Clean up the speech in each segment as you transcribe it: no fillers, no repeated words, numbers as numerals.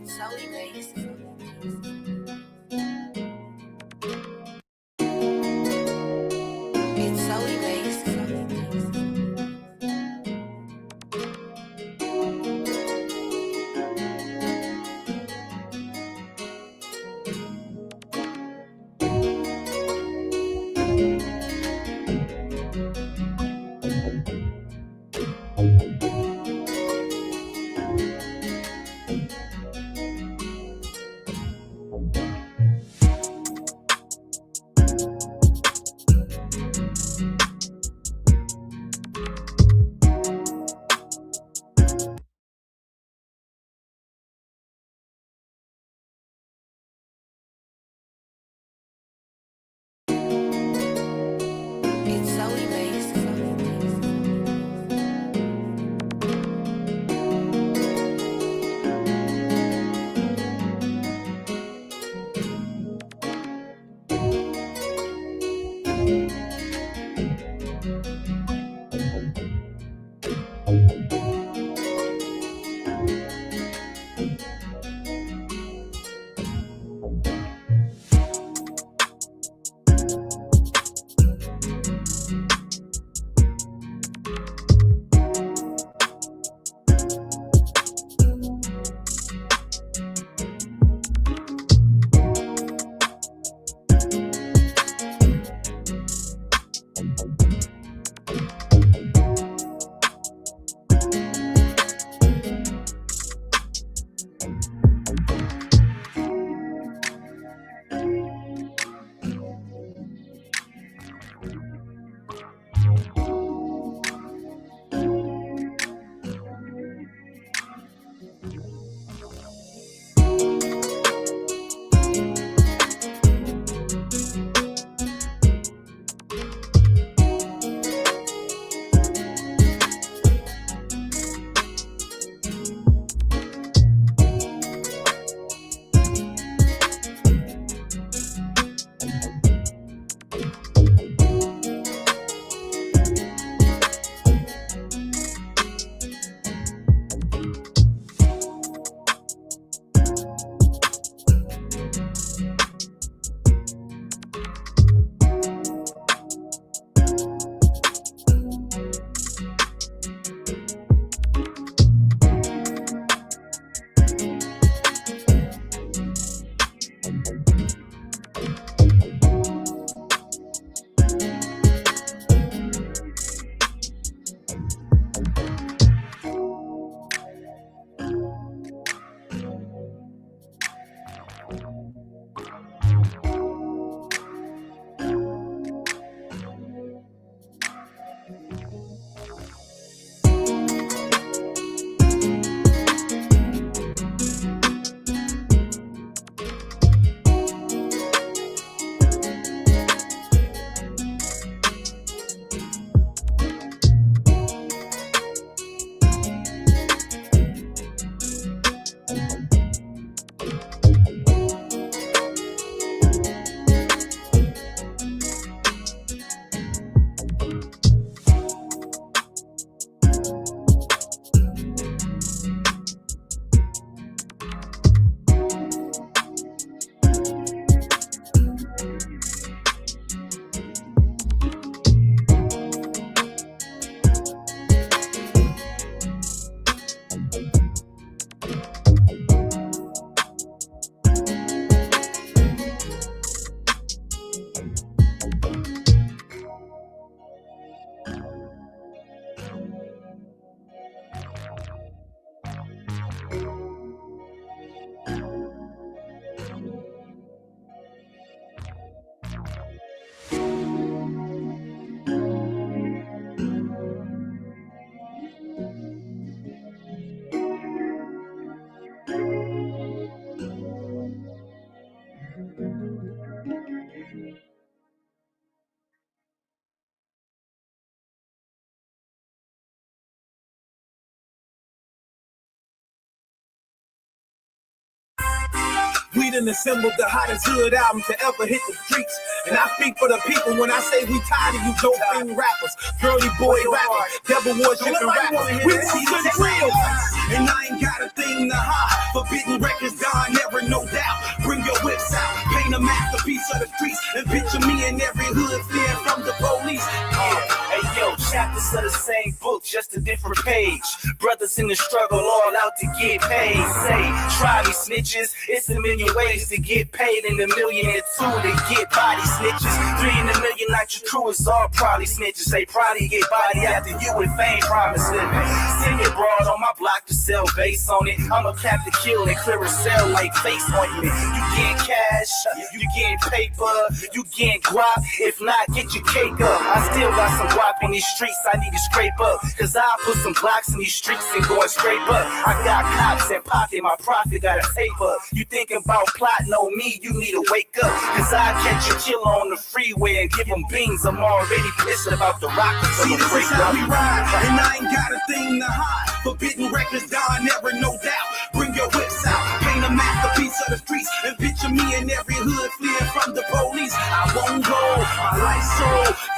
Solely based. It's solely based. It's solely based. We done assembled the hottest hood album to ever hit the streets. And I speak for the people when I say we tired of you dope fiend rappers, girly boy rappers, devil worshiping rappers. We want some real. and I ain't got a thing to hide. Forbidden records gone, never no doubt. Bring your whips out, paint a masterpiece of the streets, and picture me in every hood fleeing from the police. Hey yo, chapters of the same book, just a different page. Brothers in the struggle, all out to get paid. Say, try me snitches. It's a million ways to get paid, and a million and two to get body snitches. 3 in a million, like your crew is all probably snitches. They probably get body after you with fame promise living. Sing it broad on my block to sell bass on it. I'm a cap to kill and clear a cell like face ointment. You getting cash, you getting paper, you getting guap. If not, get your cake up. I still got some guap in these streets I need to scrape up. Cause I put some blocks in these streets and going straight up. I got cops in pocket, my profit got a paper. You thinking about plotting on me, you need to wake up. Cause I catch a killer on the freeway and give them beans. I'm already pissed about the rockets. See, this is how we ride, and I ain't got a thing to hide. Forbidden records gone, never no doubt. Bring your whips out, paint a masterpiece of the streets, and picture me in every hood fleeing from the police. I won't go, my life's so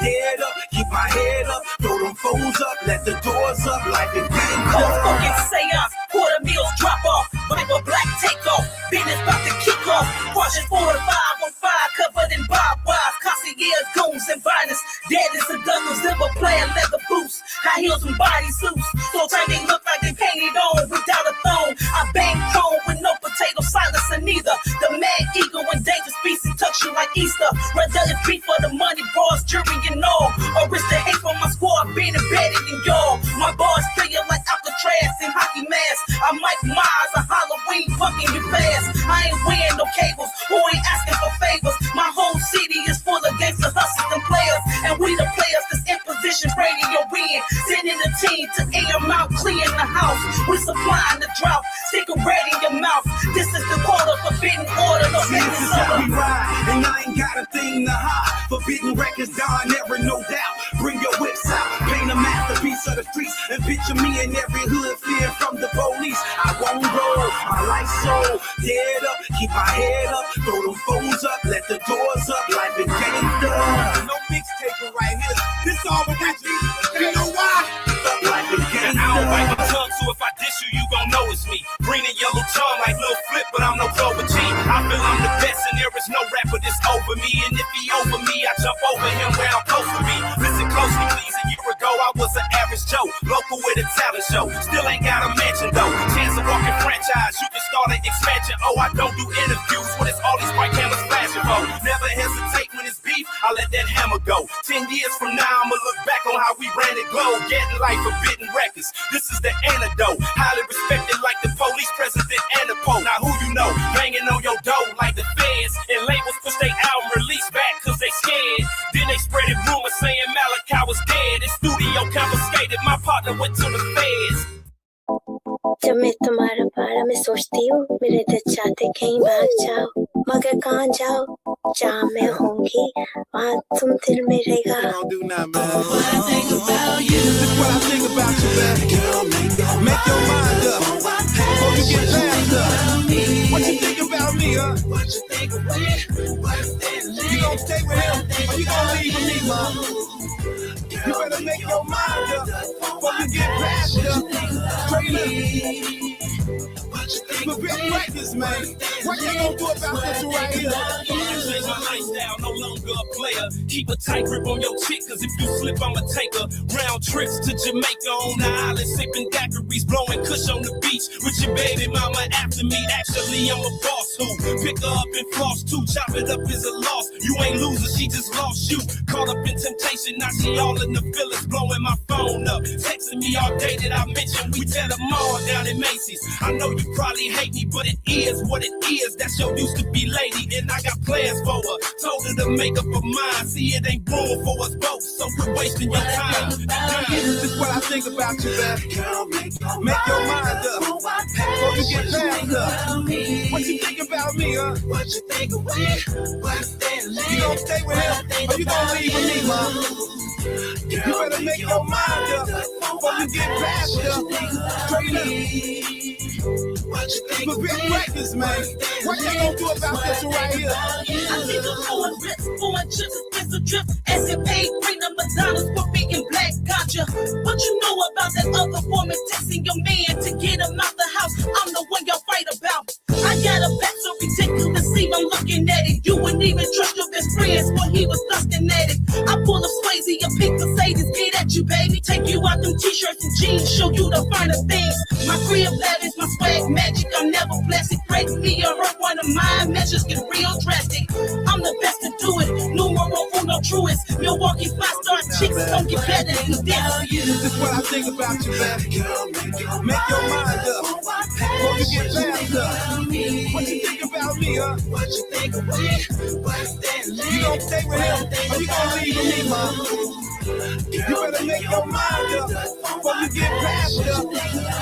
dead up. Keep my head up, throw them phones up, let the doors up, life is getting Cold fucking seance, quarter meals drop off, Bible black take off, business about to kick off. Porsche 4 to 5 on 5, covered in barbed wires, concierge goons and violence. Dead as a Douglas, silver player, leather boots, high heels and bodysuits. So tight they look like they painted on without a thong. I bang chrome with no potato silencer neither. The mad eagle and dangerous species touch you like Easter. Whether it's beef for the money, bras, jury and all, or it's the hate from my squad being embedded in y'all. My bars feel like Alcatraz and hockey mask. I'm Mike Myers, a Halloween fucking you fast. I ain't wearing no cables, who ain't asking for favors. My whole city is full of gangster hustlers and players, and we the players that's in position, radio win. Sending the team to air them out, clearing the house. We supplying the drought, stick a red in your mouth. This is the quarter, forbidden order, no See, this business is how we order. ride, and I ain't got a thing to hide. Forbidden records gone, never no doubt. Bring your whips out, paint a masterpiece of the streets, and picture me in every hood fleeing from the police. I won't go, my life's so dead up. Keep my head up, throw them phones up, let the doors up, life is getting done. No mixtape right here, this all original. You know why? Life is getting I don't bite done. my tongue, so if I diss you, you gon' know it's me. Green and yellow tongue like Lil Flip, but I'm no Clover G. I feel I'm the best, and there is no rapper that's over me. And if he over me, I jump over him where I'm supposed to be. Listen closely, please. A year ago, I was an average Joe, local with a talent show. Still ain't got a mention though. Chance of walking franchise, you can start an expansion. Oh, I don't do interviews when it's all these white cameras flashing for. Never hesitate when it's beef, I let that hammer go. 10 years from now, I'ma look back on how we ran it glow. Getting like forbidden records. This is the antidote. Highly respected like the police, president, and the Pope. Now who you know, banging on your door like the feds. And labels push they album release back cause they scared. Then they spreaded rumors saying Malachi was dead. His studio confiscated, my partner went to the feds. जब मैं तुम्हारा बारे में सोचती हूँ मेरे दिल चाहते कहीं भाग जाओ मगर कहाँ जाओ जहाँ मैं होंगी वहाँ तुम दिल में रहेगा Don't do nothing, man. What I think about you. This is what I think about you, man. Girl, make your mind up before you get past up. What you think about me, huh? What you think of me? You gon' stay with him or you gon' leave with me, mom? You better make your mind up before you get past up. Straight up. But big records, man. What you gonna do about this right here? Change my lifestyle, no longer a player. Keep a tight grip on your chick, cause if you slip, I'ma take her. Round trips to Jamaica on the island, sipping daiquiris, blowing kush on the beach. With your baby mama after me, actually I'm a boss who pick her up and floss too. Chop it up is a loss. You ain't loser, she just lost you. Caught up in temptation, now she all in the feelings, blowing my phone up. Texting me all day that I mentioned, we tear them all down in Macy's. I know you probably hate me, but it is what it is. That's your used to be lady, and I got plans for her. Told her to make up her mind. See, it ain't room for us both, so quit wasting your time. This is what I think about you, man. Make your mind up before you get past up. What you think about me, huh? What you think of me? You gon' stay with him or you gon' leave with me, mom? You better make your mind up before you get past up. Straight up. But big records, man. What you gonna do about this right here? I see the foreign rips, foreign chips, it's a drip. As it paid, bring the Madonnas for being black gotcha. But you know about that other woman texting your man to get him out the house? I'm the one y'all fight about. I got a back so ridiculous, even looking at it. You wouldn't even trust your best friends when he was dusting at it. I pull a Swayze, a pink Mercedes, get at you, baby. Take you out them t-shirts and jeans, show you the finer things. My crib lavish, my swag magic, I'm never plastic. Breaks me or hurt one of my measures get real drastic. I'm the best to do it, numero uno truest. Milwaukee 5-star chicks don't get better than this. This is what I think about you, man. Make your mind up before you get passed up. What you think about me, huh? What you think of me? What's that? You gon' stay with him or you gon' leave with me, man? You better make your mind up before you get passed up.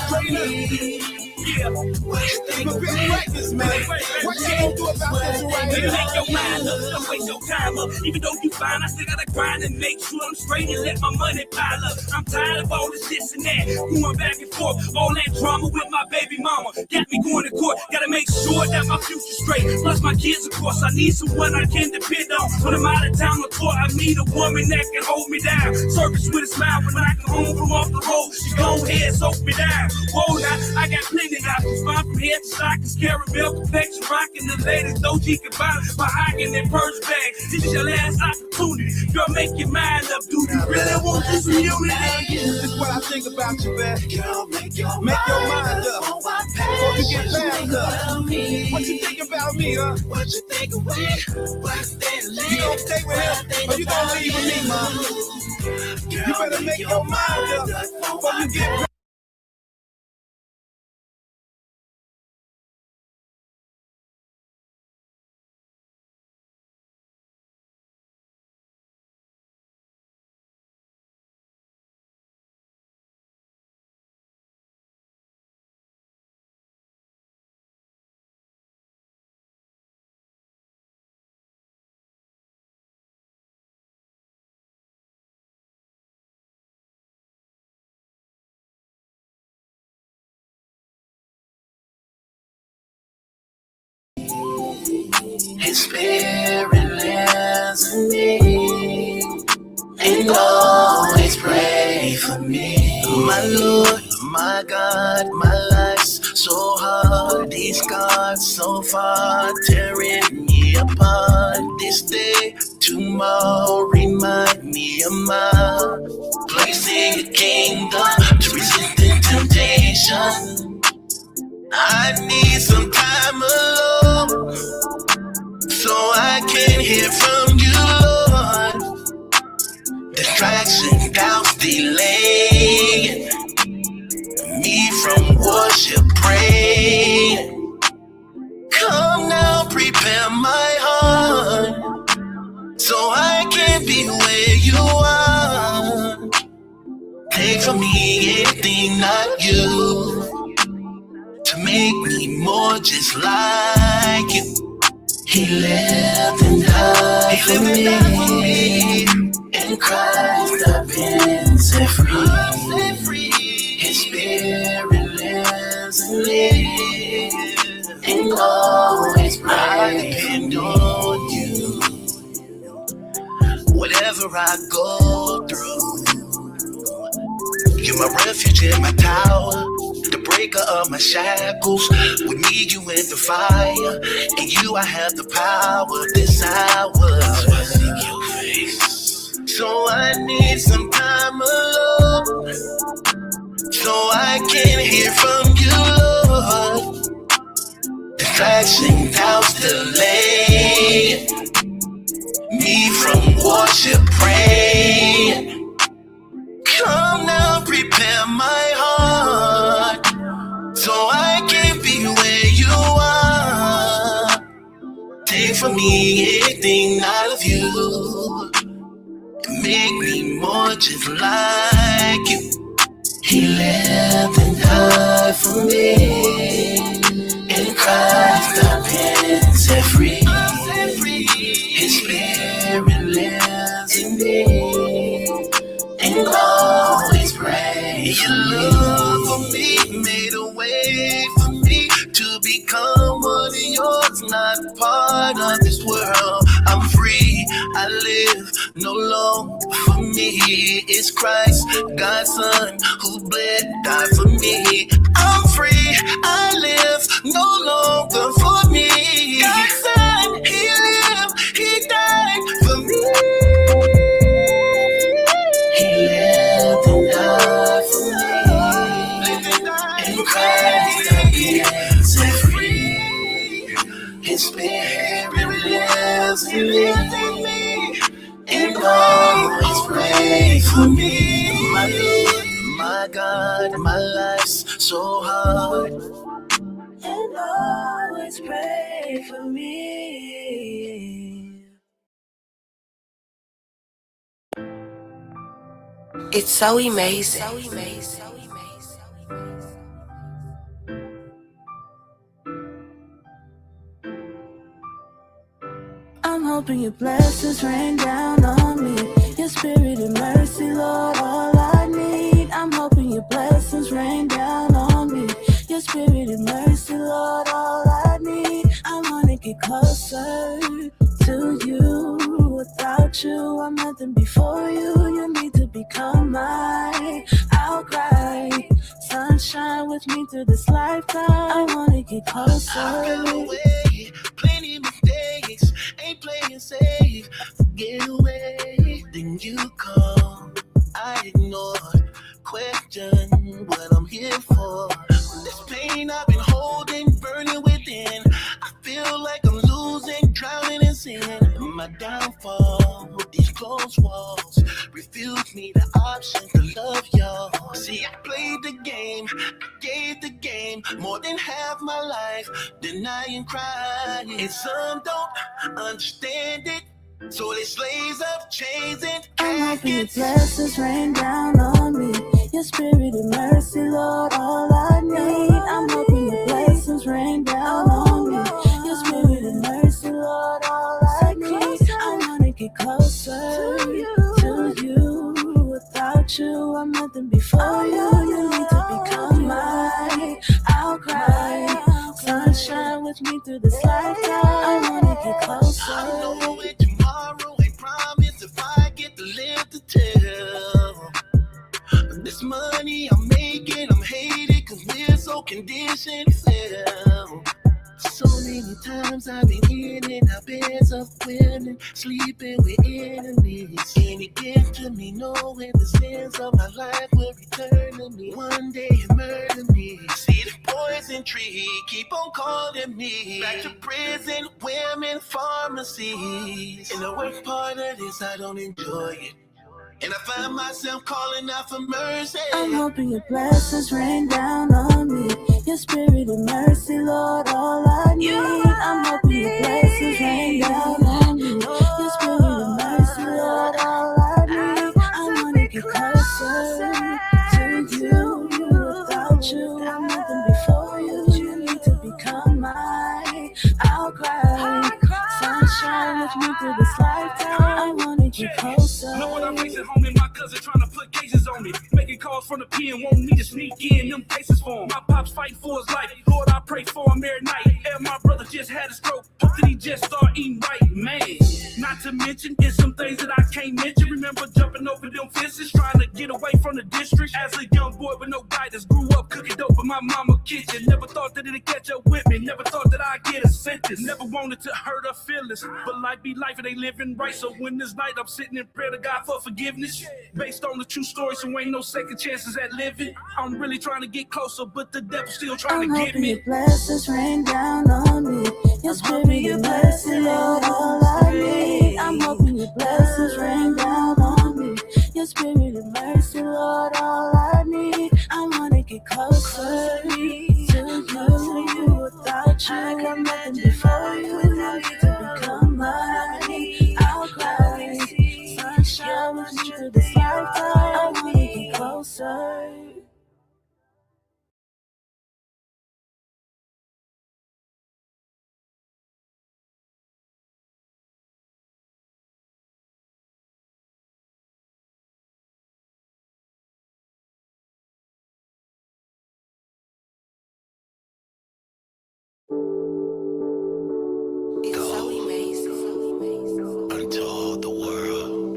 Straight up. Yeah, what you think But of big me? practice, man. What you gonna do about this right You here? make your mind up, don't waste your time up. Even though you fine, I still gotta grind and make sure I'm straight and let my money pile up. I'm tired of all this and that, going back and forth. All that drama with my baby mama got me going to court. Gotta make sure that my future's straight. Plus my kids, of course, I need someone I can depend on. When I'm out of town or court, I need a woman that can hold me down. Service with a smile when I come home from off the road. She go ahead, soak me down. Whoa, now I got plenty options. Fine from head to stockings, caramel complexion, rocking the ladies. No G can buy my Hagen and purse bag. This is your last opportunity. Girl, make your mind up. Do you really want this reunion? This is what I think about you, man. Make your mind up before you get passed up. What you think about me, huh? What you think of me? What's that? You gon' stay with him or you gon' leave with me, man? You better make your mind up before you get passed up. His spirit lives in me and always pray for me. My Lord, my God, my life's so hard. These scars so far tearing me apart. This day, tomorrow, remind me of my place in the kingdom to resist the temptation. I need some time alone so I can hear from you, Lord. Distraction, doubts, delaying me from worship, praying. Come now, prepare my heart so I can be where you are. Take from me anything not you to make me more just like you. He lived and died for me. In Christ I've been set free. His spirit lives in me and always I depend on you. Whatever I go through, you're my refuge and my tower, the breaker of my shackles. With me, you in the fire, and you, I have the power this hour. So I seek your face. So I need some time alone, so I can hear from you, Lord. Distraction, doubts, delay me from worship, praying. Come now, prepare my heart so I can be where you are. Take from me anything out of you and make me more just like you. He lived and died for me. In Christ I've been set free. His spirit lives in me and always pray. Your love for me made a way for me to become one of yours, not part of this world. I'm free, I live no longer for me. It's Christ, God's Son, who bled, died for me. I'm free, I live, no longer for me. God's Son, He lived, He died for me. He lived and died for me. In Christ, I've been set free. His Spirit lives in me, and always pray for me. My Lord, my God, my life's so hard, and always pray for me. It's so amazing. I'm hoping your blessings rain down on me. Your spirit and mercy, Lord, all I need. I'm hoping your blessings rain down on me. Your spirit and mercy, Lord, all I need. I wanna get closer to you. Without you, I'm nothing before you. You need to become mine. I'll cry. Sunshine with me through this lifetime. I wanna get closer. I've been away, plenty mistakes, ain't playing safe. Get away, then you come. I ignored, question what I'm here for. This pain I've been holding, burning within. I feel like I'm losing, drowning in sin. My downfall, these closed walls refuse me the option to love y'all. See, I played the game, I gave the game more than half my life, denying crying. And some don't understand it, so they slaves of chains and I'm hoping your caskets. blessings rain down on me. Your spirit and mercy, Lord, all I need. I'm hoping your blessings rain down on me. Your spirit and mercy, Lord, all I need. I wanna get closer to you. Without you, I'm nothing before you. You need to become mine. I'll cry. Sunshine with me through this lifetime. I wanna get closer. I know it tomorrow ain't promised if I get to live to tell. This money I'm making, I'm hated, cause we're so conditioned to fail. So many times I've been in and out beds of women, sleeping with enemies. And it get to me knowing the sins of my life will return to me. One day it murder me. See the poison tree, keep on calling me back to prison, women, pharmacies. And the worst part of this, I don't enjoy it. And I find myself calling out for mercy. I'm hoping your blessings rain down on me. Your spirit and mercy, Lord, all I need. I'm hoping your blessings rain down on me. Your spirit and mercy, Lord, all I need. I wanna get closer to you. Without you, I'm nothing before you. You need to become mine. I'll cry. Sunshine with me through this lifetime. I wanna get closer. Know what I'm facing, homie? My cousin trying to put cases on me. Making calls from the pen, want me to sneak in them cases for him. My pops fight for his life. Lord, I pray for him every night. And my brother just had a stroke. Hope that he just start eating right, man. Not to mention, it's some things that I can't mention. Remember jumping over them fences, trying to get away from the district. As a young boy with no guidance, grew up cooking dope in my mama's kitchen. Never thought that it'd catch up with me. Never thought that I'd get a sentence. Never wanted to hurt her feelings. But life be life and they living right. So when this night I'm sitting in prayer to God for forgiveness, based on the true story, so ain't no second chances at living. I'm really trying to get closer, but the devil's still trying to get me. Your blessings rain down on me. Your spirit and mercy, Lord, all I need. I'm hoping your blessings rain down on me. Your spirit and mercy, Lord, all I need. I wanna get closer to you. Without you, I'm nothing before you. You need to become mine. I'll cry. Sunshine with me through this lifetime. I wanna get closer. It's so amazing. Untold the world.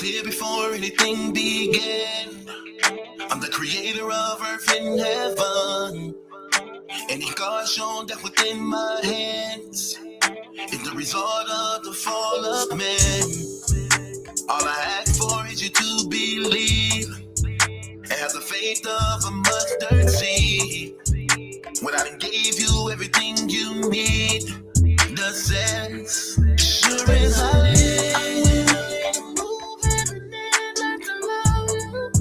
here before anything began. I'm the creator of earth and heaven. Any God shown death within my hands is the result of the fall of man. All I ask for is you to believe and have the faith of a mustard seed. When I done gave you everything you need, the sense, sure as I live, I'm willing to move every day like to love you.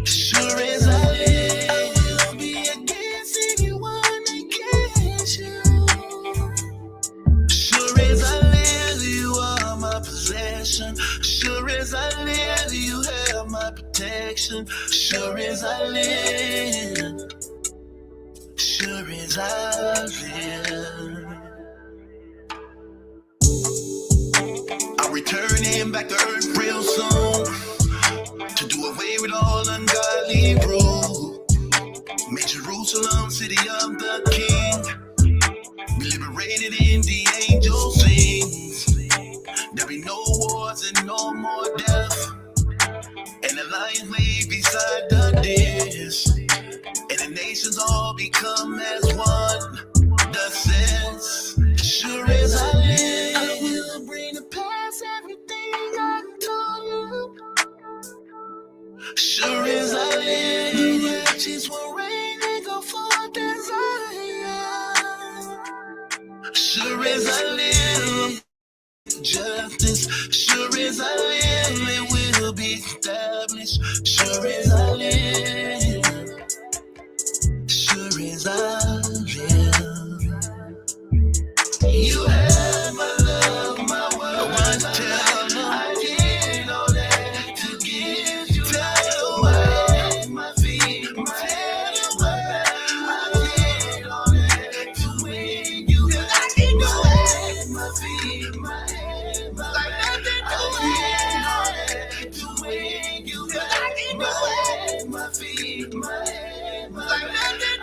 Sure as I live, I will be against anyone against you. Sure as I live, you are my possession. Sure as I live, you have my protection. Sure as I live. Sure as I live, I'm returning back to earth real soon to do away with all ungodly rule. Make Jerusalem city of the King, be liberated in the angel sings. There'll be no wars and no more death, and the lion lay beside the dish. And the nations all become as one. The sense, sure as I live, I will bring to pass everything I told you. Sure as I live, the Ratchets will reign and go forth as I am. Sure as I live, justice. Sure as I live, it will be established. Sure as I live. Sure as I live, you have my love, my word. I want to tell them I did all that to give you. Tell away my feet, my head away. I did all that to win you. I can go away my feet, my head, my like nothing to win all that to win you. I can go away my feet, my head, my like nothing.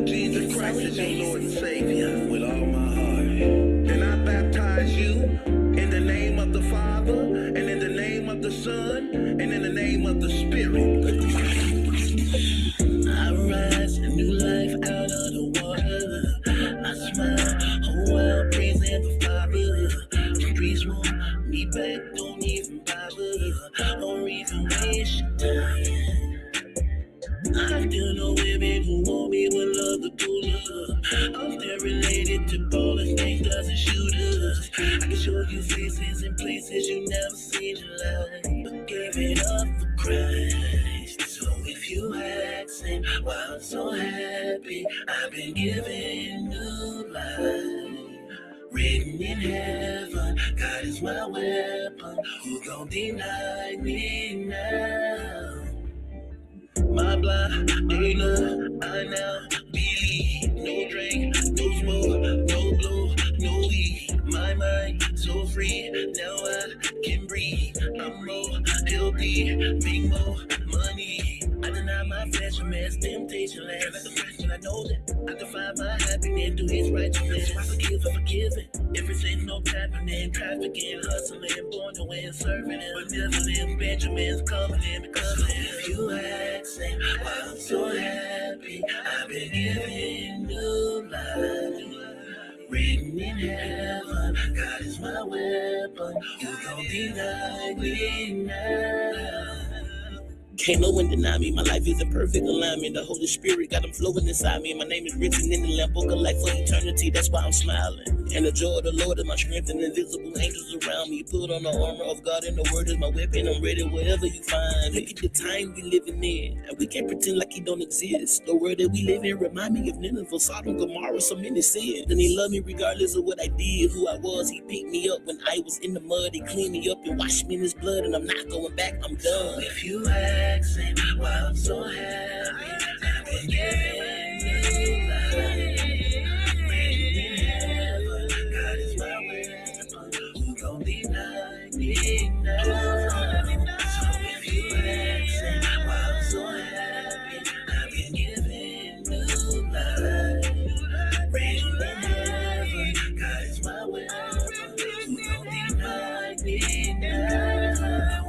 Jesus Christ is your Lord and Savior with all my heart. And I baptize you in the name of the Father, and in the name of the Son, and in the name of the Spirit. I rise a new life out of the water. I smile, whole world praising the Father. The streets want me back, don't even bother, or even waste your time. I still know women who want me with love to pull up. I'm still related to ballers, gangsters, and shooters. I can show you faces and places you never seen in life, but gave it up for Christ. So if you asking why I'm so happy, I've been given new life. Written in heaven, God is my weapon. Who gon' deny me now? My blind, they know I now believe. No drink, no smoke, no blow, no weed. My mind so free, now I can breathe. I'm more healthy, make more money. I deny my flesh and mass temptation lands. Like the Christian, I know that I can find my happiness through his righteousness. So I forgive for forgiving. Everything no happening, trafficking, hustling, born to win, serving, and benevolent. Benjamin's coming in because if you asking why I'm so happy, I've been given new life. Written in heaven, God is my weapon. You gon' deny me now? Can't no one deny me. My life is in perfect alignment. The Holy Spirit got them flowing inside me. My name is written in the Lamb Book of Life for eternity. That's why I'm smiling. And the joy of the Lord is my strength, and invisible angels around me. Put on the armor of God, and the word is my weapon. I'm ready wherever you find. Look at the time we living in, and we can't pretend like he don't exist. The world that we live in remind me of Nineveh, Sodom, Gomorrah, so many sins. And he loved me regardless of what I did, who I was. He picked me up when I was in the mud. He cleaned me up and washed me in his blood, and I'm not going back. I'm done. If you ask me why I'm so happy, I can give you God is my weapon. You gon' deny me now. So if you ask me why I'm so happy, I can give him new life. Rain in heaven, God is my weapon. You gon' deny me now.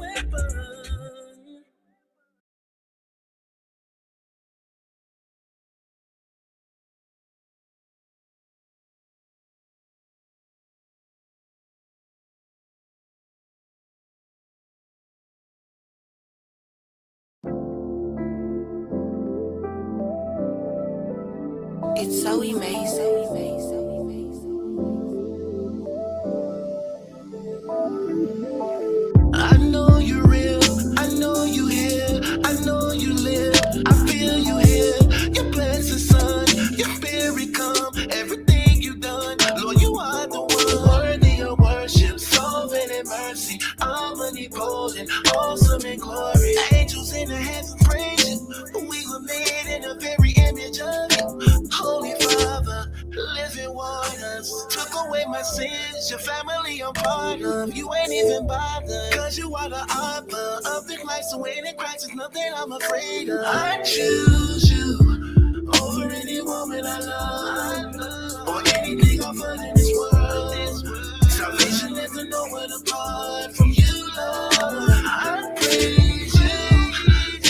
It's so amazing. I know you're real, I know you here, I know you live, I feel you here. Your blessed son, your spirit come, everything you done, Lord, you are the one worthy of worship, sovereign in mercy, omnipotent, awesome in glory. Angels in the heavens praise you, we were made in the very image of you. Holy Father, living waters, took away my sins, your family I'm part of, you ain't even bothered, cause you are the author of the life, so in Christ is nothing I'm afraid of. I choose you over any woman I love, or anything I've heard in this world. Salvation is to know it apart from you, Lord. I praise you,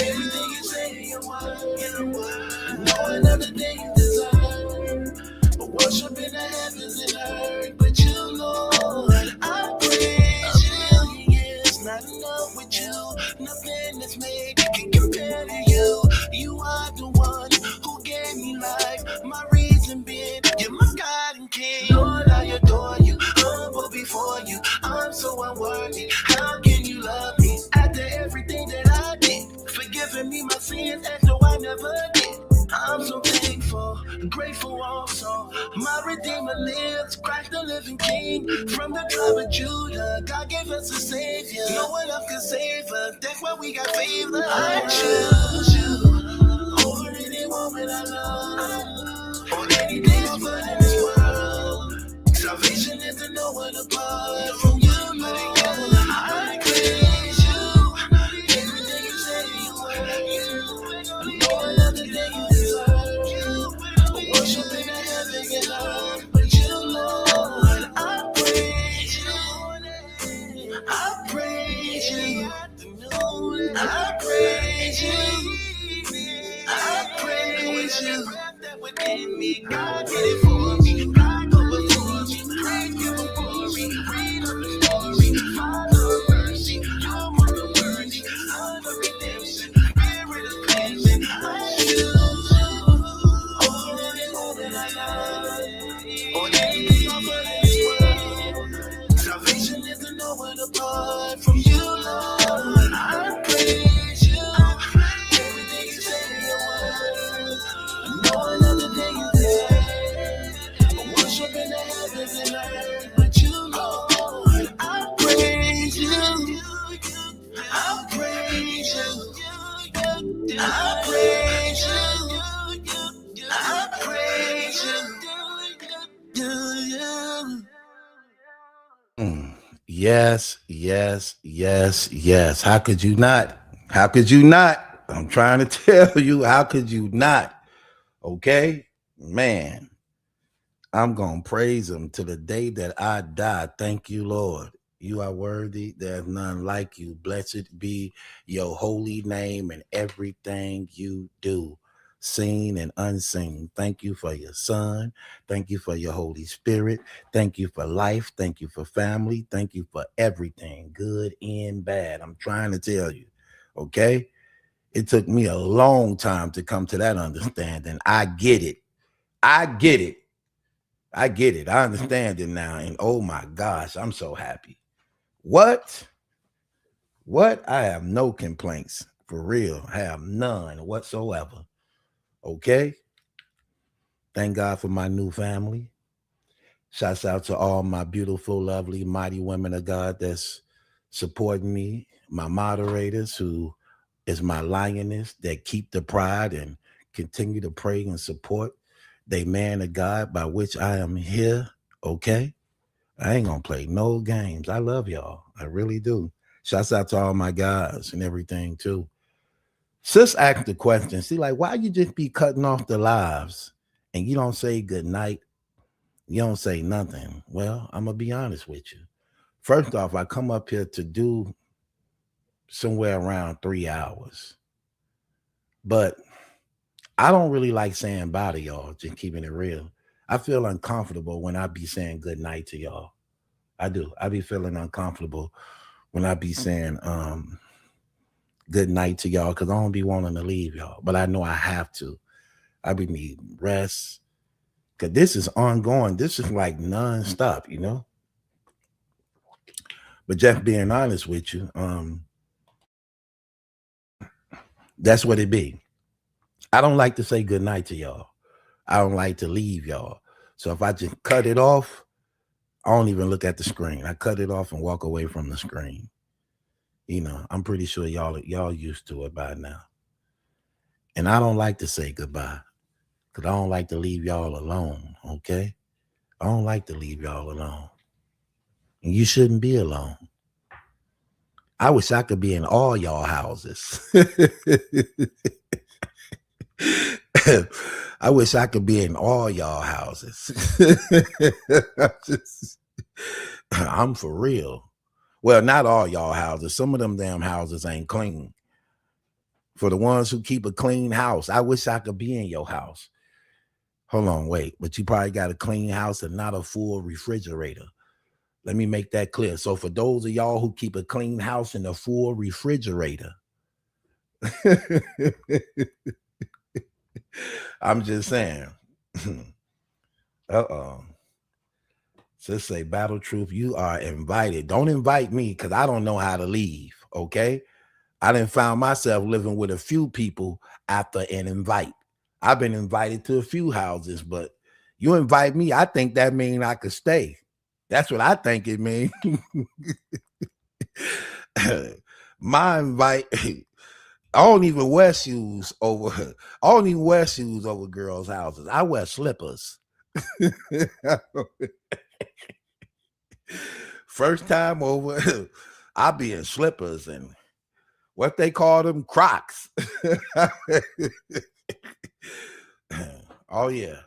everything you say in your word, no another day you deserve, but worship in the heavens and earth, but you, Lord, I praise you. A million years not enough with you, nothing that's made can compare to you. You are the one who gave me life, my reason being, you're my God and King. Lord, I adore you, humble before you, I'm so unworthy. How can you love me after everything that I did? Forgiving me my sins as though I never did. I'm so thankful, grateful also. My Redeemer lives, Christ the living King. From the tribe of Judah, God gave us a Savior. No one else can save us, that's why we got favor. I choose you over any woman I love, or anything I've heard in this world. Salvation is to know it apart from you, Lord. I praise you, everything you say you word. No another day you deserve. Worship in the heaven and earth, but you, Lord, I praise you. I praise you. I praise you. I praise you. Within me, God did it for me. God go before me. Praise give him glory. Read of the story. Father of mercy. You're more than worthy. Son of redemption. Spirit of cleansing. I choose you over any woman I love, or anything I've heard in this world. Salvation is to know it apart from you, Lord. I praise you. Everything you say in your word. No another day you deserve. Worship in the heavens and earth, but you, Lord. I praise you. I praise you. I praise you. I praise you. Yes, yes, yes, yes. How could you not? How could you not? I'm trying to tell you, how could you not? Okay, man, I'm going to praise him to the day that I die. Thank you, Lord. You are worthy. There's none like you. Blessed be your holy name and everything you do, seen and unseen. Thank you for your son. Thank you for your Holy Spirit. Thank you for life. Thank you for family. Thank you for everything, good and bad. I'm trying to tell you, okay? It took me a long time to come to that understanding. I get it. I get it. I get it. I understand it now. And oh my gosh, I'm so happy. What? What? I have no complaints. For real. I have none whatsoever. Okay? Thank God for my new family. Shouts out to all my beautiful, lovely, mighty women of God that's supporting me. My moderators, who is my lioness, that keep the pride and continue to pray and support. They man of God by which I am here. Okay? I ain't gonna play no games. I love y'all. I really do. Shouts out to all my guys and everything too. Sis asked the question. See, like, why you just be cutting off the lives and you don't say good night? You don't say nothing. Well, I'm gonna be honest with you. First off, I come up here to do somewhere around 3 hours. But I don't really like saying bye to y'all, just keeping it real. I feel uncomfortable when I be saying good night to y'all. I do. I be feeling uncomfortable when I be saying good night to y'all because I don't be wanting to leave y'all. But I know I have to. I be needing rest. Cause this is ongoing. This is like nonstop, you know. But just being honest with you, that's what it be. I don't like to say good night to y'all. I don't like to leave y'all. So if I just cut it off, I don't even look at the screen. I cut it off and walk away from the screen. You know, I'm pretty sure y'all used to it by now. And I don't like to say goodbye because I don't like to leave y'all alone, okay? I don't like to leave y'all alone. And you shouldn't be alone. I wish I could be in all y'all houses. I wish I could be in all y'all houses. I'm for real. Well, not all y'all houses. Some of them damn houses ain't clean. For the ones who keep a clean house, I wish I could be in your house. Hold on, wait. But you probably got a clean house and not a full refrigerator. Let me make that clear. So for those of y'all who keep a clean house and a full refrigerator, I'm just saying. Uh-oh. Just say, Battle Truth, you are invited. Don't invite me because I don't know how to leave, okay? I done found myself living with a few people after an invite. I've been invited to a few houses, but you invite me, I think that means I could stay. That's what I think it means. My invite, I don't even wear shoes over girls' houses. I wear slippers. First time over, I'll be in slippers and what they call them, Crocs. Oh yeah.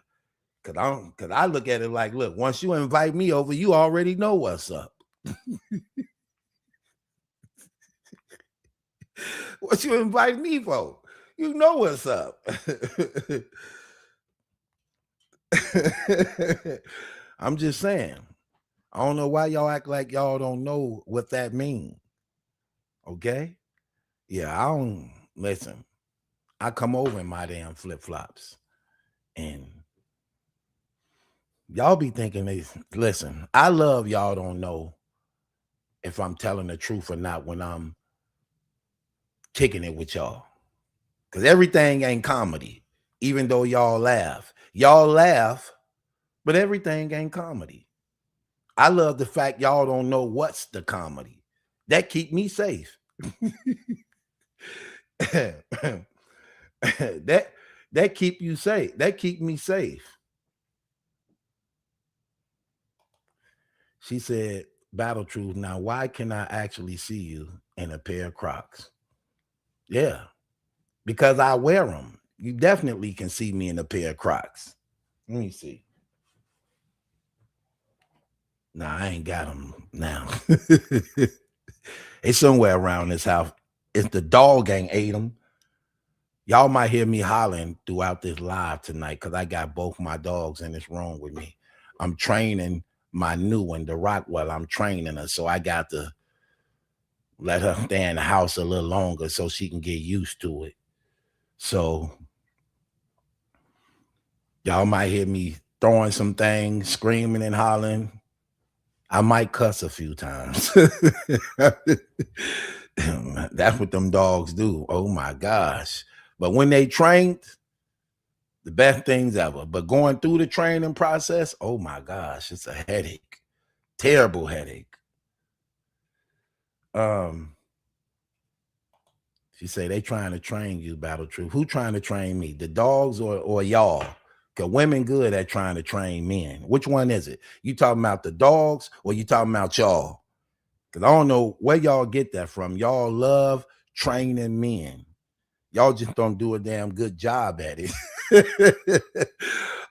Cause I look at it like, look, once you invite me over, you already know what's up. What you invite me for? You know what's up. I'm just saying. I don't know why y'all act like y'all don't know what that means. Okay? Yeah, I don't listen. I come over in my damn flip-flops. And y'all be thinking listen, I love y'all don't know if I'm telling the truth or not when I'm kicking it with y'all. Because everything ain't comedy, even though y'all laugh. Y'all laugh, but everything ain't comedy. I love the fact y'all don't know what's the comedy. That keep me safe. that keep you safe. That keep me safe. She said, Battle Truth, now why can I actually see you in a pair of Crocs? Yeah, because I wear them. You definitely can see me in a pair of Crocs. Let me see. Nah, I ain't got them now. It's somewhere around this house. If the dog ain't ate them, y'all might hear me hollering throughout this live tonight because I got both my dogs in this room with me. I'm training my new one, the Rockwell. I'm training her, so I got to Let her stay in the house a little longer so she can get used to it. So y'all might hear me throwing some things, screaming and hollering. I might cuss a few times. That's what them dogs do. Oh my gosh. But when they trained, the best things ever. But going through the training process, oh my gosh, it's a headache. Terrible headache. She say they trying to train you, Battle Truth. Who trying to train me? The dogs or y'all? Because women good at trying to train men. Which one is it? You talking about the dogs or you talking about y'all? Because I don't know where y'all get that from. Y'all love training men. Y'all just don't do a damn good job at it.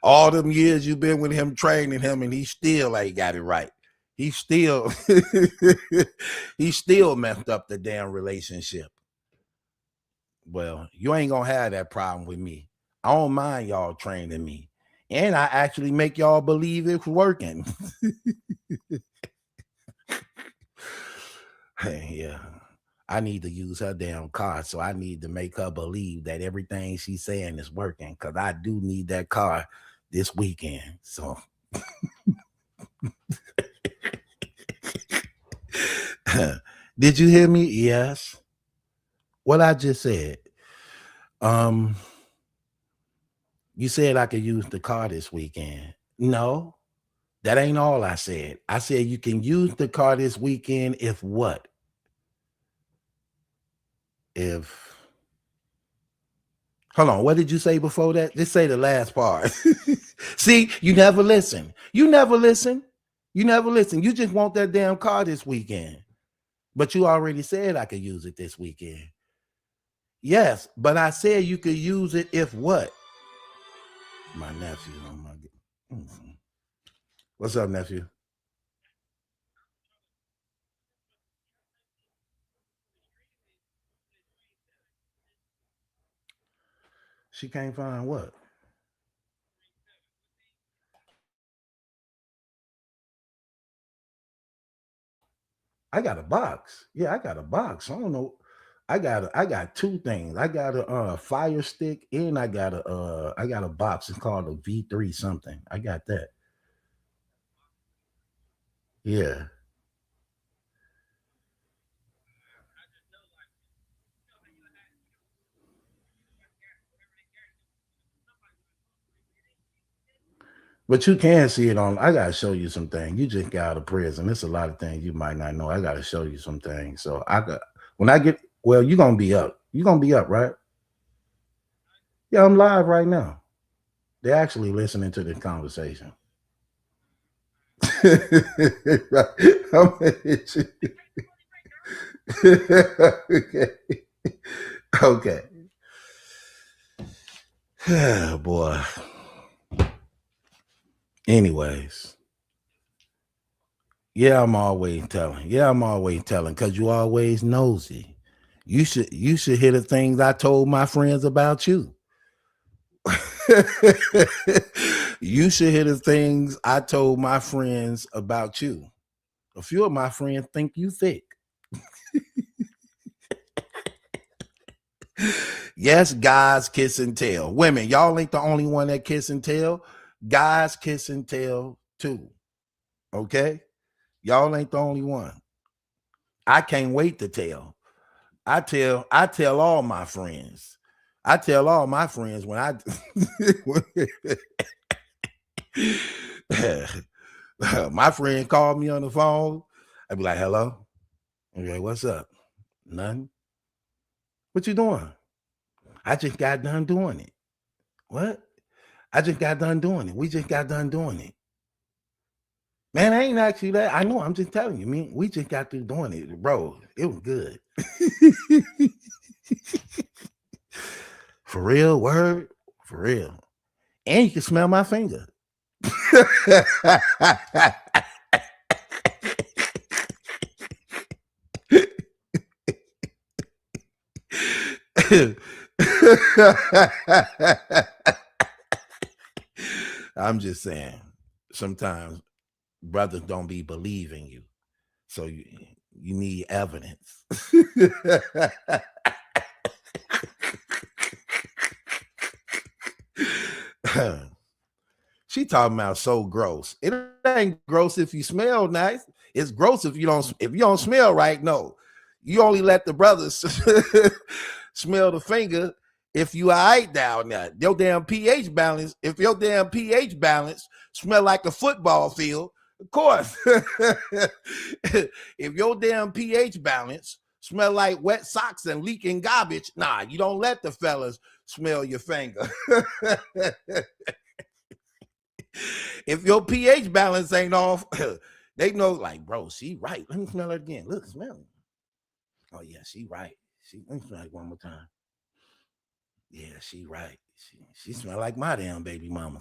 All them years you've been with him, training him, and he still ain't got it right. He still messed up the damn relationship. Well, you ain't gonna have that problem with me. I don't mind y'all training me. And I actually make y'all believe it's working. Yeah. I need to use her damn car, so I need to make her believe that everything she's saying is working, because I do need that car this weekend. So did you hear me? Yes. What I just said. You said I could use the car this weekend. No, that ain't all I said. I said you can use the car this weekend if what? If hold on, what did you say before that? Just say the last part. See, you never listen. You never listen. You never listen. You just want that damn car this weekend. But you already said I could use it this weekend. Yes, but I said you could use it if what? My nephew. Oh my God. What's up, nephew? She can't find what? I got a box. Yeah, I got a box. I don't know. I got two things. I got a fire stick and I got a box. It's called a V3 something. I got that. Yeah. But you can see it on. I gotta show you some things. You just got out of prison. There's a lot of things you might not know. I gotta show you some things. So I got when I get well, you're gonna be up. You're gonna be up, right? Yeah, I'm live right now. They're actually listening to this conversation. I'm gonna hit you. Okay. Okay. Boy. Anyways. Yeah, I'm always telling. Yeah, I'm always telling because you always nosy. You should hear the things I told my friends about you. You should hear the things I told my friends about you. A few of my friends think you thick. Yes, guys kiss and tell. Women, y'all ain't the only one that kiss and tell. Guys kiss and tell too. Okay? Y'all ain't the only one. I can't wait to tell. I tell all my friends. I tell all my friends when I my friend called me on the phone. I'd be like, hello. Okay, what's up? Nothing. What you doing? I just got done doing it. What? I just got done doing it. We just got done doing it. Man, I ain't asked you that. I know. I'm just telling you. Me, we just got through doing it, bro. It was good. For real, word, for real. And you can smell my finger. I'm just saying, sometimes brothers don't be believing you. So You need evidence. She talking about so gross. It ain't gross if you smell nice. It's gross if you don't smell right. No, you only let the brothers smell the finger if you all right down there. Your damn pH balance. If your damn pH balance smell like a football field, of course. If your damn pH balance smell like wet socks and leaking garbage, nah, you don't let the fellas smell your finger. If your pH balance ain't off, they know, like, bro, she right. Let me smell it again. Look, smell it. Oh, yeah, she right. Let me smell it one more time. Yeah, she right. She smell like my damn baby mama.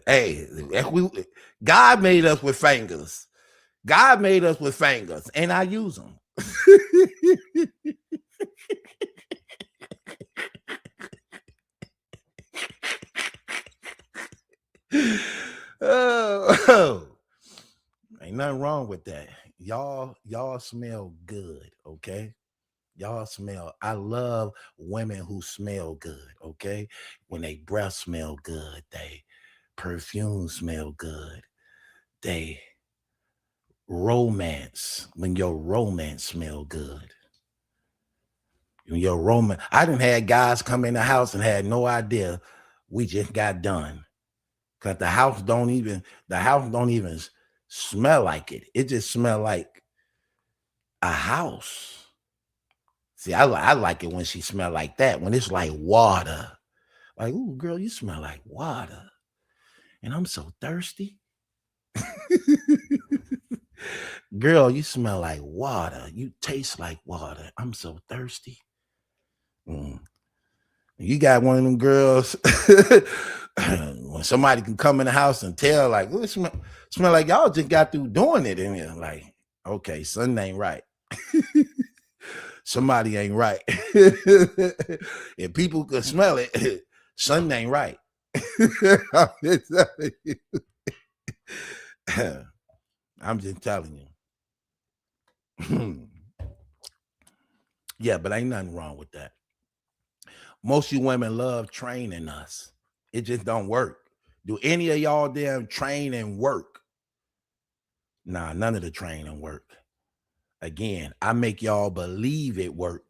Hey, God made us with fingers. God made us with fingers, and I use them. Oh, ain't nothing wrong with that. Y'all smell good, okay? Y'all smell. I love women who smell good, okay? When they breath smell good, they perfume smell good, they romance, when your romance smell good. When your romance, I done had guys come in the house and had no idea we just got done. Cause the house don't even smell like it. It just smell like a house. See, I like it when she smell like that. When it's like water. Like, ooh, girl, you smell like water. And I'm so thirsty. Girl, you smell like water. You taste like water. I'm so thirsty. You got one of them girls. When somebody can come in the house and tell, like, oh, it smell like y'all just got through doing it in here. Like, okay, something ain't right. Somebody ain't right. If people could smell it, something ain't right. I'm just telling you. Yeah, but ain't nothing wrong with that. Most of you women love training us. It just don't work. Do any of y'all damn train and work? Nah, none of the training work. Again, I make y'all believe it work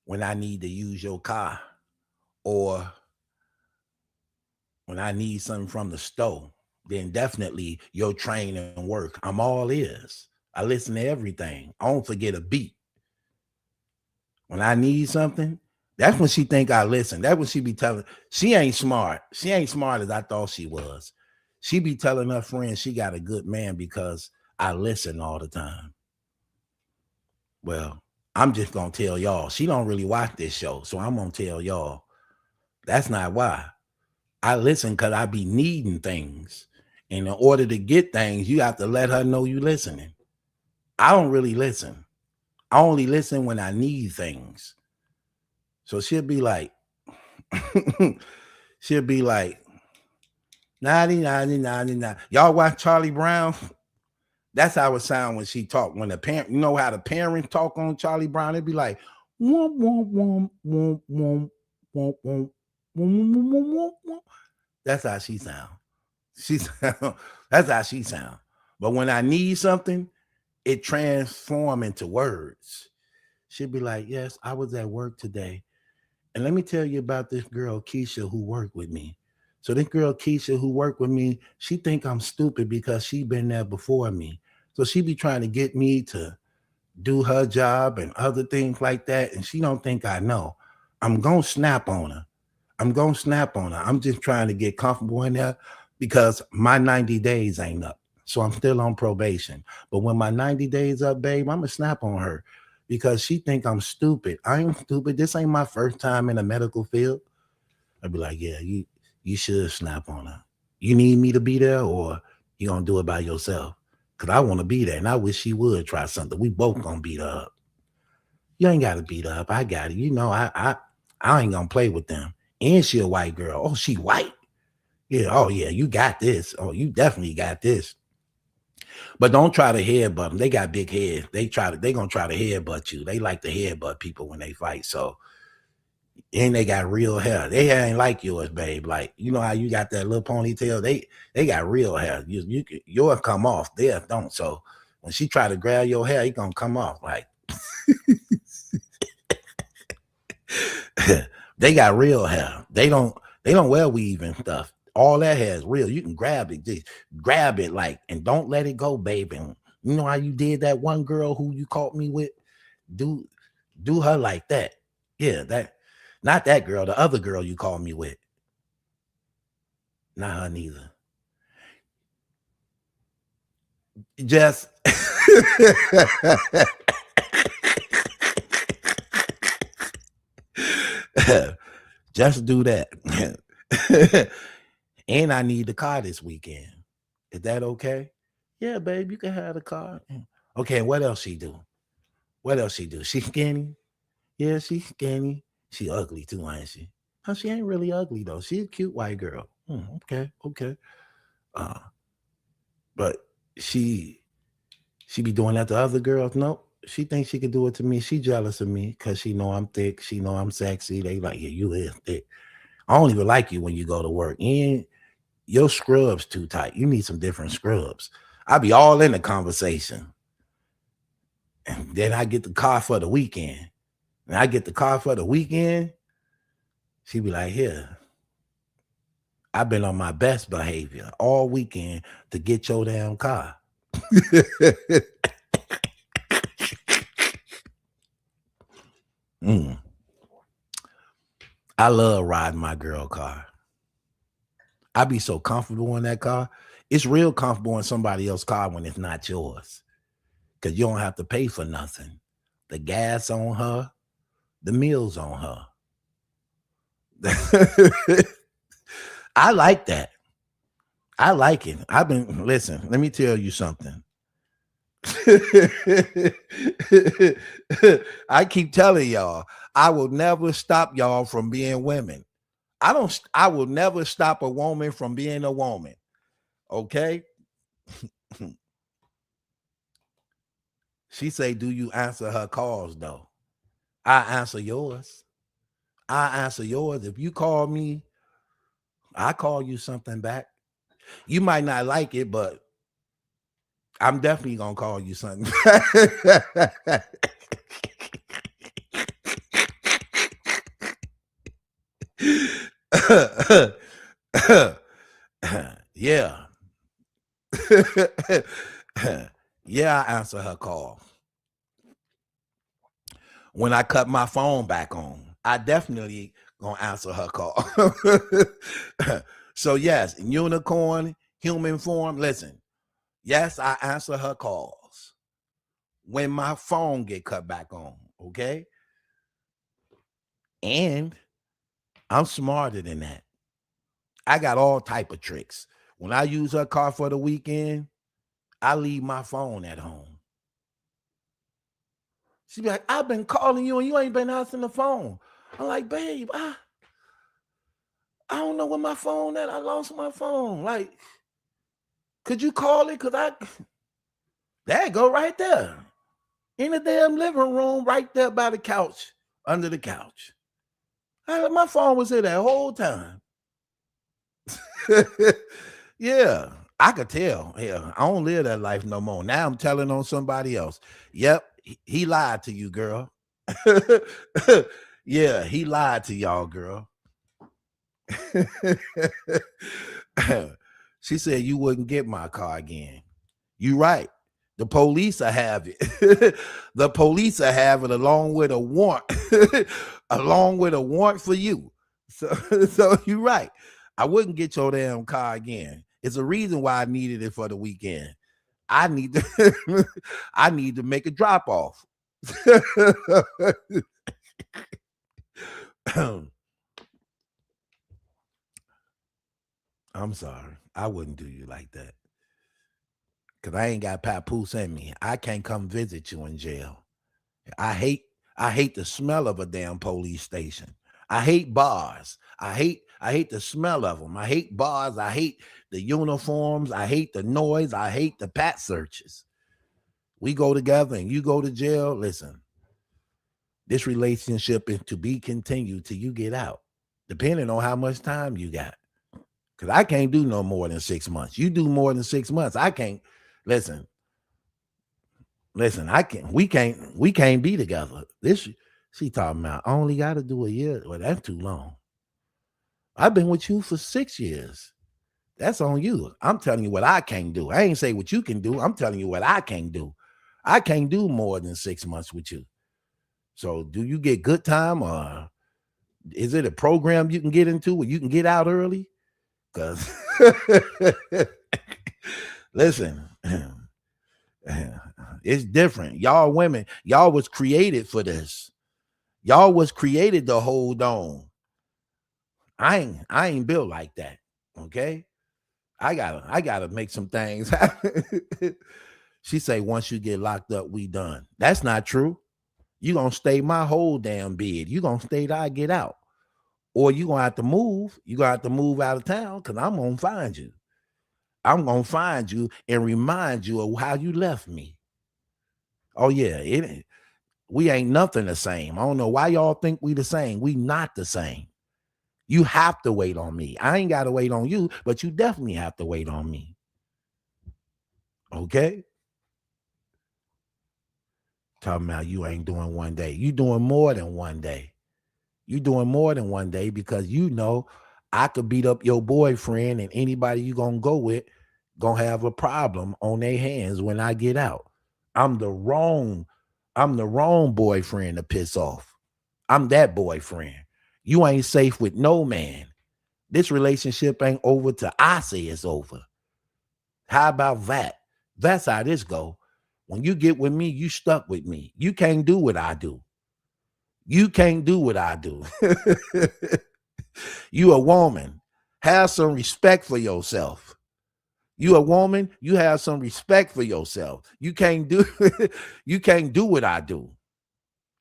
when I need to use your car or when I need something from the store. Then definitely your train and work. I'm all ears. I listen to everything. I don't forget a beat. When I need something, that's when she think I listen. That's when she be telling. She ain't smart. She ain't smart as I thought she was. She be telling her friends she got a good man because I listen all the time. Well, I'm just gonna tell y'all. She don't really watch this show, so I'm gonna tell y'all. That's not why. I listen because I be needing things. And in order to get things, you have to let her know you listening. I don't really listen. I only listen when I need things. So she'll be like, nah. Y'all watch Charlie Brown? That's how it sound when she talk. When the parent, you know how the parents talk on Charlie Brown, it'd be like, womp, womp, womp, womp, womp, womp, womp, womp, womp, womp, womp. That's how she sound. That's how she sound. But when I need something, it transform into words. She'd be like, yes, I was at work today. And let me tell you about this girl, Keisha, who worked with me. So this girl, Keisha, who worked with me, she think I'm stupid because she been there before me. So she be trying to get me to do her job and other things like that. And she don't think I know. I'm going to snap on her. I'm just trying to get comfortable in there because my 90 days ain't up. So I'm still on probation. But when my 90 days up, babe, I'm going to snap on her because she think I'm stupid. I ain't stupid. This ain't my first time in the medical field. I'd be like, yeah, you should snap on her. You need me to be there or you going to do it by yourself? Because I want to be there and I wish she would try something. We both going to beat her up. You ain't got to beat her up. I got it. You know, I ain't going to play with them. And she a white girl. Oh, she white. Yeah, oh yeah, you got this. Oh, you definitely got this. But don't try to headbutt them. They got big heads. They gonna try to headbutt you. They like to headbutt people when they fight. So and they got real hair. They hair ain't like yours, babe. Like you know how you got that little ponytail. They got real hair. Yours come off. Theirs don't. So when she try to grab your hair, it gonna come off. Like they got real hair. They don't wear weave and stuff. All that hair is real. You can grab it, just grab it like, and don't let it go, baby. You know how you did that one girl who you caught me with? Do do her like that. Yeah, that not that girl, the other girl you called me with. Not her neither. Just just do that. And I need the car this weekend. Is that okay? Yeah, babe, you can have the car. Okay, what else she do? What else she do? She skinny? Yeah, she skinny. She ugly too, ain't she? Oh, she ain't really ugly though. She a cute white girl. Okay, okay. Uh, but she be doing that to other girls. Nope. She thinks she could do it to me. She jealous of me because she know I'm thick. She know I'm sexy. They like, yeah, you is thick. I don't even like you when you go to work. And your scrubs too tight. You need some different scrubs. I be all in the conversation. And then I get the car for the weekend. And I get the car for the weekend. She be like, here, I've been on my best behavior all weekend to get your damn car. I love riding my girl car. I be so comfortable in that car. It's real comfortable in somebody else's car when it's not yours. Because you don't have to pay for nothing. The gas on her, the meals on her. I like that. I like it. Listen, let me tell you something. I keep telling y'all, I will never stop y'all from being women. I will never stop a woman from being a woman. Okay? She say, do you answer her calls though? I answer yours. I answer yours. If you call me, I call you something back. You might not like it, but I'm definitely gonna call you something. Yeah. Yeah, I answer her call. When I cut my phone back on, I definitely gonna answer her call. So yes, unicorn, human form. Listen, yes, I answer her calls when my phone get cut back on. Okay, and I'm smarter than that. I got all type of tricks. When I use her car for the weekend, I leave my phone at home. She be like, I've been calling you and you ain't been answering the phone. I'm like, babe, I don't know where my phone at. I lost my phone. Like, could you call it? There go right there. In the damn living room, right there by the couch, under the couch. My phone was here that whole time. Yeah, I could tell. Yeah, I don't live that life no more. Now I'm telling on somebody else. Yep, he lied to you, girl. Yeah, he lied to y'all, girl. She said you wouldn't get my car again. You right. The police will have it. The police will have it along with a warrant, along with a warrant for you. So you're right. I wouldn't get your damn car again. It's a reason why I needed it for the weekend. I need to, I need to make a drop off. I'm sorry. I wouldn't do you like that. Cause I ain't got papoose in me. I can't come visit you in jail. I hate the smell of a damn police station. I hate bars. I I hate the smell of them. I hate bars. I hate the uniforms. I hate the noise. I hate the pat searches. We go together and you go to jail. Listen, this relationship is to be continued till you get out, depending on how much time you got. Because I can't do no more than 6 months. You do more than 6 months. I can't. Listen, I can't. We can't be together. This she talking about. I only got to do a year. Well, that's too long. I've been with you for 6 years. That's on you. I'm telling you what I can't do. I ain't say what you can do. I'm telling you what I can't do. I can't do more than 6 months with you. So do you get good time, or is it a program you can get into where you can get out early? Because listen, it's different. Y'all women, y'all was created for this. Y'all was created to hold on. I ain't built like that. Okay. I gotta make some things happen. She say, once you get locked up, we done. That's not true. You gonna stay my whole damn bed. You gonna stay till I get out. Or you gonna have to move. You gonna have to move out of town because I'm gonna find you. I'm gonna find you and remind you of how you left me. Oh yeah, we ain't nothing the same. I don't know why y'all think we the same. We not the same. You have to wait on me. I ain't gotta wait on you, but you definitely have to wait on me. Okay? Talking about you ain't doing one day. You doing more than one day. You doing more than one day because you know I could beat up your boyfriend and anybody you gonna go with gonna have a problem on their hands when I get out. I'm the wrong boyfriend to piss off. I'm that boyfriend. You ain't safe with no man. This relationship ain't over till I say it's over. How about that? That's how this go. When you get with me, you stuck with me. You can't do what I do. You can't do what I do. You a woman. Have some respect for yourself. You a woman, you have some respect for yourself. You can't do what I do.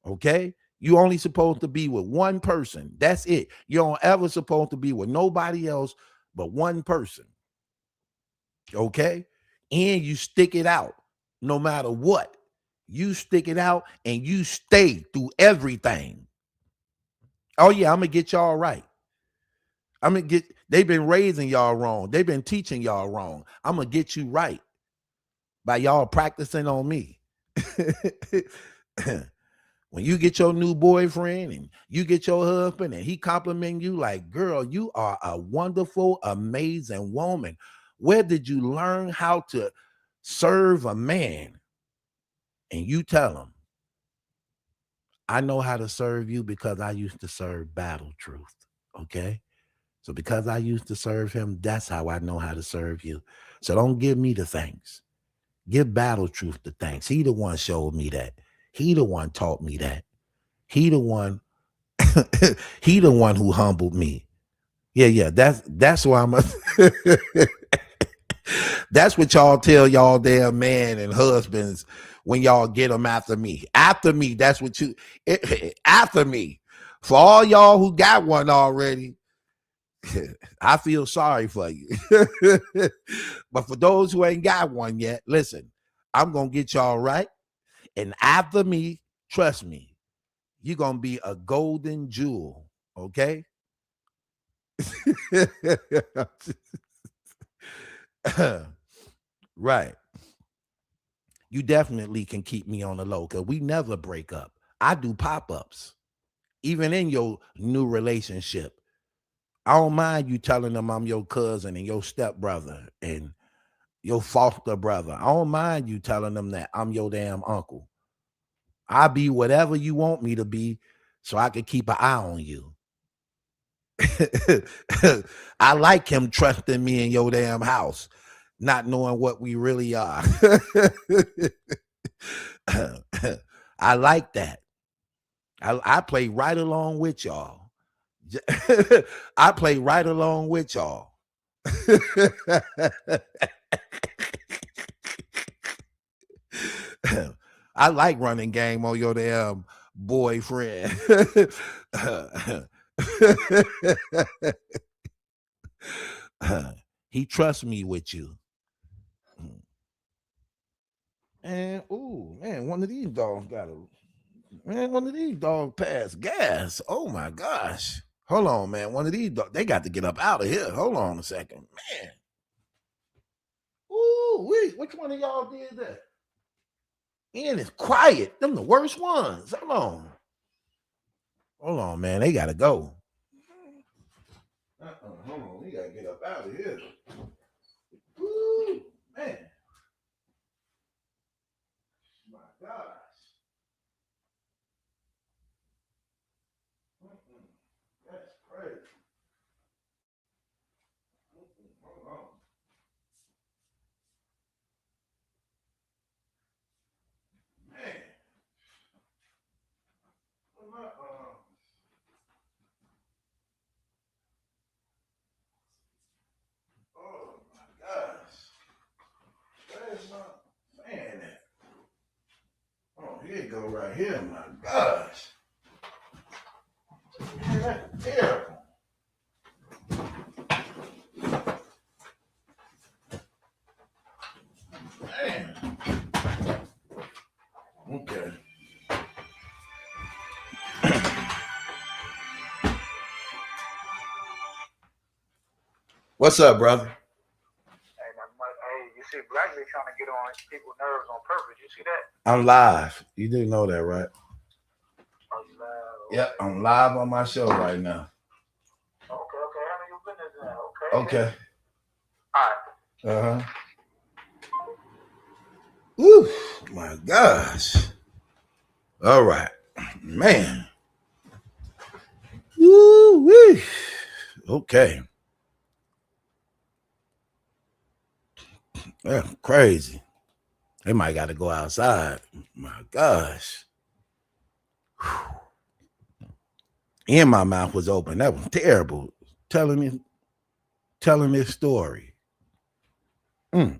Okay? You only supposed to be with one person. That's it. You don't ever supposed to be with nobody else but one person. Okay? And you stick it out no matter what. You stick it out and you stay through everything. Oh yeah, I'm gonna get y'all right. They've been raising y'all wrong. They've been teaching y'all wrong. I'm gonna get you right by y'all practicing on me. When you get your new boyfriend and you get your husband and he complimenting you like, girl, you are a wonderful, amazing woman. Where did you learn how to serve a man? And you tell him, I know how to serve you because I used to serve Battle Truth. Okay? So because I used to serve him, that's how I know how to serve you. So don't give me the thanks. Give Battle Truth the thanks. He the one showed me that. He the one taught me that. He the one he the one who humbled me. Yeah. That's why I'm that's what y'all tell y'all damn man and husbands when y'all get them after me. After me, that's what after me. For all y'all who got one already, I feel sorry for you. But for those who ain't got one yet, listen, I'm going to get y'all right. And after me, trust me, you're going to be a golden jewel. Okay? Right. You definitely can keep me on the low because we never break up. I do pop-ups. Even in your new relationship. I don't mind you telling them I'm your cousin and your stepbrother and your foster brother. I don't mind you telling them that I'm your damn uncle. I'll be whatever you want me to be so I can keep an eye on you. I like him trusting me in your damn house, not knowing what we really are. I like that. I play right along with y'all. I play right along with y'all. I like running game on your damn boyfriend. He trusts me with you. And ooh, man, one of these dogs one of these dogs passed gas. Oh my gosh. Hold on, man. One of these dogs, they got to get up out of here. Hold on a second. Man. Ooh, wait, which one of y'all did that? And it's quiet. Them the worst ones. Hold on. Hold on, man. They gotta go. Hold on. We gotta get up out of here. Ooh, man. My gosh. That's crazy. Hold on. Man. Oh my gosh. Where's my fan at? Oh, here you go right here. My gosh. Man, that's terrible. Man. Okay. What's up, brother? Hey, you see Blackly trying to get on people's nerves on purpose. You see that? I'm live. You do know that, right? Oh, you live? Yep, I'm live on my show right now. Okay. Handle your business now. Okay. All right. Uh-huh. Woo, my gosh. All right. Man. Woo-wee. Okay. That's crazy. They might got to go outside. My gosh. Whew. And my mouth was open. That was terrible. Telling this story. No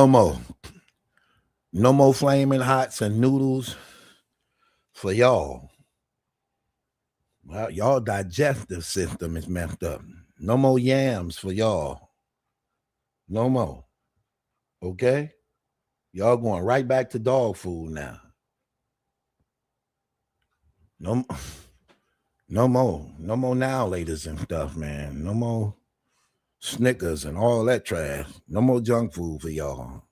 more. No more flaming hots and noodles for y'all. Well, y'all digestive system is messed up. No more yams for y'all. No more. Okay? Y'all going right back to dog food now. No more. No more now laters and stuff, man. No more Snickers and all that trash. No more junk food for y'all.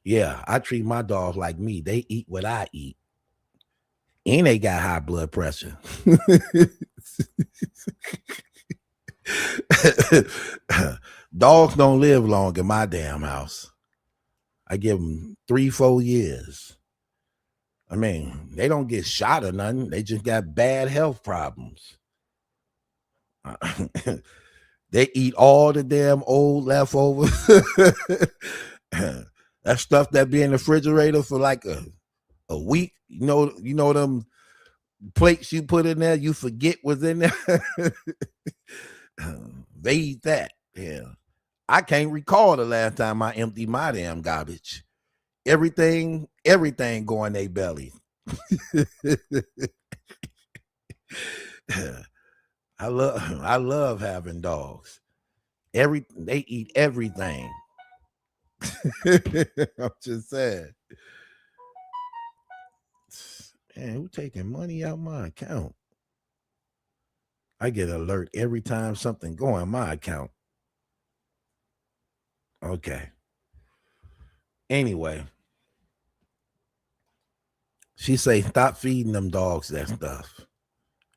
Yeah, I treat my dogs like me. They eat what I eat. And they got high blood pressure. Dogs don't live long in my damn house. I give them 3-4 years. I mean, they don't get shot or nothing. They just got bad health problems. They eat all the damn old leftovers. That stuff that be in the refrigerator for like a week. You know them plates you put in there, you forget was in there. They eat that. Yeah. I can't recall the last time I emptied my damn garbage. Everything go in their belly. I love having dogs. They eat everything. I'm just saying. Man, who taking money out my account? I get an alert every time something go in my account. Okay. Anyway, she say stop feeding them dogs that stuff.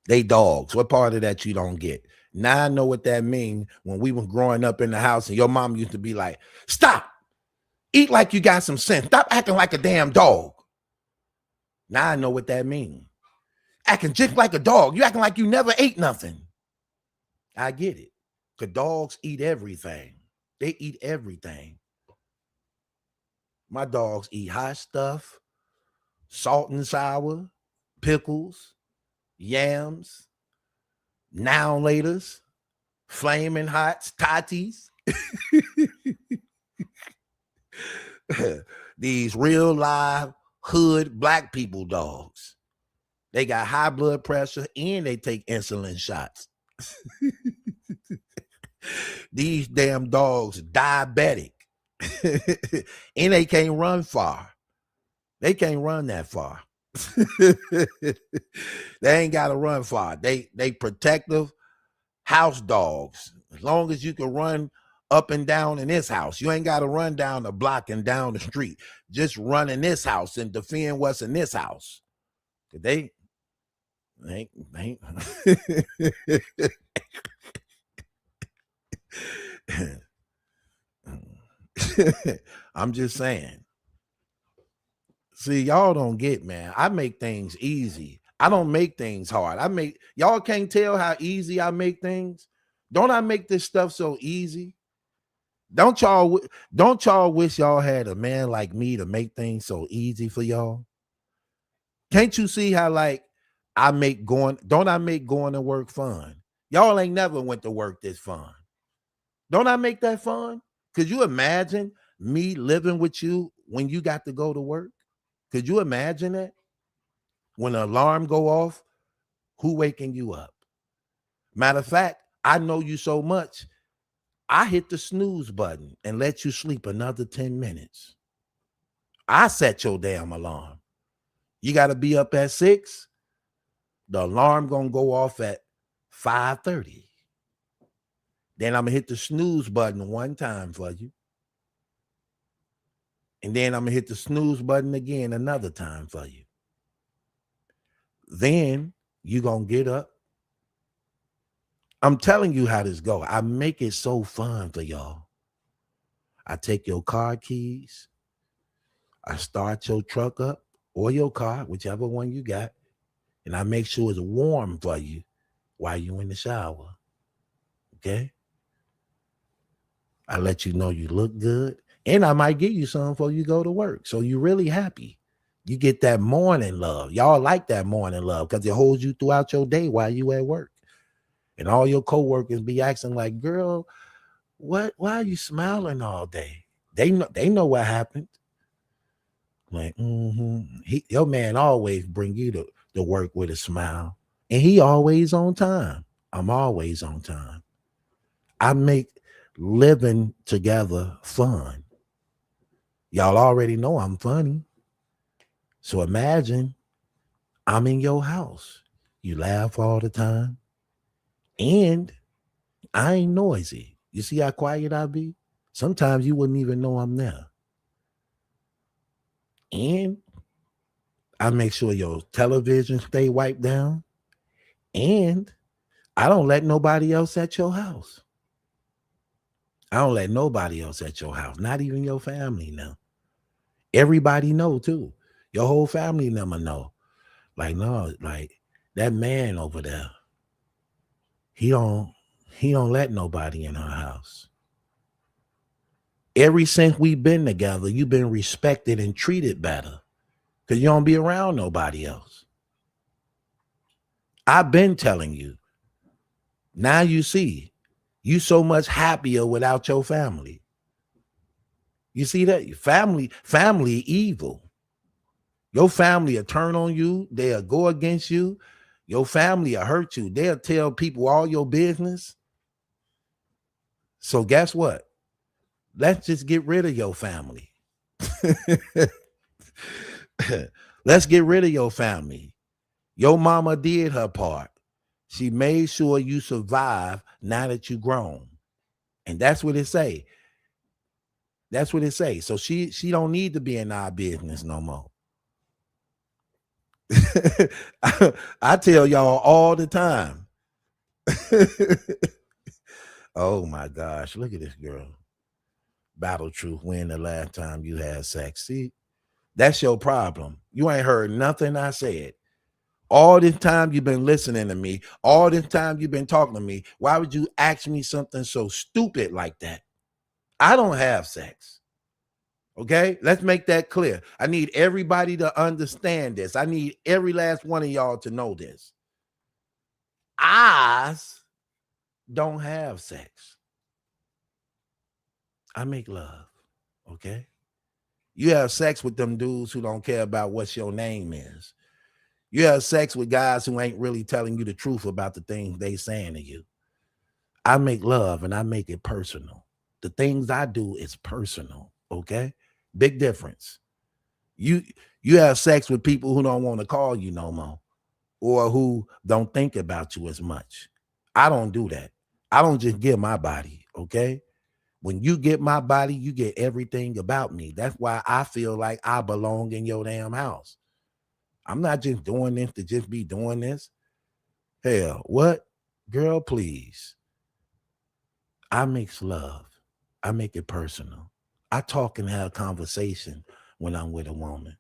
They dogs. What part of that you don't get? Now I know what that means. When we were growing up in the house and your mom used to be like, stop. Eat like you got some sense. Stop acting like a damn dog. Now I know what that means. Acting just like a dog. You acting like you never ate nothing. I get it. Because dogs eat everything. They eat everything. My dogs eat hot stuff, salt and sour, pickles, yams, now laters, flaming hots, tatis. These real live hood black people dogs. They got high blood pressure and they take insulin shots. These damn dogs diabetic. And they can't run far. They can't run that far. They ain't got to run far. They protective house dogs. As long as you can run up and down in this house, you ain't got to run down the block and down the street. Just run in this house and defend what's in this house. They I'm just saying. See, y'all don't get, man. I make things easy. I don't make things hard. Y'all can't tell how easy I make things. Don't I make this stuff so easy? Don't y'all wish y'all had a man like me to make things so easy for y'all? Can't you see how like I make going to work fun? Y'all ain't never went to work this fun. Don't I make that fun? Could you imagine me living with you when you got to go to work? Could you imagine that? When the alarm go off, who waking you up? Matter of fact, I know you so much, I hit the snooze button and let you sleep another 10 minutes. I set your damn alarm. You got to be up at 6. The alarm going to go off at 5:30. Then I'm going to hit the snooze button one time for you. And then I'm going to hit the snooze button again another time for you. Then you going to get up. I'm telling you how this go. I make it so fun for y'all. I take your car keys. I start your truck up or your car, whichever one you got. And I make sure it's warm for you while you in the shower. Okay? I let you know you look good. And I might give you some before you go to work. So you're really happy. You get that morning love. Y'all like that morning love because it holds you throughout your day while you at work. And all your coworkers be asking like, girl, why are you smiling all day? They know what happened. Like, your man always bring you to work with a smile. And he always on time. I'm always on time. I make living together fun. Y'all already know I'm funny. So imagine I'm in your house. You laugh all the time. And I ain't noisy. You see how quiet I be? Sometimes you wouldn't even know I'm there. And I make sure your television stay wiped down. And I don't let nobody else at your house. I don't let nobody else at your house, not even your family now. Everybody know too. Your whole family never know. Like, no, like that man over there, he don't let nobody in her house. Ever since we've been together, you've been respected and treated better because you don't be around nobody else. I've been telling you. Now you see, you so much happier without your family. You see that? Family evil. Your family will turn on you. They'll go against you. Your family will hurt you. They'll tell people all your business. So guess what? Let's just get rid of your family. Let's get rid of your family. Your mama did her part. She made sure you survive now that you grown. And that's what it say. That's what it say. So she don't need to be in our business no more. I tell y'all all the time. Oh my gosh, look at this girl. Battle Truth, when the last time you had sex? See, that's your problem. You ain't heard nothing I said. All this time you've been listening to me. All this time you've been talking to me. Why would you ask me something so stupid like that? I don't have sex. Okay, let's make that clear. I need everybody to understand this. I need every last one of y'all to know this. I don't have sex. I make love. Okay. You have sex with them dudes who don't care about what your name is. You have sex with guys who ain't really telling you the truth about the things they saying to you. I make love and I make it personal. The things I do is personal, okay? Big difference. You you have sex with people who don't want to call you no more or who don't think about you as much. I don't do that. I don't just give my body, okay? When you get my body, you get everything about me. That's why I feel like I belong in your damn house. I'm not just doing this to just be doing this. Hell, what? Girl, please. I mix love. I make it personal. I talk and have conversation when I'm with a woman.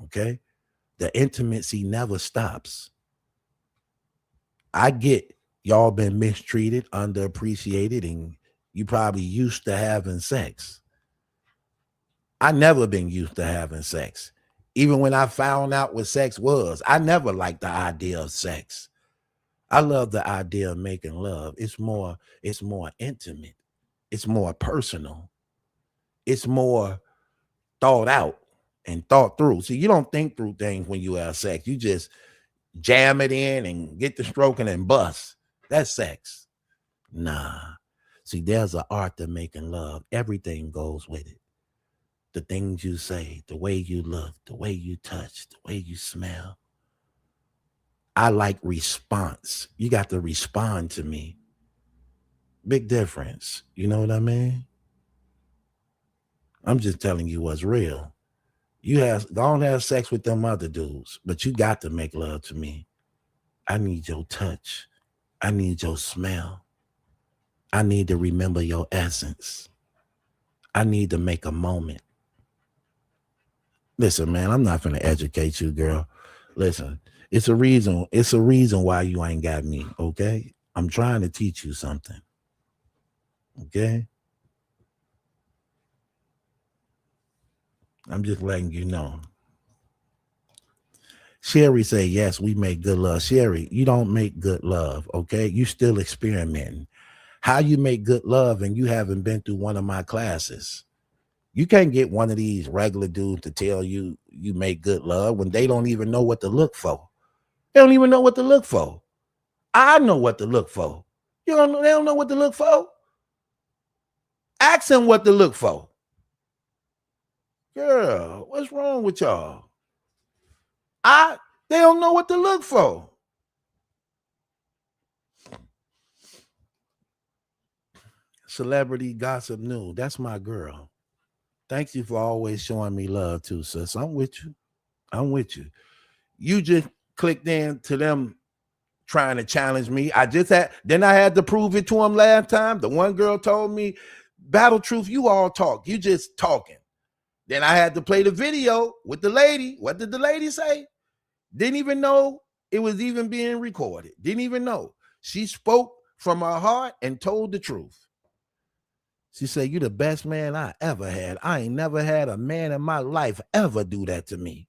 Okay? The intimacy never stops. I get y'all been mistreated, underappreciated, and you probably used to having sex. I never been used to having sex. Even when I found out what sex was, I never liked the idea of sex. I love the idea of making love. It's more intimate. It's more personal. It's more thought out and thought through. See, you don't think through things when you have sex. You just jam it in and get the stroking and bust. That's sex. Nah. See, there's an art to making love. Everything goes with it. The things you say, the way you look, the way you touch, the way you smell. I like response. You got to respond to me. Big difference. You know what I mean? I'm just telling you what's real. Don't have sex with them other dudes, but you got to make love to me. I need your touch. I need your smell. I need to remember your essence. I need to make a moment. Listen, man, I'm not gonna educate you, girl. Listen, it's a reason. It's a reason why you ain't got me. Okay, I'm trying to teach you something. Okay, I'm just letting you know. Sherry say, yes, we make good love. Sherry, you don't make good love, okay? You still experimenting. How you make good love and you haven't been through one of my classes? You can't get one of these regular dudes to tell you you make good love when they don't even know what to look for. They don't even know what to look for. I know what to look for. You don't know, they don't know what to look for? Ask them what to look for. Girl, what's wrong with y'all? They don't know what to look for. Celebrity Gossip News. That's my girl. Thank you for always showing me love too, sis. I'm with you. I'm with you. You just clicked in to them trying to challenge me. I had to prove it to them last time. The one girl told me, Battle Truth, you all talk. You just talking. Then I had to play the video with the lady. What did the lady say? Didn't even know it was even being recorded. Didn't even know. She spoke from her heart and told the truth. She said, you the best man I ever had. I ain't never had a man in my life ever do that to me.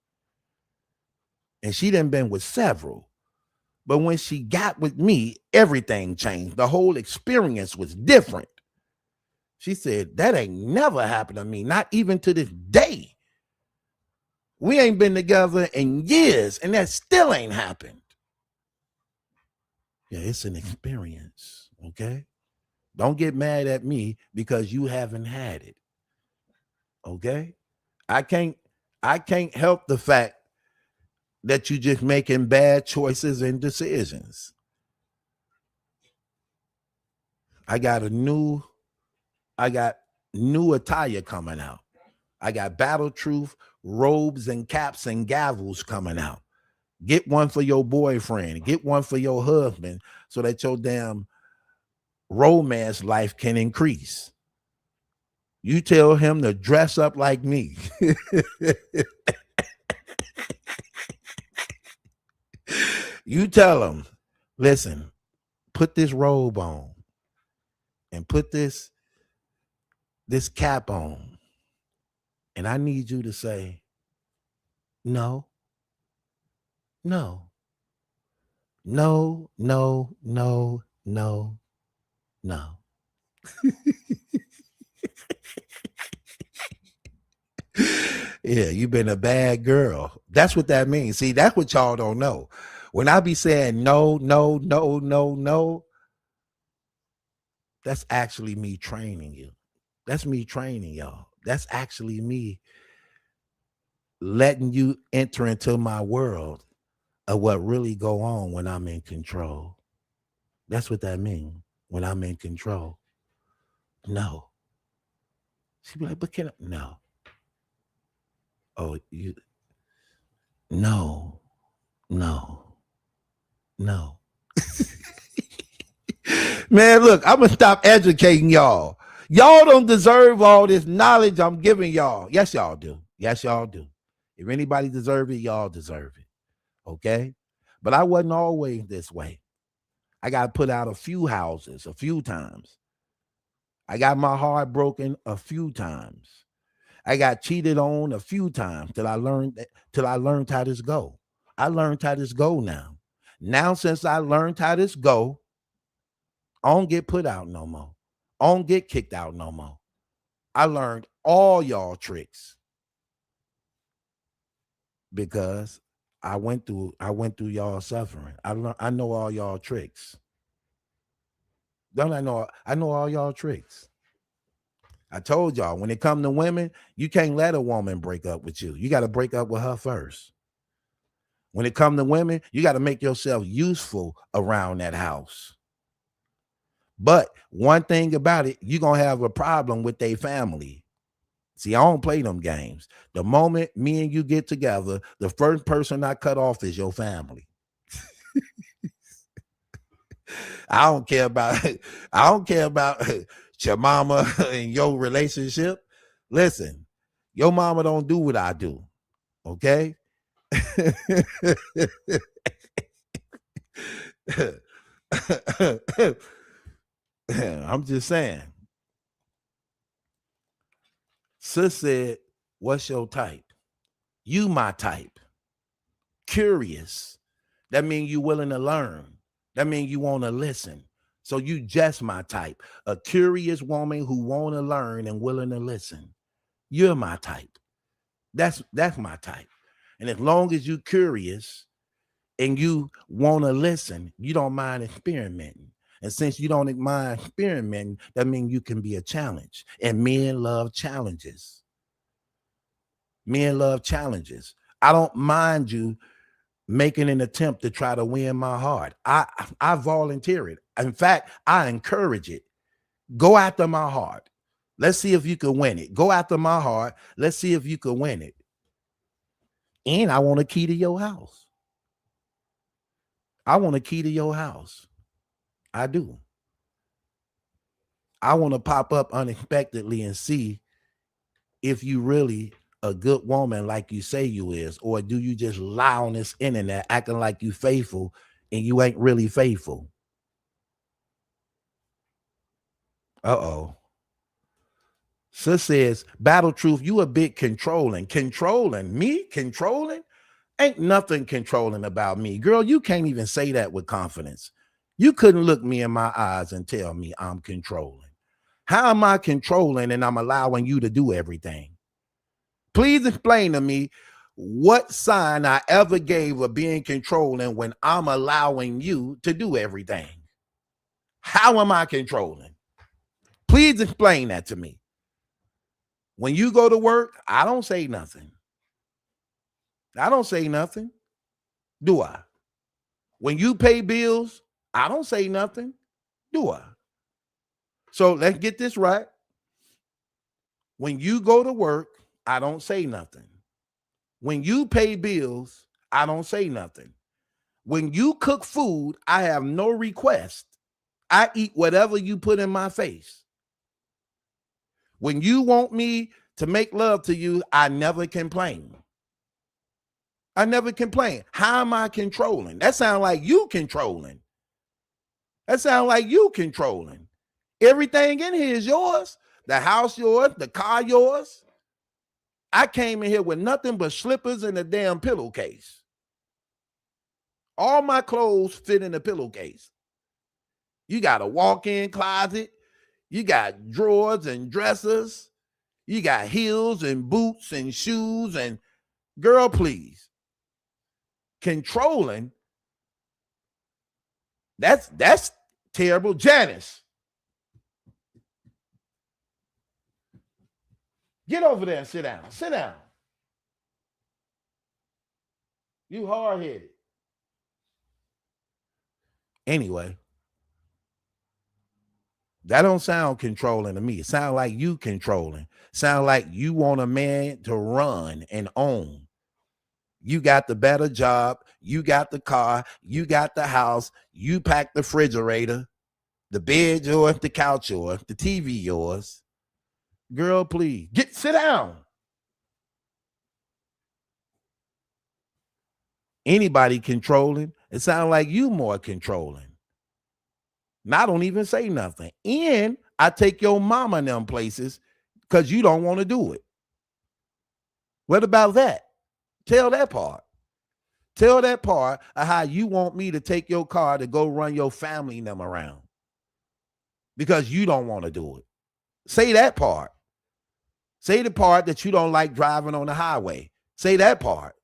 And she done been with several. But when she got with me, everything changed. The whole experience was different. She said, that ain't never happened to me, not even to this day. We ain't been together in years, and that still ain't happened. Yeah, it's an experience, okay? Don't get mad at me because you haven't had it. Okay? I can't help the fact that you just making bad choices and decisions. I got new attire coming out. I got Battle Truth robes and caps and gavels coming out. Get one for your boyfriend. Get one for your husband so that your damn romance life can increase. You tell him to dress up like me. You tell him, listen, put this robe on and put this cap on. And I need you to say, no, no, no, no, no, no, no. Yeah, you've been a bad girl. That's what that means. See, that's what y'all don't know. When I be saying no, no, no, no, no, that's actually me training you. That's me training y'all. That's actually me letting you enter into my world of what really go on when I'm in control. That's what that means. When I'm in control. No. She be like, but can I? No. Oh, you no, no, no. Man, look, I'm gonna stop educating y'all. Y'all don't deserve all this knowledge I'm giving y'all. Yes, y'all do. Yes, y'all do. If anybody deserve it, y'all deserve it. Okay? But I wasn't always this way. I got put out a few houses a few times. I got my heart broken a few times. I got cheated on a few times till I learned how this go. I learned how this go now. Now, since I learned how this go, I don't get put out no more. I don't get kicked out no more. I learned all y'all tricks because I went through y'all suffering. I know all y'all tricks. Don't I know all y'all tricks. I told y'all when it come to women, you can't let a woman break up with you. You got to break up with her first. When it come to women, you got to make yourself useful around that house. But one thing about it, you're going to have a problem with their family. See, I don't play them games. The moment me and you get together, the first person I cut off is your family. I don't care about your mama and your relationship. Listen, your mama don't do what I do. Okay? I'm just saying. Sis said, what's your type? You my type. Curious. That means you willing to learn. That means you want to listen. So you just my type. A curious woman who want to learn and willing to listen. You're my type. That's my type. And as long as you curious and you want to listen, you don't mind experimenting. And since you don't mind experimenting, that means you can be a challenge. And men love challenges. Men love challenges. I don't mind you making an attempt to try to win my heart. I volunteer it. In fact, I encourage it. Go after my heart. Let's see if you can win it. Go after my heart. Let's see if you can win it. And I want a key to your house. I want a key to your house. I do. I want to pop up unexpectedly and see if you really a good woman like you say you is, or do you just lie on this internet acting like you faithful and you ain't really faithful? Uh-oh. Sis says, Battle Truth, you a bit controlling. Controlling? Me? Controlling? Ain't nothing controlling about me. Girl, you can't even say that with confidence. You couldn't look me in my eyes and tell me I'm controlling. How am I controlling and I'm allowing you to do everything? Please explain to me what sign I ever gave of being controlling when I'm allowing you to do everything. How am I controlling? Please explain that to me. When you go to work, I don't say nothing. I don't say nothing. Do I? When you pay bills, I don't say nothing. Do I? So let's get this right. When you go to work, I don't say nothing. When you pay bills, I don't say nothing. When you cook food, I have no request. I eat whatever you put in my face. When you want me to make love to you, I never complain. I never complain. How am I controlling? That sounds like you controlling. That sounds like you controlling. Everything in here is yours. The house yours, the car yours. I came in here with nothing but slippers and a damn pillowcase. All my clothes fit in the pillowcase. You got a walk-in closet. You got drawers and dressers. You got heels and boots and shoes and girl, please. Controlling. That's terrible. Janice, get over there and sit down. Sit down. You hard-headed. Anyway, that don't sound controlling to me. It sound like you controlling. Sound like you want a man to run and own. You got the better job. You got the car. You got the house. You pack the refrigerator. The bed yours, the couch yours, the TV yours. Girl, please. Sit down. Anybody controlling, it sounds like you more controlling. And I don't even say nothing. And I take your mama in them places because you don't want to do it. What about that? Tell that part. Tell that part of how you want me to take your car to go run your family and them around because you don't want to do it. Say that part. Say the part that you don't like driving on the highway. Say that part.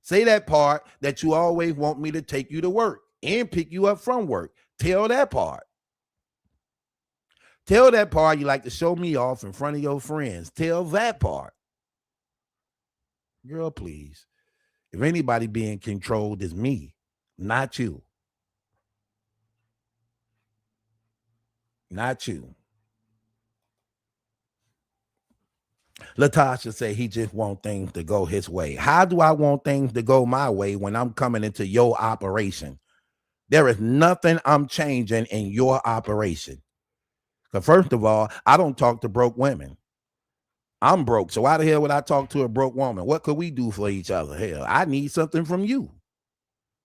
Say that part that you always want me to take you to work and pick you up from work. Tell that part. Tell that part you like to show me off in front of your friends. Tell that part. Girl, please. If anybody being controlled, it's me, not you. Not you. Latasha say he just want things to go his way. How do I want things to go my way when I'm coming into your operation? There is nothing I'm changing in your operation. Because first of all, I don't talk to broke women. I'm broke. So why the hell would I talk to a broke woman? What could we do for each other? Hell, I need something from you.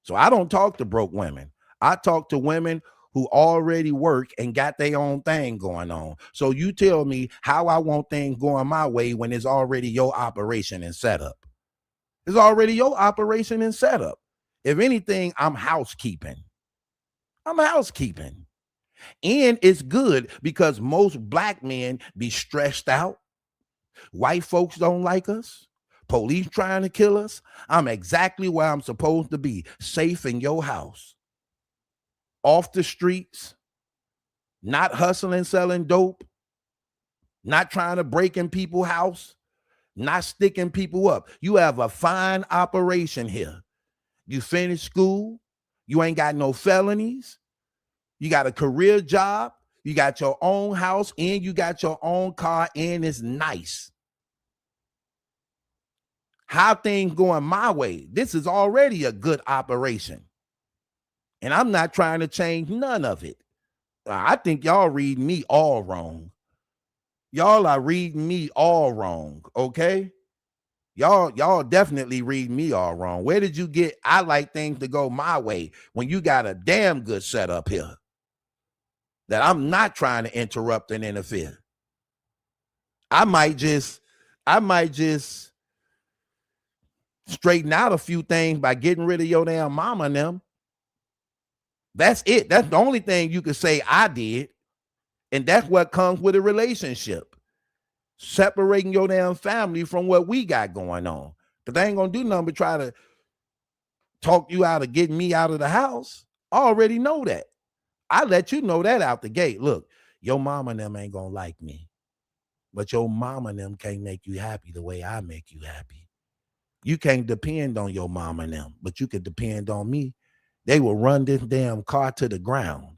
So I don't talk to broke women. I talk to women who already work and got their own thing going on. So you tell me how I want things going my way when it's already your operation and setup. It's already your operation and setup. If anything, I'm housekeeping. I'm housekeeping. And it's good because most black men be stressed out. White folks don't like us. Police trying to kill us. I'm exactly where I'm supposed to be, safe in your house. Off the streets, not hustling, selling dope, not trying to break in people's house, not sticking people up. You have a fine operation here. You finished school. You ain't got no felonies. You got a career job. You got your own house and you got your own car and it's nice. How things going my way? This is already a good operation. And I'm not trying to change none of it. I think y'all read me all wrong. Y'all are reading me all wrong, okay? Y'all definitely read me all wrong. Where did you get I like things to go my way when you got a damn good setup here that I'm not trying to interrupt and interfere? I might just straighten out a few things by getting rid of your damn mama and them. That's it. That's the only thing you could say I did. And that's what comes with a relationship. Separating your damn family from what we got going on. Because they ain't going to do nothing but try to talk you out of getting me out of the house. I already know that. I let you know that out the gate. Look, your mama and them ain't going to like me. But your mama and them can't make you happy the way I make you happy. You can't depend on your mama and them, but you can depend on me. They will run this damn car to the ground.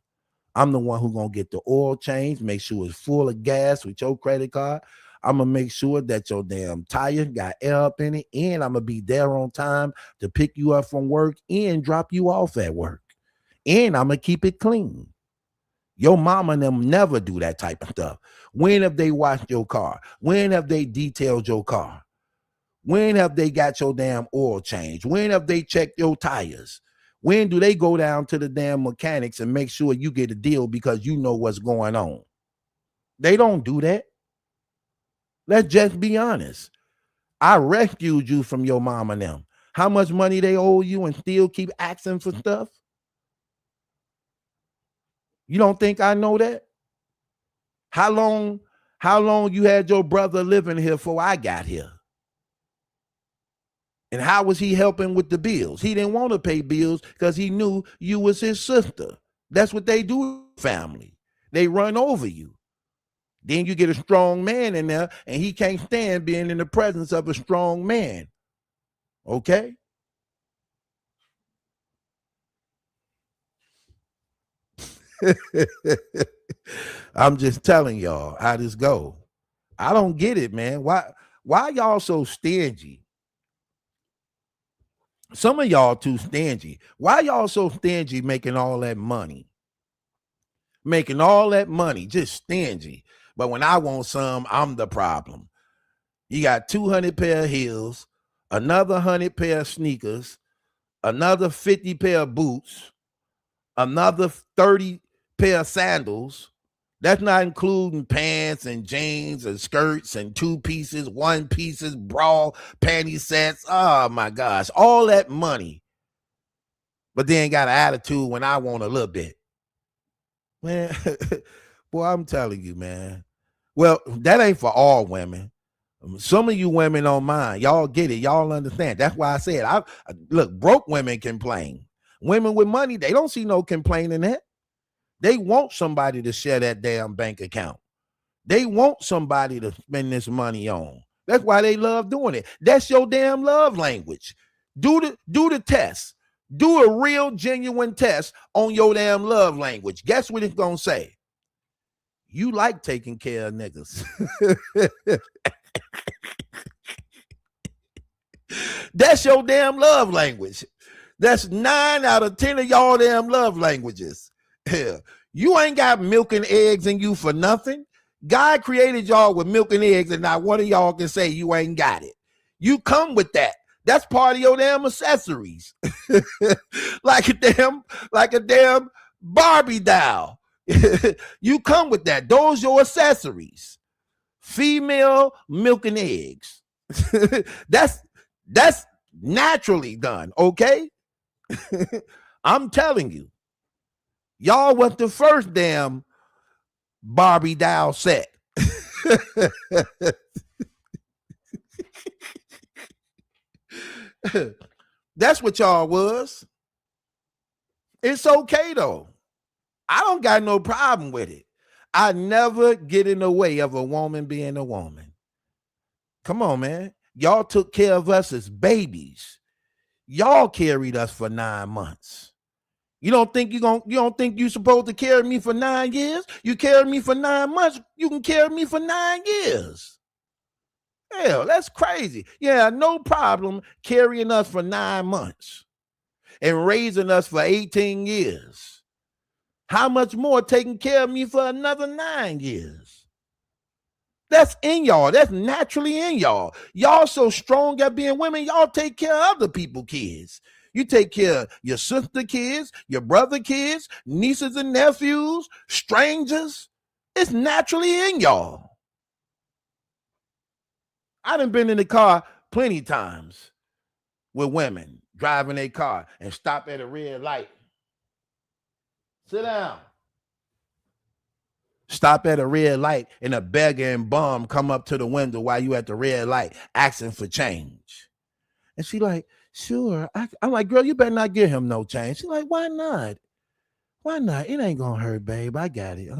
I'm the one who's going to get the oil change, make sure it's full of gas with your credit card. I'm going to make sure that your damn tire got air up in it, and I'm going to be there on time to pick you up from work and drop you off at work. And I'm going to keep it clean. Your mama and them never do that type of stuff. When have they washed your car? When have they detailed your car? When have they got your damn oil changed? When have they checked your tires? When do they go down to the damn mechanics and make sure you get a deal because you know what's going on? They don't do that. Let's just be honest. I rescued you from your mom and them. How much money they owe you and still keep asking for stuff? You don't think I know that? How long How long you had your brother living here before I got here? And how was he helping with the bills? He didn't want to pay bills because he knew you was his sister. That's what they do, family. They run over you. Then you get a strong man in there, and he can't stand being in the presence of a strong man. Okay? I'm just telling y'all how this go. I don't get it, man. Why y'all so stingy? Some of y'all too stingy. Why y'all so stingy making all that money? Making all that money, just stingy. But when I want some, I'm the problem. You got 200 pair of heels, another 100 pair of sneakers, another 50 pair of boots, another 30 pair of sandals. That's not including pants and jeans and skirts and two pieces, one pieces, bra, panty sets. Oh my gosh, all that money. But then got an attitude when I want a little bit. Man, boy, I'm telling you, man. Well, that ain't for all women. Some of you women don't mind. Y'all get it. Y'all understand. That's why I said, look, broke women complain. Women with money, they don't see no complaining in that. They want somebody to share that damn bank account. They want somebody to spend this money on. That's why they love doing it. That's your damn love language. Do the test. Do a real genuine test on your damn love language. Guess what it's gonna say? You like taking care of niggas. That's your damn love language. That's 9 out of 10 of y'all damn love languages. Yeah. You ain't got milk and eggs in you for nothing. God created y'all with milk and eggs, and not one of y'all can say you ain't got it. You come with that. That's part of your damn accessories. like a damn Barbie doll. You come with that. Those your accessories. Female milk and eggs. That's naturally done, okay? I'm telling you. Y'all was the first damn Barbie doll set. That's what y'all was. It's okay though. I don't got no problem with it. I never get in the way of a woman being a woman. Come on, man. Y'all took care of us as babies. Y'all carried us for 9 months. You don't think you're supposed to carry me for 9 years? You carry me for 9 months, you can carry me for 9 years. Hell, that's crazy. Yeah, no problem carrying us for 9 months and raising us for 18 years. How much more taking care of me for another 9 years? That's in y'all. That's naturally in y'all. Y'all so strong at being women, y'all take care of other people's kids. You take care of your sister kids, your brother kids, nieces and nephews, strangers. It's naturally in y'all. I done been in the car plenty times with women driving their car and stop at a red light. Sit down. Stop at a red light and a beggar and bum come up to the window while you at the red light asking for change. And she like, sure. I'm like, girl, you better not give him no change. She's like, why not? Why not? It ain't gonna hurt, babe. I got it.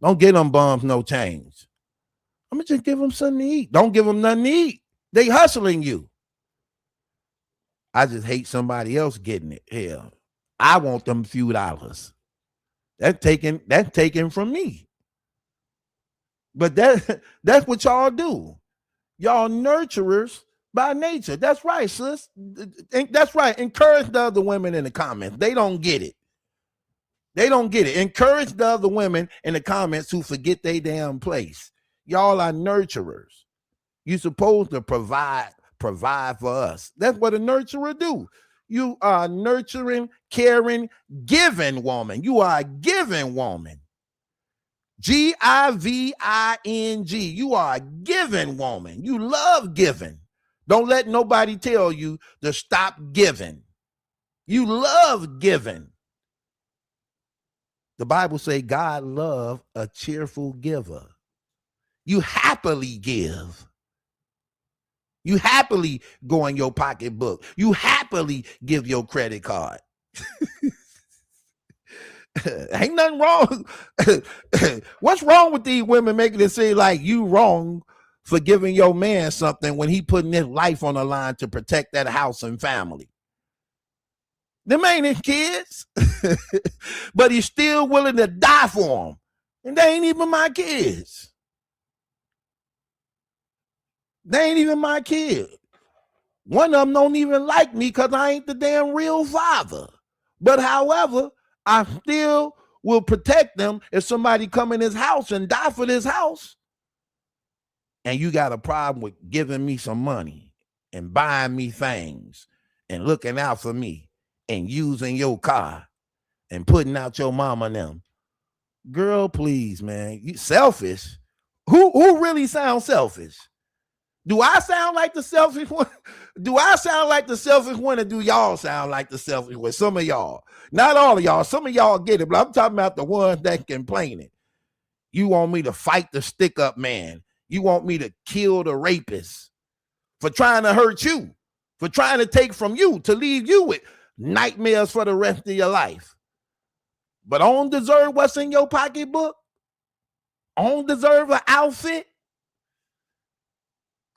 Don't give them bums no change. I'm gonna just give them something to eat. Don't give them nothing to eat. They hustling you. I just hate somebody else getting it. Hell, I want them few dollars. That's taken from me. But that's what y'all do. Y'all nurturers by nature. That's right, sis. That's right. Encourage the other women in the comments. They don't get it. They don't get it. Encourage the other women in the comments who forget they damn place. Y'all are nurturers. You're supposed to provide for us. That's what a nurturer do. You are a nurturing, caring, giving woman. You are a giving woman. Giving. You are a giving woman. You love giving. Don't let nobody tell you to stop giving. You love giving. The Bible say God love a cheerful giver. You happily give. You happily go in your pocketbook. You happily give your credit card. Ain't nothing wrong. What's wrong with these women making it seem like you wrong for giving your man something when he putting his life on the line to protect that house and family? Them ain't his kids, but he's still willing to die for them. And they ain't even my kids. They ain't even my kid. One of them don't even like me because I ain't the damn real father. But however, I still will protect them if somebody come in his house and die for this house. And you got a problem with giving me some money and buying me things and looking out for me and using your car and putting out your mama and them. Girl, please, man. You selfish. Who really sounds selfish? Do I sound like the selfish one? Do I sound like the selfish one, or do y'all sound like the selfish one? Some of y'all. Not all of y'all. Some of y'all get it, but I'm talking about the ones that complaining. You want me to fight the stick-up man. You want me to kill the rapist for trying to hurt you, for trying to take from you, to leave you with nightmares for the rest of your life. But I don't deserve what's in your pocketbook. I don't deserve an outfit.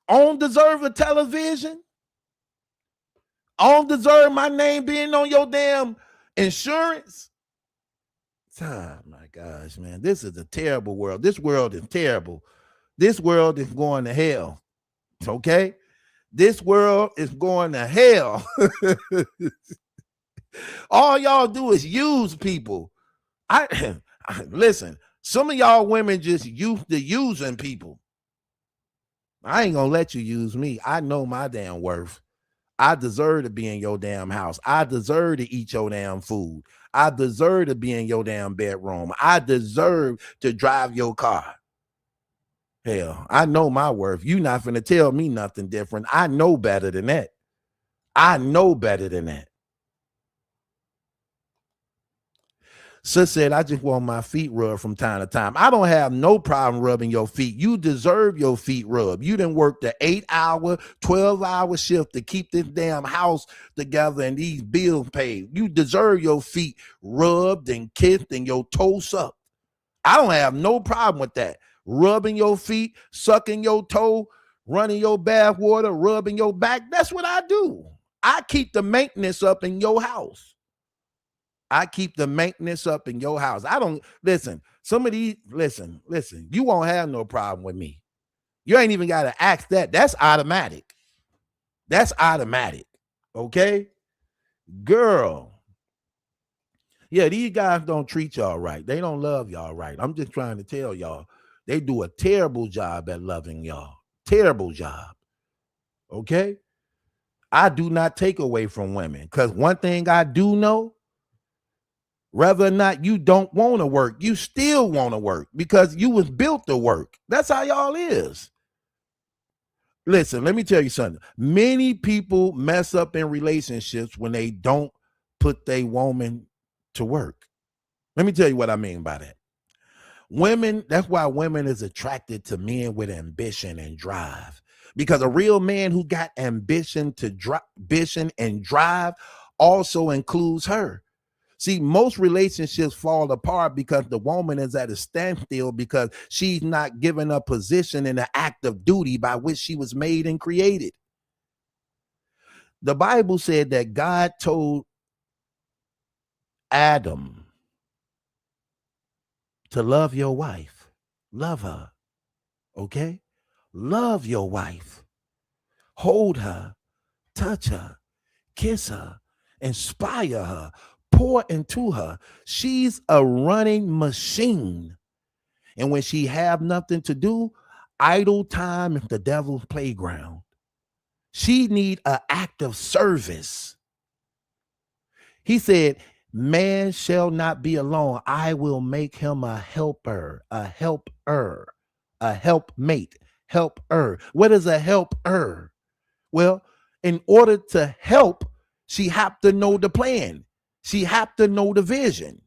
I don't deserve a television. I don't deserve my name being on your damn insurance. Oh my gosh, man. This is a terrible world. This world is terrible. This world is going to hell. Okay? This world is going to hell. All y'all do is use people. Listen, some of y'all women just used to using people. I ain't gonna let you use me. I know my damn worth. I deserve to be in your damn house. I deserve to eat your damn food. I deserve to be in your damn bedroom. I deserve to drive your car. Hell, I know my worth. You not finna tell me nothing different. I know better than that. I know better than that. Sis said, I just want my feet rubbed from time to time. I don't have no problem rubbing your feet. You deserve your feet rubbed. You done worked the 8-hour, 12-hour shift to keep this damn house together and these bills paid. You deserve your feet rubbed and kissed and your toes sucked. I don't have no problem with that. Rubbing your feet, sucking your toe, running your bath water, rubbing your back. That's what I do. I keep the maintenance up in your house. I keep the maintenance up in your house. I don't listen. Some of these, listen, you won't have no problem with me. You ain't even got to ask that. That's automatic. That's automatic. Okay? Girl. Yeah, these guys don't treat y'all right. They don't love y'all right. I'm just trying to tell y'all. They do a terrible job at loving y'all. Terrible job. Okay? I do not take away from women, because one thing I do know, whether or not you don't want to work, you still want to work because you was built to work. That's how y'all is. Listen, let me tell you something. Many people mess up in relationships when they don't put their woman to work. Let me tell you what I mean by that. Women, that's why women is attracted to men with ambition and drive. Because a real man who got ambition and drive also includes her. See, most relationships fall apart because the woman is at a standstill because she's not given a position in the act of duty by which she was made and created. The Bible said that God told Adam to love your wife. Love her. Okay? Love your wife. Hold her. Touch her. Kiss her. Inspire her. Pour into her. She's a running machine. And when she have nothing to do, idle time is the devil's playground. She need an act of service. He said, man shall not be alone. I will make him a helper, a helpmate, helper. What is a helper? Well, in order to help, she have to know the plan. She have to know the vision.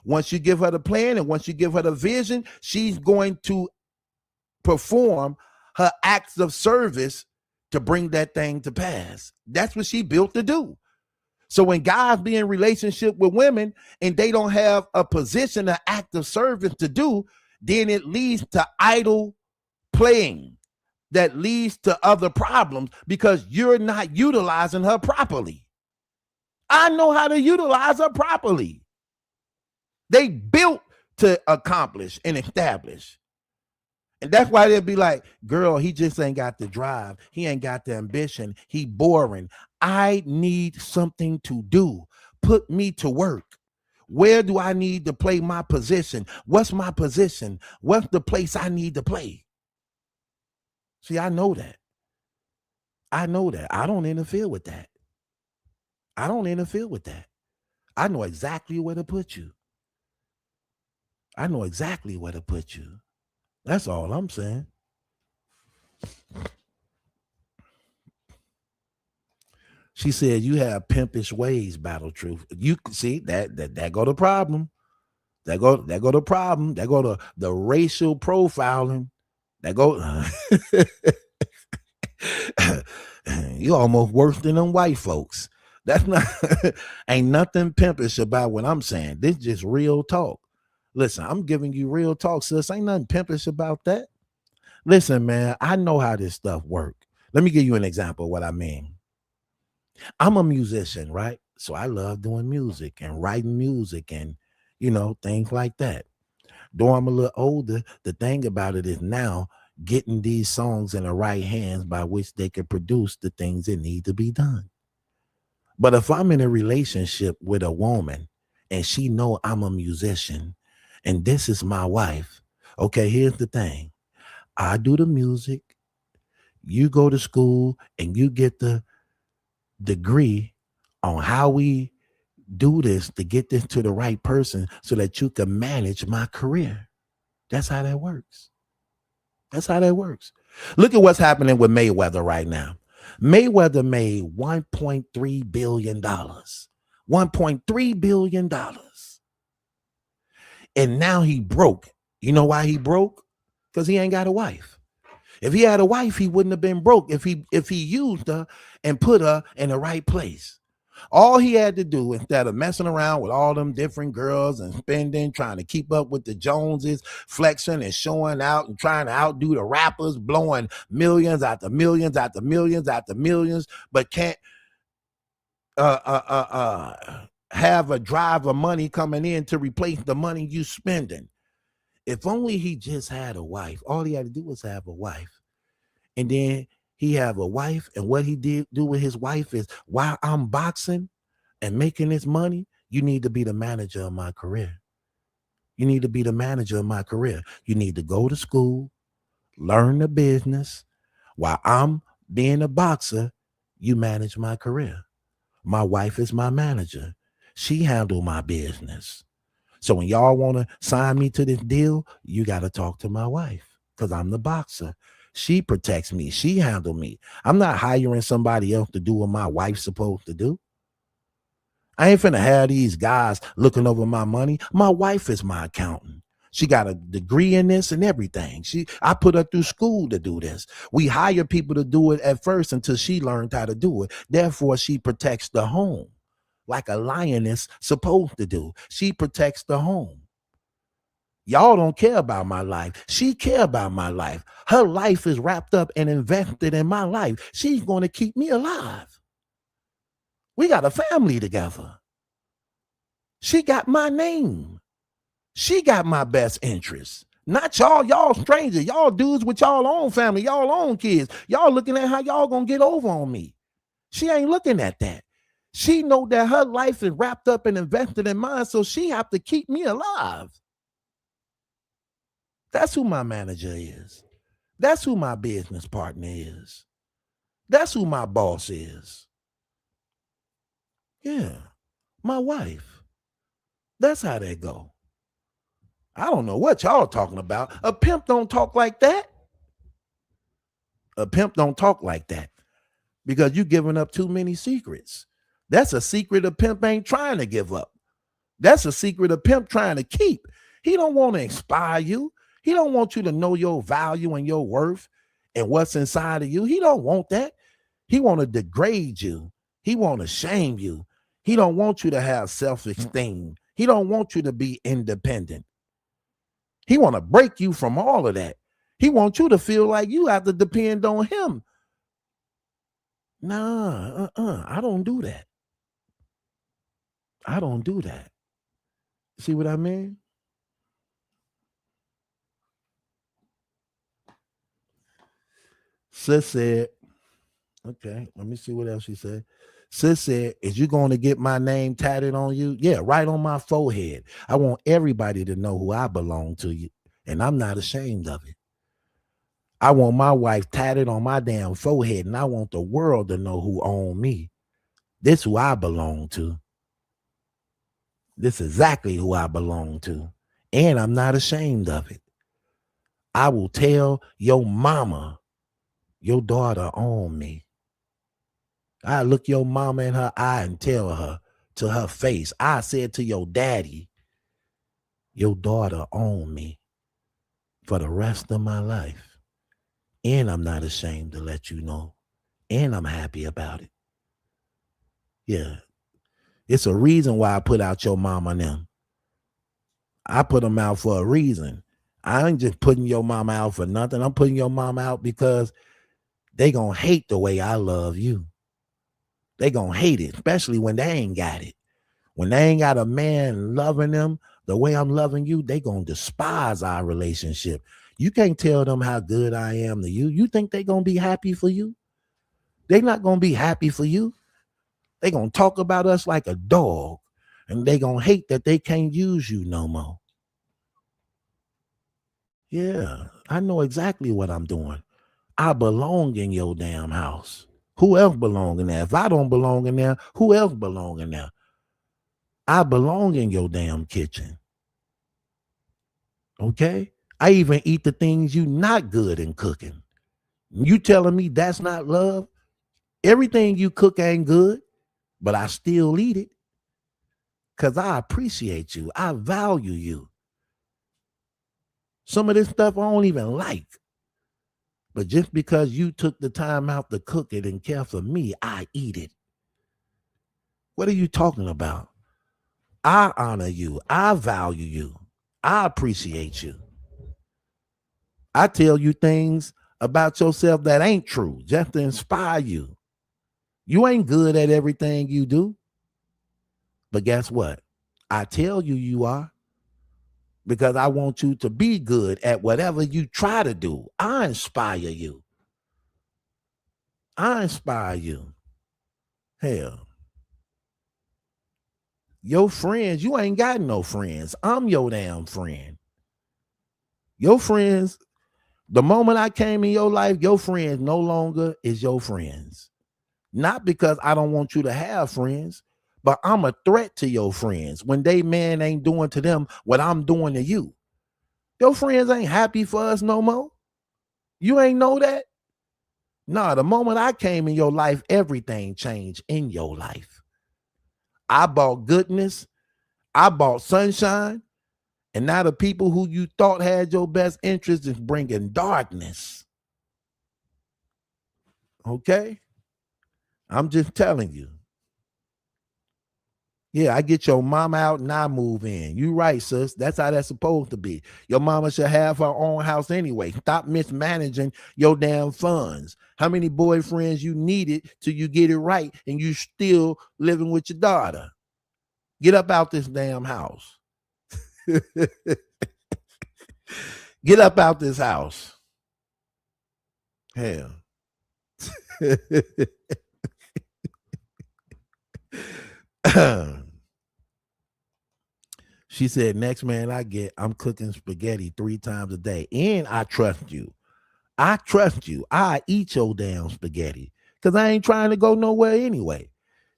Once you give her the plan and once you give her the vision, she's going to perform her acts of service to bring that thing to pass. That's what she built to do. So when guys be in relationship with women and they don't have a position, an act of service to do, then it leads to idle playing that leads to other problems because you're not utilizing her properly. I know how to utilize her properly. They built to accomplish and establish. And that's why they'll be like, girl, he just ain't got the drive. He ain't got the ambition. He boring. I need something to do. Put me to work. Where do I need to play my position? What's my position? What's the place I need to play? See, I know that. I know that. I don't interfere with that. I don't interfere with that. I know exactly where to put you. I know exactly where to put you. That's all I'm saying. She said, you have pimpish ways, Battle Truth. You see that go the problem. That go the problem. That go the racial profiling. That go you almost worse than them white folks. That's not ain't nothing pimpish about what I'm saying. This is just real talk. Listen, I'm giving you real talk, sis. Ain't nothing pimpish about that. Listen, man, I know how this stuff works. Let me give you an example of what I mean. I'm a musician, right? So I love doing music and writing music and, things like that. Though I'm a little older, the thing about it is now getting these songs in the right hands by which they can produce the things that need to be done. But if I'm in a relationship with a woman and she know I'm a musician and this is my wife, okay, here's the thing. I do the music, you go to school and you get the degree on how we do this to get this to the right person so that you can manage my career. That's how that works. That's how that works. Look at what's happening with Mayweather right now. Mayweather made $1.3 billion. $1.3 billion. And now he broke. You know why he broke? Because he ain't got a wife. If he had a wife, he wouldn't have been broke if he used her and put her in the right place. All he had to do, instead of messing around with all them different girls and spending, trying to keep up with the Joneses, flexing and showing out and trying to outdo the rappers, blowing millions after millions after millions after millions, but can't have a drive of money coming in to replace the money you spending. If only he just had a wife. All he had to do was have a wife. And then he have a wife, and what he did do with his wife is, while I'm boxing and making this money, you need to be the manager of my career. You need to be the manager of my career. You need to go to school, learn the business. While I'm being a boxer, you manage my career. My wife is my manager. She handle my business. So when y'all want to sign me to this deal, you got to talk to my wife because I'm the boxer. She protects me. She handle me. I'm not hiring somebody else to do what my wife's supposed to do. I ain't finna have these guys looking over my money. My wife is my accountant. She got a degree in this and everything. I put her through school to do this. We hire people to do it at first until she learned how to do it. Therefore, she protects the home like a lioness supposed to do. She protects the home. Y'all don't care about my life. She care about my life. Her life is wrapped up and invested in my life. She's going to keep me alive. We got a family together. She got my name. She got my best interest. Not y'all. Y'all strangers. Y'all dudes with y'all own family, y'all own kids. Y'all looking at how y'all going to get over on me. She ain't looking at that. She know that her life is wrapped up and invested in mine, so she have to keep me alive. That's who my manager is. That's who my business partner is. That's who my boss is. Yeah, my wife. That's how they go. I don't know what y'all talking about. A pimp don't talk like that. A pimp don't talk like that because you giving up too many secrets. That's a secret a pimp ain't trying to give up. That's a secret a pimp trying to keep. He don't want to inspire you. He don't want you to know your value and your worth and what's inside of you. He don't want that. He want to degrade you. He want to shame you. He don't want you to have self-esteem. He don't want you to be independent. He want to break you from all of that. He wants you to feel like you have to depend on him. Nah, I don't do that. I don't do that. See what I mean? Sis said, okay, let me see what else she said. Sis said, is you going to get my name tatted on you? Yeah, right on my forehead. I want everybody to know who I belong to you, and I'm not ashamed of it. I want my wife tatted on my damn forehead, and I want the world to know who own me. This who I belong to. This is exactly who I belong to, and I'm not ashamed of it. I will tell your mama, your daughter own me. I look your mama in her eye and tell her to her face. I said to your daddy, your daughter own me for the rest of my life. And I'm not ashamed to let you know. And I'm happy about it. Yeah. It's a reason why I put out your mama and them. I put them out for a reason. I ain't just putting your mama out for nothing. I'm putting your mama out because they gonna hate the way I love you. They gonna hate it, especially when they ain't got it. When they ain't got a man loving them the way I'm loving you, they gonna despise our relationship. You can't tell them how good I am to you. You think they gonna be happy for you? They not gonna be happy for you. They gonna talk about us like a dog, and they gonna hate that they can't use you no more. Yeah, I know exactly what I'm doing. I belong in your damn house. Who else belong in there? If I don't belong in there, who else belong in there? I belong in your damn kitchen. Okay? I even eat the things you not good in cooking. You telling me that's not love? Everything you cook ain't good, but I still eat it because I appreciate you. I value you. Some of this stuff I don't even like. But just because you took the time out to cook it and care for me, I eat it. What are you talking about? I honor you. I value you. I appreciate you. I tell you things about yourself that ain't true just to inspire you. You ain't good at everything you do. But guess what? I tell you you are because I want you to be good at whatever you try to do. I inspire you. I inspire you. Hell. Your friends, you ain't got no friends. I'm your damn friend. Your friends, the moment I came in your life, your friends no longer is your friends. Not because I don't want you to have friends, but I'm a threat to your friends when they man ain't doing to them what I'm doing to you. Your friends ain't happy for us no more. You ain't know that? Nah, the moment I came in your life, everything changed in your life. I bought goodness. I bought sunshine. And now the people who you thought had your best interest is bringing darkness. Okay? I'm just telling you. Yeah, I get your mama out and I move in. You right, sis. That's how that's supposed to be. Your mama should have her own house anyway. Stop mismanaging your damn funds. How many boyfriends you needed till you get it right and you still living with your daughter? Get up out this damn house. Get up out this house. Hell. She said, next man I get, I'm cooking spaghetti 3 times a day. And I trust you. I trust you. I eat your damn spaghetti because I ain't trying to go nowhere anyway.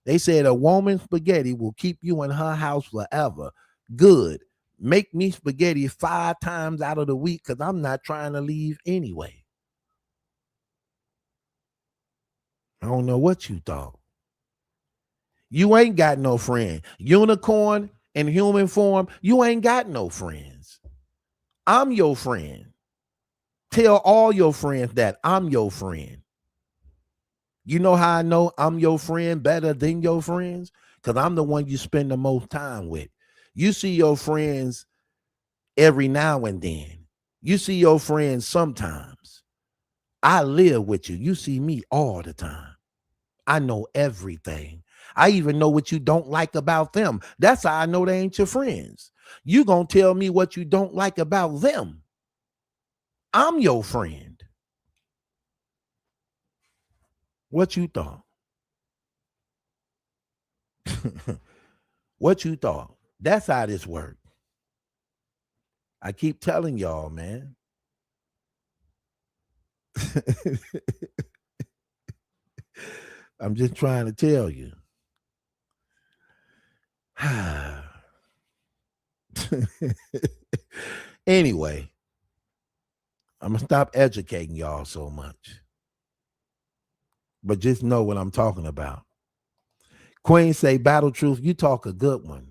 They said a woman's spaghetti will keep you in her house forever. Good. Make me spaghetti 5 times out of the week because I'm not trying to leave anyway. I don't know what you thought. You ain't got no friend. Unicorn in human form, you ain't got no friends. I'm your friend. Tell all your friends that I'm your friend. You know how I know I'm your friend better than your friends? Because I'm the one you spend the most time with. You see your friends every now and then. You see your friends sometimes. I live with you. You see me all the time. I know everything. I even know what you don't like about them. That's how I know they ain't your friends. You gonna tell me what you don't like about them. I'm your friend. What you thought? What you thought? That's how this works. I keep telling y'all, man. I'm just trying to tell you. Anyway, I'm going to stop educating y'all so much. But just know what I'm talking about. Queen say, Battle Truth, you talk a good one.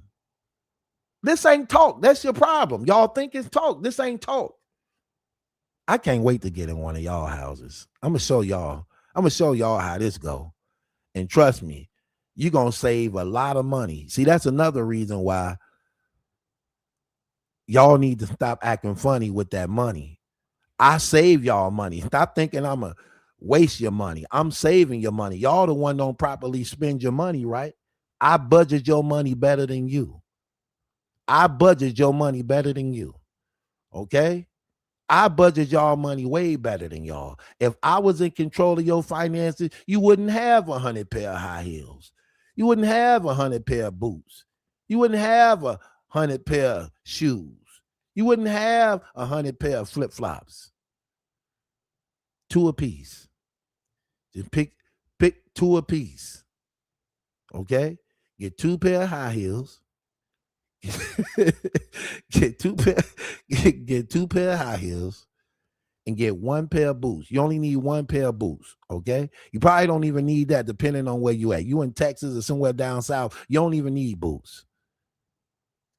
This ain't talk. That's your problem. Y'all think it's talk. This ain't talk. I can't wait to get in one of y'all houses. I'm going to show y'all. I'm going to show y'all how this go. And trust me, you're going to save a lot of money. See, that's another reason why y'all need to stop acting funny with that money. I save y'all money. Stop thinking I'm going to waste your money. I'm saving your money. Y'all the one don't properly spend your money, right? I budget your money better than you. I budget your money better than you. Okay? I budget y'all money way better than y'all. If I was in control of your finances, you wouldn't have 100 pair of high heels. You wouldn't have 100 pair of boots. You wouldn't have 100 pair of shoes. You wouldn't have 100 pair of flip-flops. 2 a piece. Just pick 2 a piece. Okay? Get 2 pair of high heels. get 2 pair of high heels and get 1 pair of boots. You only need 1 pair of boots, okay? You probably don't even need that depending on where you at. You in Texas or somewhere down south, you don't even need boots.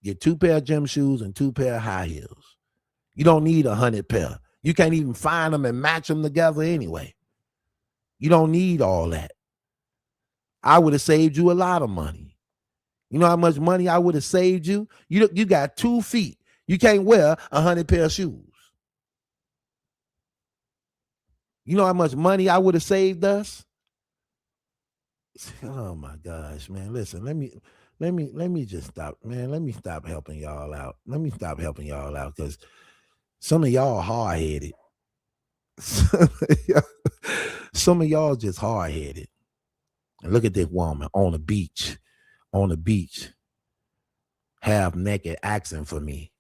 Get 2 pair of gym shoes and 2 pair of high heels. You don't need 100 pair. You can't even find them and match them together anyway. You don't need all that. I would have saved you a lot of money. You know how much money I would have saved you? You got 2 feet. You can't wear 100 pair of shoes. You know how much money I would have saved us? Oh my gosh, man. Listen, let me just stop, man. Let me stop helping y'all out. Let me stop helping y'all out because some of y'all hard-headed. Some of y'all just hard-headed. And look at this woman on the beach, half naked, asking for me.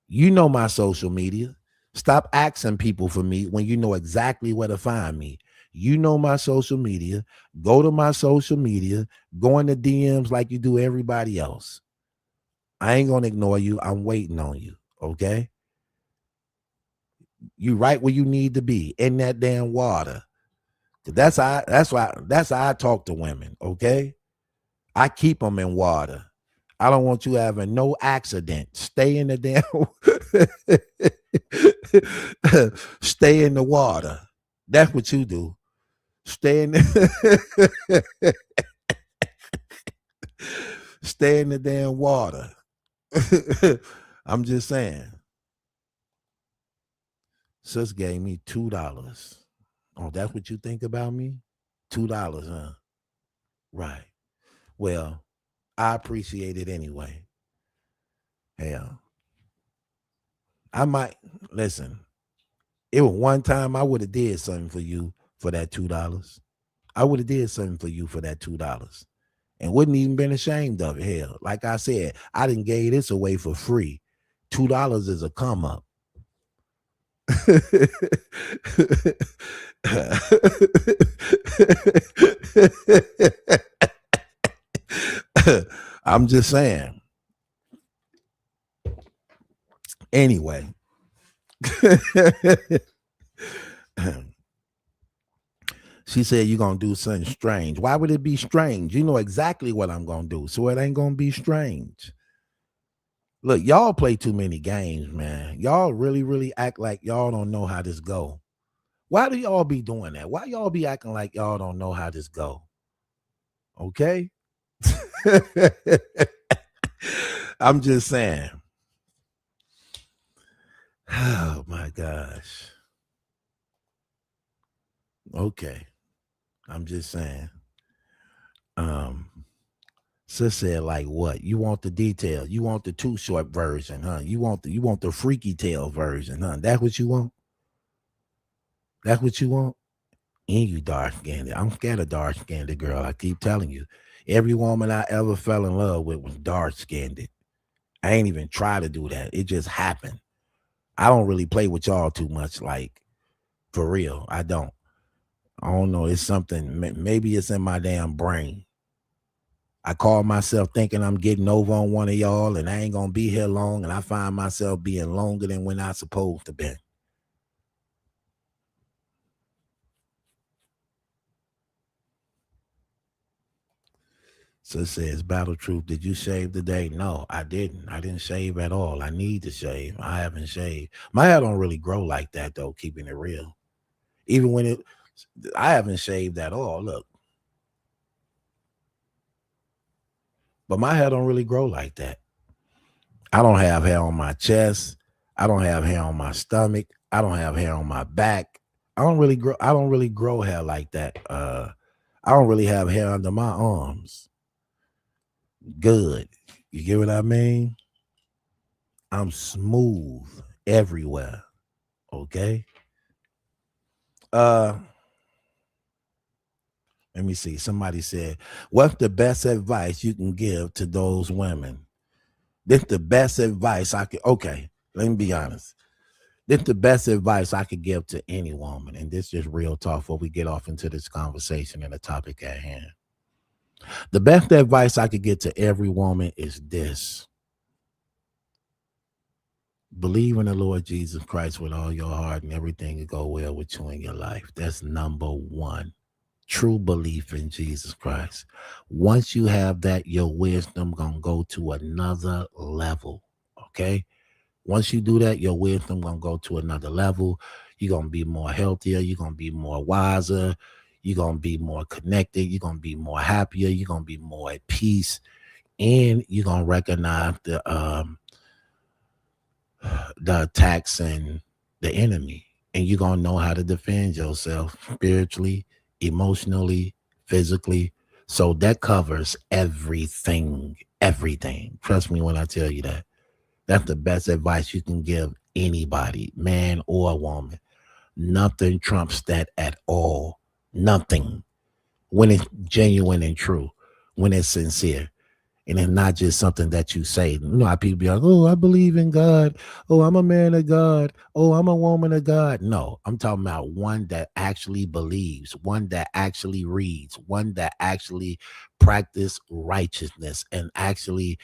You know my social media. Stop asking people for me when you know exactly where to find me. You know my social media. Go to my social media. Go in the DMs like you do everybody else. I ain't gonna ignore you. I'm waiting on you. Okay? You right where you need to be in that damn water. That's how I talk to women. Okay? I keep them in water. I don't want you having no accident. Stay in the damn stay in the water. That's what you do. Stay in the stay in the damn water. I'm just saying. Sis gave me $2. Oh, that's what you think about me? $2, huh? Right. Well, I appreciate it anyway. Hell, I might listen. It was one time I would have did something for you for that $2. I would have did something for you for that $2 and wouldn't even been ashamed of it. Hell, like I said, I didn't gave this away for free. $2 is a come up. I'm just saying. Anyway. She said you're going to do something strange. Why would it be strange? You know exactly what I'm going to do, so it ain't going to be strange. Look, y'all play too many games, man. Y'all really, really act like y'all don't know how this go. Why do y'all be doing that? Why y'all be acting like y'all don't know how this go? Okay? I'm just saying. Oh my gosh. Okay. I'm just saying. Sis said, like what? You want the detail. You want the too short version, huh? You want the freaky tail version, huh? That's what you want? That's what you want? And you dark skinned. I'm scared of dark skinned girl. I keep telling you. Every woman I ever fell in love with was dark skinned. I ain't even try to do that. It just happened. I don't really play with y'all too much, like for real. I don't. I don't know. It's something. Maybe it's in my damn brain. I call myself thinking I'm getting over on one of y'all, and I ain't gonna be here long, and I find myself being longer than when I supposed to be. So it says, Battle Truth, did you shave today? No, I didn't. I didn't shave at all. I need to shave. I haven't shaved. My hair don't really grow like that though, keeping it real. Even when I haven't shaved at all. Look. But my hair don't really grow like that. I don't have hair on my chest. I don't have hair on my stomach. I don't have hair on my back. I don't really grow hair like that. I don't really have hair under my arms. Good. You get what I mean? I'm smooth everywhere. Okay? Let me see. Somebody said, what's the best advice you can give to those women? This the best advice I could. Okay, let me be honest. This the best advice I could give to any woman, and this is real talk before we get off into this conversation and the topic at hand. The best advice I could give to every woman is this: believe in the Lord Jesus Christ with all your heart, and everything will go well with you in your life. That's number one. True belief in Jesus Christ. Once you have that, your wisdom gonna go to another level. Okay. Once you do that, your wisdom gonna go to another level. You're gonna be more healthier. You're gonna be more wiser. You're gonna be more connected. You're gonna be more happier. You're gonna be more at peace, and you're gonna recognize the attacks and the enemy, and you're gonna know how to defend yourself spiritually, emotionally, physically. So that covers everything. Everything. Trust me when I tell you that. That's the best advice you can give anybody, man or woman. Nothing trumps that at all. Nothing. When it's genuine and true, when it's sincere, and it's not just something that you say. You know how people be like, oh, I believe in God. Oh, I'm a man of God. Oh, I'm a woman of God. No, I'm talking about one that actually believes, one that actually reads, one that actually practice righteousness and actually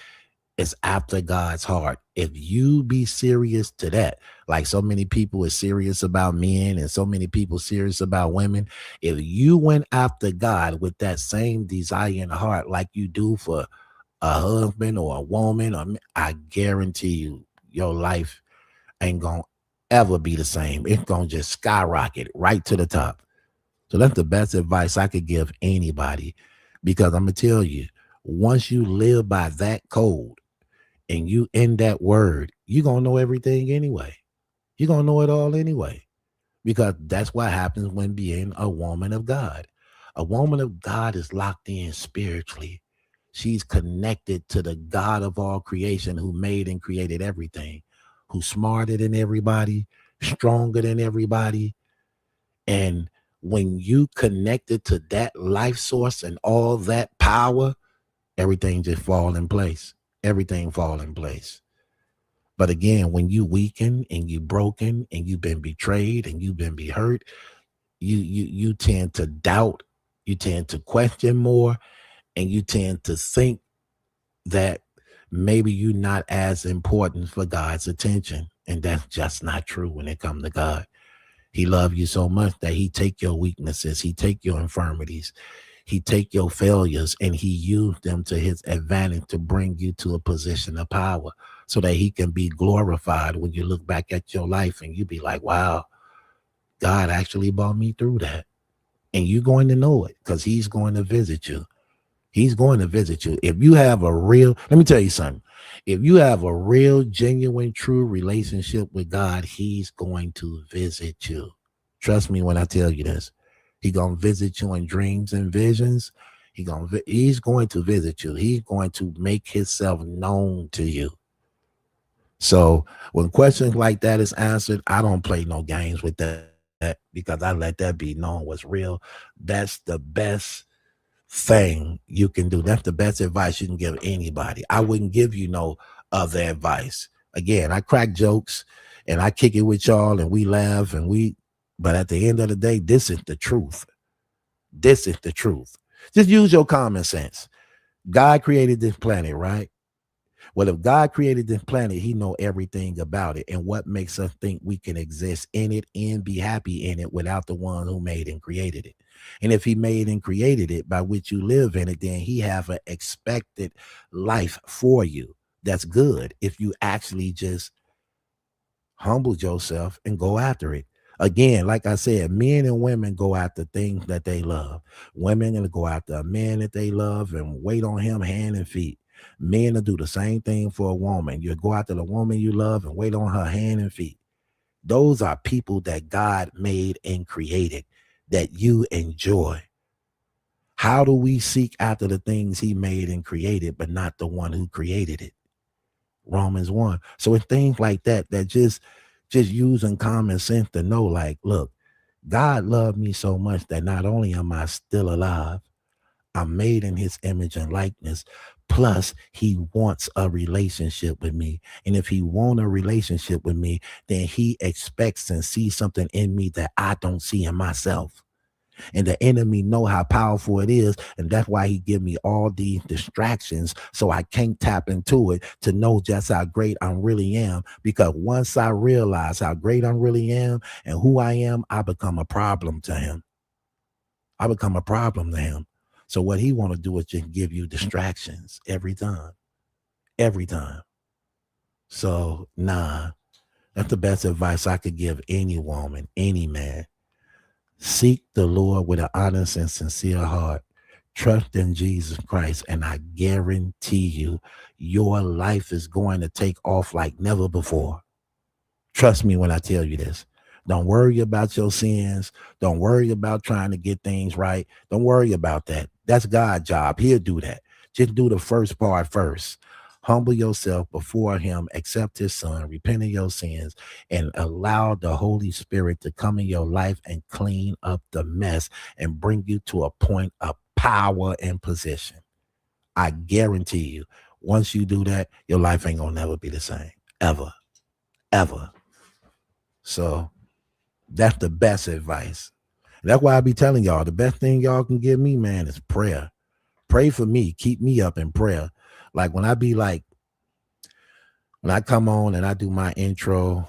is after God's heart. If you be serious to that, like so many people are serious about men and so many people serious about women, if you went after God with that same desire in the heart like you do for a husband or a woman, I guarantee you your life ain't gonna ever be the same. It's gonna just skyrocket right to the top. So that's the best advice I could give anybody, because I'm gonna tell you, once you live by that code and you in that word, you're gonna know everything anyway. You're gonna know it all anyway. Because that's what happens when being a woman of God. A woman of God is locked in spiritually. She's connected to the God of all creation who made and created everything, who's smarter than everybody, stronger than everybody. And when you connected to that life source and all that power, everything just fall in place. Everything fall in place. But again, when you weaken and you broken and you've been betrayed and you've been be hurt, you tend to doubt, you tend to question more, and you tend to think that maybe you're not as important for God's attention. And that's just not true when it comes to God. He loves you so much that he take your weaknesses, he take your infirmities, he take your failures, and he used them to his advantage to bring you to a position of power. so that he can be glorified when you look back at your life and you be like, wow, God actually brought me through that. And you're going to know it because he's going to visit you. He's going to visit you. If you have a real, let me tell you something. If you have a real, genuine, true relationship with God, he's going to visit you. Trust me when I tell you this. He's going to visit you in dreams and visions. He's going to visit you. He's going to make himself known to you. So when questions like that is answered, I don't play no games with that because I let that be known what's real. That's the best thing you can do. That's the best advice you can give anybody. I wouldn't give you no other advice. Again, I crack jokes and I kick it with y'all and we laugh but at the end of the day, this is the truth. This is the truth. Just use your common sense. God created this planet, right? Well, if God created this planet, he know everything about it. And what makes us think we can exist in it and be happy in it without the one who made and created it? And if he made and created it by which you live in it, then he have an expected life for you. That's good if you actually just humble yourself and go after it. Again, like I said, men and women go after things that they love. Women gonna go after a man that they love and wait on him hand and feet. Men will do the same thing for a woman. You go after the woman you love and wait on her hand and feet. Those are people that God made and created that you enjoy. How do we seek after the things he made and created, but not the one who created it? Romans 1. So it's things like that just using common sense to know, like, look, God loved me so much that not only am I still alive, I'm made in his image and likeness. Plus, he wants a relationship with me. And if he wants a relationship with me, then he expects and sees something in me that I don't see in myself. And the enemy know how powerful it is. And that's why he give me all these distractions so I can't tap into it to know just how great I really am. Because once I realize how great I really am and who I am, I become a problem to him. I become a problem to him. So what he want to do is just give you distractions every time. Every time. So, nah, that's the best advice I could give any woman, any man. Seek the Lord with an honest and sincere heart. Trust in Jesus Christ, and I guarantee you, your life is going to take off like never before. Trust me when I tell you this. Don't worry about your sins. Don't worry about trying to get things right. Don't worry about that. That's God's job. He'll do that. Just do the first part first. Humble yourself before him, accept his son, repent of your sins, and allow the Holy Spirit to come in your life and clean up the mess and bring you to a point of power and position. I guarantee you, once you do that, your life ain't gonna never be the same. Ever. Ever. So that's the best advice. That's why I be telling y'all, the best thing y'all can give me, man, is prayer. Pray for me. Keep me up in prayer. Like when I come on and I do my intro,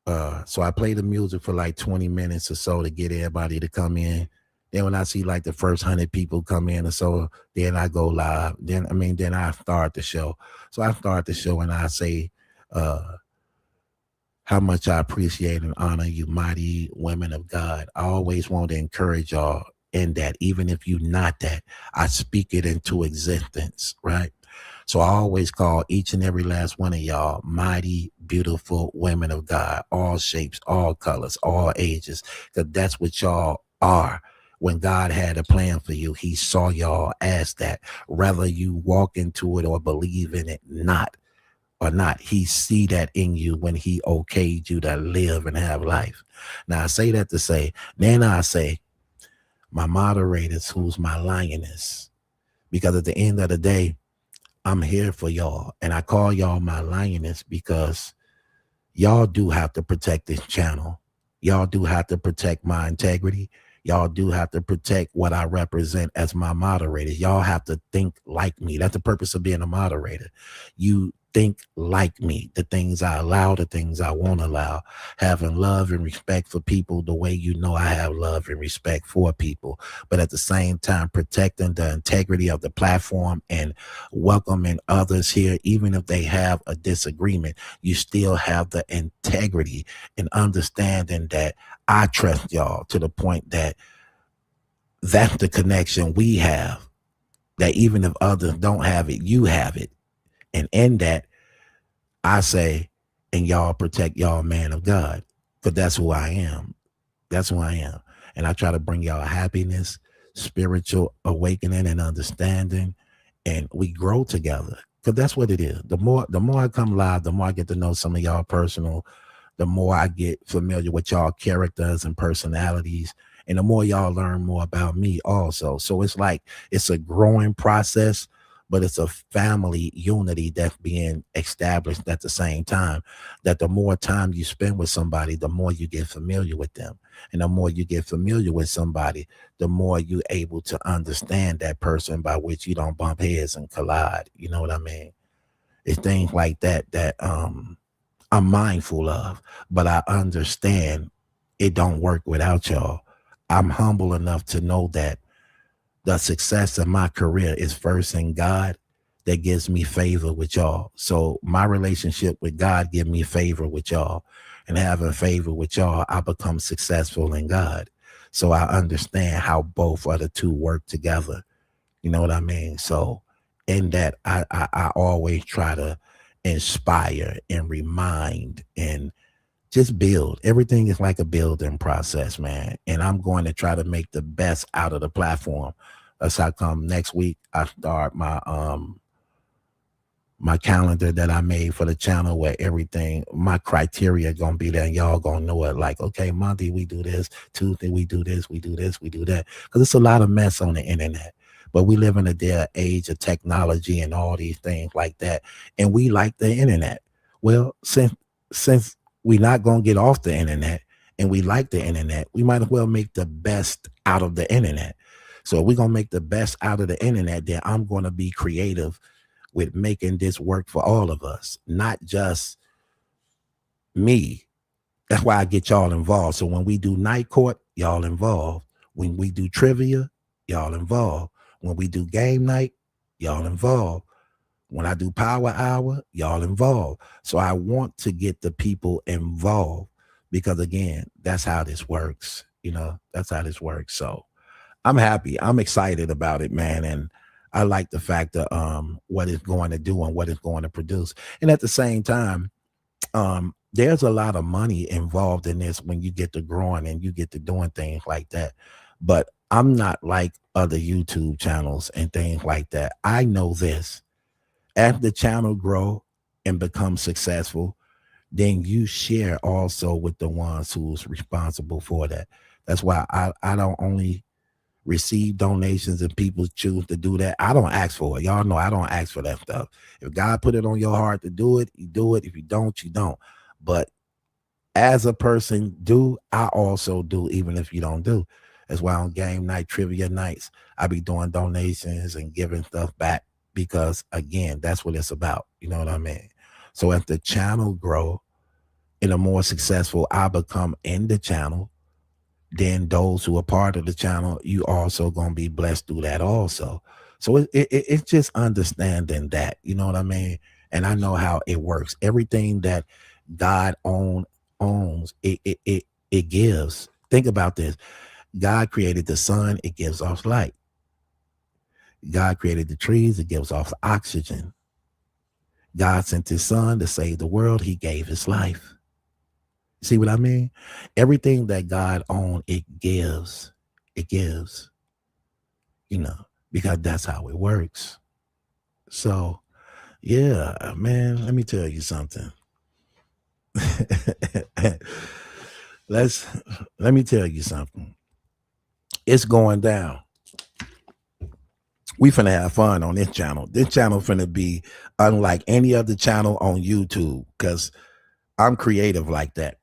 so I play the music for like 20 minutes or so to get everybody to come in. Then when I see like the first 100 people come in or so, then I go live. Then I start the show. So I start the show and I say how much I appreciate and honor you, mighty women of God. I always want to encourage y'all in that, even if you're not that, I speak it into existence, right? So I always call each and every last one of y'all mighty, beautiful women of God, all shapes, all colors, all ages, because that's what y'all are. When God had a plan for you, he saw y'all as that, whether you walk into it or believe in it or not, he see that in you when he okayed you to live and have life. Now I say that to say, then I say, my moderators, who's my lioness, because at the end of the day, I'm here for y'all, and I call y'all my lioness because y'all do have to protect this channel. Y'all do have to protect my integrity. Y'all do have to protect what I represent as my moderator. Y'all have to think like me. That's the purpose of being a moderator. You think like me, the things I allow, the things I won't allow, having love and respect for people the way you know I have love and respect for people, but at the same time protecting the integrity of the platform and welcoming others here, even if they have a disagreement, you still have the integrity and understanding that I trust y'all to the point that that's the connection we have, that even if others don't have it, you have it. And in that, I say, and y'all protect y'all man of God, because that's who I am. That's who I am. And I try to bring y'all happiness, spiritual awakening and understanding, and we grow together. Because that's what it is. The more I come live, the more I get to know some of y'all personal, the more I get familiar with y'all characters and personalities, and the more y'all learn more about me also. So it's like it's a growing process, but it's a family unity that's being established at the same time. That the more time you spend with somebody, the more you get familiar with them. And the more you get familiar with somebody, the more you're able to understand that person, by which you don't bump heads and collide. You know what I mean? It's things like that that I'm mindful of, but I understand it don't work without y'all. I'm humble enough to know that the success of my career is first in God, that gives me favor with y'all. So my relationship with God give me favor with y'all. And having favor with y'all, I become successful in God. So I understand how both of the two work together. You know what I mean? So in that, I always try to inspire and remind and just build. Everything is like a building process, man. And I'm going to try to make the best out of the platform. That's how come next week I start my calendar that I made for the channel, where everything, my criteria gonna be there, and y'all gonna know it. Like, okay, Monday we do this, Tuesday we do this, we do this, we do that. Because it's a lot of mess on the internet. But we live in a day age of technology and all these things like that. And we like the internet. Well, since we're not gonna get off the internet and we like the internet, we might as well make the best out of the internet. So if we're gonna make the best out of the internet, then I'm gonna be creative with making this work for all of us, not just me. That's why I get y'all involved. So when we do night court, y'all involved. When we do trivia, y'all involved. When we do game night, y'all involved. When I do power hour, y'all involved. So I want to get the people involved, because again, that's how this works. You know, that's how this works. So I'm happy. I'm excited about it, man. And I like the fact that what it's going to do and what it's going to produce. And at the same time, there's a lot of money involved in this when you get to growing and you get to doing things like that. But I'm not like other YouTube channels and things like that. I know this. As the channel grow and become successful, then you share also with the ones who's responsible for that. That's why I don't only receive donations and people choose to do that. I don't ask for it. Y'all know I don't ask for that stuff. If God put it on your heart to do it, you do it. If you don't, you don't. But as a person do, I also do, even if you don't do. That's why on game night, trivia nights, I be doing donations and giving stuff back, because again, that's what it's about. You know what I mean? So as the channel grow and the more successful I become in the channel, then those who are part of the channel, you also gonna be blessed through that also. So it's just understanding that, you know what I mean? And I know how it works. Everything that God owns, it gives. Think about this. God created the sun, it gives off light. God created the trees, it gives off oxygen. God sent his son to save the world, he gave his life. See what I mean? Everything that God owns, it gives, you know, because that's how it works. So, yeah, man, let me tell you something. Let me tell you something. It's going down. We finna have fun on this channel. This channel finna be unlike any other channel on YouTube, because I'm creative like that.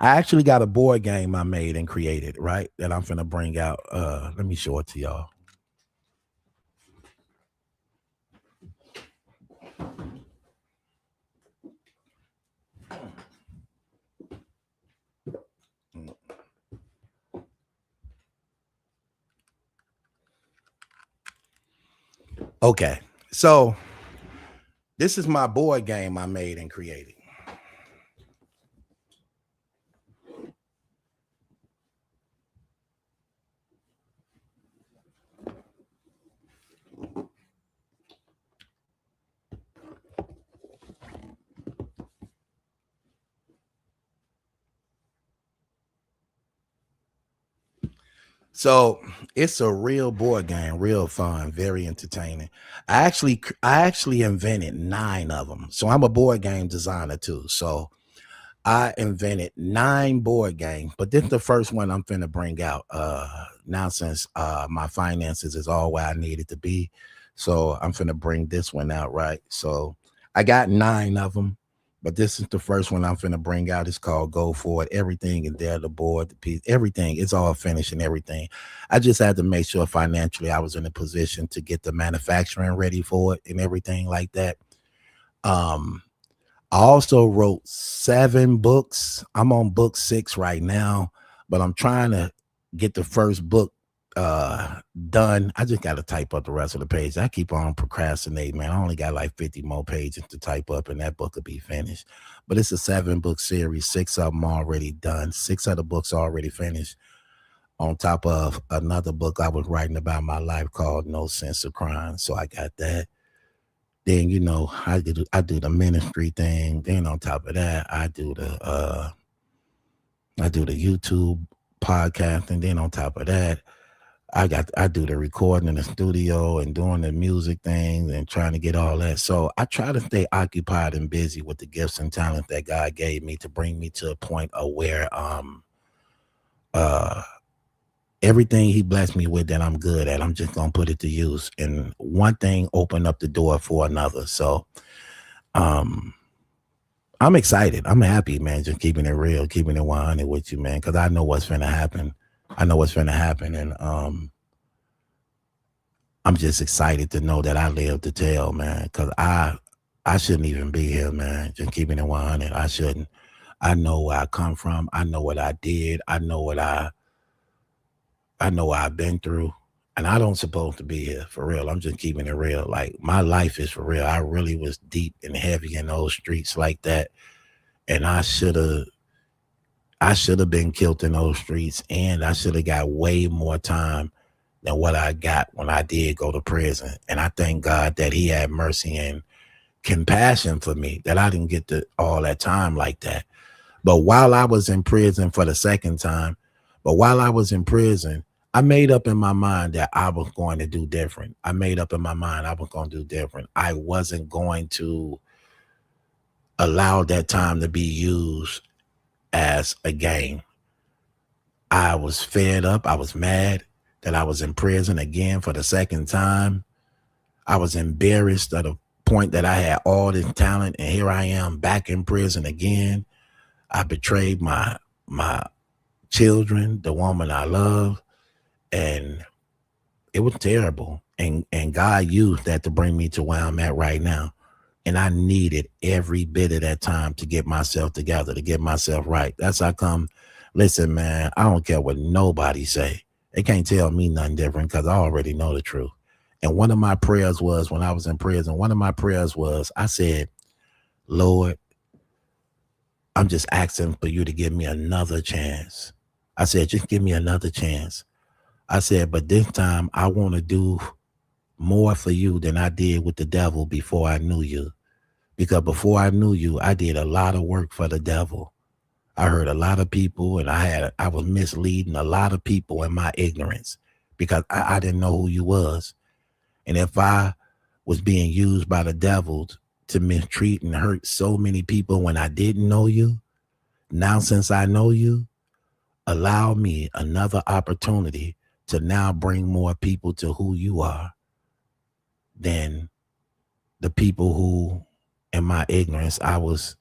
I actually got a board game I made and created, right? That I'm finna bring out. Let me show it to y'all. Okay, so this is my board game I made and created. So it's a real board game, real fun, very entertaining. I actually invented 9 of them. So I'm a board game designer too. So I invented 9 board games, but this is the first one I'm finna bring out. Now since my finances is all where I need it to be, so I'm finna bring this one out, right? So I got 9 of them, but this is the first one I'm finna bring out. It's called Go For It. Everything is there, the board, the piece, everything. It's all finished and everything. I just had to make sure financially I was in a position to get the manufacturing ready for it and everything like that. Um, I also wrote 7 books. I'm on book 6 right now, but I'm trying to get the first book done. I just got to type up the rest of the page. I keep on procrastinating, man. I only got like 50 more pages to type up and that book will be finished. But it's a 7-book series, 6 of them already done, 6 other books already finished on top of another book I was writing about my life called No Sense of Crime. So I got that. Then I do the ministry thing. Then on top of that, I do the YouTube podcast, and then on top of that, I do the recording in the studio and doing the music things and trying to get all that. So I try to stay occupied and busy with the gifts and talent that God gave me to bring me to a point of where uh everything he blessed me with that I'm good at, I'm just gonna put it to use. And one thing opened up the door for another. So um I'm excited. I'm happy, man. Just keeping it real, keeping it 100 with you, man, because I know what's finna happen. I know what's finna happen, and I'm just excited to know that I live to tell, man. Because I shouldn't even be here, man. Just keeping it 100. I shouldn't. I know where I come from. I know what I did. I know what I've been through, and I don't supposed to be here for real. I'm just keeping it real. Like my life is for real. I really was deep and heavy in those streets like that, and I should have been killed in those streets, and I should have got way more time than what I got when I did go to prison. And I thank God that He had mercy and compassion for me that I didn't get to all that time like that. But while I was in prison for the second time, while I was in prison, I made up in my mind that I was going to do different. I made up in my mind I was going to do different. I wasn't going to allow that time to be used as a game. I was fed up. I was mad that I was in prison again for the second time. I was embarrassed at the point that I had all this talent, and here I am back in prison again. I betrayed my children, the woman I love, and it was terrible. And God used that to bring me to where I'm at right now. And I needed every bit of that time to get myself together, to get myself right. That's how come. Listen, man, I don't care what nobody say. They can't tell me nothing different because I already know the truth. And one of my prayers was when I was in prison, I said, Lord, I'm just asking for you to give me another chance. I said, just give me another chance. I said, but this time I want to do more for you than I did with the devil before I knew you. Because before I knew you, I did a lot of work for the devil. I heard a lot of people, and I was misleading a lot of people in my ignorance because I didn't know who you was. And if I was being used by the devil to mistreat and hurt so many people when I didn't know you, now since I know you, allow me another opportunity to now bring more people to who you are than the people who, in my ignorance, I was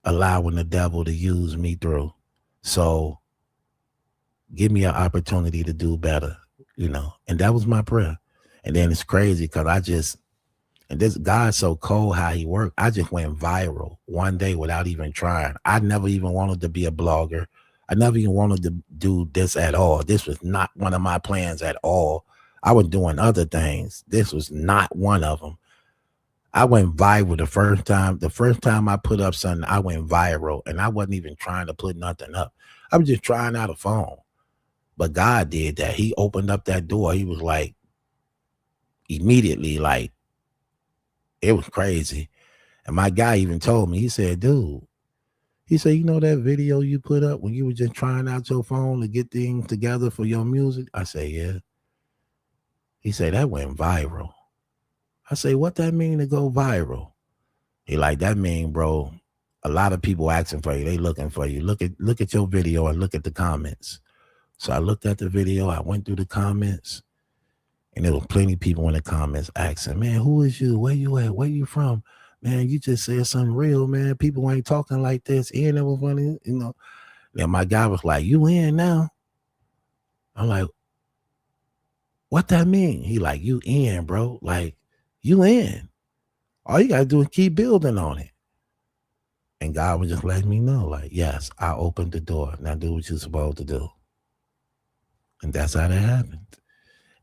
allowing the devil to use me through. So give me an opportunity to do better, and that was my prayer. And then it's crazy because and this God's so cold how he worked. I just went viral one day without even trying. I never even wanted to be a blogger. I never even wanted to do this at all. This was not one of my plans at all. I was doing other things. This was not one of them. I went viral the first time. The first time I put up something, I went viral, and I wasn't even trying to put nothing up. I was just trying out a phone. But God did that. He opened up that door. He was like, immediately, like, it was crazy. And my guy even told me, he said, dude, he said, you know that video you put up when you were just trying out your phone to get things together for your music? I said, yeah. He said, that went viral. I say, what that mean to go viral? He like, that mean, bro, a lot of people asking for you. They looking for you. Look at your video and look at the comments. So I looked at the video. I went through the comments, and there was plenty of people in the comments asking, man, who is you? Where you at? Where you from? Man, you just said something real, man. People ain't talking like this. And it was funny, you know. Then my guy was like, you in now? I'm like, what that mean? He like, you in, bro. Like, you in. All you got to do is keep building on it. And God was just letting me know, like, yes, I opened the door. Now do what you're supposed to do. And that's how that happened.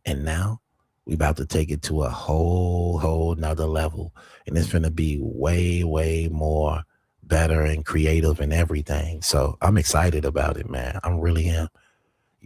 And now we about to take it to a whole nother level. And it's going to be way, way more better and creative and everything. So I'm excited about it, man. I really am.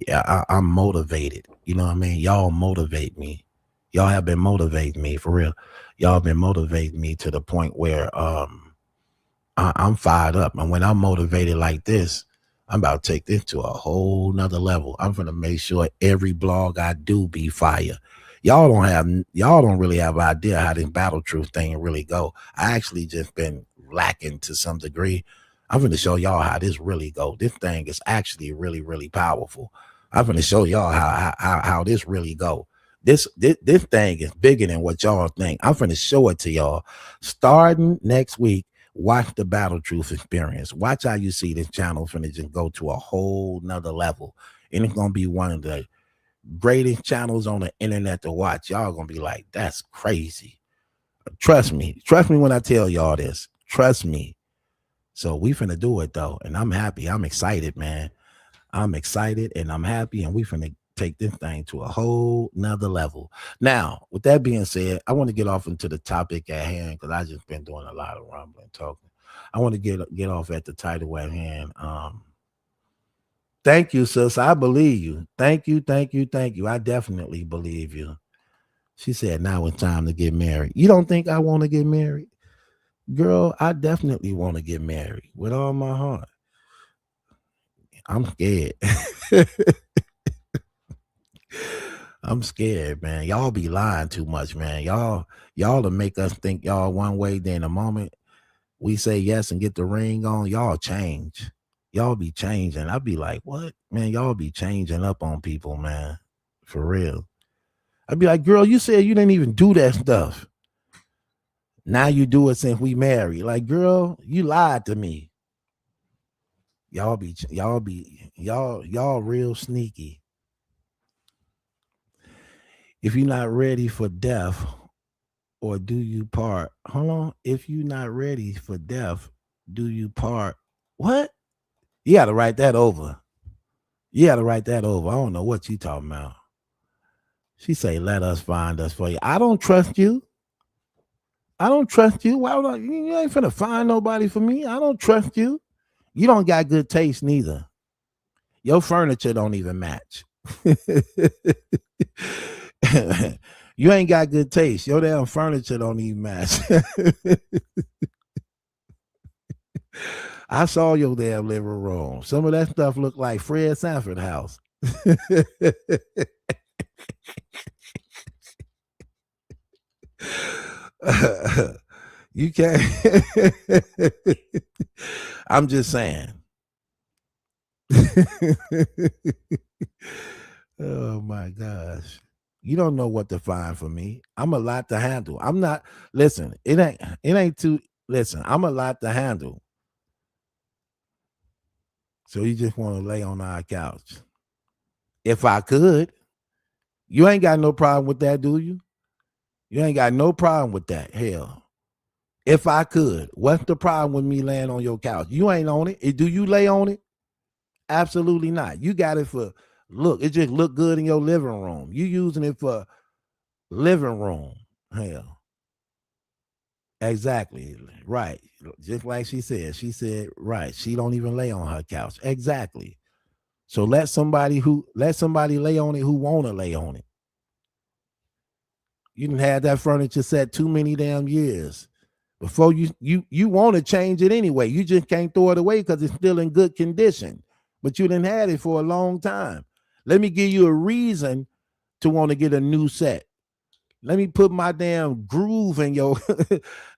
Yeah, I'm motivated. You know what I mean? Y'all motivate me. Y'all have been motivating me for real. Y'all have been motivating me to the point where I'm fired up. And when I'm motivated like this, I'm about to take this to a whole nother level. I'm going to make sure every blog I do be fire. Y'all don't really have an idea how this Battle Truth thing really go. I actually just been lacking to some degree. I'm going to show y'all how this really go. This thing is actually really, really powerful. I'm going to show y'all how this really go. This thing is bigger than what y'all think. I'm going to show it to y'all starting next week. Watch the Battle Truth experience. Watch how you see this channel finna just go to a whole nother level. And it's gonna be one of the greatest channels on the internet to watch. Y'all gonna be like, that's crazy. Trust me when I tell y'all this. Trust me. So we finna do it though. And I'm happy. I'm excited, man. I'm excited and I'm happy. And we finna take this thing to a whole nother level. Now, with that being said, I want to get off into the topic at hand because I just been doing a lot of rambling talking. I want to get off at the title at hand. Thank you, sis. I believe you. Thank you. I definitely believe you. She said, now it's time to get married. You don't think I want to get married? Girl, I definitely want to get married with all my heart. I'm scared. I'm scared, man. Y'all be lying too much, man. Y'all to make us think y'all one way. Then the moment we say yes and get the ring on, y'all change. Y'all be changing. I be like, what? Man, y'all be changing up on people, man. For real. I'd be like, girl, you said you didn't even do that stuff. Now you do it since we married. Like, girl, you lied to me. Y'all real sneaky. If you're not ready for death, or do you part? Hold on. If you're not ready for death, do you part? What? You got to write that over. I don't know what you talking about. She say, let us find us for you. I don't trust you. Why would you ain't finna find nobody for me. I don't trust you. You don't got good taste neither. Your furniture don't even match. You ain't got good taste. Your damn furniture don't even match. I saw your damn living room. Some of that stuff looked like Fred Sanford house. You can't. I'm just saying. Oh my gosh. You don't know what to find for me. I'm a lot to handle. I'm not, listen, it ain't too, listen, I'm a lot to handle. So you just want to lay on our couch. If I could, you ain't got no problem with that, do you? You ain't got no problem with that. Hell, if I could, what's the problem with me laying on your couch? You ain't on it. Do you lay on it? Absolutely not. You got it for Look, it just look good in your living room. You using it for living room. Hell, exactly. Right. Just like she said. She said, right. She don't even lay on her couch. Exactly. So let somebody lay on it who wanna lay on it. You didn't have that furniture set too many damn years. Before you want to change it anyway. You just can't throw it away because it's still in good condition. But you didn't had it for a long time. Let me give you a reason to want to get a new set. Let me put my damn groove in your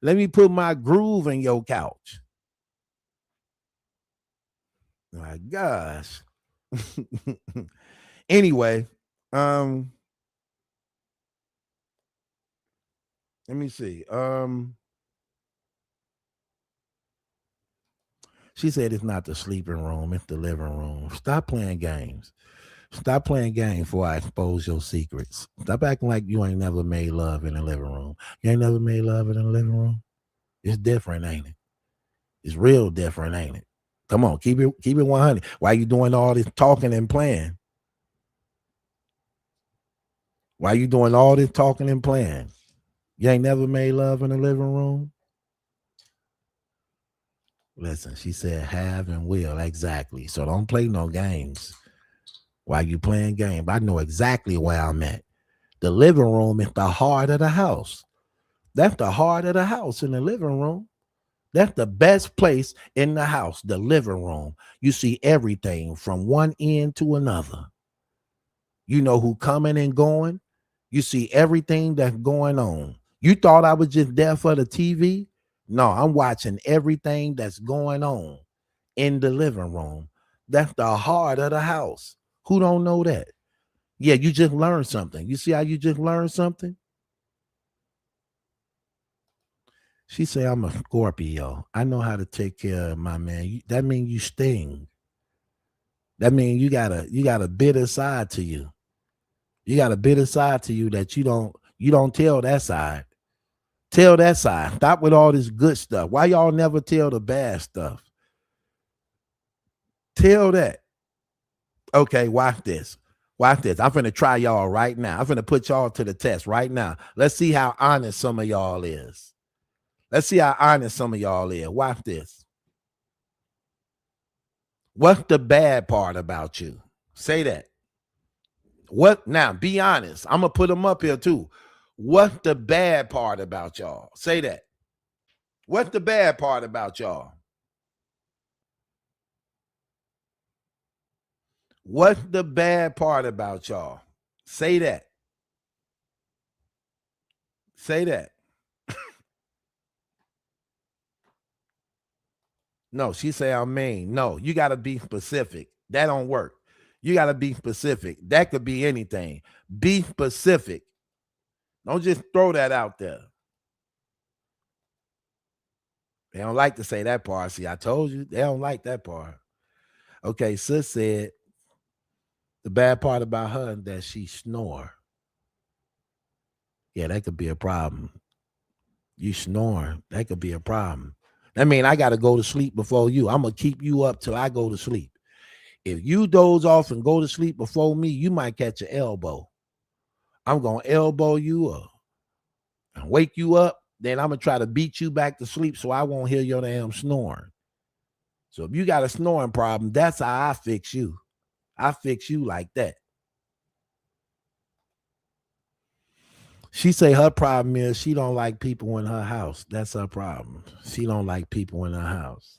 let me put my groove in your couch. My gosh. Anyway, let me see. She said it's not the sleeping room, it's the living room. Stop playing games. Stop playing games before I expose your secrets. Stop acting like you ain't never made love in the living room. You ain't never made love in the living room? It's different, ain't it? It's real different, ain't it? Come on, keep it 100. Why you doing all this talking and playing? Why you doing all this talking and playing? You ain't never made love in the living room? Listen, she said have and will. Exactly. So don't play no games. While you playing games, I know exactly where I'm at. The living room is the heart of the house. That's the heart of the house in the living room. That's the best place in the house, the living room. You see everything from one end to another. You know who coming and going. You see everything that's going on. You thought I was just there for the TV? No, I'm watching everything that's going on in the living room. That's the heart of the house. Who don't know that? Yeah, you just learned something. You see how you just learned something? She said, I'm a Scorpio. I know how to take care of my man. That means you sting. That means you got a bitter side to you. You got a bitter side to you that you don't tell that side. Tell that side. Stop with all this good stuff. Why y'all never tell the bad stuff? Tell that. Okay, watch this. Watch this. I'm finna try y'all right now. I'm finna put y'all to the test right now. Let's see how honest some of y'all is. Let's see how honest some of y'all is. Watch this. What's the bad part about you? Say that. What now? Be honest. I'm gonna put them up here too. What's the bad part about y'all? Say that. What's the bad part about y'all? What's the bad part about y'all? Say that. Say that. No, she say I'm mean. No, you gotta be specific. That don't work. You gotta be specific. That could be anything. Be specific. Don't just throw that out there. They don't like to say that part. See, I told you they don't like that part. Okay, sis said the bad part about her is that she snore. Yeah, that could be a problem. You snore, that could be a problem. I mean, I got to go to sleep before you. I'm gonna keep you up till I go to sleep. If you doze off and go to sleep before me, you might catch an elbow. I'm gonna elbow you up and wake you up. Then I'm gonna try to beat you back to sleep so I won't hear your damn snoring. So if you got a snoring problem, that's how I fix you. I fix you like that. She say her problem is she don't like people in her house. That's her problem. She don't like people in her house.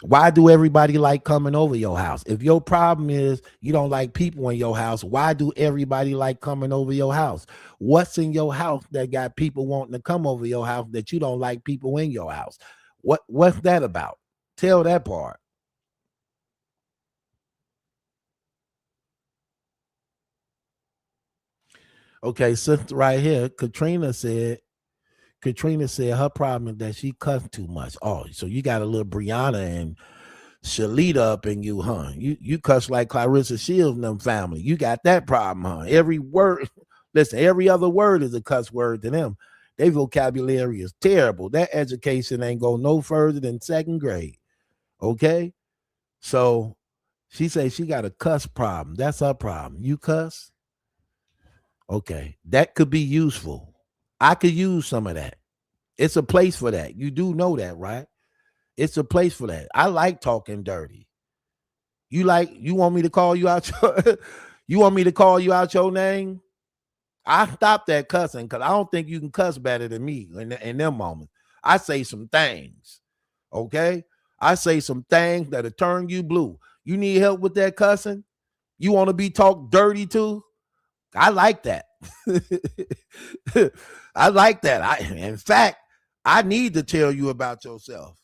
Why do everybody like coming over your house? If your problem is you don't like people in your house, why do everybody like coming over your house? What's in your house that got people wanting to come over your house that you don't like people in your house? What's that about? Tell that part. Okay, sister right here, Katrina said her problem is that she cussed too much. Oh, so you got a little Brianna and Shalita up in you, huh? You cuss like Clarissa Shields and them family. You got that problem, huh? Every word, listen, every other word is a cuss word to them. Their vocabulary is terrible. That education ain't go no further than second grade. Okay? So She say she got a cuss problem. That's her problem. You cuss? Okay. That could be useful. I could use some of that. It's a place for that. You do know that, right? It's a place for that. I like talking dirty. You want me to call you out your you want me to call you out your name? I stopped that cussing because I don't think you can cuss better than me in them moments. I say some things. Okay? I say some things that'll turn you blue. You need help with that cussing? You want to be talked dirty too? I like that. I like that. In fact, I need to tell you about yourself.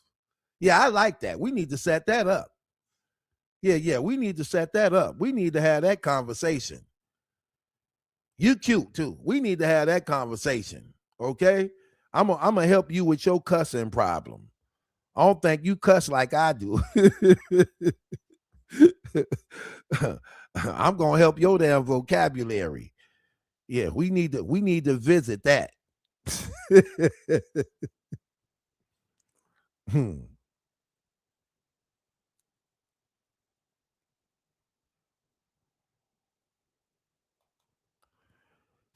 Yeah, I like that. We need to set that up. Yeah, we need to set that up. We need to have that conversation. You cute too. We need to have that conversation. Okay? I'm gonna help you with your cussing problem. I don't think you cuss like I do. I'm gonna help your damn vocabulary. Yeah, we need to visit that.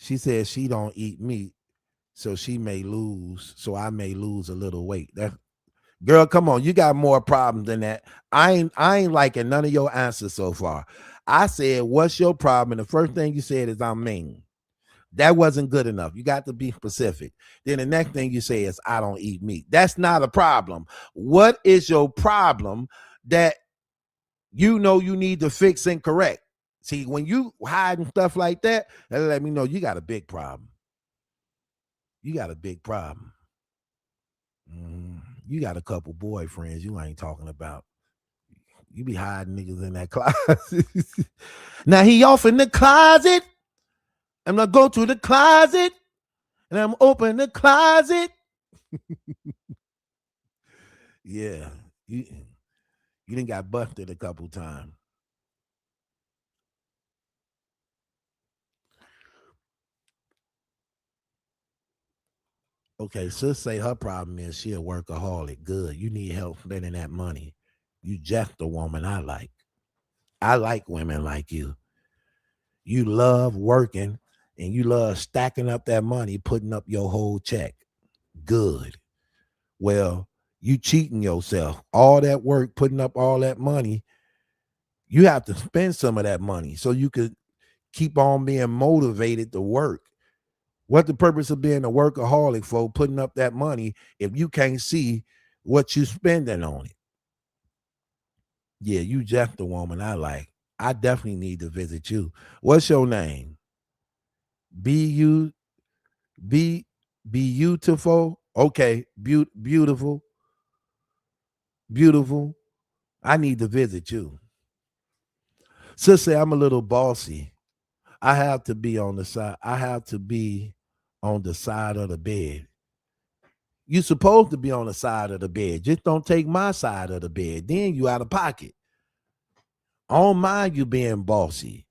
She says she don't eat meat, so I may lose a little weight. That girl, come on, you got more problems than that. I ain't liking none of your answers so far. I said, what's your problem? And the first thing you said is I'm mean. That wasn't good enough. You got to be specific. Then the next thing you say is I don't eat meat. That's not a problem. What is your problem that you know you need to fix and correct? See, when you hiding stuff like that, that let me know you got a big problem. You got a big problem. You got a couple boyfriends you ain't talking about. You be hiding niggas in that closet. Now he off in the closet. I'm gonna go to the closet and I'm open the closet. Yeah, you done got busted a couple times. Okay, sis say her problem is she a workaholic. Good. You need help spending that money. You just the woman I like. I like women like you. You love working and you love stacking up that money, putting up your whole check. Good. Well, you cheating yourself. All that work, putting up all that money, you have to spend some of that money so you could keep on being motivated to work. What the purpose of being a workaholic for putting up that money if you can't see what you spending on it? Yeah, you just the woman I like. I definitely need to visit you. What's your name? B-U B beautiful. Okay, beautiful. Beautiful. I need to visit you. Sister, I'm a little bossy. I have to be on the side. I have to be on the side of the bed. You supposed to be on the side of the bed. Just don't take my side of the bed. Then you out of pocket. I don't mind you being bossy,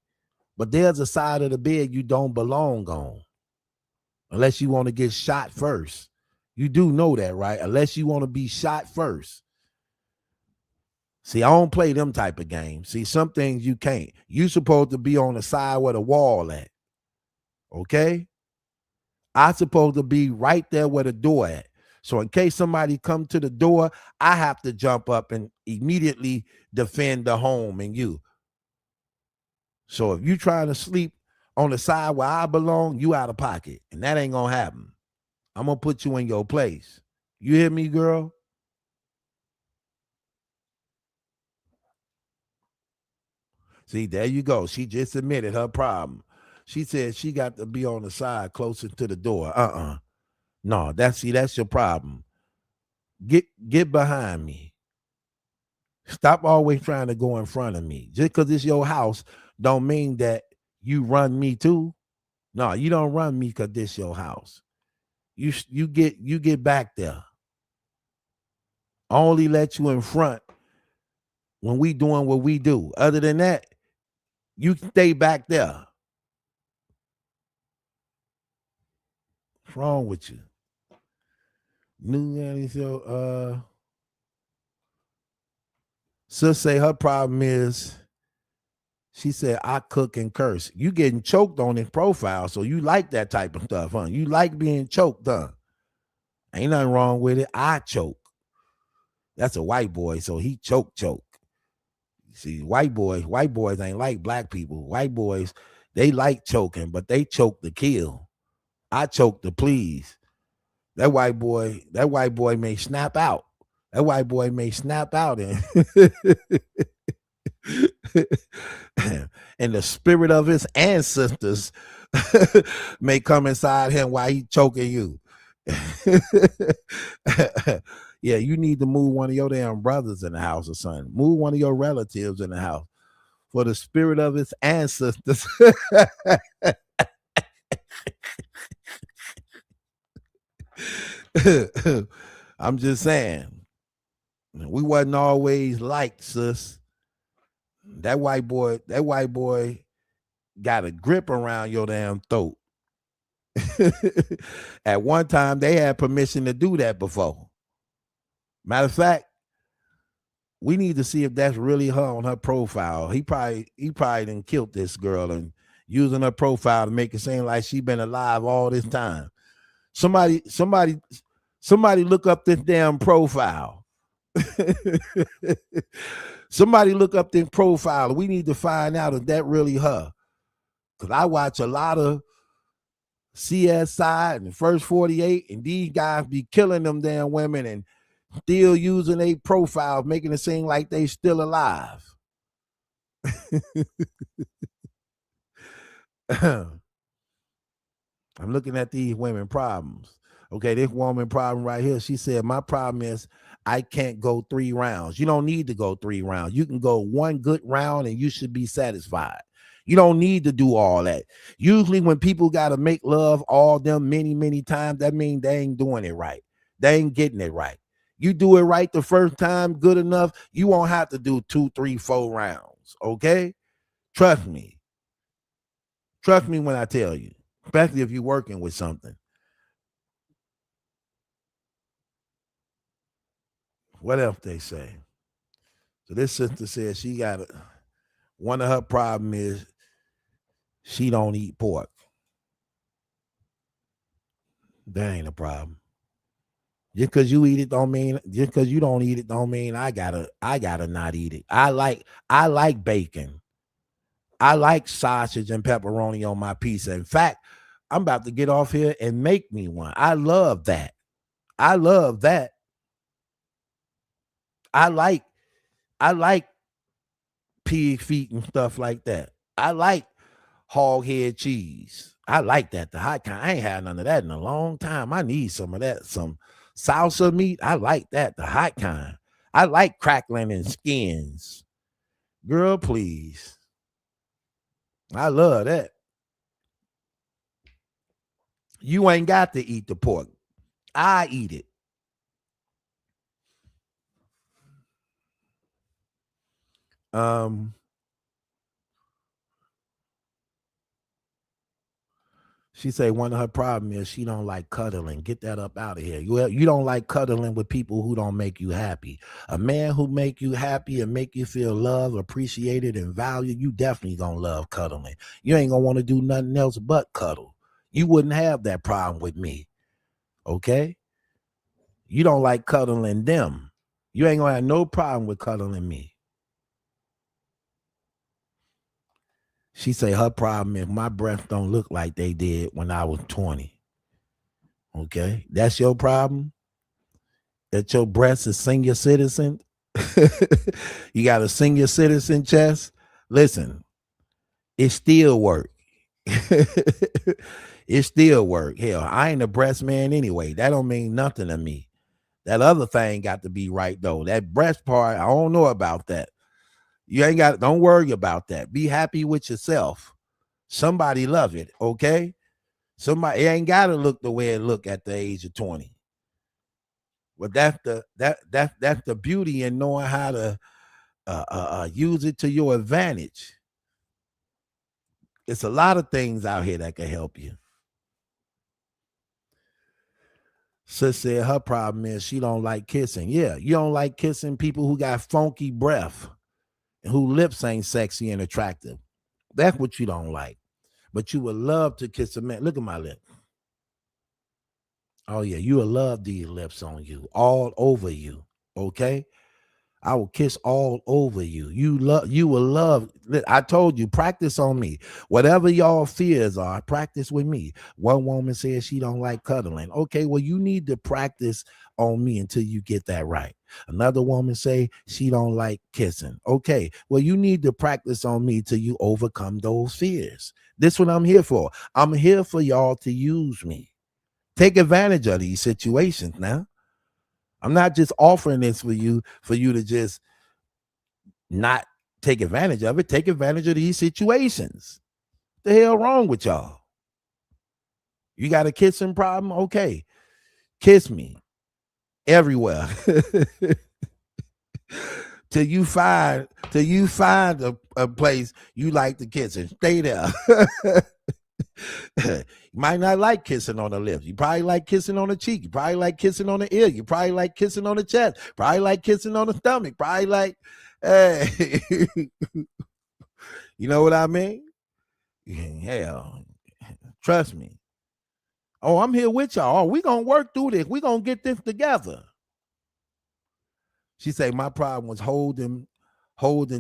but there's a side of the bed you don't belong on. Unless you want to get shot first. You do know that, right? Unless you want to be shot first. See, I don't play them type of games. See, some things you can't. You supposed to be on the side where the wall at. Okay? I supposed to be right there where the door at. So in case somebody come to the door, I have to jump up and immediately defend the home and you. So if you trying to sleep on the side where I belong, you out of pocket. And that ain't gonna happen. I'm gonna put you in your place. You hear me, girl? See, there you go. She just admitted her problem. She said she got to be on the side closer to the door. No, that's your problem. Get behind me. Stop always trying to go in front of me. Just because it's your house don't mean that you run me too. No, you don't run me because this your house. You get back there. I only let you in front when we doing what we do. Other than that, you stay back there. What's wrong with you? New reality show. Sis say her problem is She said, I cook and curse. You getting choked on his profile, so you like that type of stuff, huh? You like being choked, huh? Ain't nothing wrong with it. I choke. That's a white boy, so he choke. See, white boys ain't like black people. White boys, they like choking, but they choke to kill. I choke to please. That white boy may snap out. That white boy may snap out and and the spirit of his ancestors may come inside him while he choking you. Yeah, you need to move one of your damn brothers in the house or something. Move one of your relatives in the house for the spirit of his ancestors. I'm just saying, we wasn't always liked, sis. That white boy got a grip around your damn throat. At one time, they had permission to do that before. Matter of fact, we need to see if that's really her on her profile. He probably done killed this girl and using her profile to make it seem like she been alive all this time. Somebody look up this damn profile. Somebody look up this profile. We need to find out if that really her. Because I watch a lot of CSI and the First 48, and these guys be killing them damn women and still using a profile, making it seem like they still alive. I'm looking at these women problems. Okay, this woman problem right here, she said, my problem is I can't go 3 rounds. You don't need to go 3 rounds. You can go 1 good round and you should be satisfied. You don't need to do all that. Usually when people got to make love all them many times, that means they ain't doing it right. They ain't getting it right. You do it right the first time, good enough, you won't have to do 2, 3, 4 rounds, okay? Trust me. Trust me when I tell you, especially if you're working with something. What else they say? So this sister says she got one of her problem is she don't eat pork. That ain't a problem. Just because you eat it don't mean, just because you don't eat it don't mean I gotta not eat it. I like bacon. I like sausage and pepperoni on my pizza. In fact, I'm about to get off here and make me one. I love that. I like pig feet and stuff like that. I like hog head cheese. I like that. The hot kind. I ain't had none of that in a long time. I need some of that. Some salsa meat. I like that. The hot kind. I like crackling and skins. Girl, please. I love that. You ain't got to eat the pork. I eat it. She say one of her problem is she don't like cuddling. Get that up out of here. You don't like cuddling with people who don't make you happy. A man who make you happy and make you feel loved, appreciated, and valued, you definitely gonna love cuddling. You ain't gonna want to do nothing else but cuddle. You wouldn't have that problem with me. Okay? You don't like cuddling them. You ain't gonna have no problem with cuddling me. She say her problem is my breasts don't look like they did when I was 20. Okay, that's your problem. That your breasts is senior citizen. You got a senior citizen chest. Listen, it still work. It still work. Hell, I ain't a breast man anyway. That don't mean nothing to me. That other thing got to be right though. That breast part, I don't know about that. You ain't got. Don't worry about that. Be happy with yourself. Somebody love it, okay? Somebody, it ain't gotta look the way it look at the age of 20. But that's the beauty in knowing how to use it to your advantage. It's a lot of things out here that can help you. Sis said her problem is she don't like kissing. Yeah, you don't like kissing people who got funky breath and who lips ain't sexy and attractive. That's what you don't like. But you would love to kiss a man. Look at my lip. Oh yeah, you will love these lips on you, all over you. Okay, I will kiss all over you. You will love. I told you, practice on me. Whatever y'all fears are, practice with me. One woman says she don't like cuddling. Okay, well you need to practice on me until you get that right. Another woman say she don't like kissing. Okay, well you need to practice on me till you overcome those fears. This what I'm here for. I'm here for y'all to use me. Take advantage of these situations now. I'm not just offering this for you to just not take advantage of it. Take advantage of these situations. The hell wrong with y'all? You got a kissing problem? Okay. Kiss me everywhere. till you find a place you like to kiss and stay there. You might not like kissing on the lips. You probably like kissing on the cheek. You probably like kissing on the ear. You probably like kissing on the chest. Probably like kissing on the stomach. Probably like, hey, you know what I mean? Hell, trust me. Oh, I'm here with y'all. Oh, we gonna work through this. We gonna get this together. She said my problem was holding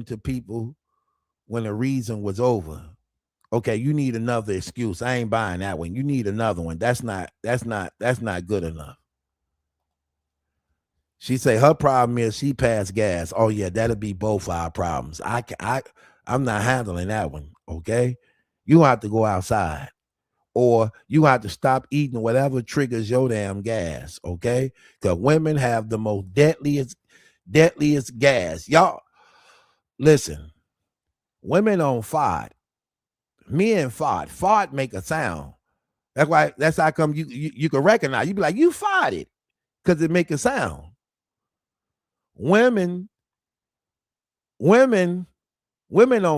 to people when the reason was over. Okay, you need another excuse. I ain't buying that one. You need another one. That's not good enough. She say her problem is she passed gas. Oh yeah, that'll be both our problems. I'm not handling that one. Okay, you have to go outside, or you have to stop eating whatever triggers your damn gas. Okay, because women have the most deadliest gas. Y'all listen. Women on fart. Men fart make a sound. That's how come you can recognize. You be like, you farted, because it make a sound. Women on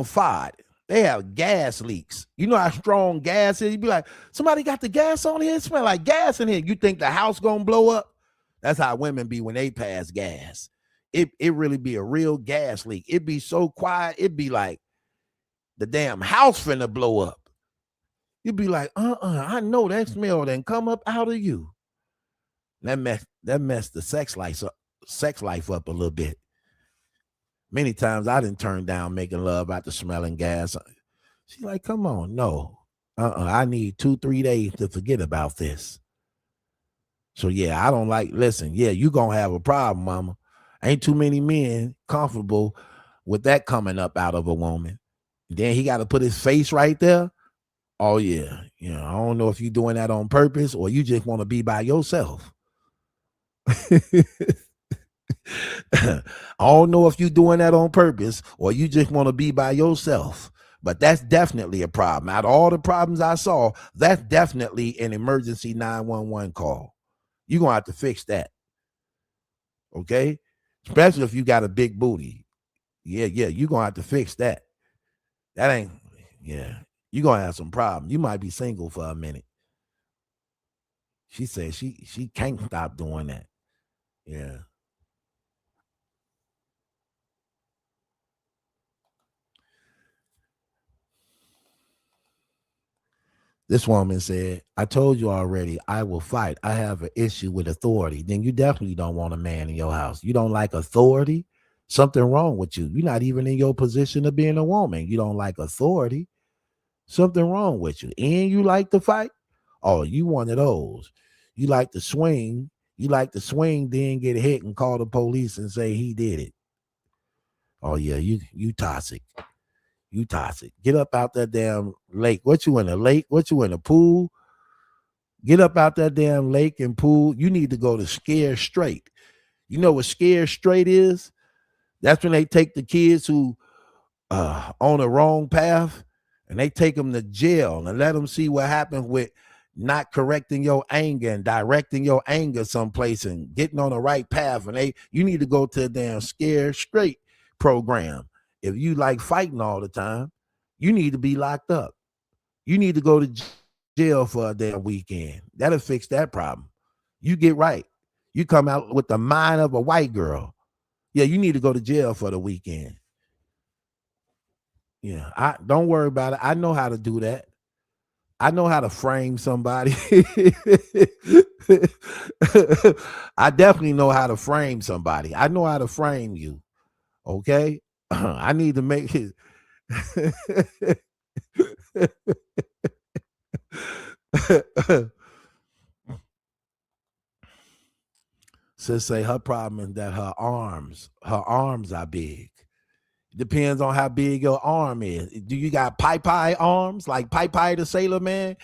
fart. They have gas leaks. You know how strong gas is. You be like, somebody got the gas on here. It smell like gas in here. You think the house gonna blow up? That's how women be when they pass gas. It really be a real gas leak. It be so quiet. It be like the damn house finna blow up. You'd be like, I know that smell done come up out of you. That messed the sex life up a little bit. Many times I didn't turn down making love after smelling gas. She's like, come on, no. I need 2-3 days to forget about this. So yeah, I don't like, listen, yeah, you gonna have a problem, mama. Ain't too many men comfortable with that coming up out of a woman. Then he got to put his face right there. Oh yeah, I don't know if you're doing that on purpose or you just want to be by yourself. I don't know if you're doing that on purpose or you just want to be by yourself. But that's definitely a problem. Out of all the problems I saw, that's definitely an emergency 911 call. You're going to have to fix that. Okay? Especially if you got a big booty. Yeah, you're going to have to fix that. That ain't, you're going to have some problems. You might be single for a minute. She said she can't stop doing that. Yeah. This woman said, I told you already, I will fight. I have an issue with authority. Then you definitely don't want a man in your house. You don't like authority? Something wrong with you. You're not even in your position of being a woman. You don't like authority. Something wrong with you. And you like to fight? Oh, you one of those. You like to swing. You like to swing, then get hit and call the police and say he did it. Oh, yeah, you toxic. You toxic. Get up out that damn lake. What you in a lake? What you in a pool? Get up out that damn lake and pool. You need to go to Scare Straight. You know what Scare Straight is? That's when they take the kids who on the wrong path and they take them to jail and let them see what happens with not correcting your anger and directing your anger someplace and getting on the right path. And you need to go to a damn Scare Straight program. If you like fighting all the time, you need to be locked up. You need to go to jail for a damn weekend. That'll fix that problem. You get right. You come out with the mind of a white girl. Yeah, you need to go to jail for the weekend. Yeah, I don't worry about it. I know how to do that. I know how to frame somebody. I definitely know how to frame somebody. I know how to frame you. Okay. I need to make it. Sis say her problem is that her arms are big. Depends on how big your arm is. Do you got pie arms like Pie the Sailor Man?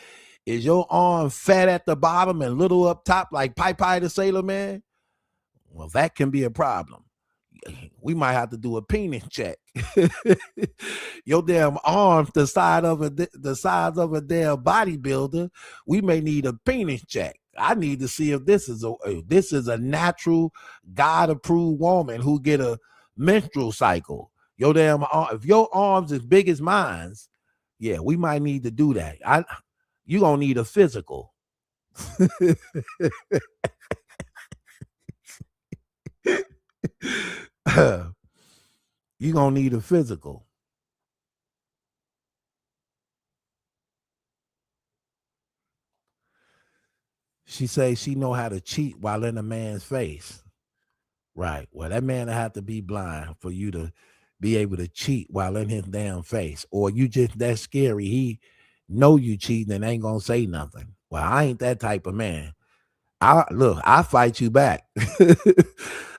Is your arm fat at the bottom and little up top like Pie the Sailor Man? Well, that can be a problem. We might have to do a penis check. Your damn arm the size of a damn bodybuilder. We may need a penis check. I need to see if this is a natural God approved woman who get a menstrual cycle. Your damn arm, if your arms as big as mine's, yeah, we might need to do that. You gonna need a physical. You gonna need a physical. She say she know how to cheat while in a man's face. Right. Well, that man will have to be blind for you to be able to cheat while in his damn face. Or you just that scary. He know you cheating and ain't gonna say nothing. Well, I ain't that type of man. I fight you back.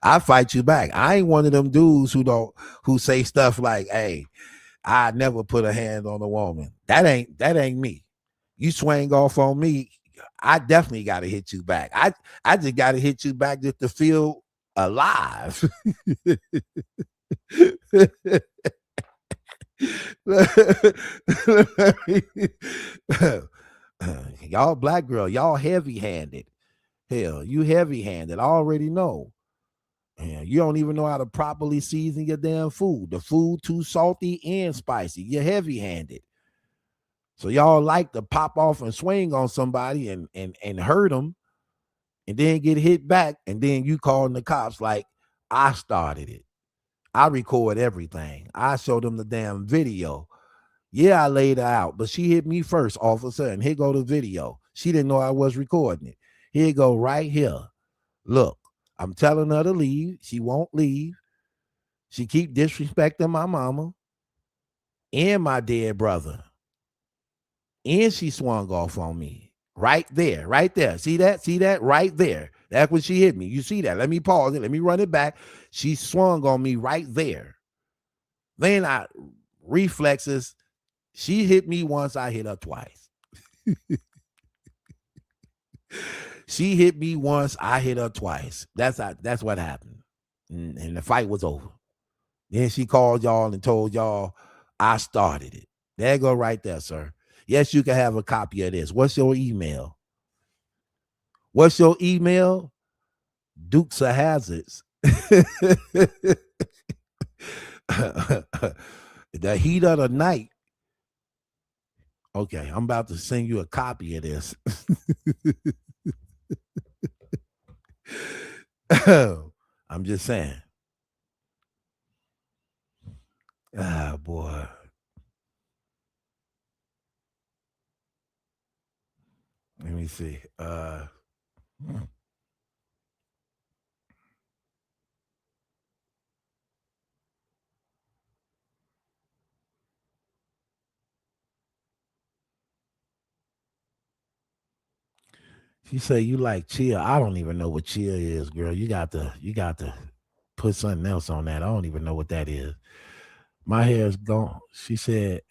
I fight you back. I ain't one of them dudes who say stuff like, hey, I never put a hand on a woman. That ain't me. You swing off on me, I definitely gotta hit you back. I just gotta hit you back just to feel alive. Y'all black girl, y'all heavy-handed. Hell, you heavy-handed. I already know. You don't even know how to properly season your damn food. The food too salty and spicy. You're heavy-handed. So y'all like to pop off and swing on somebody and hurt them and then get hit back. And then you calling the cops like, I started it. I record everything. I show them the damn video. Yeah, I laid her out, but she hit me first all of a sudden. Here go the video. She didn't know I was recording it. Here go right here. Look, I'm telling her to leave. She won't leave. She keep disrespecting my mama and my dead brother. And she swung off on me. Right there. See that? Right there. That's when she hit me. You see that? Let me pause it. Let me run it back. She swung on me right there. Then I reflexes. She hit me once. I hit her twice. She hit me once. I hit her twice. That's what happened. And the fight was over. Then she called y'all and told y'all I started it. There you go right there, sir. Yes, you can have a copy of this. What's your email? Dukes of Hazards. The heat of the night. Okay, I'm about to send you a copy of this. I'm just saying. Ah, boy. Let me see. She say you like chill. I don't even know what chill is, girl. You got to put something else on that. I don't even know what that is. My hair is gone. She said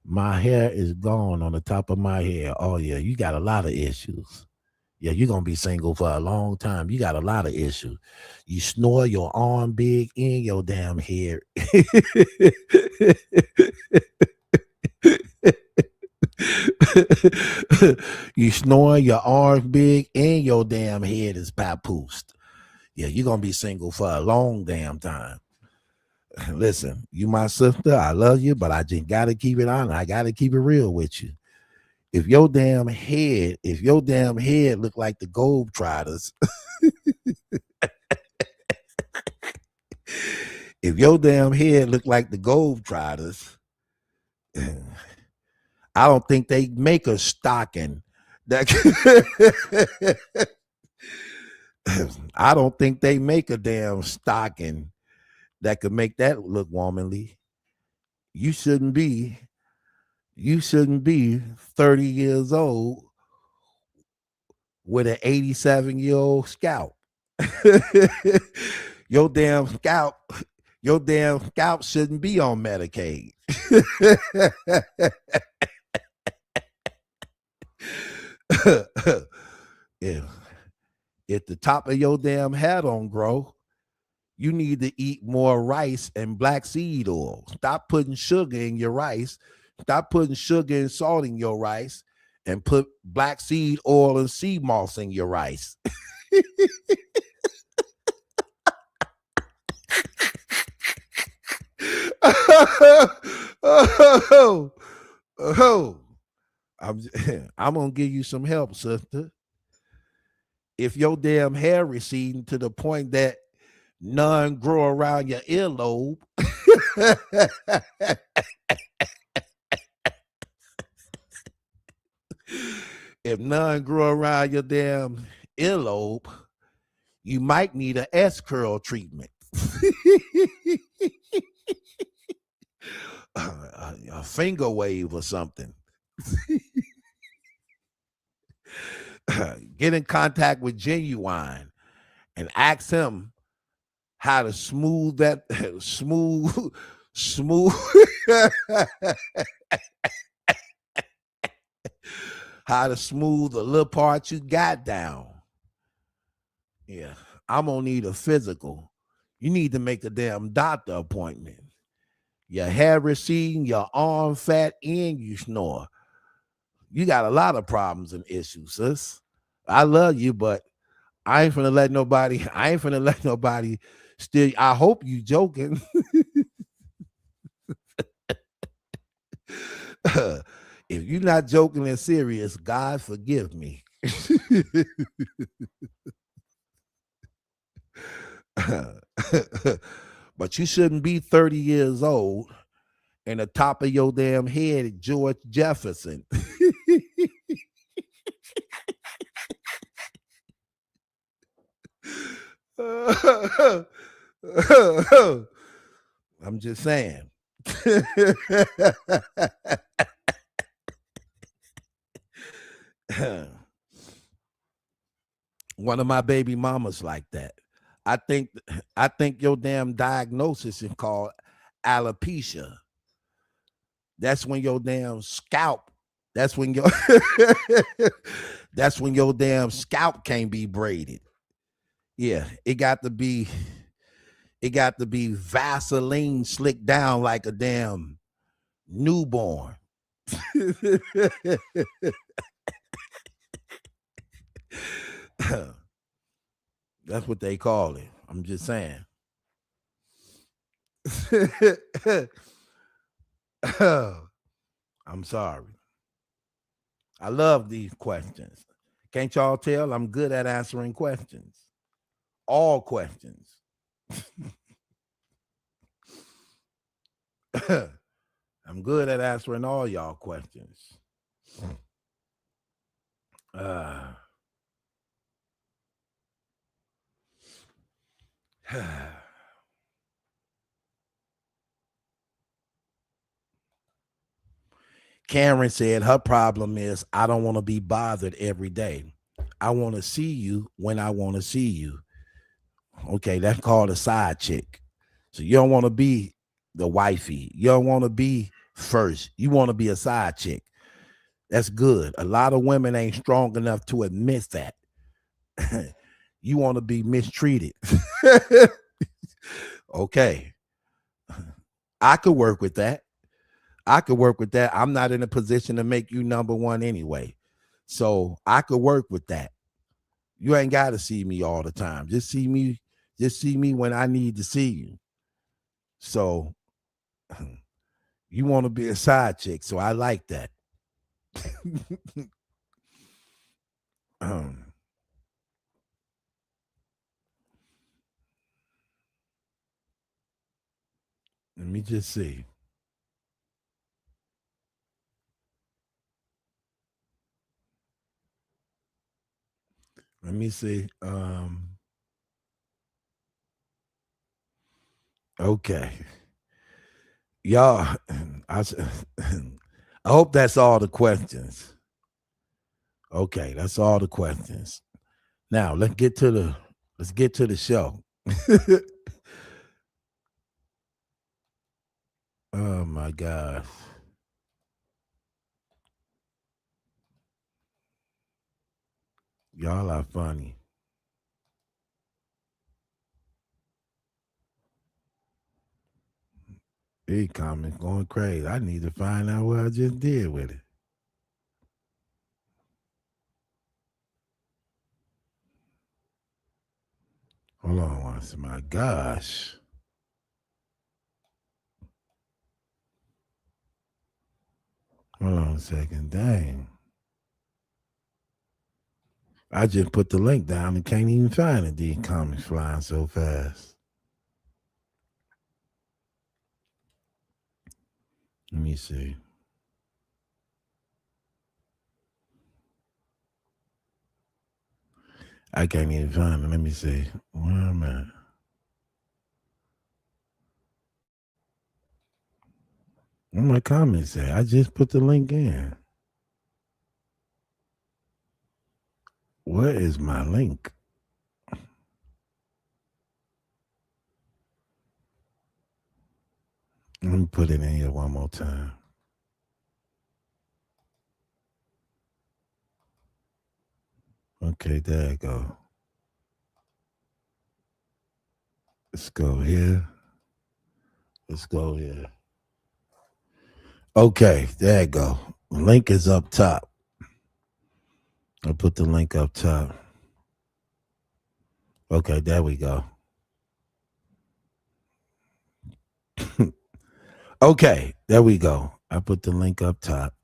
my hair is gone on the top of my head. Oh yeah, you got a lot of issues. Yeah, you're gonna be single for a long time. You got a lot of issues. You snore, your arm big, and your damn hair. You snoring, your arms big, and your damn head is papoosed. Yeah, you're gonna be single for a long damn time. Listen, you my sister, I love you, but I just gotta keep it on. I gotta keep it real with you. If your damn head look like the Globetrotters, if your damn head look like the Globetrotters, I don't think they make a stocking that. I don't think they make a damn stocking that could make that look womanly. You shouldn't be. You shouldn't be 30 years old with an 87-year-old scalp. your damn scalp, your damn scalp shouldn't be on Medicaid. if, if the top of your damn head don't grow, you need to eat more rice and black seed oil. Stop putting sugar in your rice. Stop putting sugar and salt in your rice, and put black seed oil and sea moss in your rice. oh, I'm gonna give you some help, sister. If your damn hair receding to the point that none grow around your earlobe, if none grow around your damn earlobe, you might need an S curl treatment. A finger wave or something. Get in contact with Genuine and ask him how to smooth that smooth how to smooth the little part you got down. Yeah, I'm gonna need a physical. You need to make a damn doctor appointment. Your hair receding, your arm fat, and you snore. You got a lot of problems and issues, sis. I love you, but I ain't finna let nobody. I ain't finna let nobody steal. I hope you joking. If you're not joking and serious, God forgive me. But you shouldn't be 30 years old and the top of your damn head George Jefferson. I'm just saying. One of my baby mamas like that. I think I think your damn diagnosis is called alopecia. That's when your damn scalp. That's when your that's when your damn scalp can't be braided. Yeah, it got to be Vaseline slicked down like a damn newborn. That's what they call it. I'm just saying. I'm sorry. I love these questions. Can't y'all tell I'm good at answering questions? All questions. I'm good at answering all y'all questions. Karen said her problem is I don't want to be bothered every day. I want to see you when I want to see you. Okay, that's called a side chick. So you don't want to be the wifey. You don't want to be first. You want to be a side chick. That's good. A lot of women ain't strong enough to admit that. You want to be mistreated. Okay. I could work with that. I'm not in a position to make you number one anyway. So I could work with that. You ain't got to see me all the time. Just see me when I need to see you. So you want to be a side chick. So I like that. Let me just see. Let me see. Okay. Y'all, I hope that's all the questions. Okay, that's all the questions. Now let's get to the show. Oh my gosh. Y'all are funny. These comments going crazy. I need to find out what I just did with it. Hold on one second. My gosh. Hold on a second. Dang. I just put the link down and can't even find it. These comments flying so fast. Let me see. I can't even find it. Let me see. Where am I? What my comments say? I just put the link in. Where is my link? Let me put it in here one more time. Okay, there you go. Let's go here. Let's go here. Okay, there you go. The link is up top. I'll put the link up top. Okay, there we go. Okay, there we go. I put the link up top.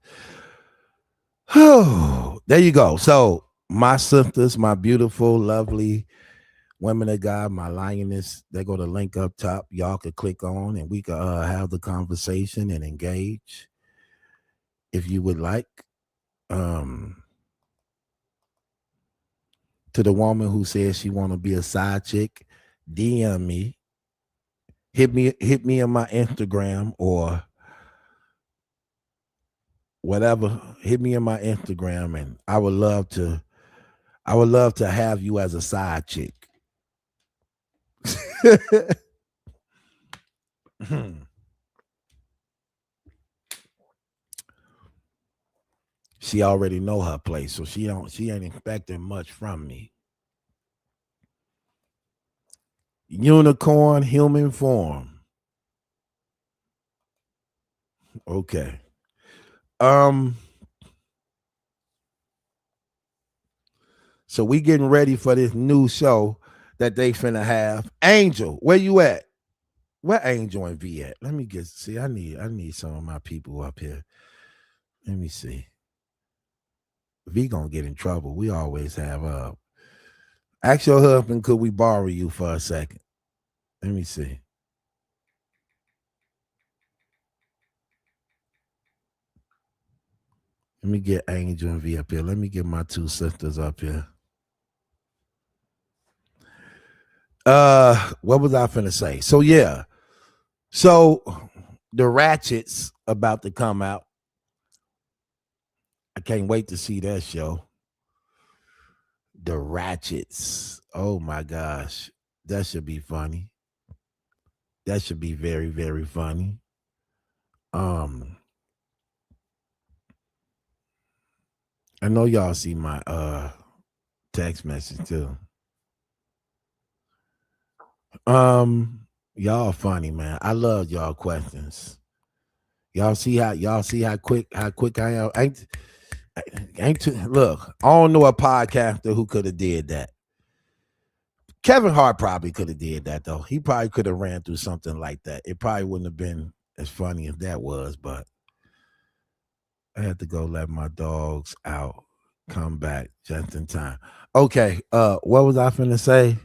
Oh, there you go. So my sisters, my beautiful, lovely women of God, my lioness, they go to link up top. Y'all could click on and we could have the conversation and engage if you would like. To the woman who says she want to be a side chick, DM me. Hit me on my Instagram or whatever. Hit me on my Instagram and I would love to have you as a side chick. She already know her place, so she ain't expecting much from me. Unicorn human form. Okay. So we getting ready for this new show that they finna have. Angel, where you at? Where Angel and V at? Let me see. I need some of my people up here. Let me see. V gonna get in trouble. We always have ask your husband, could we borrow you for a second? Let me see. Let me get Angel and V up here. Let me get my two sisters up here. What was I finna say? So yeah. So the Ratchets about to come out. I can't wait to see that show. The Ratchets. Oh my gosh. That should be funny. That should be very, very funny. I know y'all see my text message too. Y'all funny, man. I love y'all questions. Y'all see how quick I am. Look, I don't know a podcaster who could have did that. Kevin Hart probably could have did that though. He probably could have ran through something like that. It probably wouldn't have been as funny as that was, but I had to go let my dogs out, come back just in time. Okay, what was I finna say?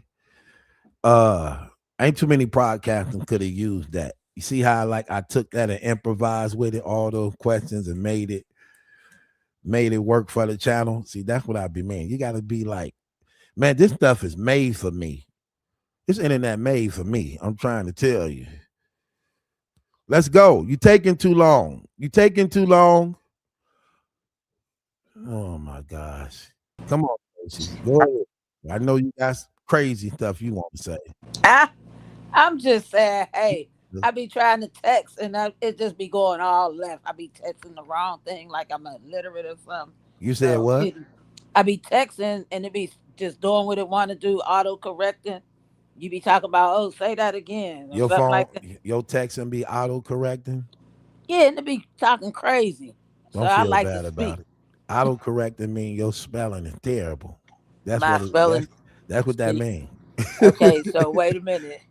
Ain't too many podcasters could have used that. You see how I took that and improvised with it, all those questions, and made it work for the channel. See, that's what I be meaning. You got to be like, Man, this stuff is made for me. This internet made for me. I'm trying to tell you. Let's go. You taking too long. You taking too long. Oh my gosh. Come on, Tracy. Go ahead. I know you got crazy stuff you want to say. I, I'm just saying, hey, I be trying to text and it just be going all left. I be texting the wrong thing like I'm illiterate or something. You said So what? I be texting and it be just doing what it want to do, auto correcting. You be talking about, oh, say that again or Your something phone, like that. your text and be auto correcting. Yeah, and it be talking crazy. So Don't I feel like to bad speak. about it. Auto correcting mean your spelling is terrible. That's My what it, spelling. that's what that See, means. okay, so wait a minute.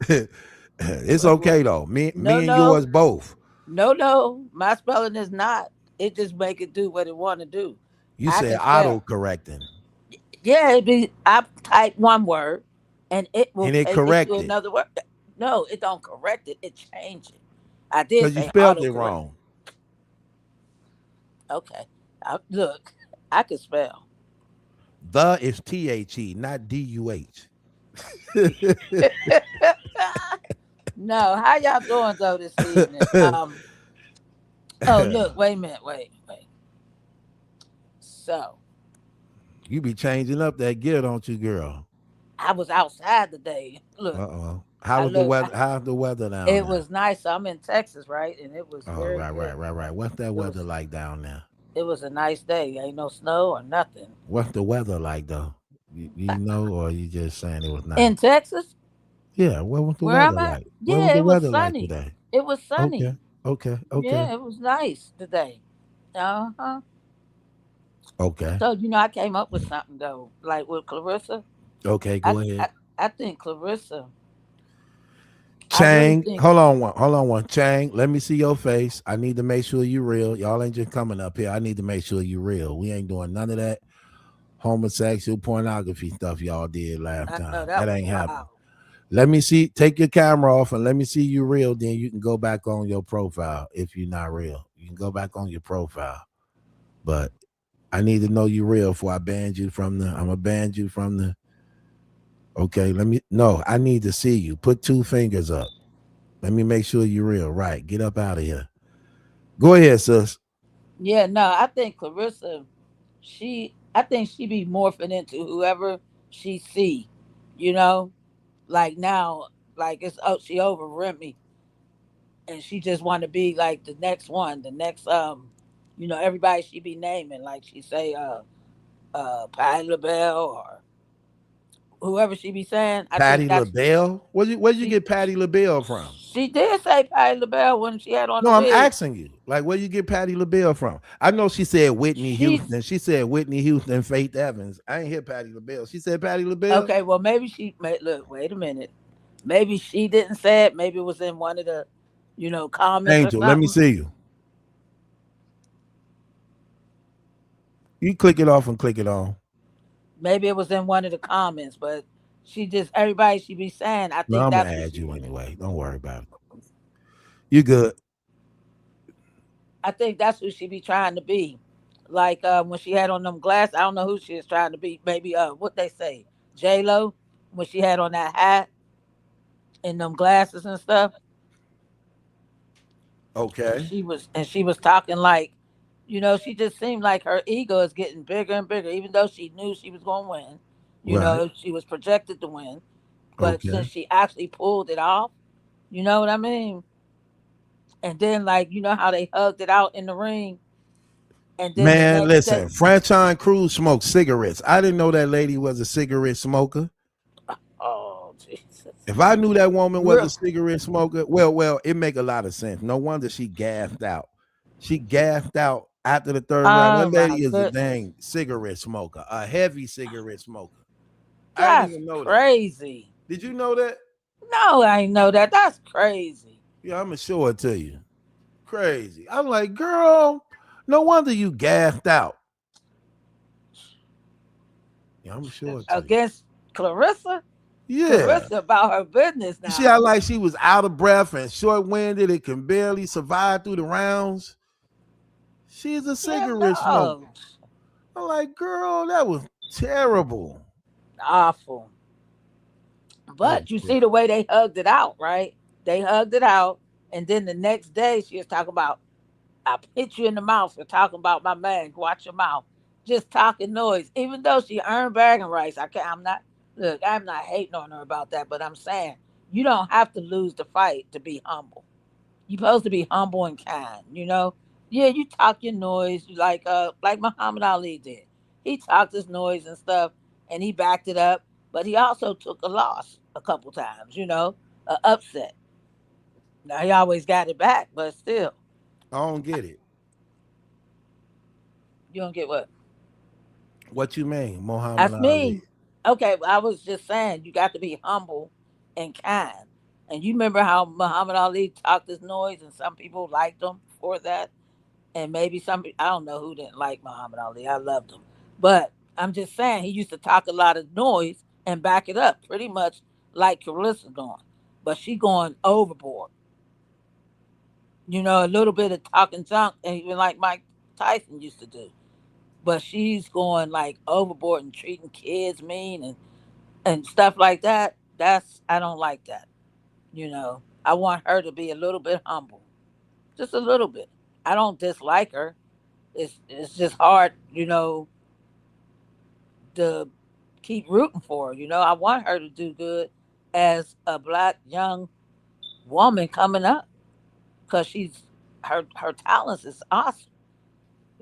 It's okay though. Me No, me and yours no, both. no. My spelling is not. It just make it do what it want to do. You I said can auto spell. correcting Yeah, it be. I type one word, and it will and it take it to corrected another word. No, it don't correct it. It change it. I did because you say spelled it autocorrect. wrong. Okay, look, I can spell. The is THE, not DUH. No, how y'all doing though this evening? Oh look, wait a minute, wait. So You be changing up that gear, don't you, girl? I was outside today. Uh Look, oh. How I was the look. weather? How's the weather down It there? was nice. I'm in Texas, right, and it was Oh, very right, good. right, right, right. What's that It weather was like down there? it was a nice day. Ain't no snow or nothing. What's the weather like though? You know, or you just saying it was nice? In Texas, Yeah. What was the where I'm weather at, like? What was yeah, the it was weather like sunny. today? It was Okay. sunny. Okay. Okay. Yeah, it was nice today. Uh huh. Okay. So I came up with something though, like with Clarissa. Okay. I Go I, ahead. I think Clarissa. I really Chang, think. hold on one. Hold on one. Chang, let me see your face. I need to make sure you real. Y'all ain't just coming up here. I need to make sure you real. We ain't doing none of that homosexual pornography stuff y'all did last I know time. that That was ain't happening. wild. Let me see. Take your camera off and let me see you real. Then you can go back on your profile if you're not real. You can go back on your profile. But I need to know you real before I ban you from the. I'm gonna ban you from the. Okay, let me. No, I need to see you. Put two fingers up. Let me make sure you're real. Right. Get up out of here. Go ahead, sis. Yeah, no, I think Clarissa. I think she be morphing into whoever she see. You know, like now, like it's she over Remy, and she just want to be like the next one, the next everybody she be naming, like she say Patty LaBelle or whoever she be saying. I think Patty that's LaBelle. Where'd you she get Patty LaBelle from? she did say Patty LaBelle when she had on the No, I'm wig. asking you. Like, where you get Patty LaBelle from? I know she said Whitney She's Houston. She said Whitney Houston, Faith Evans. I ain't hear Patty LaBelle. She said Patty LaBelle. okay. Well, maybe look. Wait a minute. Maybe she didn't say it. Maybe it was in one of the, comments or Angel, let me something. see you. You click it off and click it on. Maybe it was in one of the comments, but she just everybody she be saying. I No, think I'm gonna that's what add she you was. anyway. Don't worry about it. You good. I think that's who she be trying to be. Like when she had on them glasses, I don't know who she is trying to be. Maybe what they say, J Lo, when she had on that hat and them glasses and stuff, Okay. and she was talking like, she just seemed like her ego is getting bigger and bigger, even though she knew she was going to win. Right. She was projected to win, but Okay. since she actually pulled it off, you know what I mean? And then like how they hugged it out in the ring, and then the Man, next listen, day, Franchon Cruz smoked cigarettes. I didn't know that lady was a cigarette smoker. oh Jesus, If I knew that woman was a real, cigarette smoker, well, it make a lot of sense. No wonder she gassed out. She gassed out after the third round. oh That my lady is a goodness, dang cigarette smoker, a heavy cigarette smoker. I didn't that's even know that. crazy. Did you know that? No, I ain't know that. That's crazy. Yeah, I'm gonna show it to you. Crazy. I'm like, girl, no wonder you gassed out. Yeah, I'm gonna show it to you. Against Clarissa, Yeah. Clarissa about her business You see how now. like she was out of breath and short winded and can barely survive through the rounds? She's a Yeah, cigarette smoker. no. I'm like, girl, that was terrible. awful. Oh But you shit. see the way they hugged it out, right? They hugged it out, and then the next day she was talking about, "I hit you in the mouth for talking about my man. Watch your mouth." Just talking noise. Even though she earned bragging rights, I can't. I'm not. Look, I'm not hating on her about that, but I'm saying you don't have to lose the fight to be humble. You're supposed to be humble and kind. Yeah, you talk your noise like Muhammad Ali did. He talked his noise and stuff, and he backed it up. But he also took a loss a couple times. A upset. Now he always got it back, but still, I don't get it. you don't get what. What you mean, Muhammad That's Ali? me. Okay, well, I was just saying you got to be humble and kind. And you remember how Muhammad Ali talked his noise, and some people liked him for that, and maybe I don't know who didn't like Muhammad Ali. I loved him, but I'm just saying he used to talk a lot of noise and back it up, pretty much like Carissa going, but she going overboard. A little bit of talking junk, and even like Mike Tyson used to do. But she's going like overboard and treating kids mean and stuff like that. I don't like that. I want her to be a little bit humble, just a little bit. I don't dislike her. It's just hard, to keep rooting for her. I want her to do good as a black young woman coming up because her talents is awesome.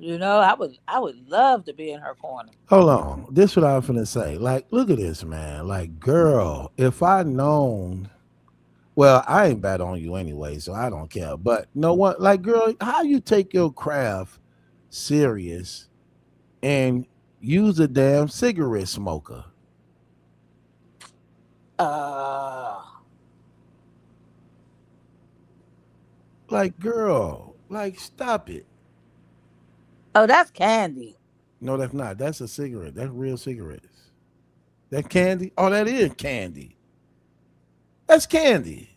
I would love to be in her corner. Hold on. This what I'm finna say. Like, look at this, man. Like, girl, if I known, well, I ain't bad on you anyway, so I don't care. But no one, like, girl, how you take your craft serious and use a damn cigarette smoker? Uh Like, girl, like, stop it. oh, that's Candy. No, that's not. That's a cigarette. That's real cigarettes. That candy? Oh, that is candy. That's candy.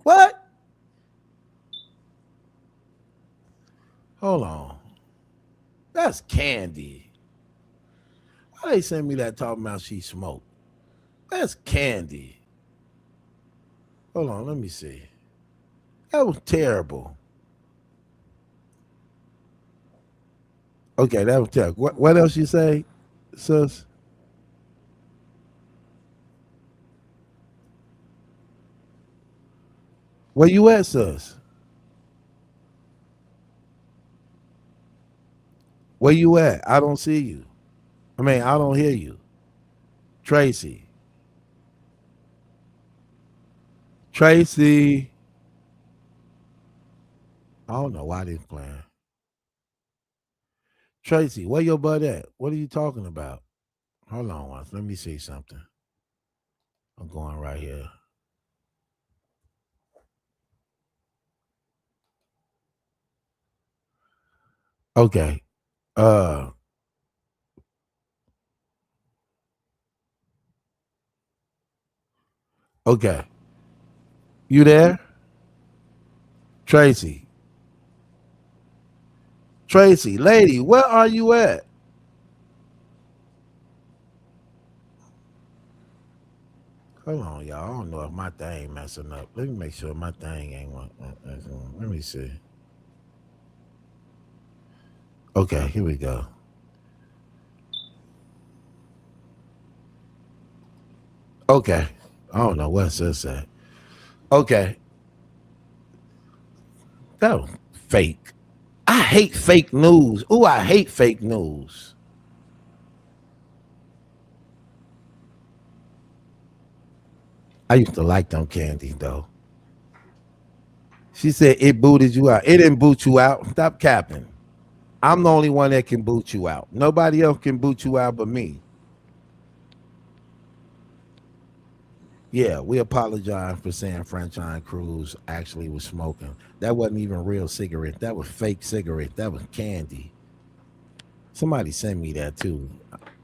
What? Hold on. That's candy. Why they send me that talking about she smoked? That's candy. Hold on, let me see. That was terrible. Okay, that was terrible. What else you say, sis? Where you at, sis? Where you at? I don't see you. I mean, I don't hear you. Tracy. Tracy. I don't know why they playing. Tracy, where your butt at? What are you talking about? Hold on once. Let me see something. I'm going right here. Okay. Uh okay. You there? Tracy. Tracy, lady, where are you at? Hold on, y'all. I don't know if my thing messing up. Let me make sure my thing ain't one. Let me see. Okay, here we go. Okay. I don't know what this at. Okay. That was fake. I hate fake news. Ooh, I hate fake news. I used to like them candies though. She said it booted you out. It didn't boot you out. Stop capping. I'm the only one that can boot you out. Nobody else can boot you out but me. Yeah, we apologize for saying Franchise Cruz actually was smoking. That wasn't even real cigarette. That was fake cigarette. That was candy. Somebody sent me that too.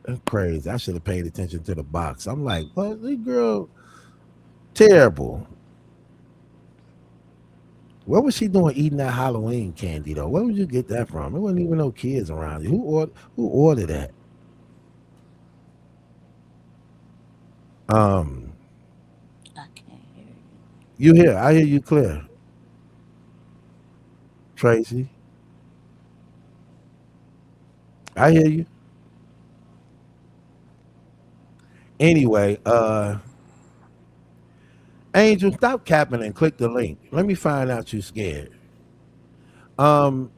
That's crazy. I should have paid attention to the box. I'm like, what? This girl, terrible. What was she doing eating that Halloween candy though? Where would you get that from? There wasn't even no kids around you. Who ordered that? Um, I can't hear you. you hear? I hear you clear, Tracy. I hear you. Anyway, Angel, stop capping and click the link. Let me find out you scared.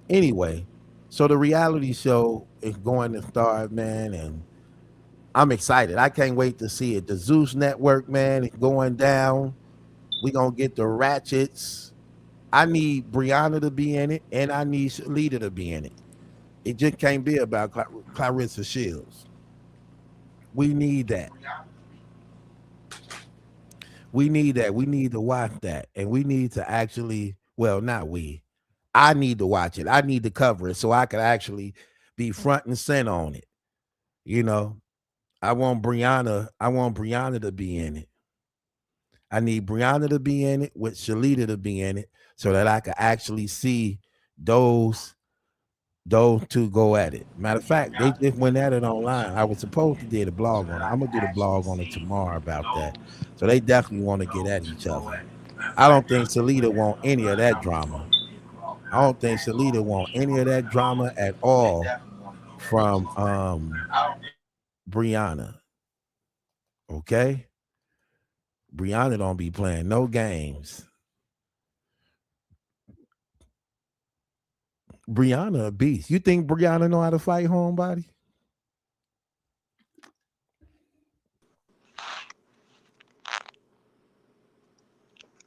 Anyway, so the reality show is going to start, man, and I'm excited. I can't wait to see it. The Zeus Network, man, is going down. We gonna get the Ratchets. I need Brianna to be in it, and I need Shalita to be in it. It just can't be about Clarissa Shields. We need that. We need that. We need to watch that. And we need to actually, well, not we. I need to watch it. I need to cover it so I can actually be front and center on it. You know, I want Brianna to be in it. I need Brianna to be in it with Shalita to be in it so that I can actually see those those two go at it. Matter of fact, they just went at it online. I was supposed to do the blog on it. I'm gonna do the blog on it tomorrow about that. So they definitely want to get at each other. I don't think Salita want any of that drama. I don't think Salita want any of that drama at all from Brianna. Okay? Brianna don't be playing no games. Brianna a beast. You think Brianna know how to fight, homebody?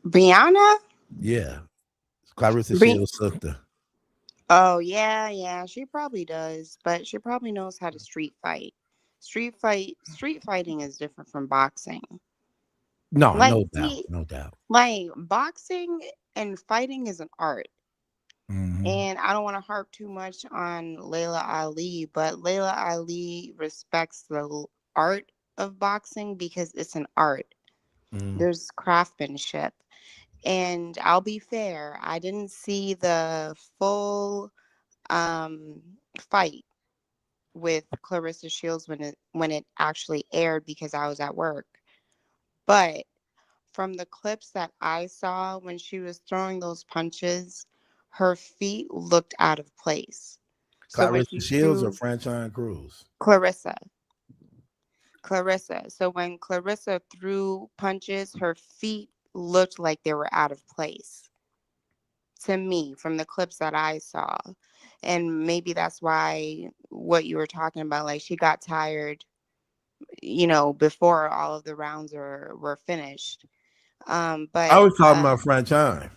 Brianna? Yeah. Clarissa Bri- Shields' sister. oh yeah, she probably does, but she probably knows how to street fight. Street fighting is different from boxing. No, Like, no doubt. see, No doubt. like boxing and fighting is an art. Mm-hmm. And I don't want to harp too much on Layla Ali, but Layla Ali respects the art of boxing because it's an art. Mm-hmm. There's craftsmanship. And I'll be fair, I didn't see the full um, fight with Clarissa Shields when it actually aired because I was at work. But from the clips that I saw when she was throwing those punches, her feet looked out of place. So when Clarissa she Shields or threw Franchine Cruz? Clarissa, Clarissa. So when Clarissa threw punches, her feet looked like they were out of place to me from the clips that I saw. And maybe that's why what you were talking about, like she got tired, before all of the rounds were finished. I But was talking about Franchine.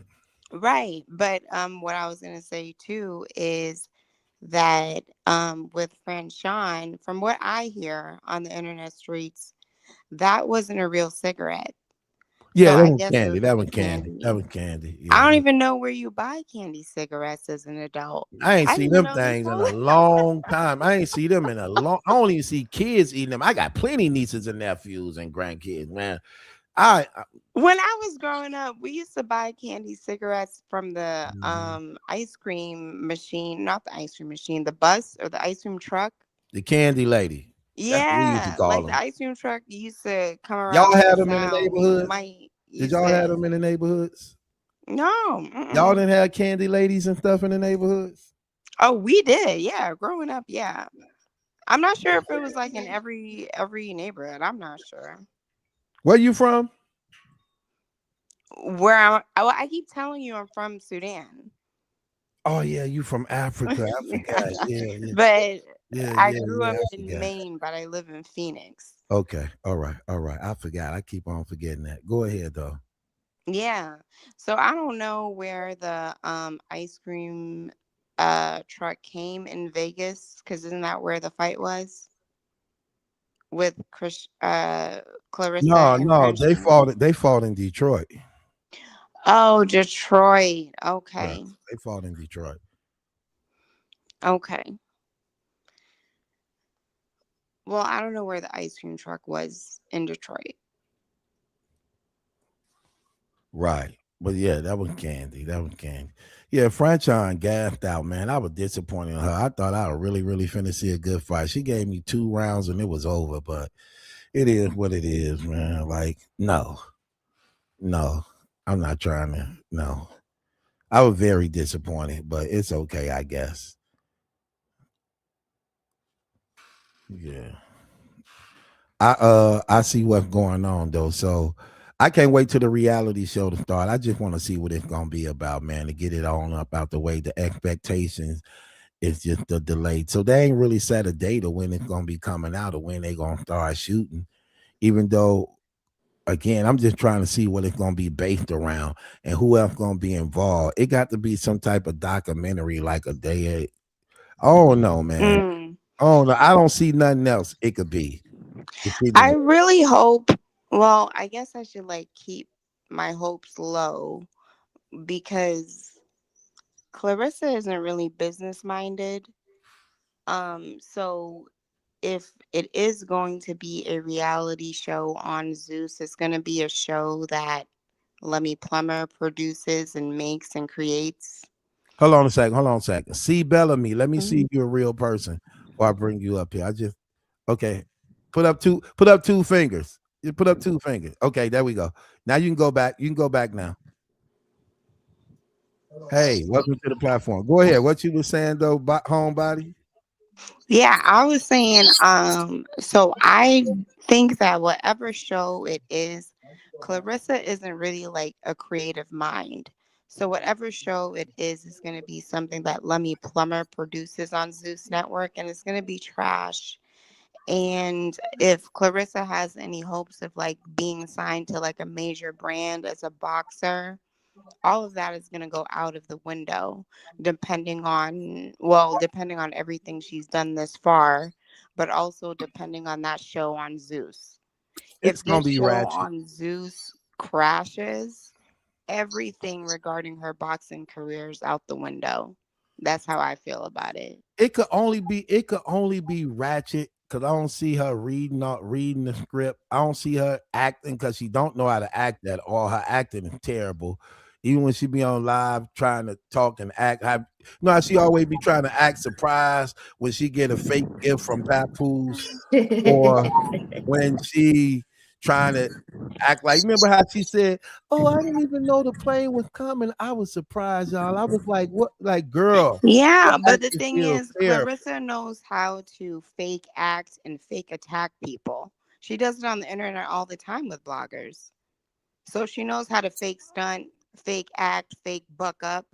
right. But what I was gonna say too is that with Franchon, from what I hear on the internet streets, that wasn't a real cigarette. So Yeah, that I one guess it candy. was That like a one candy. That candy. one candy. I Yeah. don't even know where you buy candy cigarettes as an adult. I ain't I didn't seen even them know they things in sold. a long time. I ain't see them in a long. I don't even see kids eating them. I got plenty nieces and nephews and grandkids, man. I When I was growing up, we used to buy candy cigarettes from the Mhm. ice cream machine, not the ice cream machine, the bus or the ice cream truck. The candy lady. That's what we used to Yeah, call like the them. ice cream truck used to come Y'all around with a had them in the sound. You neighborhoods? might Did used y'all have to them in the neighborhoods? no. Y'all Mm-mm. didn't have candy ladies and stuff in the neighborhoods? Oh, we did. Yeah, growing up, yeah. I'm not sure if it was like in every neighborhood. I'm not sure. Where you from? I keep telling you I'm from Sudan. Oh yeah, you from Africa. I forgot. Yeah, yeah, But yeah, I yeah, grew yeah. up I in forgot. Maine, but I live in Phoenix. Okay. All right. All right. I forgot. I keep on forgetting that. Go ahead though. Yeah. So I don't know where the ice cream truck came in Vegas, because isn't that where the fight was with Clarissa No, and no, Franchon? they fought in Detroit. Oh, Detroit. Right. Okay. They fought in Detroit. Okay. Well, I don't know where the ice cream truck was in Detroit. Right. But yeah, that was Candy. That was Candy. Yeah, Franchon gassed out, man. I was disappointed in her. I thought I was really, really finna see a good fight. She gave me 2 rounds and it was over, but It is what it is, man. Like, no, no, I'm not trying to. No, I was very disappointed, but it's okay, I guess. Yeah. I see what's going on though. So I can't wait till the reality show to start. I just want to see what it's gonna be about, man, to get it on up out the way. The expectations is just the delay. So they ain't really set a date of when it's gonna be coming out or when they gonna start shooting. Even though again, I'm just trying to see what it's gonna be based around and who else gonna be involved. It got to be some type of documentary like a day. Oh no, man. Mm. Oh no, I don't see nothing else it could be. I really hope. Well, I guess I should like keep my hopes low because Clarissa isn't really business minded. So if it is going to be a reality show on Zeus, it's going to be a show that Lemmy Plummer produces and makes and creates. Hold on a second. Hold on a second. See Bellamy. Let me see Mhm. if you're a real person, or I bring you up here. I just okay. Put up two fingers. You put up two fingers. Okay, there we go. Now you can go back. You can go back now. Hey, welcome to the platform. Go ahead. What you were saying though, homebody? Yeah, I was saying, so I think that whatever show it is, Clarissa isn't really like a creative mind. So whatever show it is going to be something that Lemmy Plummer produces on Zeus Network, and it's going to be trash. And if Clarissa has any hopes of like being signed to like a major brand as a boxer, all of that is going to go out of the window depending on everything she's done this far, but also depending on that show on Zeus. It's If gonna this be show ratchet. on Zeus crashes, everything regarding her boxing career is out the window. That's how I feel about it. It could only be ratchet because I don't see her reading the script. I don't see her acting because she don't know how to act at all. Her acting is terrible. Even when she be on live trying to talk and act, how she always be trying to act surprised when she get a fake gift from Papoose, or when she trying to act like, remember how she said, "Oh, I didn't even know the plane was coming. I was surprised, y'all." I was like, "What?" Like, girl, your Yeah, but the acting thing skills is, terrible. Clarissa knows how to fake act and fake attack people. She does it on the internet all the time with bloggers. So she knows how to fake stunt, fake act, fake buck up,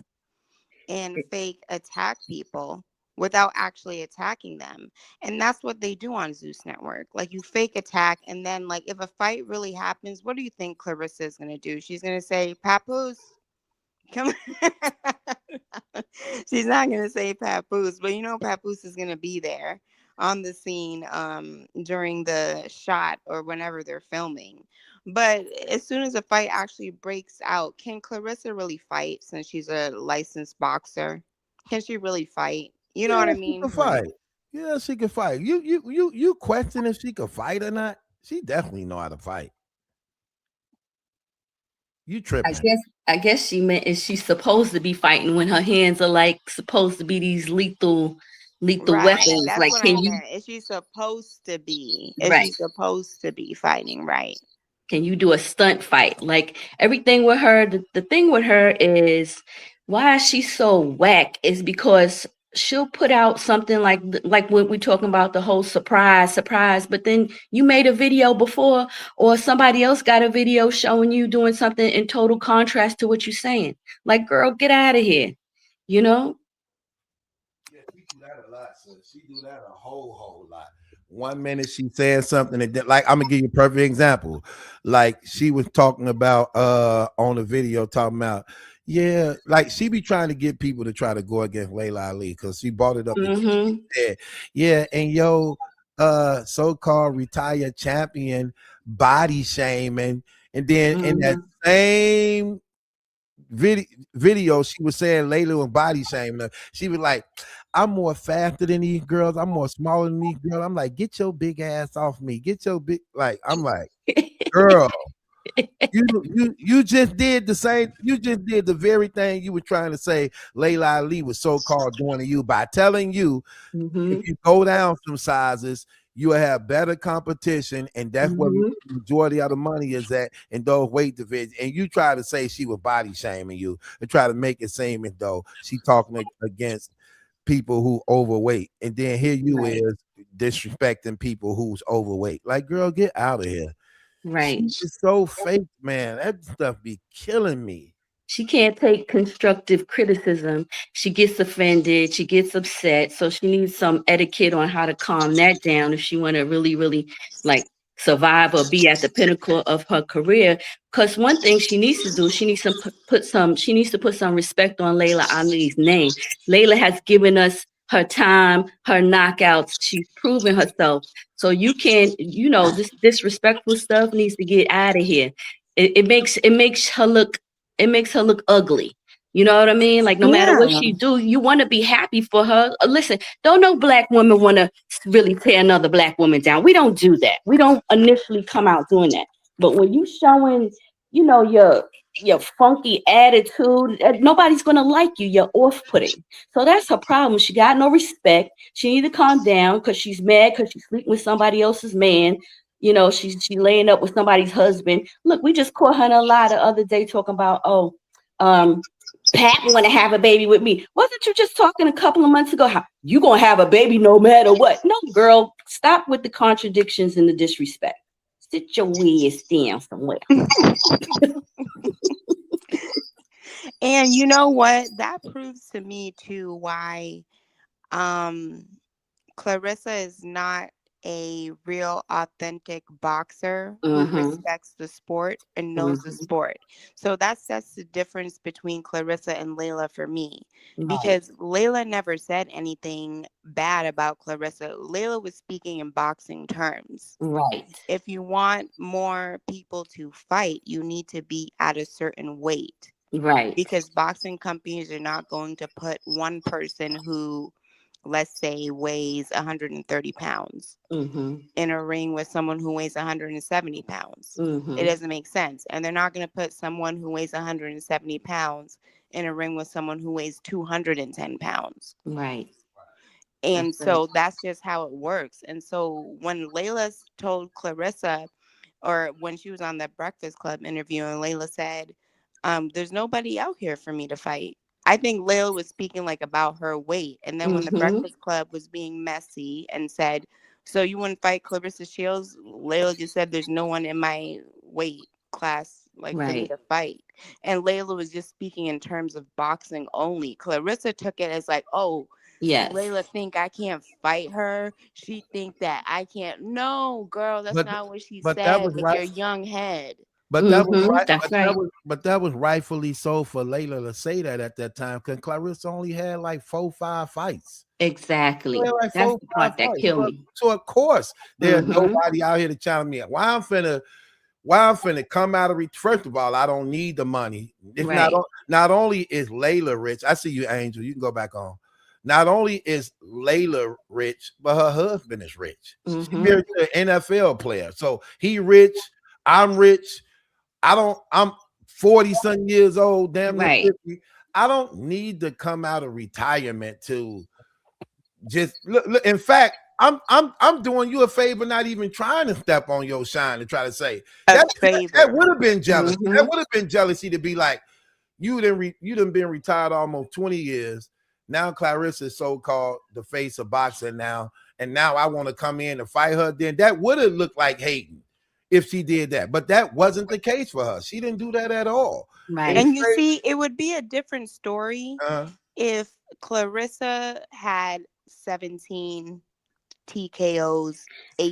and fake attack people without actually attacking them. And that's what they do on Zeus Network. Like you fake attack, and then like if a fight really happens, what do you think Clarissa is gonna do? She's gonna say, Papoose, come. She's not gonna say Papoose, but you know Papoose is gonna be there on the scene during the shot or whenever they're filming. But as soon as a fight actually breaks out, can Clarissa really fight since she's a licensed boxer? Can she really fight? You know what Yeah, I she mean? could Like, fight. Yeah, she could fight. You question if she could fight or not? She definitely know how to fight. You I tripping? guess I guess she meant is she supposed to be fighting when her hands are like supposed to be these lethal right. weapons. That's Like what I can you meant. Is she supposed to be? Is she right. supposed to be fighting? Right. Can you do a stunt fight? Like everything with her, the thing with her is why is she so whack is because she'll put out something like what we're talking about the whole surprise, but then you made a video before or somebody else got a video showing you doing something in total contrast to what you're saying. Like, girl, get out of here. You know? Yeah, she do that a lot, so she do that a whole lot. One minute she said something and then, like, I'm gonna give you a perfect example. Like she was talking about on the video talking about, yeah, like she be trying to get people to try to go against Layla Ali because she brought it up again. Mm-hmm. She said, yeah, and so-called retired champion body shaming, and then in that Mm-hmm. same video, she was saying Layla was body shaming her. She was like, I'm more faster than these girls. I'm more smaller than these girls. I'm like, get your big ass off me. Get your big, like, I'm like, girl, you just did the same. You just did the very thing you were trying to say Layla Ali was so-called doing to you by telling you if Mm-hmm. you go down some sizes, you will have better competition, and that's where Mhm. the majority of the money is at in those weight divisions. And you try to say she was body shaming you and try to make it seem as though she talking against people who overweight, and then here you Right. is disrespecting people who's overweight. Like, girl, get out of here. She Right. is so fake, man. That stuff be killing me. She can't take constructive criticism. She gets offended. She gets upset. So she needs some etiquette on how to calm that down if she want to really, really like survive or be at the pinnacle of her career. Because one thing she needs to do, she needs to she needs to put some respect on Layla Ali's name. Layla has given us her time, her knockouts. She's proven herself. So you can't, this disrespectful stuff needs to get out of here. It makes her look ugly. You know what I mean? Like no matter what Yeah. she do, you want to be happy for her. Listen, don't no black woman want to really tear another black woman down. We don't do that. We don't initially come out doing that. But when you showing, your funky attitude, nobody's gonna like you. You're off-putting. So that's her problem. She got no respect. She need to calm down because she's mad because she's sleeping with somebody else's man. She laying up with somebody's husband. Look, we just caught her in a lie the other day talking about, Pat want to have a baby with me. Wasn't you just talking a couple of months ago how you gonna have a baby no matter what? No, girl, stop with the contradictions and the disrespect. Sit your ass down somewhere. And you know what? That proves to me too why Clarissa is not a real authentic boxer who Mm-hmm. respects the sport and knows the Mm-hmm. sport. So that's the difference between Clarissa and Layla for me. Right. Because Layla never said anything bad about Clarissa. Layla was speaking in boxing terms. Right. If you want more people to fight, you need to be at a certain weight. Right. Because boxing companies are not going to put one person who, let's say, weighs 130 pounds Mm-hmm. in a ring with someone who weighs 170 pounds. Mm-hmm. It doesn't make sense. And they're not going to put someone who weighs 170 pounds in a ring with someone who weighs 210 pounds. Right. And That's right. so that's just how it works. And so when Layla told Clarissa, or when she was on the Breakfast Club interview, and Layla said, there's nobody out here for me to fight. I think Layla was speaking like about her weight. And then when the Mm-hmm. Breakfast Club was being messy and said, so you wouldn't fight Clarissa Shields? Layla just said, there's no one in my weight class like for me Right. to fight. And Layla was just speaking in terms of boxing only. Clarissa took it as like, oh, Yes. Layla think I can't fight her. She think that I can't. No, girl, that's But not what she but that said was with right. your young head. But that was Mm-hmm. right. That's right. But that was rightfully so for Layla to say that at that time, because Clarissa only had like 4-5 fights. She Exactly. had like That's four, the five part that fights. killed So, me. so of course there's Mm-hmm. nobody out here to challenge me. Why I'm finna come out of first of all, I don't need the money. It's Right. not only is Layla rich. I see you, Angel. You can go back on. Not only is Layla rich, but her husband is rich. She's Mm-hmm. married to an NFL player. So he rich, I'm rich. I'm 40 some years old, damn near Right. 50. I don't need to come out of retirement to just look. In fact, I'm doing you a favor, not even trying to step on your shine to try to say A that favor. would have been jealousy. That Mm-hmm. would have been jealousy to be like, you done been retired almost 20 years. Now Clarissa is so-called the face of boxing now, and now I want to come in and fight her. Then that would have looked like hating if she did that, but that wasn't the case for her. She didn't do that at all. And Right. And you see, it would be a different story uh, if Clarissa had 17 TKOs,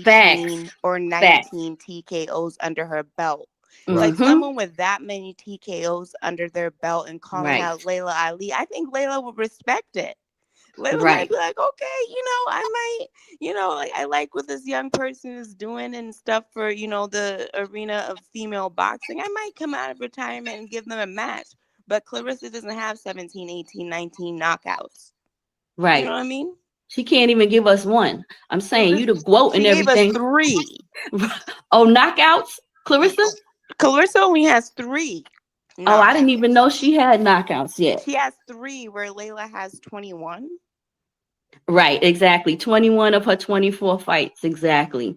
Facts. 18 or Facts. 19 TKOs under her belt. right. Like Mm-hmm. someone with that many TKOs under their belt and calling Right. out Layla Ali, I think Layla would respect it. Layla might Right. be like, okay, I might, like I like what this young person is doing and stuff for, the arena of female boxing. I might come out of retirement and give them a match. But Clarissa doesn't have 17, 18, 19 knockouts. You know Right. what I mean? She can't even give us one. I'm saying you Clarissa, the quote and She gave us everything. 3. Oh, knockouts, Clarissa? Clarissa only has 3 Oh, I didn't even knockouts. know she had knockouts yet. She has 3 where Layla has 21. Right, exactly. 21 of her 24 fights, exactly.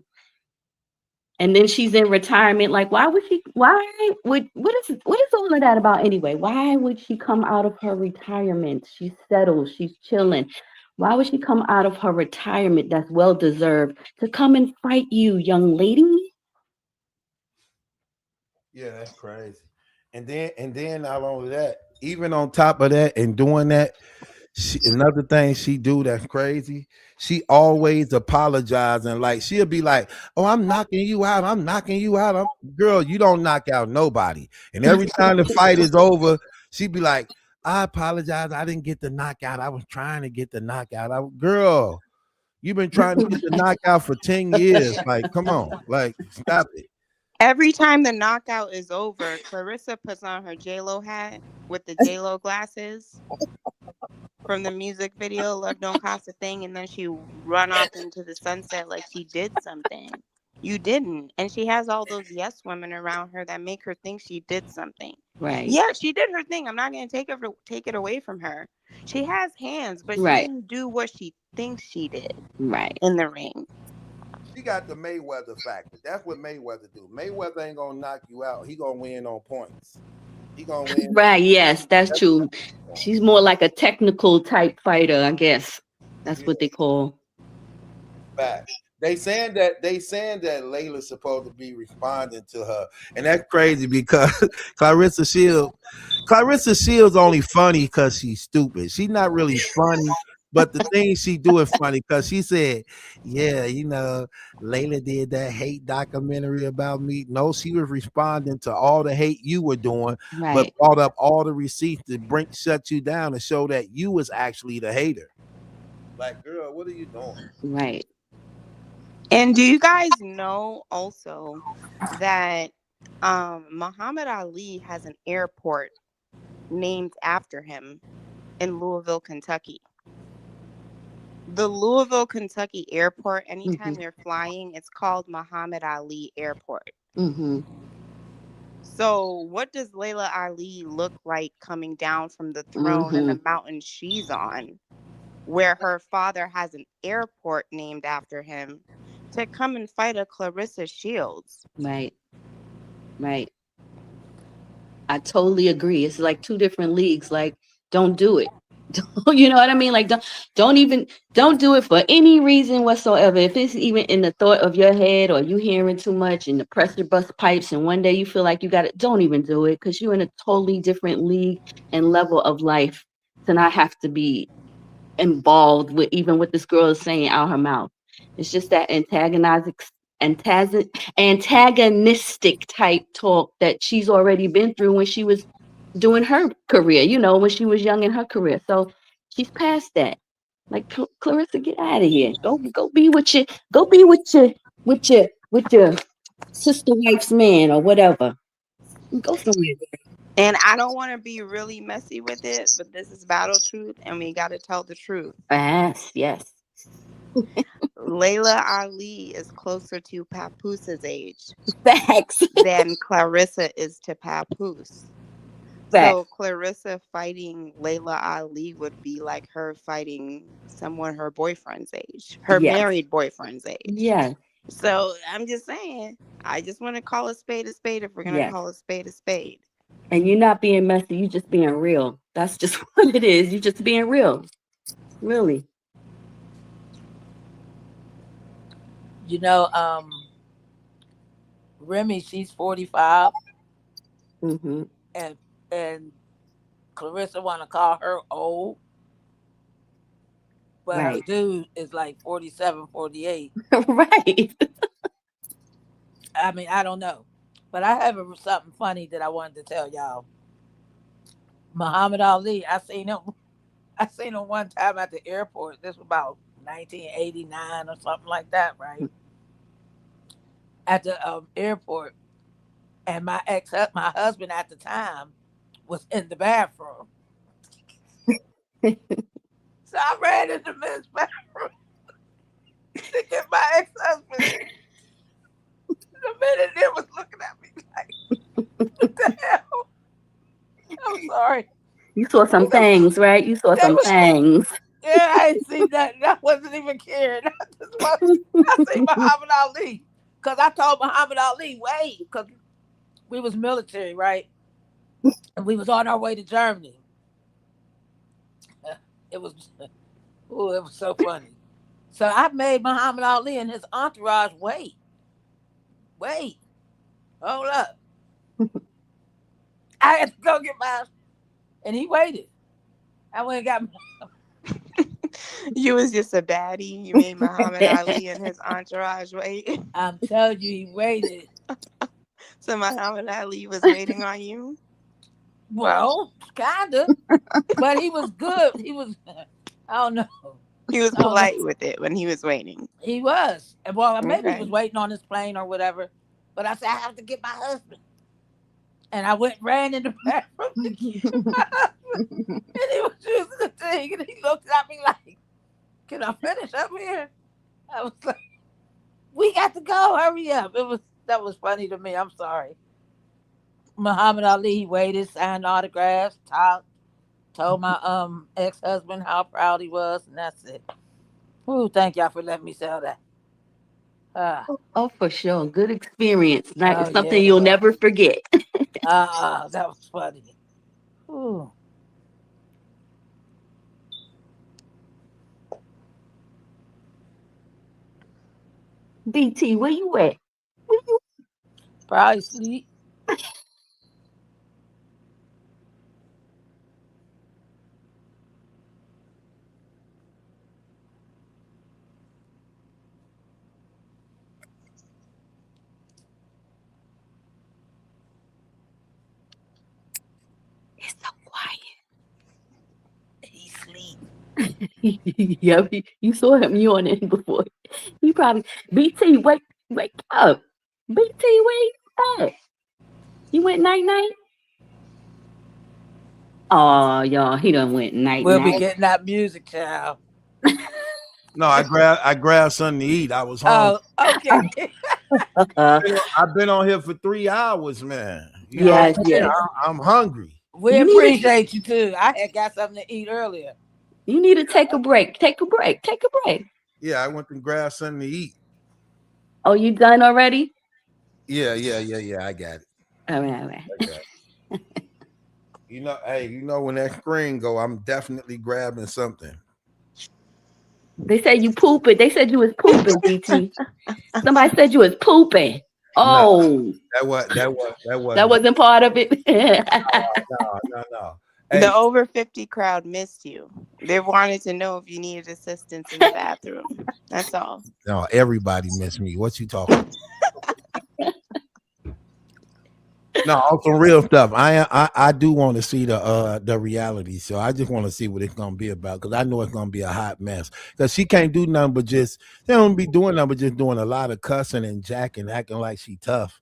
And then she's in retirement. Like, what is all of that about anyway? Why would she come out of her retirement? She's settled, she's chilling. Why would she come out of her retirement that's well deserved to come and fight you, young lady? Yeah, that's crazy. And then not only that, even on top of that and doing that, another thing she do that's crazy. She always apologizing. Like she'll be like, "Oh, I'm knocking you out. I'm knocking you out." Girl, you don't knock out nobody. And every time the fight is over, she be like, "I apologize. I didn't get the knockout. I was trying to get the knockout." Girl, you've been trying to get the knockout for 10 years. Like, come on, like, stop it. Every time the knockout is over, Clarissa puts on her J-Lo hat with the J-Lo glasses from the music video "Love Don't Cost a Thing," and then she run off into the sunset like she did something. You didn't. And she has all those yes women around her that make her think she did something. Right. Yeah, she did her thing. I'm not going to take it away from her. She has hands, but she Right. didn't do what she thinks she did Right. in the ring. She got the Mayweather factor. That's what Mayweather do. Mayweather ain't gonna knock you out. He gonna win on points. He gonna win. Right, yes, that's true. She's more like a technical type fighter, I guess. That's what they call. Back. They saying that Layla's supposed to be responding to her, and that's crazy because Clarissa Shields only funny because she's stupid. She's not really funny, but the thing she do is funny because she said, "Yeah, Layla did that hate documentary about me." No, she was responding to all the hate you were doing, Right. but brought up all the receipts to shut you down and show that you was actually the hater. Like, girl, what are you doing? Right. And do you guys know also that Muhammad Ali has an airport named after him in Louisville, Kentucky? The Louisville, Kentucky airport, anytime you're flying, it's called Muhammad Ali Airport. Mm-hmm. So what does Layla Ali look like coming down from the throne and the mountain she's on, where her father has an airport named after him, to come and fight a Clarissa Shields? Right. Right. I totally agree. It's like two different leagues. Like, don't do it. You know what I mean? Like, don't do it for any reason whatsoever. If it's even in the thought of your head or you hearing too much and the pressure bust pipes and one day you feel like you got it, don't even do it because you're in a totally different league and level of life to not have to be involved with even what this girl is saying out her mouth. It's just that antagonistic type talk that she's already been through when she was doing her career, when she was young in her career. So she's past that. Like, Clarissa, get out of here. Go be with your sister wife's man or whatever. Go somewhere. And I don't want to be really messy with it, but this is Battle Truth, and we got to tell the truth. Yes. Layla Ali is closer to Papoose' age. Facts. Than Clarissa is to Papoose. So Clarissa fighting Layla Ali would be like her fighting someone her boyfriend's age, her married boyfriend's age. Yeah. So I'm just saying, I just want to call a spade if we're going to call a spade a spade. And you're not being messy, you're just being real. That's just what it is. You're just being real. Really. Remy, she's 45. Mm-hmm. And Clarissa want to call her old. But her dude is like 47, 48. Right. I mean, I don't know. But I have something funny that I wanted to tell y'all. Muhammad Ali, I seen him one time at the airport. This was about 1989 or something like that, right? At the airport. And my husband at the time was in the bathroom. So I ran into the men's bathroom to get my ex-husband. The minute it was looking at me like, what the hell? I'm sorry. You saw some things, right? You saw some things. Yeah, I ain't seen that. I wasn't even caring. I seen Muhammad Ali because I told Muhammad Ali, wait, because we was military, right? And we was on our way to Germany. It was, oh, it was so funny. So I made Muhammad Ali and his entourage wait, hold up. I had to go get my, and he waited. I went and got. You was just a baddie. You made Muhammad Ali and his entourage wait. I'm telling you, he waited. So Muhammad Ali was waiting on you? Well, kinda, but he was good. He was. I don't know. He was I don't know. polite with it when he was waiting. He was. And well, maybe he Okay. was waiting on his plane or whatever. But I said, I have to get my husband. And I ran in the bathroom to get my husband. And he was using the thing. And he looked at me like, can I finish up here? I was like, we got to go. Hurry up. That was funny to me. I'm sorry. Muhammad Ali, he waited, signed autographs, talked, told my ex husband how proud he was, and that's it. Ooh, thank y'all for letting me sell that. Ah, Oh, for sure. Good experience. oh Not yeah, something it you'll was. never forget. That was funny. Ooh. BT, where you at? Where you Probably sleep. It's so quiet. He sleep. Yeah, you saw him yawning before. He probably BT, wake up. BT, where you at? You went night night? Oh, y'all, he done went night We'll be night. getting that music, child. No, I grabbed something to eat. I was hungry. Oh, okay. I've been on here for 3 hours, man. You know what Yes, I'm saying? yes. I'm hungry. We You need to appreciate you too. I had got something to eat earlier. you need to take a break. Take a break. Take a break. Yeah, I went and grabbed something to eat. Oh, you done already? Yeah. I got it. All right, all right. I got it. Hey, when that screen go, I'm definitely grabbing something. They said you pooping. They said you was pooping, BT. Somebody said you was pooping. No, Oh, that that wasn't. wasn't part of it. No. The Hey, over 50 crowd missed you. They wanted to know if you needed assistance in the bathroom. That's all. no, everybody missed me. What you talking about? No, on some real stuff. I do want to see the reality show. I just want to see what it's gonna be about because I know it's gonna be a hot mess. Because she can't do nothing but just they don't be doing nothing but just doing a lot of cussing and jacking, acting like she tough.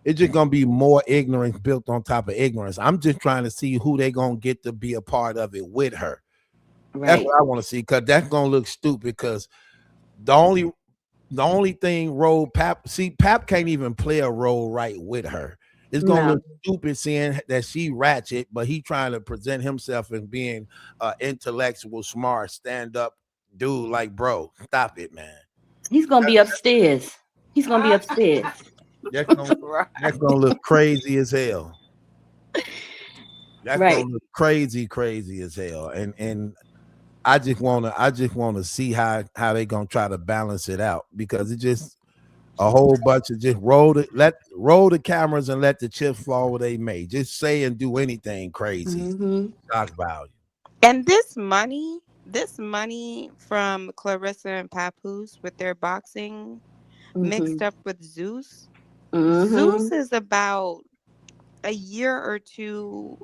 It's just gonna be more ignorance built on top of ignorance. I'm just trying to see who they gonna get to be a part of it with her. That's Right. what I want to see because that's gonna look stupid. Because the only the only thing role Pap can't even play a role right with her. It's gonna No, look stupid seeing that she ratchet, but he trying to present himself as being intellectual, smart, stand up dude. Like, bro, stop it, man. he's gonna be upstairs. He's gonna be upstairs. That's gonna Right. that's gonna look crazy as hell. That's Right. gonna look crazy as hell. And I just wanna see how they gonna try to balance it out because it just a whole bunch of just roll the cameras and let the chips fall where they may. Just say and do anything crazy. Mm-hmm. Shock value. And this money from Clarissa and Papoose with their boxing Mm-hmm. mixed up with Zeus. Mm-hmm. Zeus is about a year or two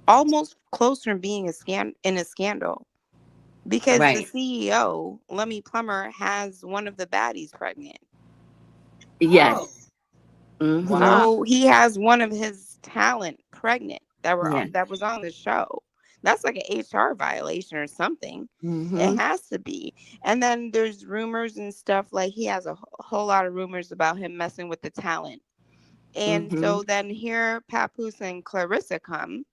almost close from being in a scandal because the Right. CEO, Lemmy Plummer, has one of the baddies pregnant. Yes. Oh, Mm-hmm. wow. So he has one of his talent pregnant Yes. that was on the show. That's like an HR violation or something. It Mm-hmm. has to be. And then there's rumors and stuff like he has a whole lot of rumors about him messing with the talent. And Mm-hmm. so then here Papoose and Clarissa come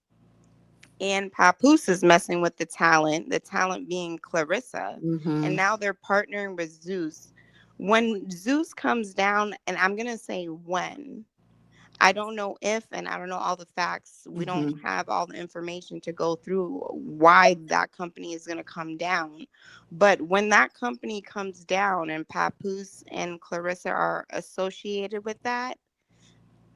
and Papoose is messing with the talent being Clarissa, and now they're partnering with Zeus. When Zeus comes down, and I'm gonna say when, I don't know if, and I don't know all the facts. We don't have all the information to go through why that company is gonna come down. But when that company comes down and Papoose and Clarissa are associated with that,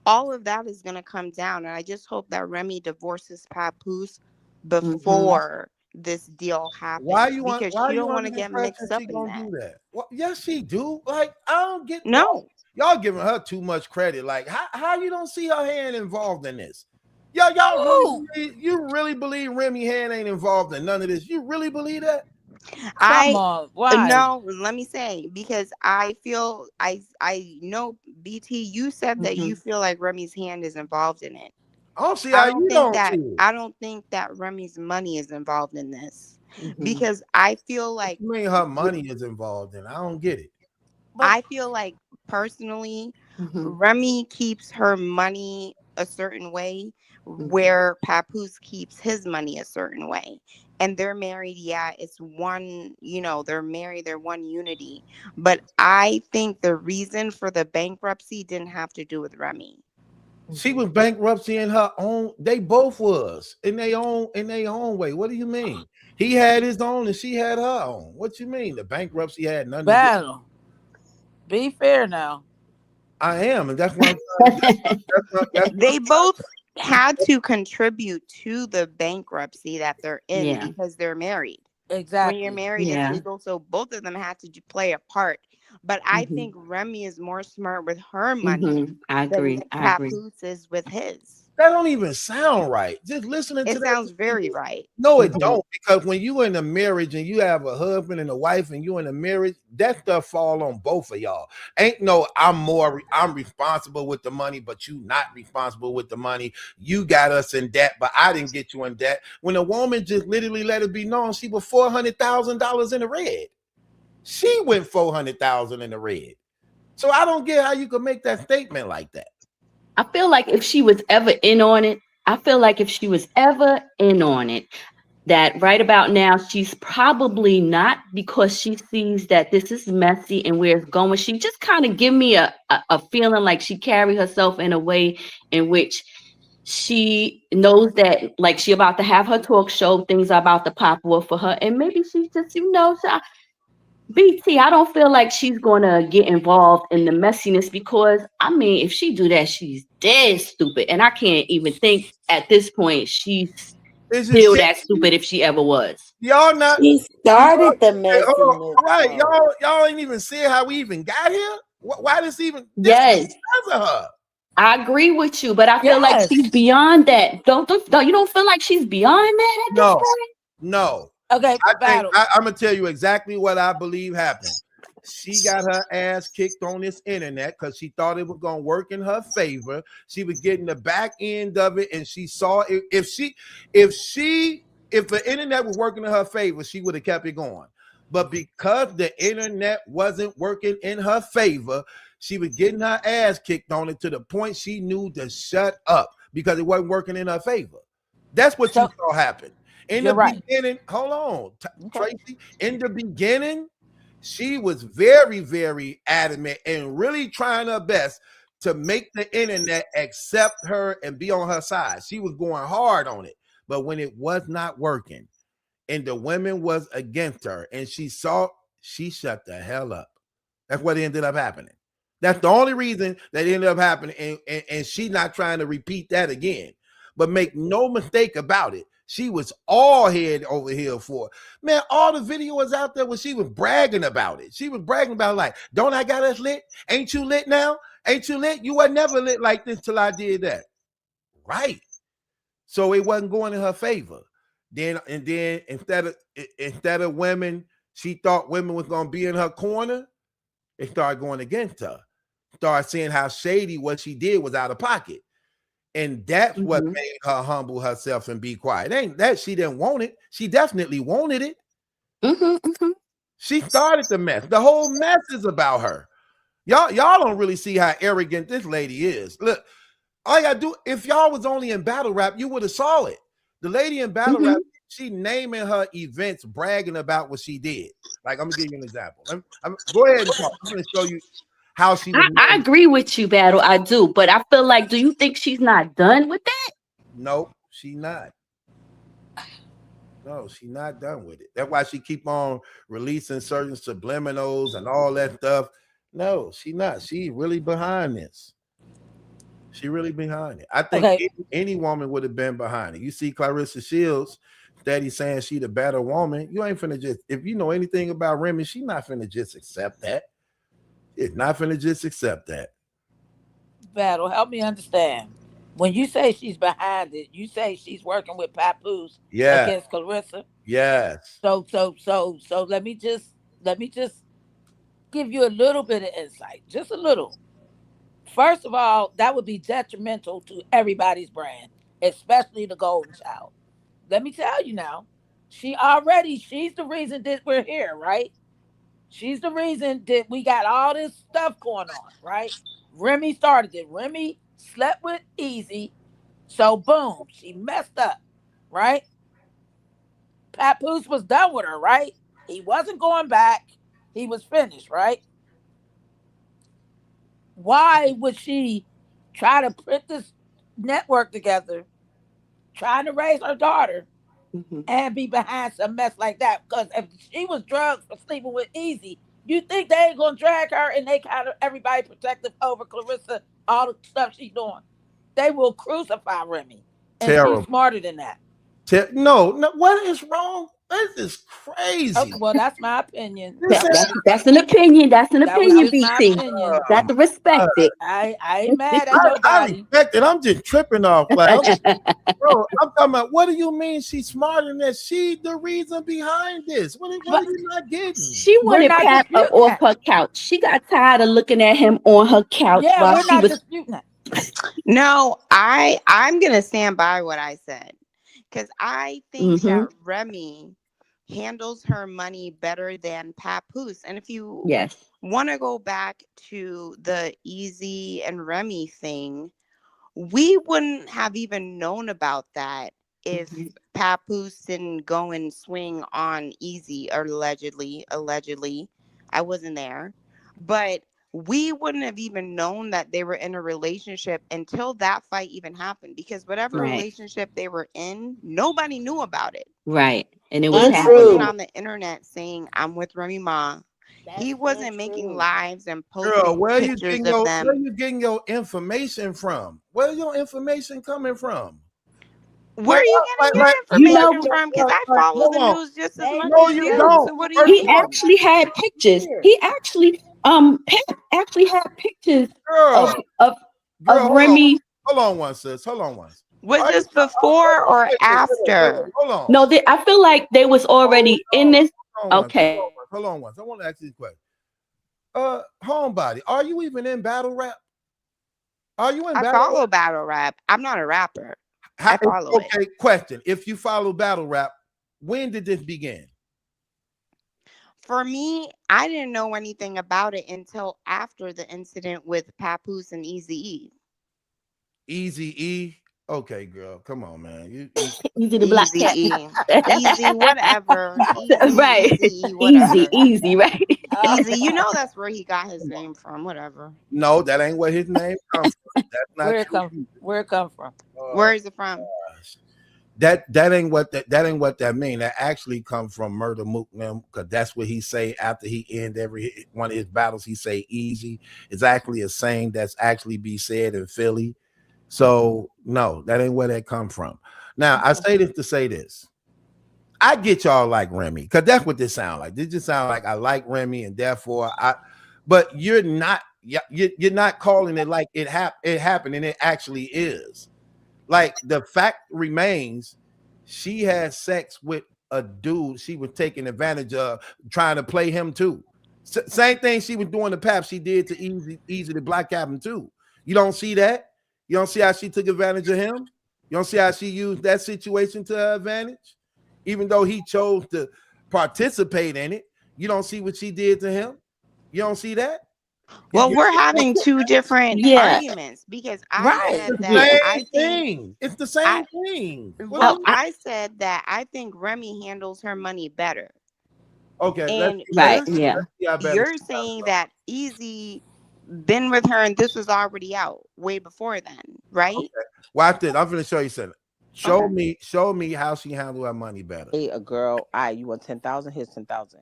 all of that is going to come down. And I just hope that Remy divorces Papoose before this deal happens, because Why she you don't want under to the get impression mixed up she in gonna that. do that? Well, yes, she do. Like, I don't get No. y'all giving her too much credit. Like, how you don't see her hand involved in this? Y'all really believe Remy hand ain't involved in none of this? You really believe that? Come on, why? No, let me say, because I feel I know, BT, you said that you feel like Remy's hand is involved in it. I don't see how you don't see it. I don't think that Remy's money is involved in this, because I feel like I mean, her money is involved in. I don't get it. I feel like personally, Remy keeps her money a certain way, where Papoose keeps his money a certain way. And they're married, yeah, it's one, they're married, they're one unity. But I think the reason for the bankruptcy didn't have to do with Remy. She was bankruptcy in her own. They both was in their own way. What do you mean? He had his own and she had her own. What you mean? The bankruptcy had nothing to do. Battle. Be fair now. I am, and that's why I'm trying to, they both had to contribute to the bankruptcy that they're in, because they're married. Exactly. When you're married, it's legal, so both of them had to play a part. But I think Remy is more smart with her money than Papoose is with his. That don't even sound right. Just listening to that. It sounds very right. No, it don't, because when you in a marriage and you have a husband and a wife and you in a marriage, that stuff fall on both of y'all. Ain't no I'm responsible with the money, but you not responsible with the money. You got us in debt, but I didn't get you in debt. When a woman just literally let it be known she was $400,000 in the red. She went $400,000 in the red. So I don't get how you could make that statement like that. I feel like if she was ever in on it, that right about now, she's probably not, because she sees that this is messy and where it's going. She just kind of give me a feeling like she carry herself in a way in which she knows that, like, she about to have her talk show, things are about to pop off for her. And maybe she's just, BT, I don't feel like she's going to get involved in the messiness, because, I mean, if she do that, she's dead stupid. And I can't even think at this point she's still that stupid if she ever was. Y'all not. She started the messiness. Right. Y'all ain't even see how we even got here. Why this even? Yes. Because of her. I agree with you, but I feel like she's beyond that. Don't you don't feel like she's beyond that at this point? No. Okay, I'm gonna tell you exactly what I believe happened. She got her ass kicked on this internet because she thought it was gonna work in her favor. She was getting the back end of it, and she saw it. If the internet was working in her favor, she would have kept it going. But because the internet wasn't working in her favor, she was getting her ass kicked on it to the point she knew to shut up because it wasn't working in her favor. That's what you saw happen. In the beginning, hold on, Tracy. In the beginning, she was very, very adamant and really trying her best to make the internet accept her and be on her side. She was going hard on it. But when it was not working and the women was against her and she shut the hell up. That's what ended up happening. That's the only reason that ended up happening. And she not trying to repeat that again. But make no mistake about it. She was all head over heel for it. Man, all the video was out there when she was bragging about it. She was bragging about, like, don't I got us lit? Ain't you lit now? Ain't you lit? You were never lit like this till I did that. Right. So it wasn't going in her favor. Then instead of women, she thought women was gonna be in her corner. They started going against her. Started seeing how shady what she did was out of pocket. And that's what made her humble herself and be quiet. It ain't that she didn't want it. She definitely wanted it. She started the mess. The whole mess is about her. Y'all don't really see how arrogant this lady is. Look, all you gotta do, if y'all was only in battle rap, you would have saw it. The lady in battle rap, she naming her events, bragging about what she did. Like, I'm gonna give you an example. Go ahead and talk. I'm gonna show you how she was. I agree with you, Battle. I do, but I feel like, do you think she's not done with that? Nope, she not. No, she not done with it. That's why she keep on releasing certain subliminals and all that stuff. No, she not. She really behind this. She really behind it. I think any woman would have been behind it. You see Clarissa Shields, Daddy saying she the better woman. You ain't finna just, if you know anything about Remy, she not finna just accept that. It's not finna just accept that. Battle, help me understand. When you say she's behind it, you say she's working with Papoose against Clarissa. Yes. So let me just give you a little bit of insight, just a little. First of all, that would be detrimental to everybody's brand, especially the Golden Child. Let me tell you now, she's the reason that we're here, right? She's the reason that we got all this stuff going on, right? Remy started it. Remy slept with Easy, so boom, she messed up, right? Papoose was done with her, right? He wasn't going back. He was finished, right? Why would she try to put this network together, trying to raise her daughter, and be behind some mess like that? Because if she was drugged for sleeping with Easy, you think they ain't gonna drag her and they kind of everybody protective over Clarissa, all the stuff she's doing? They will crucify Remy, and she's Terrible. smarter than that. No, what is wrong? This is crazy. Okay, well, that's my opinion. That's an opinion. That's an That was opinion, just my BC. opinion. Got to respect it. I ain't mad at I nobody. respect it. I'm just tripping off. Like, bro, I'm talking about, what do you mean she's smarter than that? She the reason behind this. What are you not getting? She wanted Pat up off her couch. She got tired of looking at him on her couch while she was. No, I'm gonna stand by what I said, because I think that Remy handles her money better than Papoose. And if you want to go back to the Easy and Remy thing, we wouldn't have even known about that if Papoose didn't go and swing on Easy, or allegedly. I wasn't there, but we wouldn't have even known that they were in a relationship until that fight even happened, because whatever relationship they were in, nobody knew about it. Right. And it was He wasn't on the internet saying, I'm with Remy Ma. He wasn't making lives and posting Girl, where pictures of them. Where you getting your information from? Where's your information coming from? Where are you getting your information from? Because I follow the news just as much as you. So what are you He actually had pictures. He actually Pep actually had pictures of Remy. Hold on one, sis. Hold on one. Was this before or after? Hold on. No, I feel like they was already in this. Okay. Hold on once. I want to ask you a question. Homebody, are you even in battle rap? Are you in I battle follow rap? battle rap. I'm not a rapper. I follow it. Question. If you follow battle rap, when did this begin? For me, I didn't know anything about it until after the incident with Papoose and Eazy-E. Eazy-E? Okay, girl. Come on, man. Easy the black cat. Easy, whatever. Right. Easy, right. Easy, you know that's where he got his name from, whatever. No, that ain't where his name comes from. That's not where it come from? Where is it from? That ain't what that mean. That actually come from Murder Mook, because that's what he say after he end every one of his battles. He say easy. It's actually a saying that's actually be said in Philly. So no, that ain't where that come from. Now I say this to say this. I get y'all like Remy, because that's what this sound like. This just sound like I like Remy, and therefore but you're not calling it like it happened, and it actually is. Like, the fact remains, she had sex with a dude she was taking advantage of, trying to play him too. Same thing she was doing to Pap, she did to Easy the Black Cabin too. You don't see that? You don't see how she took advantage of him? You don't see how she used that situation to her advantage? Even though he chose to participate in it, you don't see what she did to him? You don't see that? Well, we're having two different Yeah. arguments because I Right. said It's the that Yeah. I same think thing. It's the same I thing. What are well, Oh, we? I said that I think Remy handles her money better. Okay, And right. Yeah. let's see how better you're she does saying it. that Easy been with her and this was already out way before then, right? Okay, watch this. I'm gonna show you something. Okay. Show me how she handle her money better. Hey, a girl, you want 10,000? Here's 10,000.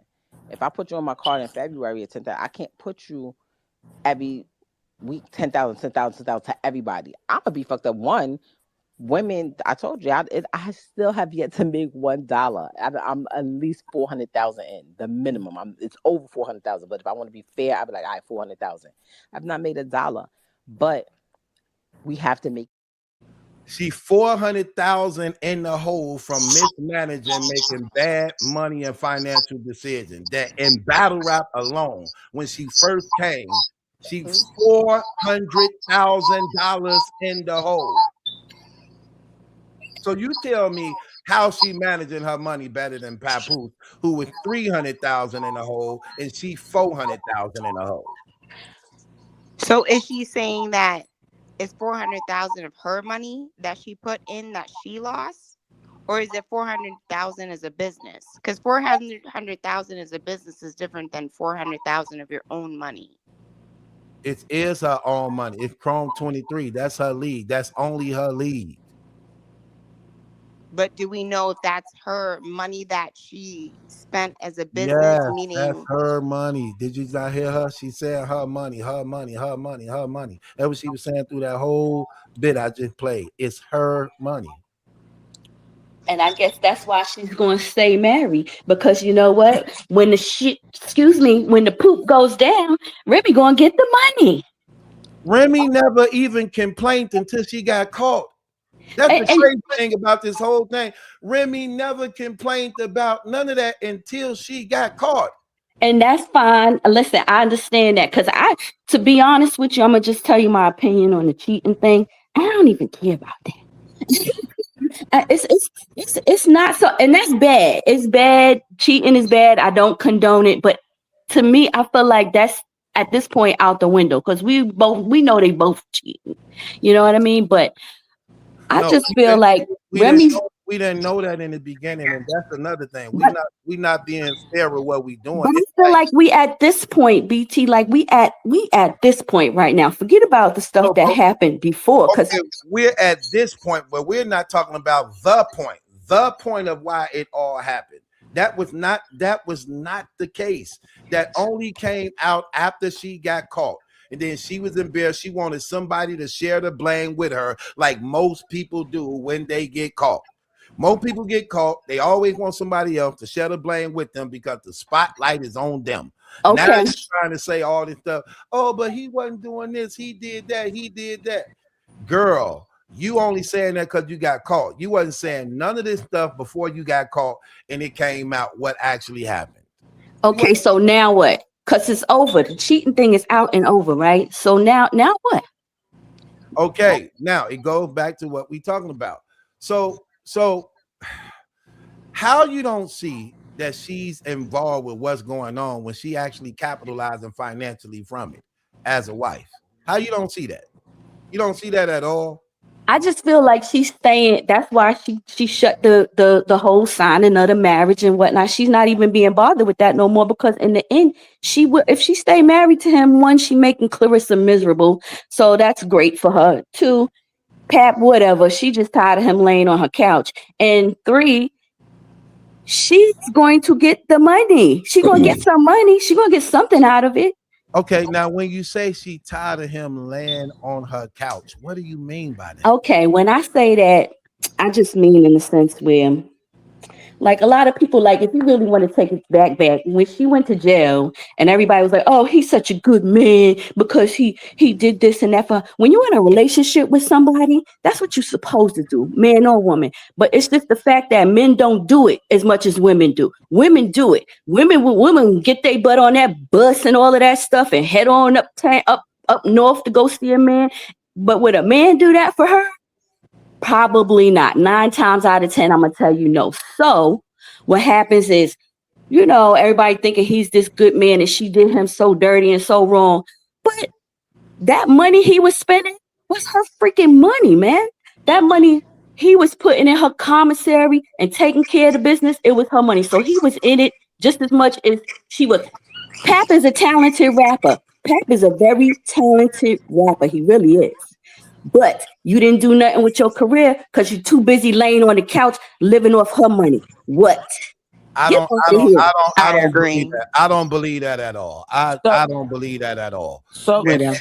If I put you on my card in February at 10,000, I can't put you every week 10,000, 10,000, 10,000 to everybody. I'm gonna be fucked up. One, women, I told you, I still have yet to make $1. I'm at least 400,000 in the minimum. It's over 400,000. But if I want to be fair, I'd be like, all right, 400,000. I've not made $1, but we have to make. She 400,000 in the hole from mismanaging, making bad money and financial decisions. That in battle rap alone, when she first came, she $400,000 in the hole. So you tell me how she managing her money better than Papoose, who was 300,000 in the hole and she 400,000 in the hole. So is she saying that it's 400,000 of her money that she put in that she lost? Or is it 400,000 as a business? Because 400,000 as a business is different than 400,000 of your own money. It is her own money. It's Chrome 23. That's her league. That's only her league. But do we know if that's her money that she spent as a business? Yes, that's Meaning, her money. Did you not hear her? She said her money, her money, her money, her money. That's what she was saying through that whole bit I just played. It's her money. And I guess that's why she's going to stay married, because you know what? When the shit, excuse me, when the poop goes down, Remy going to get the money. Remy never even complained until she got caught. That's the And crazy thing about this whole thing. Remy never complained about none of that until she got caught. and that's fine. Listen, I understand that, because to be honest with you, I'm gonna just tell you my opinion on the cheating thing. I don't even care about that. It's not so, and that's bad. It's bad. Cheating is bad. I don't condone it, but to me, I feel like that's at this point out the window, because we know they both cheating. You know what I mean? But I No, just feel like Remy's. we didn't know that in the beginning, and that's another thing. But, We not being fair with what we doing. but I It's feel like we at this point, BT, like we at this point right now. Forget about the stuff that happened before, because okay, we're at this point, but we're not talking about the point of why it all happened. That was not the case. That only came out after she got caught. And then she was embarrassed. She wanted somebody to share the blame with her, like most people do when they get caught. Most people get caught. They always want somebody else to share the blame with them because the spotlight is on them. okay. Now you're trying to say all this stuff. Oh, but he wasn't doing this. He did that. He did that. Girl, you only saying that because you got caught. You wasn't saying none of this stuff before you got caught and it came out what actually happened. Okay, so now what? Because it's over. The cheating thing is out and over, right? So now what? Okay, now it goes back to what we talking about. So how you don't see that she's involved with what's going on when she actually capitalizing financially from it as a wife? How you don't see that? You don't see that at all? I just feel like she's staying. That's why she shut the whole signing of the marriage and whatnot. She's not even being bothered with that no more, because in the end, she would, if she stay married to him, one, she making Clarissa miserable, so that's great for her. Two, Pap, whatever, she just tired of him laying on her couch. And three, she's going to get the money. She's gonna get some money. She's gonna get something out of it. Okay, now when you say she tired of him laying on her couch, what do you mean by that? Okay, when I say that, I just mean in the sense where, like, a lot of people, like, if you really want to take it back, when she went to jail and everybody was like, oh, he's such a good man because he did this and that. For when you're in a relationship with somebody, that's what you're supposed to do, man or woman. But it's just the fact that men don't do it as much as women do. Women do it. Women get their butt on that bus and all of that stuff and head on up north to go see a man. But would a man do that for her? Probably not. 9 times out of 10, I'm gonna tell you no. So what happens is, everybody thinking he's this good man and she did him so dirty and so wrong. But that money he was spending was her freaking money, man. That money he was putting in her commissary and taking care of the business, it was her money. So he was in it just as much as she was. Pap is a talented rapper. Pap is a very talented rapper. He really is. But you didn't do nothing with your career because you're too busy laying on the couch living off her money. What? I Get don't, off I of don't, here. I I don't believe agree. that. I don't believe that at all. I don't believe that at all. So Whatever.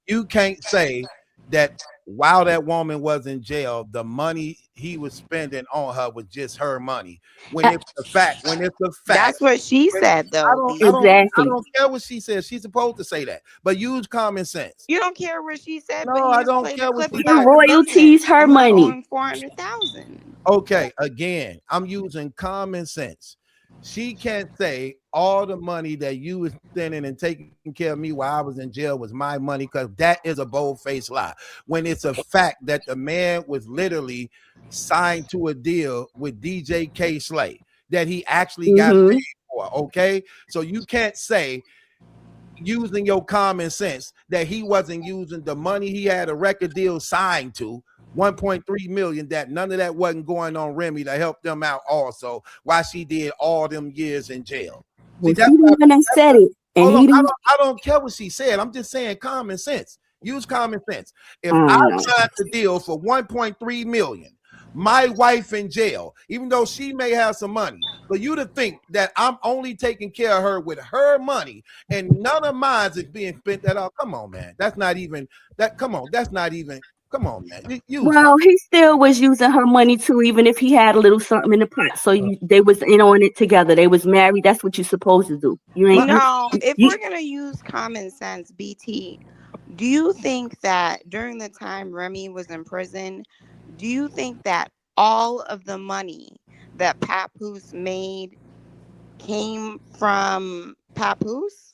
You can't say that while that woman was in jail, the money he was spending on her was just her money. When it's a fact, That's what she said, though, I Exactly. don't care what she says. She's supposed to say that, but use common sense. You don't care what she said, but No, you I just don't played a care what clip she Them about said. the business royalties, her and her money. owing 400,000. Okay, again, I'm using common sense. She can't say all the money that you was spending and taking care of me while I was in jail was my money, because that is a bold-faced lie. When it's a fact that the man was literally signed to a deal with DJ K Slay that he actually got Mm-hmm. paid for. Okay, so you can't say, using your common sense, that he wasn't using the money he had a record deal signed to, 1.3 million, that none of that wasn't going on Remy to help them out also, why she did all them years in jail. See, Well, she the one that said it, and hold on, he didn't. I don't care what she said. I'm just saying common sense. Use common sense. If I I don't know. signed the deal for 1.3 million, my wife in jail, even though she may have some money, for you to think that I'm only taking care of her with her money and none of mine is being spent that out. Come on, man. That's not even that. Come on, that's not even. Come on, man. Use Well, he still was using her money too, even if he had a little something in the pot. So they was in on it together. They was married. That's what you're supposed to do. You ain't No, if you, we're going to use common sense, BT, do you think that during the time Remy was in prison, do you think that all of the money that Papoose made came from Papoose?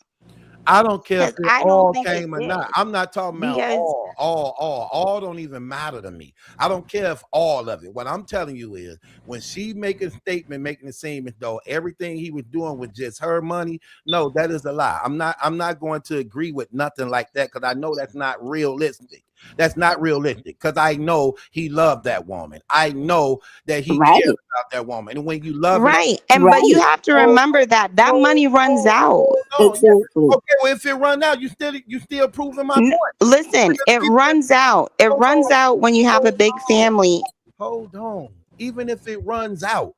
I don't care if Because it I don't all think it came or did. not. I'm not talking about Because all don't even matter to me. I don't care if all of it. What I'm telling you is, when she make a statement making it seem as though everything he was doing was just her money, no, that is a lie. I'm not going to agree with nothing like that, because I know that's not realistic. That's not realistic, because I know he loved that woman. I know that he right, cared about that woman. And when you love it, right. And but you right, have to remember that that money runs out. no, yeah. exactly. Okay, well, if it run out, you still proving my point. Listen, it runs out. It Hold runs on, out when you have a big family. hold on. Even if it runs out,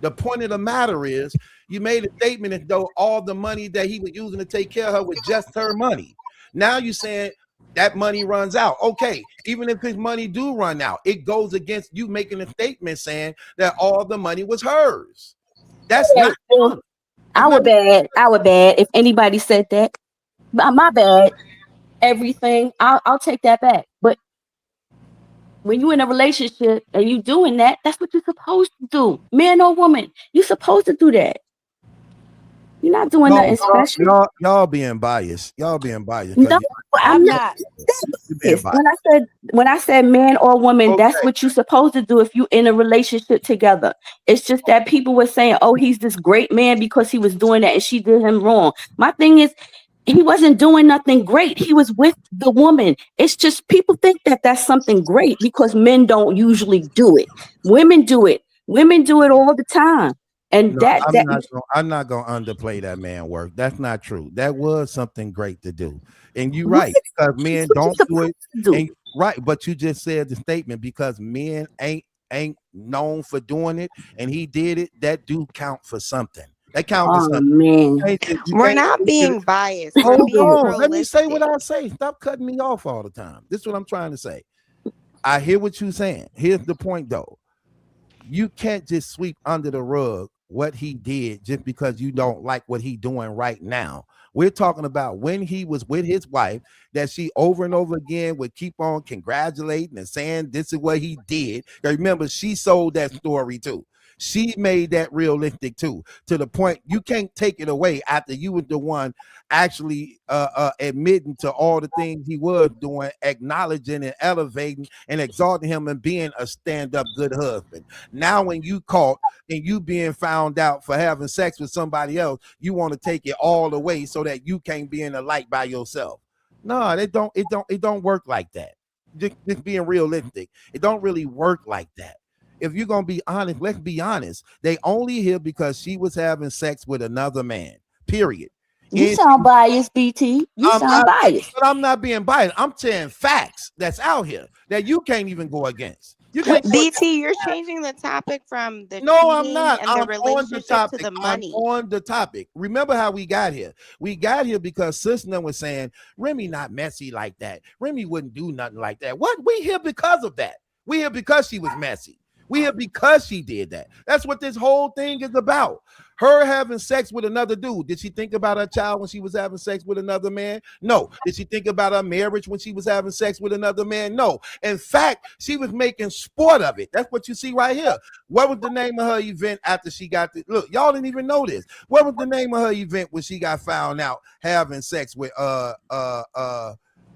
the point of the matter is, you made a statement as though all the money that he was using to take care of her was just her money. Now you saying that money runs out. Okay, even if his money do run out, it goes against you making a statement saying that all the money was hers. That's Okay, not well, true. That's not. our bad. If anybody said that, my bad. Everything, I'll take that back. But when you're in a relationship and you doing that, that's what you're supposed to do. Man or woman, you're supposed to do that. You're not doing No, nothing special. y'all being biased. Y'all being biased No, because I'm I'm not. not. you being Yes. biased. When I said man or woman, Okay. that's what you're supposed to do if you in a relationship together. It's just that people were saying, "Oh, he's this great man because he was doing that and she did him wrong." My thing is, he wasn't doing nothing great. He was with the woman. It's just people think that that's something great because men don't usually do it. Women do it. Women do it all the time. And No, I'm not gonna underplay that man work. That's not true. That was something great to do. And you're what? right, because men That's what you're don't do supposed it. to do. And right, but you just said the statement, because men ain't known for doing it, and he did it, that do count for something. That count for Oh something. man. You We're can't not being biased. We're hold being on. Let me say what realistic. I say. Stop cutting me off all the time. This is what I'm trying to say. I hear what you're saying. Here's the point though. You can't just sweep under the rug what he did just because you don't like what he doing right now. We're talking about when he was with his wife, that she over and over again would keep on congratulating and saying this is what he did. Now remember, she sold that story too. She made that realistic too, to the point you can't take it away after you was the one actually admitting to all the things he was doing, acknowledging and elevating and exalting him and being a stand-up good husband. Now when you caught and you being found out for having sex with somebody else, you want to take it all away so that you can't be in the light by yourself. No, it don't work like that. Just being realistic, it don't really work like that. If you're gonna be honest, let's be honest. They only here because she was having sex with another man. Period. You And sound biased, BT. You I'm sound not, biased. but I'm not being biased. I'm saying facts that's out here that you can't even go against. You can't go against. BT, you're changing the topic from the No, I'm cheating not. and the I'm on the relationship to topic. the I'm money. on the topic. Remember how we got here? We got here because Sister was saying Remy not messy like that. Remy wouldn't do nothing like that. What? We here because of that. We here because she was messy. We here because she did that. That's what this whole thing is about. Her having sex with another dude. Did she think about her child when she was having sex with another man? No. Did she think about her marriage when she was having sex with another man? No. In fact, she was making sport of it. That's what you see right here. What was the name of her event after she got the look? Y'all didn't even know this. What was the name of her event when she got found out having sex with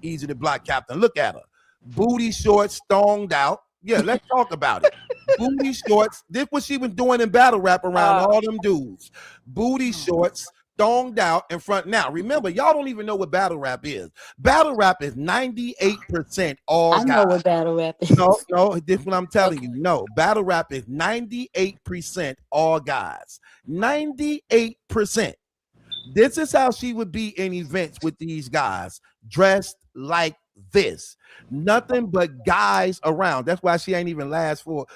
Easy the Block Captain? Look at her. Booty shorts, stoned out. Yeah, let's talk about it. Booty shorts. This what she was doing in battle rap around all them dudes. Booty shorts, stoned out in front. Now, remember, y'all don't even know what battle rap is. Battle rap is 98% all I know guys. what battle rap is. No, this is what I'm telling you. No, battle rap is 98% all guys. 98%. This is how she would be in events with these guys, dressed like this. Nothing but guys around. That's why she ain't even last for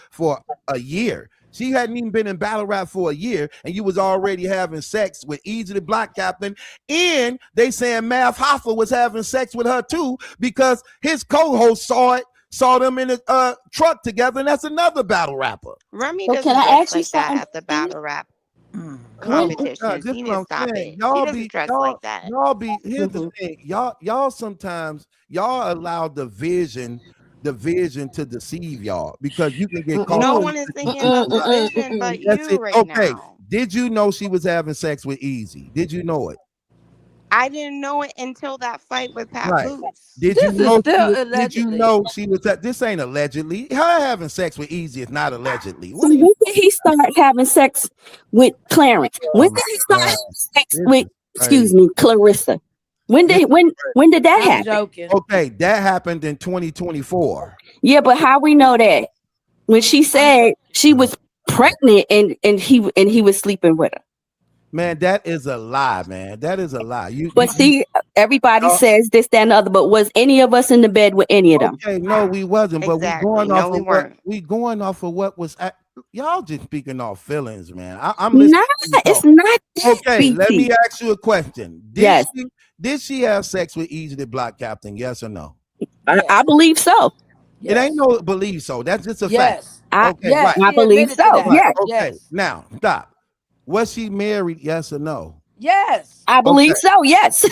a year. She hadn't even been in battle rap for a year, and you was already having sex with Easy the Block Captain. And they saying Mav Hoffa was having sex with her too because his co-host saw them in a truck together, and that's another battle rapper. Remy So doesn't can I dress ask you like that something? at the battle rap When competitions. This He is needs what to I'm stop saying. it. He doesn't dress like that. Here's the thing. Y'all sometimes y'all allow the vision to deceive y'all because you can get caught. No one is thinking about the vision but you right Okay. now. Did you know she was having sex with Easy? Did you know it? I didn't know it until that fight with Right. Papoose. Did This you is know? still Did you allegedly. know she was? This ain't allegedly. Her having sex with Easy is not allegedly. So What are you? when did he start having sex with Clarence? When Oh did my he start God. having sex This with, is excuse crazy. me, Clarissa? When This did when did that I'm happen? joking. Okay, that happened in 2024. Yeah, but how we know that? When she said she was pregnant and he was sleeping with her. Man, that is a lie, man. That is a lie. But see, everybody y'all- says this, that, and the other. But was any of us in the bed with any of them? okay, no, we wasn't, but Exactly. No, we weren't. we going off of what was y'all just speaking off feelings, man. I'm Nah, listening to you it's talk. not that, Okay, let BT. me ask you a question. Yes, Did she have sex with Easy the Block Captain? Yes or no? I believe so. It ain't Yes. no believe so. That's just a fact. Yes. Okay, Yes. right. I She believe admitted to so. that. Right. Yes, Okay. Yes. Now, stop. Was she married? Yes or no? Yes. I believe Okay. so. Yes.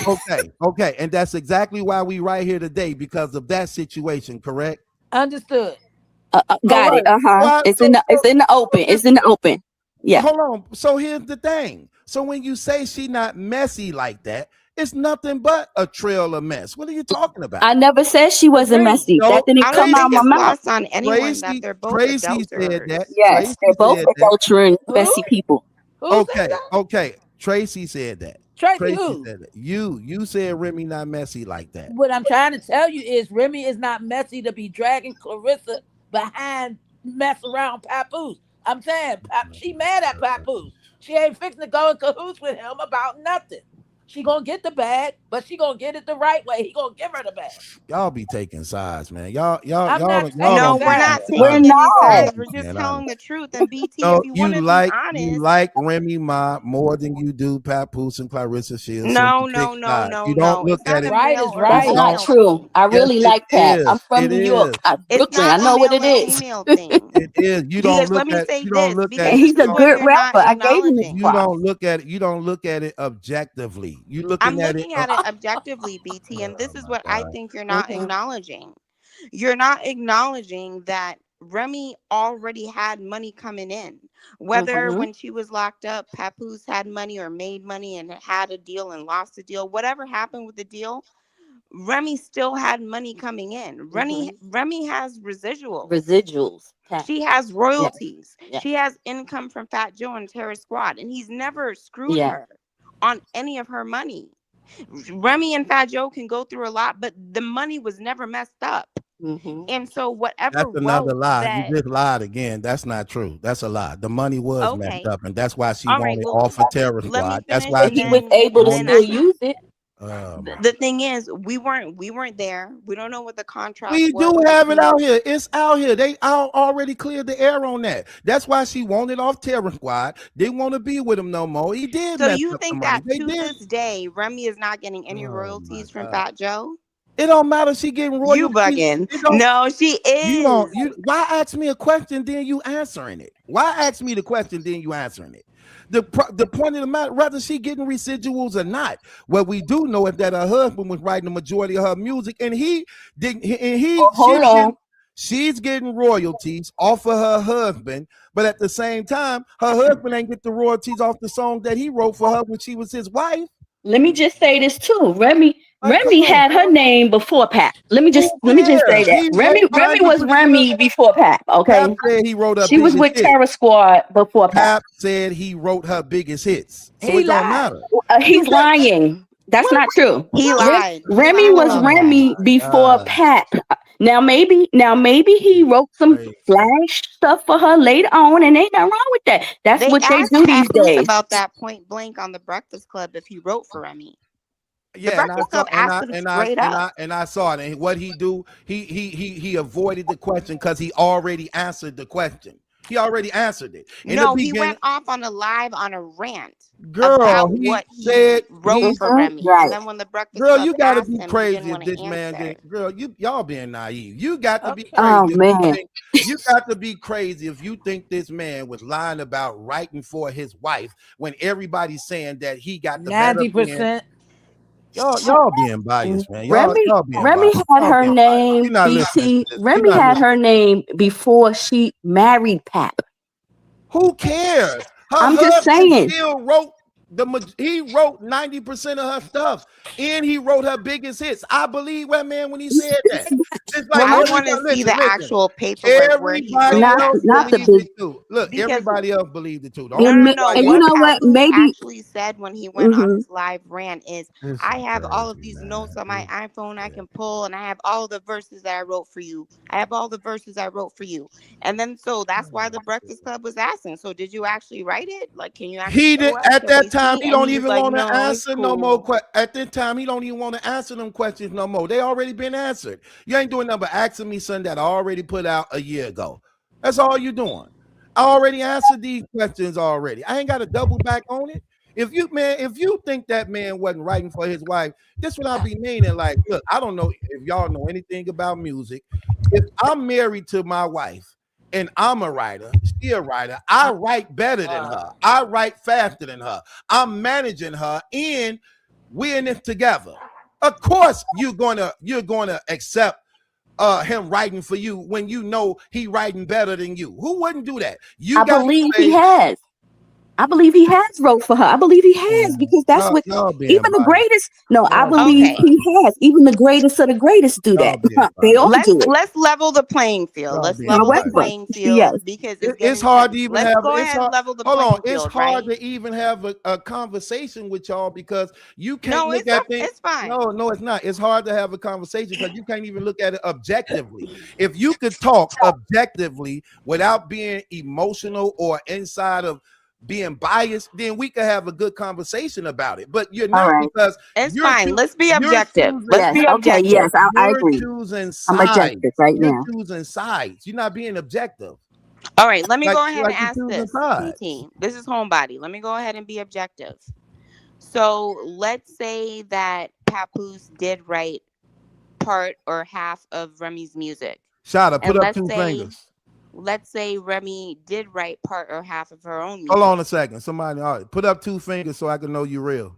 Okay. And that's exactly why we right here today, because of that situation, correct? Understood. Got it. It's in the open. It's in the open. Yeah. Hold on. So here's the thing. So when you say she not messy like that, it's nothing but a trail of mess. What are you talking about? I never said she wasn't messy. No, That didn't I don't come out think my it's mouth. lost on anyone that they're both Tracy said that. adulterers. Yes, Tracy they're both said that. adulterous, messy people. Who said that? Okay. Tracy said that. Tracy who? said that. You said Remy not messy like that. What I'm trying to tell you is Remy is not messy to be dragging Clarissa behind mess around Papoose. I'm saying she mad at Papoose. She ain't fixing to go in cahoots with him about nothing. She gonna get the bag, but she gonna get it the right way. He gonna give her the bag. Y'all be taking sides, man. I'm not Y'all taking No, don't we're be not sides. We're taking any not. sides. We're just man, telling the truth. And BT, no, if you want to be honest, Remy Ma more than you do Papoose and Clarissa Shields. So no, you pick no, no, sides. no, You don't no. look It's not at a it. Right male is or That's right. not female true. thing. I Yes, really it like Pat. I'm is. from It New York, is. It's Brooklyn. not I a know what male it and is. female thing. It is. You don't Because look let me at say you don't this, look at because And it. this he's is a You don't what good you're not rapper. I gave him his acknowledging. you props. don't look at it. You don't look at it objectively. You I'm looking at it. looking at it objectively, BT, and Oh this is my what I God. think you're not acknowledging. You're not acknowledging that Remy already had money coming in. Whether when she was locked up, Papoose had money or made money and had a deal and lost a deal, whatever happened with the deal, Remy still had money coming in. Remy has residuals. Residuals. She has Yeah. royalties. Yeah. She has income from Fat Joe and Terror Squad, and he's never screwed Yeah. her on any of her money. Remy and Fat Joe can go through a lot, but the money was never messed up. And so whatever That's another wealth lie. You that just lied again. That's not true. That's a lie. The money was messed okay, up, and that's why she all right, wanted well, off of Terror let me Squad. That's finish, why But and he she was then able and to then still I can. use it. oh my. The thing is, we weren't there. We don't know what the contract We was do have it between. out here. It's out here. They already cleared the air on that. That's why she wanted off Terror Squad. Didn't want to be with him no more. He did So mess you up the think money. that They to did. this day, Remy is not getting any Oh my royalties from God. Fat Joe? It don't matter. She getting You royalties. bugging? It don't. No, she You don't. is. You why ask me a question then you answering it? Why ask me the question then you answering it? The point of the matter, whether she getting residuals or not, what we do know is that her husband was writing the majority of her music, and he didn't. And Oh, hold on. she's getting royalties off of her husband, but at the same time, her husband ain't get the royalties off the song that he wrote for her when she was his wife. Let me just say this too. Remy Like, come Remy on, had her bro. name before Pap. Who Let me just say cares? that. He wrote Remy was 90%. Remy before Pap, Pap okay? said he wrote her She was biggest with hit. Terror Squad before Pap. Pap said he wrote her biggest hits, so He it don't lied. matter. You He's can't. lying. That's not true. He lied. He Remy lied was about that. Remy Oh my before God. Pap. Now maybe he wrote some Crazy. flash stuff for her later on, and ain't nothing wrong with that. That's They what they asked do these Papoose days. about that point blank on the Breakfast Club if he wrote for Remy. The Yeah, and I Breakfast saw Club asked him straight up. and I saw it. And what he do, he avoided the question because he already answered the question. He already answered it. In the No, he beginning, went off on a live on a rant girl, about he what he said wrote he for Remy. And Right. then when the Breakfast girl, Club you gotta asked be him, he didn't crazy if want to this man answer. did. Girl, y'all being naive. You got to be Okay. crazy Oh if you man. think you got to be crazy if you think this man was lying about writing for his wife when everybody's saying that he got the better pen. 90%. Y'all being biased, man. Remy Y'all being Remy biased. had Y'all her being biased. You're name not listening to BT. this. You're Remy not had listening. her name before she married Pap. Who cares? Her I'm just husband saying. still wrote he wrote 90% of her stuff, and he wrote her biggest hits. I believe that man when he said that. Just like Well, I let's want to everybody, see listen, the listen. actual paperwork where he Everybody wrote not that else not stuff. the believed big. it too. Look, Because everybody else believed it too. The no, only no, reason no. why And you What y'all know what? Papoose Maybe. actually said when he went on Hmm. his live rant is, this I is have all of crazy, these man. notes on my iPhone I Yeah. can pull, and I have all the verses that I wrote for you. I have all the verses I wrote for you. And then so that's why the Breakfast Club was asking. So did you actually write it? Like, can you actually He did show us? at Can we that time. see? He And don't he was even like, want to no, it's answer no more. cool. At this time, he don't even want to answer them questions no more. They already been answered. You ain't doing nothing but asking me something that I already put out a year ago. That's all you doing. I already answered these questions already. I ain't got to double back on it. If you think that man wasn't writing for his wife, this what I be meaning. Like, look, I don't know if y'all know anything about music. If I'm married to my wife and I'm a writer, she a writer, I write better than her. I write faster than her. I'm managing her, and we're in this together. Of course, you're gonna accept him writing for you when you know he writing better than you. Who wouldn't do that? You I got to believe he say, has. I believe he has wrote for her. I believe he has because that's what y'all being even the biased. greatest. No, I Y'all being believe Okay. biased. he has. Even the greatest of the greatest do that. Y'all being They biased. all Let's do it. let's level the playing field. Y'all Let's being level the biased. However, playing yes, field because it's It's getting hard to tense. even Let's have go it's ahead and hard. level the Hold on, playing it's field, hard right? to even have a conversation with y'all because you can't No, look at things. it's fine. No, it's not. It's hard to have a conversation because you can't even look at it objectively. If you could talk objectively without being emotional or inside of being biased, then we could have a good conversation about it. But you're all not right. because It's fine. Let's be you're objective. choosing Let's Yes, be okay, objective. yes, I you're agree. choosing I'm sides. objective right You're now. choosing sides. You're not being objective. All right, let me go ahead Like and you're ask choosing this, sides. BT. This is Homebody. Let me go ahead and be objective. So let's say that Papoose did write part or half of Remy's music. Shada, put And up two fingers. let's say Remy did write part or half of her own Hold music. on a second. Somebody, all right, put up two fingers so I can know you real.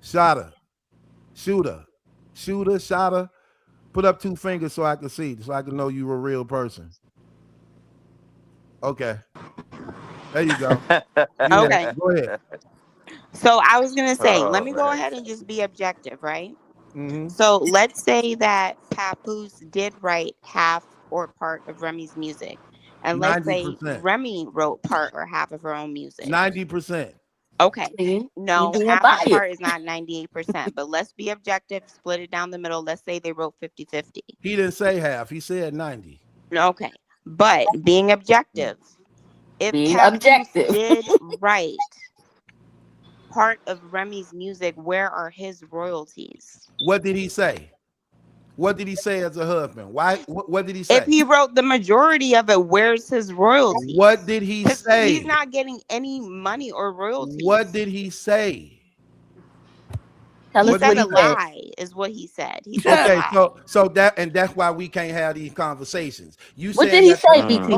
Shada, shooter, shooter, Shada. Put up 2 fingers so I can see, so I can know you're a real person. Okay. There you go. You next. Okay. Go ahead. So I was gonna say, let Oh me go man. ahead and just be objective, right? Mm-hmm. So let's say that Papoose did write half or part of Remy's music. And let's say 90%. Remy wrote part or half of her own music. 90%. Okay. See? You No, being half and biased. part is not 98%, but let's be objective, split it down the middle. Let's say they wrote 50-50. He didn't say half. He said 90. Okay. But being objective, if Being Papoose objective. did write part of Remy's music, where are his royalties? What did he say? What did he say as a husband? Why? What did he If say? he wrote the majority of it, where's his royalties? What did he Because he's say? not getting any money or royalties. What did he say? Tell He us what said he a said. lie, is what he said. He said a Okay, lie. so that's why we can't have these conversations. You What did saying he that say, Mm, BT?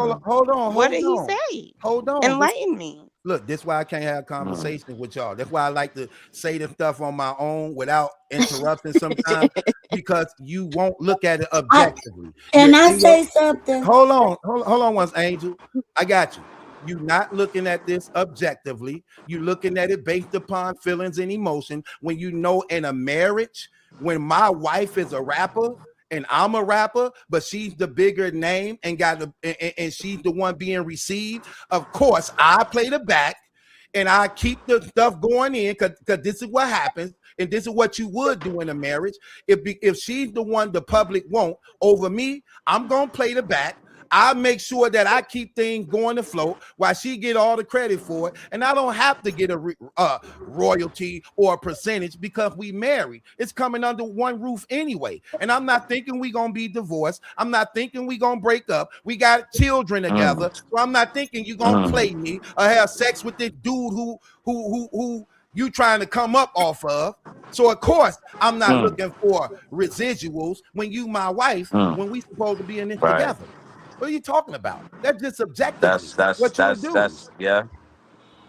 What did he say? hold on. Enlighten me. Look, this why I can't have mm. conversations with y'all. That's why I like to say this stuff on my own without interrupting sometimes, because you won't look at it objectively. And I In your, say something. hold on once, Angel. I got you. You're not looking at this objectively. You're looking at it based upon feelings and emotion. When you know in a marriage, when my wife is a rapper and I'm a rapper, but she's the bigger name and and she's the one being received. Of course, I play the back and I keep the stuff going in because this is what happens. And this is what you would do in a marriage. If she's the one the public won't over me, I'm gonna play the back. I make sure that I keep things going to float while she get all the credit for it, and I don't have to get a royalty or a percentage because we married. It's coming under one roof anyway, and I'm not thinking we gonna be divorced. I'm not thinking we gonna break up. We got children together, so I'm not thinking you gonna play me or have sex with this dude who you trying to come up off of. So of course I'm not looking for residuals when you my wife when we supposed to be in this Right. together. What are you talking about? That's just subjectively what you would do. Yeah.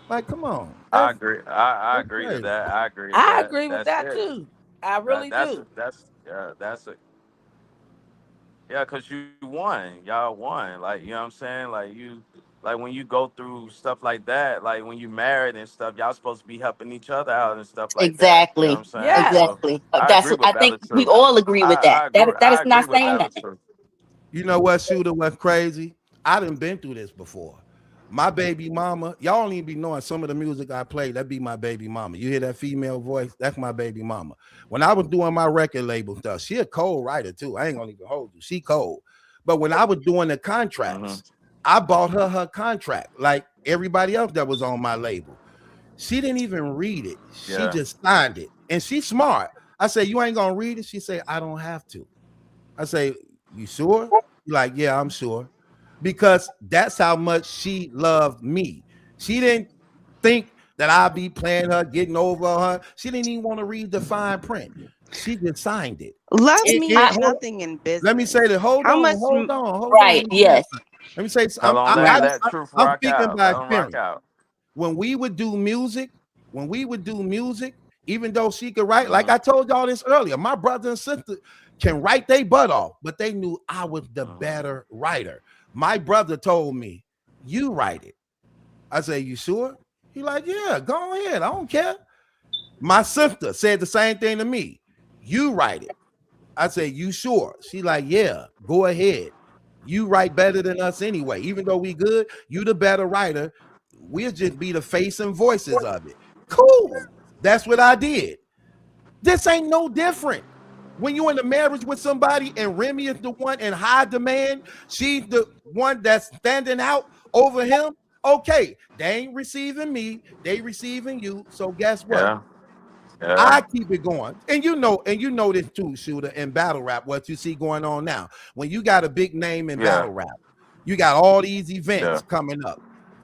Like, come on. I agree. I That's agree to crazy. that. I agree to I that. agree with That's that it. too. I really do. That's a yeah, cause you won. Y'all won. Like, you know what I'm saying? Like when you go through stuff like that, like when you married and stuff, y'all supposed to be helping each other out and stuff like that. You know what Exactly. I'm saying? Yes. So Exactly. I That's agree what with I think Bella we True. all agree with that. I agree. That I is agree not with saying Bella that. True. You know what, Shooter, what's crazy? I done been through this before. My baby mama, y'all don't even be knowing some of the music I play. That be my baby mama. You hear that female voice? That's my baby mama. When I was doing my record label stuff, she a cold writer too. I ain't gonna even hold you. She cold. But when I was doing the contracts, I bought her contract like everybody else that was on my label. She didn't even read it. She Yeah. just signed it. And she's smart. I say, you ain't gonna read it? She said, I don't have to. I say, you sure? She's like, yeah, I'm sure. Because that's how much she loved me. She didn't think that I'd be playing her, getting over her. She didn't even want to read the fine print. She just signed it. Love And, me and ain't hold, nothing in let me say business. that. Hold How on, much? hold on, hold on. Right. Yes. Let me say, Hold on, Right. let truth I'm rock speaking out. by Let them rock experience. out. When we would do music, even though she could write, like I told y'all this earlier, my brother and sister can write their butt off, but they knew I was the better writer. My brother told me, you write it. I say, you sure? He like, yeah, go ahead. I don't care. My sister said the same thing to me. You write it. I say, you sure? She like, yeah, go ahead. You write better than us anyway. Even though we good, you the better writer. We'll just be the face and voices of it. Cool. That's what I did. This ain't no different. When you're in a marriage with somebody and Remy is the one in high demand, she's the one that's standing out over him. Okay, they ain't receiving me, they receiving you. So guess what? Yeah. Yeah. I keep it going. And you know this too, Shooter, in battle rap, what you see going on now. When you got a big name in Yeah. battle rap, you got all these events Yeah. coming up.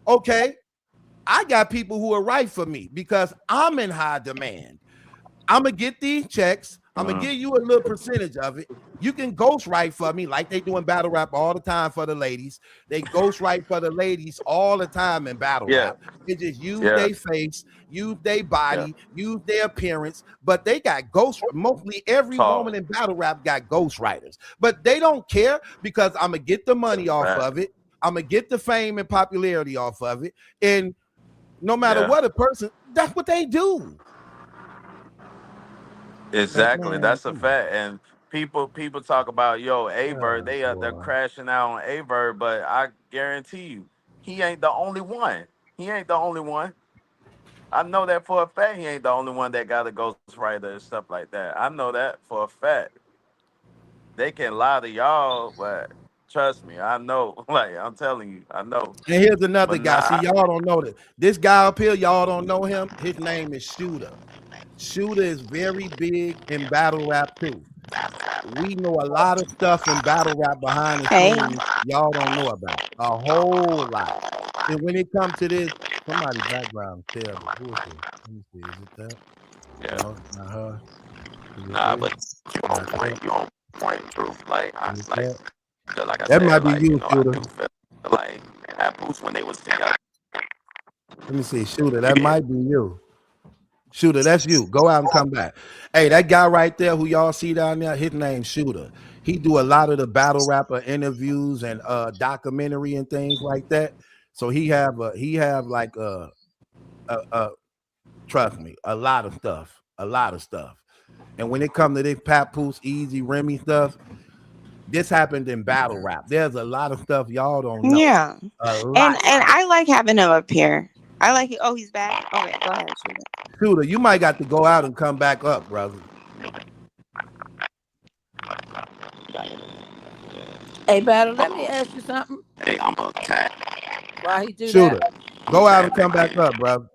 Okay, I got people who are right for me because I'm in high demand. I'm gonna get these checks. I'm gonna give you a little percentage of it. You can ghostwrite for me like they do in battle rap all the time for the ladies. They ghostwrite for the ladies all the time in battle Yeah. rap. They just use Yeah. their face, use their Yeah. body, use their appearance, but they got ghost. Mostly every Talk. woman in battle rap got ghostwriters, but they don't care because I'm gonna get the money off Fact. of it. I'm gonna get the fame and popularity off of it, and no matter Yeah. what a person, that's what they do. But Exactly. man, That's a come on. fact. And people talk about Averb. Oh, They're boy. crashing out on Averb, but I guarantee you, he ain't the only one. He ain't the only one. I know that for a fact. He ain't the only one that got a ghostwriter and stuff like that. I know that for a fact. They can lie to y'all, but trust me, I know. Like I'm telling you, I know. And here's another But guy. See, nah, y'all don't know that. This guy up here, y'all don't know him. His name is Shooter. Shooter is very big in battle rap too. We know a lot of stuff in battle rap behind the Hey. scenes y'all don't know about. A whole lot. And when it comes to this, somebody background is terrible. Who is this? Let me see. Is it that? yeah, No, it's not her. Is it nah. this? But you on Not that. point. You on point. Truth. Like I Is it like. that? Just like I That might said, be like you, I Shooter. do feel like that boost when they was together. Let me see. Shooter, that might be you. Shooter, that's you. Go out and come back. Hey, that guy right there who y'all see down there, his name's Shooter. He do a lot of the battle rapper interviews and documentary and things like that. So he have like a trust me, a lot of stuff. A lot of stuff. And when it comes to this Papoose, Easy, Remy stuff, this happened in battle rap. There's a lot of stuff y'all don't know. Yeah. A And lot. I like having him up here. I like it. Oh, he's back. Okay, go ahead, Shooter. Shooter, you might got to go out and come back up, brother. Hey, Battle, let me ask you something. Hey, I'm a tag. Why he do Shooter, that? I'm a go out and tag come back back in. up, brother.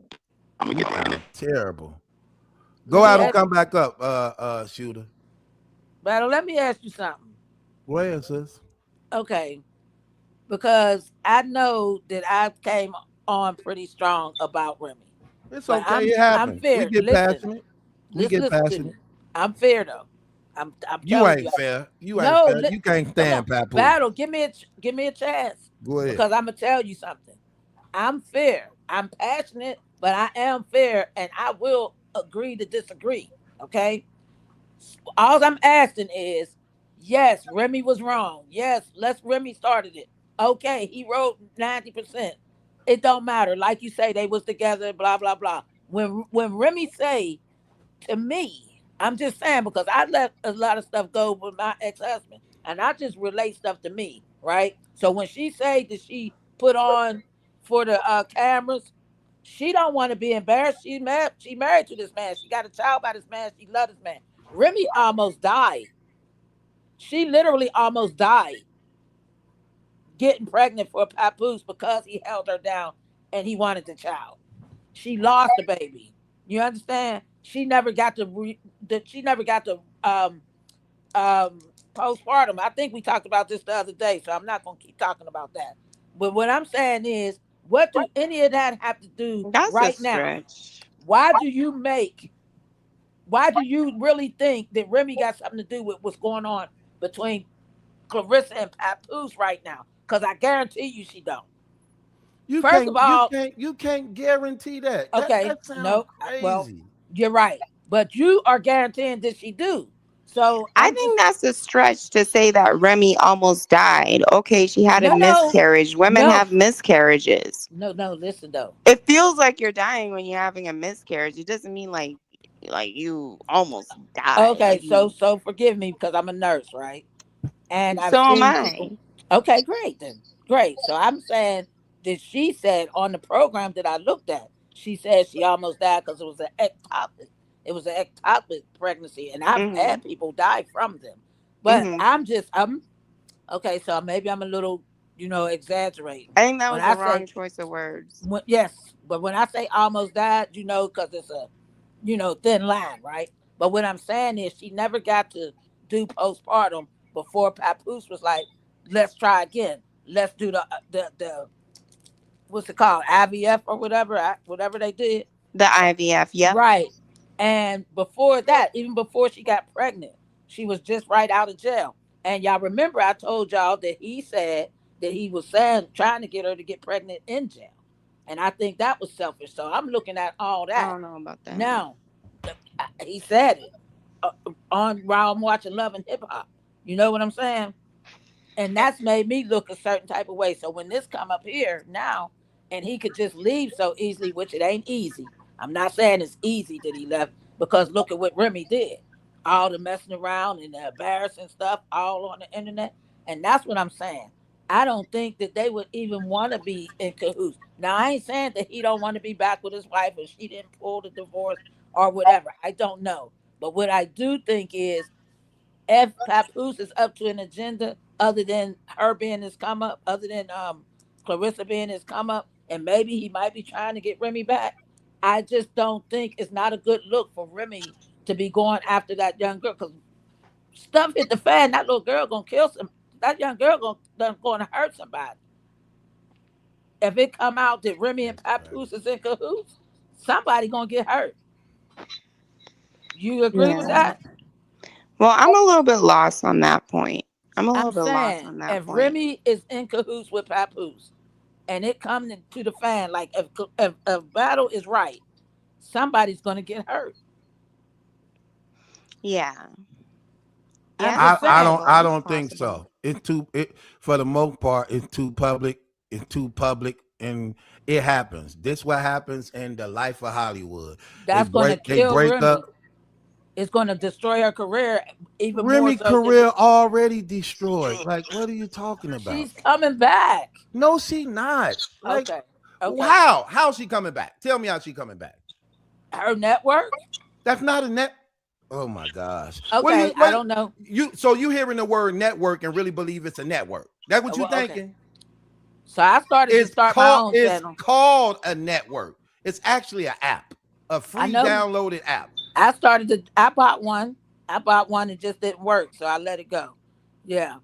I'm gonna You get in it. sound terrible. Let Go me out and ask come back up, Shooter. Battle. Let me ask you something. Go ahead, sis. Okay, because I know that I came on pretty strong about Remy, It's but okay. It I'm happens. We fair. get Listen, passionate. We listen, get listen to passionate. me. I'm fair though. I'm You telling you. ain't fair. You ain't No, fair. You can't come on, stand Papoose. Battle. Give me a chance Go ahead. because I'm gonna tell you something. I'm fair. I'm passionate, but I am fair, and I will agree to disagree. Okay. All I'm asking is, yes, Remy was wrong. Yes, let's Remy started it. Okay, he wrote 90%. It don't matter. Like you say, they was together, blah, blah, blah. When Remy say to me, I'm just saying because I let a lot of stuff go with my ex-husband and I just relate stuff to me, right? So when she say that she put on for the cameras, she don't want to be embarrassed. She married to this man. She got a child by this man. She love this man. Remy almost died. She literally almost died getting pregnant for Papoose because he held her down and he wanted the child. She lost the baby. You understand? She never got to she never got to um postpartum. I think we talked about this the other day, so I'm not gonna keep talking about that. But what I'm saying is, what do any of that have to do That's a right now? stretch. Why do you make why do you really think that Remy got something to do with what's going on between Clarissa and Papoose right now? Because I guarantee you she don't. You First can't. of You all, can't. You can't guarantee that. okay, That sounds no, well, crazy. you're right. But you are guaranteeing that she do. So I I'm just think that's a stretch to say that Remy almost died. Okay, she had a no, miscarriage. Women no, have miscarriages. no. Listen though. It feels like you're dying when you're having a miscarriage. It doesn't mean like you almost die. Okay, Like you. so forgive me because I'm a nurse, right? And I've So am seen I. people. Okay, great then. Great. So I'm saying that she said on the program that I looked at, she said she almost died because it was an ectopic. It was an ectopic pregnancy, and I've Mhm. had people die from them. But Mhm. I'm okay. So maybe I'm a little, exaggerating I think that when was the I wrong say choice of words. yes. But when I say almost died, because it's a thin line, right? But what I'm saying is she never got to do postpartum before Papoose was like, let's try again. Let's do the what's it called, IVF or whatever, whatever they did. The IVF. Yep. Right. And before that, even before she got pregnant, she was just right out of jail. And y'all remember I told y'all that he said that he was saying trying to get her to get pregnant in jail. And I think that was selfish. So I'm looking at all I that. don't know about that. Now, he said it on while I'm watching Love and Hip Hop. You know what I'm saying? And that's made me look a certain type of way. So when this come up here now, and he could just leave so easily, which it ain't easy. I'm not saying it's easy that he left because look at what Remy did, all the messing around and the embarrassing stuff all on the internet, and that's what I'm saying. I don't think that they would even want to be in cahoots. Now I ain't saying that he don't want to be back with his wife and she didn't pull the divorce or whatever. I don't know, but what I do think is if Papoose is up to an agenda other than her being his come up, other than Clarissa being his come up, and maybe he might be trying to get Remy back. I just don't think it's not a good look for Remy to be going after that young girl because stuff hit the fan. That little girl gonna kill some. That young girl gonna hurt somebody. If it come out that Remy and That's Papoose crazy. is in cahoots, somebody gonna get hurt. You agree with Yeah. that? Well, I'm a little bit lost on that point. I'm a I'm little bit lost saying on that if point. Remy is in cahoots with Papoose, and it comes to the fan, like if battle is right, somebody's gonna get hurt. Yeah. I'm Yeah, just saying. I it's don't think possible. so. It's too it for the most part. It's too public. It's too public, and it happens. This what happens in the life of Hollywood. That's gonna They kill break up. Remy. It's gonna destroy her career even more Remy so than career already destroyed. Like, what are you talking about? she's coming back. No, she not. Like, Okay, okay. how? How's she coming back? Tell me how she coming back. Her network. That's not a net. Oh my gosh. What do you Okay, I what don't know. you so you hearing the word network and really believe it's a network? That's what you Well, okay. thinking? So I started to start my own It's channel. called a network. It's actually an app, a I free know. downloaded app. I started to. I bought one. I bought one. It just didn't work, so I let it go. Yeah,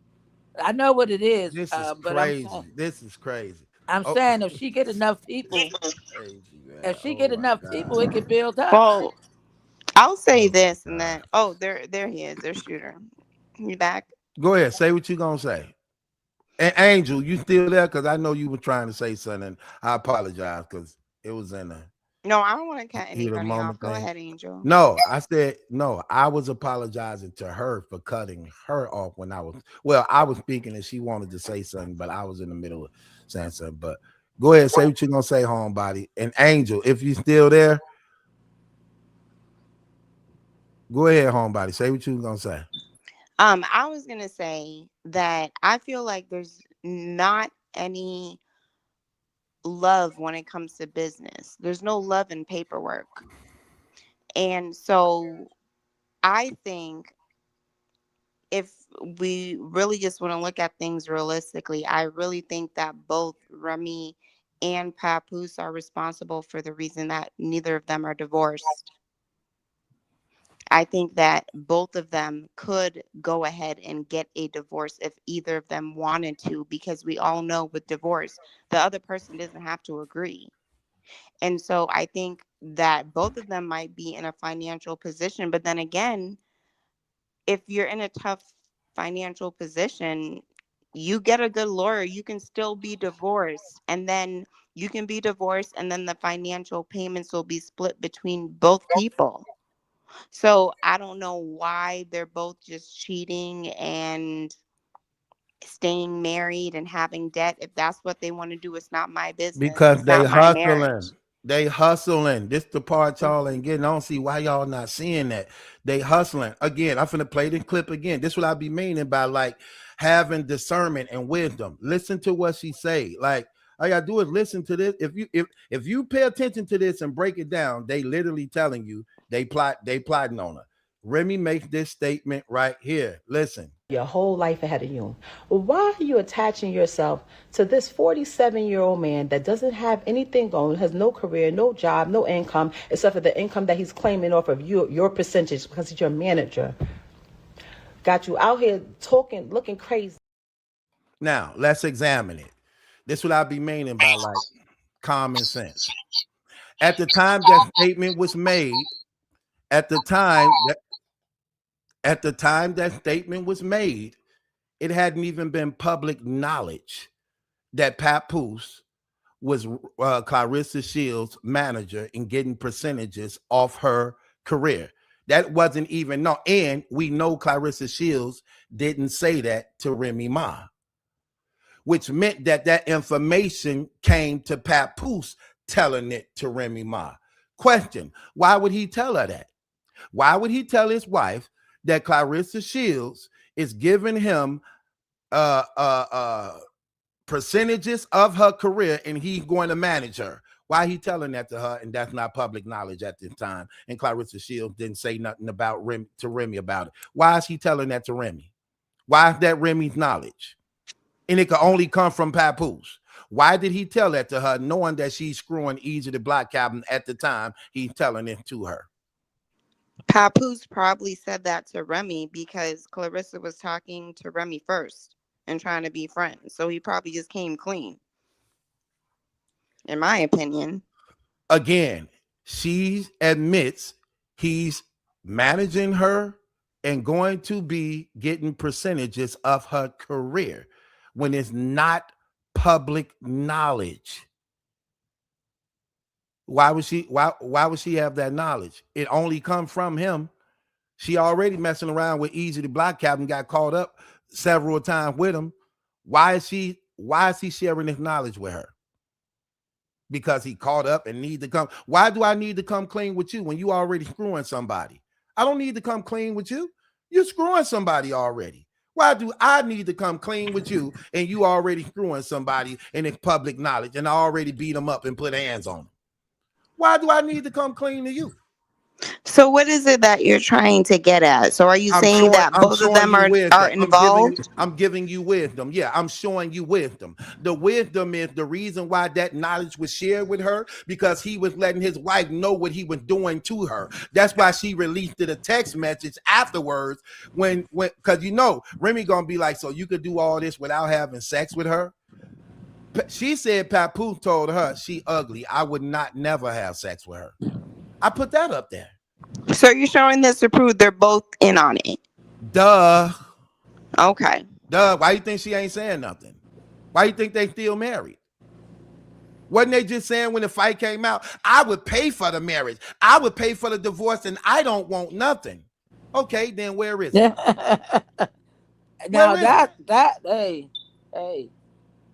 I know what it is. This is But I'm saying. crazy. This is crazy. I'm Oh, saying if she get enough people, crazy, man. if she Oh get my enough people, it God. can build up. Well, I'll say Oh this my and God. then oh, there he is. There's Shooter. You back? Go ahead. Say what you gonna say. And Angel, you still there? Because I know you were trying to say something. I apologize because it was in a No, I don't want to cut heat of anybody off. moment Go thing. ahead, Angel. No, I said no. I was apologizing to her for cutting her off when I was speaking and she wanted to say something, but I was in the middle of saying something. But go ahead, say what you're gonna say, homebody. And Angel, if you still there, go ahead, homebody. Say what you're gonna say. I was gonna say that I feel like there's not any love when it comes to business. There's no love in paperwork. And so I think if we really just want to look at things realistically, I really think that both Remy and Papoose are responsible for the reason that neither of them are divorced. I think that both of them could go ahead and get a divorce if either of them wanted to, because we all know with divorce, the other person doesn't have to agree. And so I think that both of them might be in a financial position. But then again, if you're in a tough financial position, you get a good lawyer, you can still be divorced. And then you can be divorced, and then the financial payments will be split between both people. So I don't know why they're both just cheating and staying married and having debt. If that's what they want to do, it's not my business. Because It's not my marriage. they hustling. This the part y'all ain't getting. I don't see why y'all not seeing that. They hustling. Again, I'm finna play this clip again. This what I be meaning by like having discernment and wisdom. Listen to what she say. Like all you gotta do is listen to this. If you pay attention to this and break it down, they literally telling you they plotting on her. Remy makes this statement right here. Listen. Your whole life ahead of you. Why are you attaching yourself to this 47-year-old man that doesn't have anything going, has no career, no job, no income, except for the income that he's claiming off of your percentage because he's your manager? Got you out here talking, looking crazy. Now, let's examine it. This what I be meaning by like common sense. At the time that statement was made, At the time that statement was made, it hadn't even been public knowledge that Papoose was Clarissa Shields' manager and getting percentages off her career. That wasn't even known. And we know Clarissa Shields didn't say that to Remy Ma, which meant that that information came to Papoose telling it to Remy Ma. Question, why would he tell her that? Why would he tell his wife that Clarissa Shields is giving him percentages of her career and he's going to manage her? Why he telling that to her? And that's not public knowledge at this time. And Clarissa Shields didn't say nothing about Remy about it. Why is he telling that to Remy? Why is that Remy's knowledge? And it could only come from Papoose. Why did he tell that to her, knowing that she's screwing Easy the Black Cabin at the time he's telling it to her? Papoose probably said that to Remy because Clarissa was talking to Remy first and trying to be friends. So he probably just came clean, in my opinion. Again, she admits he's managing her and going to be getting percentages of her career when it's not public knowledge. Why would she have that knowledge? It only come from him. She already messing around with Easy the Black Captain, got caught up several times with him. Why is he sharing this knowledge with her? Because he caught up and need to come. Why do I need to come clean with you when you already screwing somebody? I don't need to come clean with you. You're screwing somebody already. Why do I need to come clean with you and you already screwing somebody and it's public knowledge and I already beat them up and put hands on them? Why do I need to come clean to you? So what is it that you're trying to get at? So are you saying that both of them are involved? I'm giving you wisdom. Yeah, I'm showing you wisdom. The wisdom is the reason why that knowledge was shared with her, because he was letting his wife know what he was doing to her. That's why she released it a text message afterwards when because Remy gonna be like, so you could do all this without having sex with her? She said Papoose told her she ugly. I would not never have sex with her. I put that up there. So you're showing this to prove they're both in on it? Duh. Okay. Duh. Why you think she ain't saying nothing? Why you think they still married? Wasn't they just saying when the fight came out, I would pay for the marriage, I would pay for the divorce, and I don't want nothing? Okay, then where is it? Now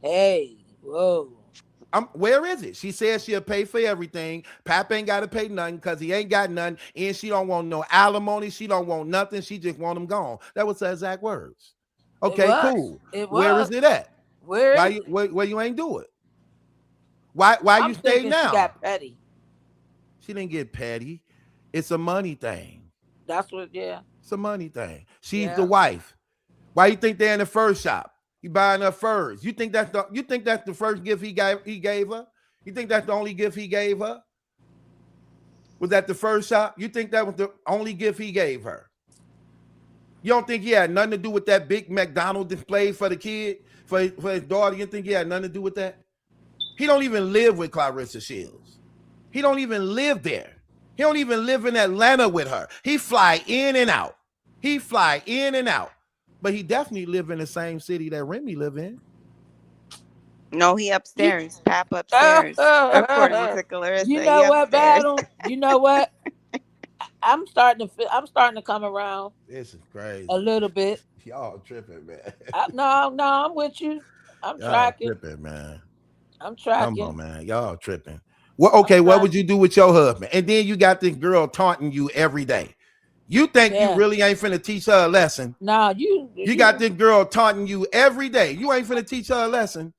hey, whoa. Where is it? She says she'll pay for everything. Pap ain't got to pay nothing because he ain't got nothing, and she don't want no alimony. She don't want nothing. She just want him gone. That was her exact words. Okay, cool. Where is it at? Why you ain't do it? Why you stay now? She got petty. She didn't get petty. It's a money thing. That's what. Yeah. It's a money thing. She's the wife. Why you think they're in the fur shop? He buying her furs. You think that's the first gift he gave her? You think that's the only gift he gave her? Was that the first shop? You think that was the only gift he gave her? You don't think he had nothing to do with that big McDonald's display for the kid, for his daughter? You think he had nothing to do with that? He don't even live with Clarissa Shields. He don't even live there. He don't even live in Atlanta with her. He fly in and out. But he definitely live in the same city that Remy live in. No, he upstairs. Pap upstairs. According to Clarissa. You know what, Battle? You know what? I'm starting to come around. This is crazy. A little bit. Y'all tripping, man. No, I'm with you. I'm tracking. Tripping, man. I'm tracking. Come on, man. Y'all tripping. Well, okay, what would you do with your husband? And then you got this girl taunting you every day. You think you really ain't finna teach her a lesson? No, you got this girl taunting you every day. You ain't finna teach her a lesson.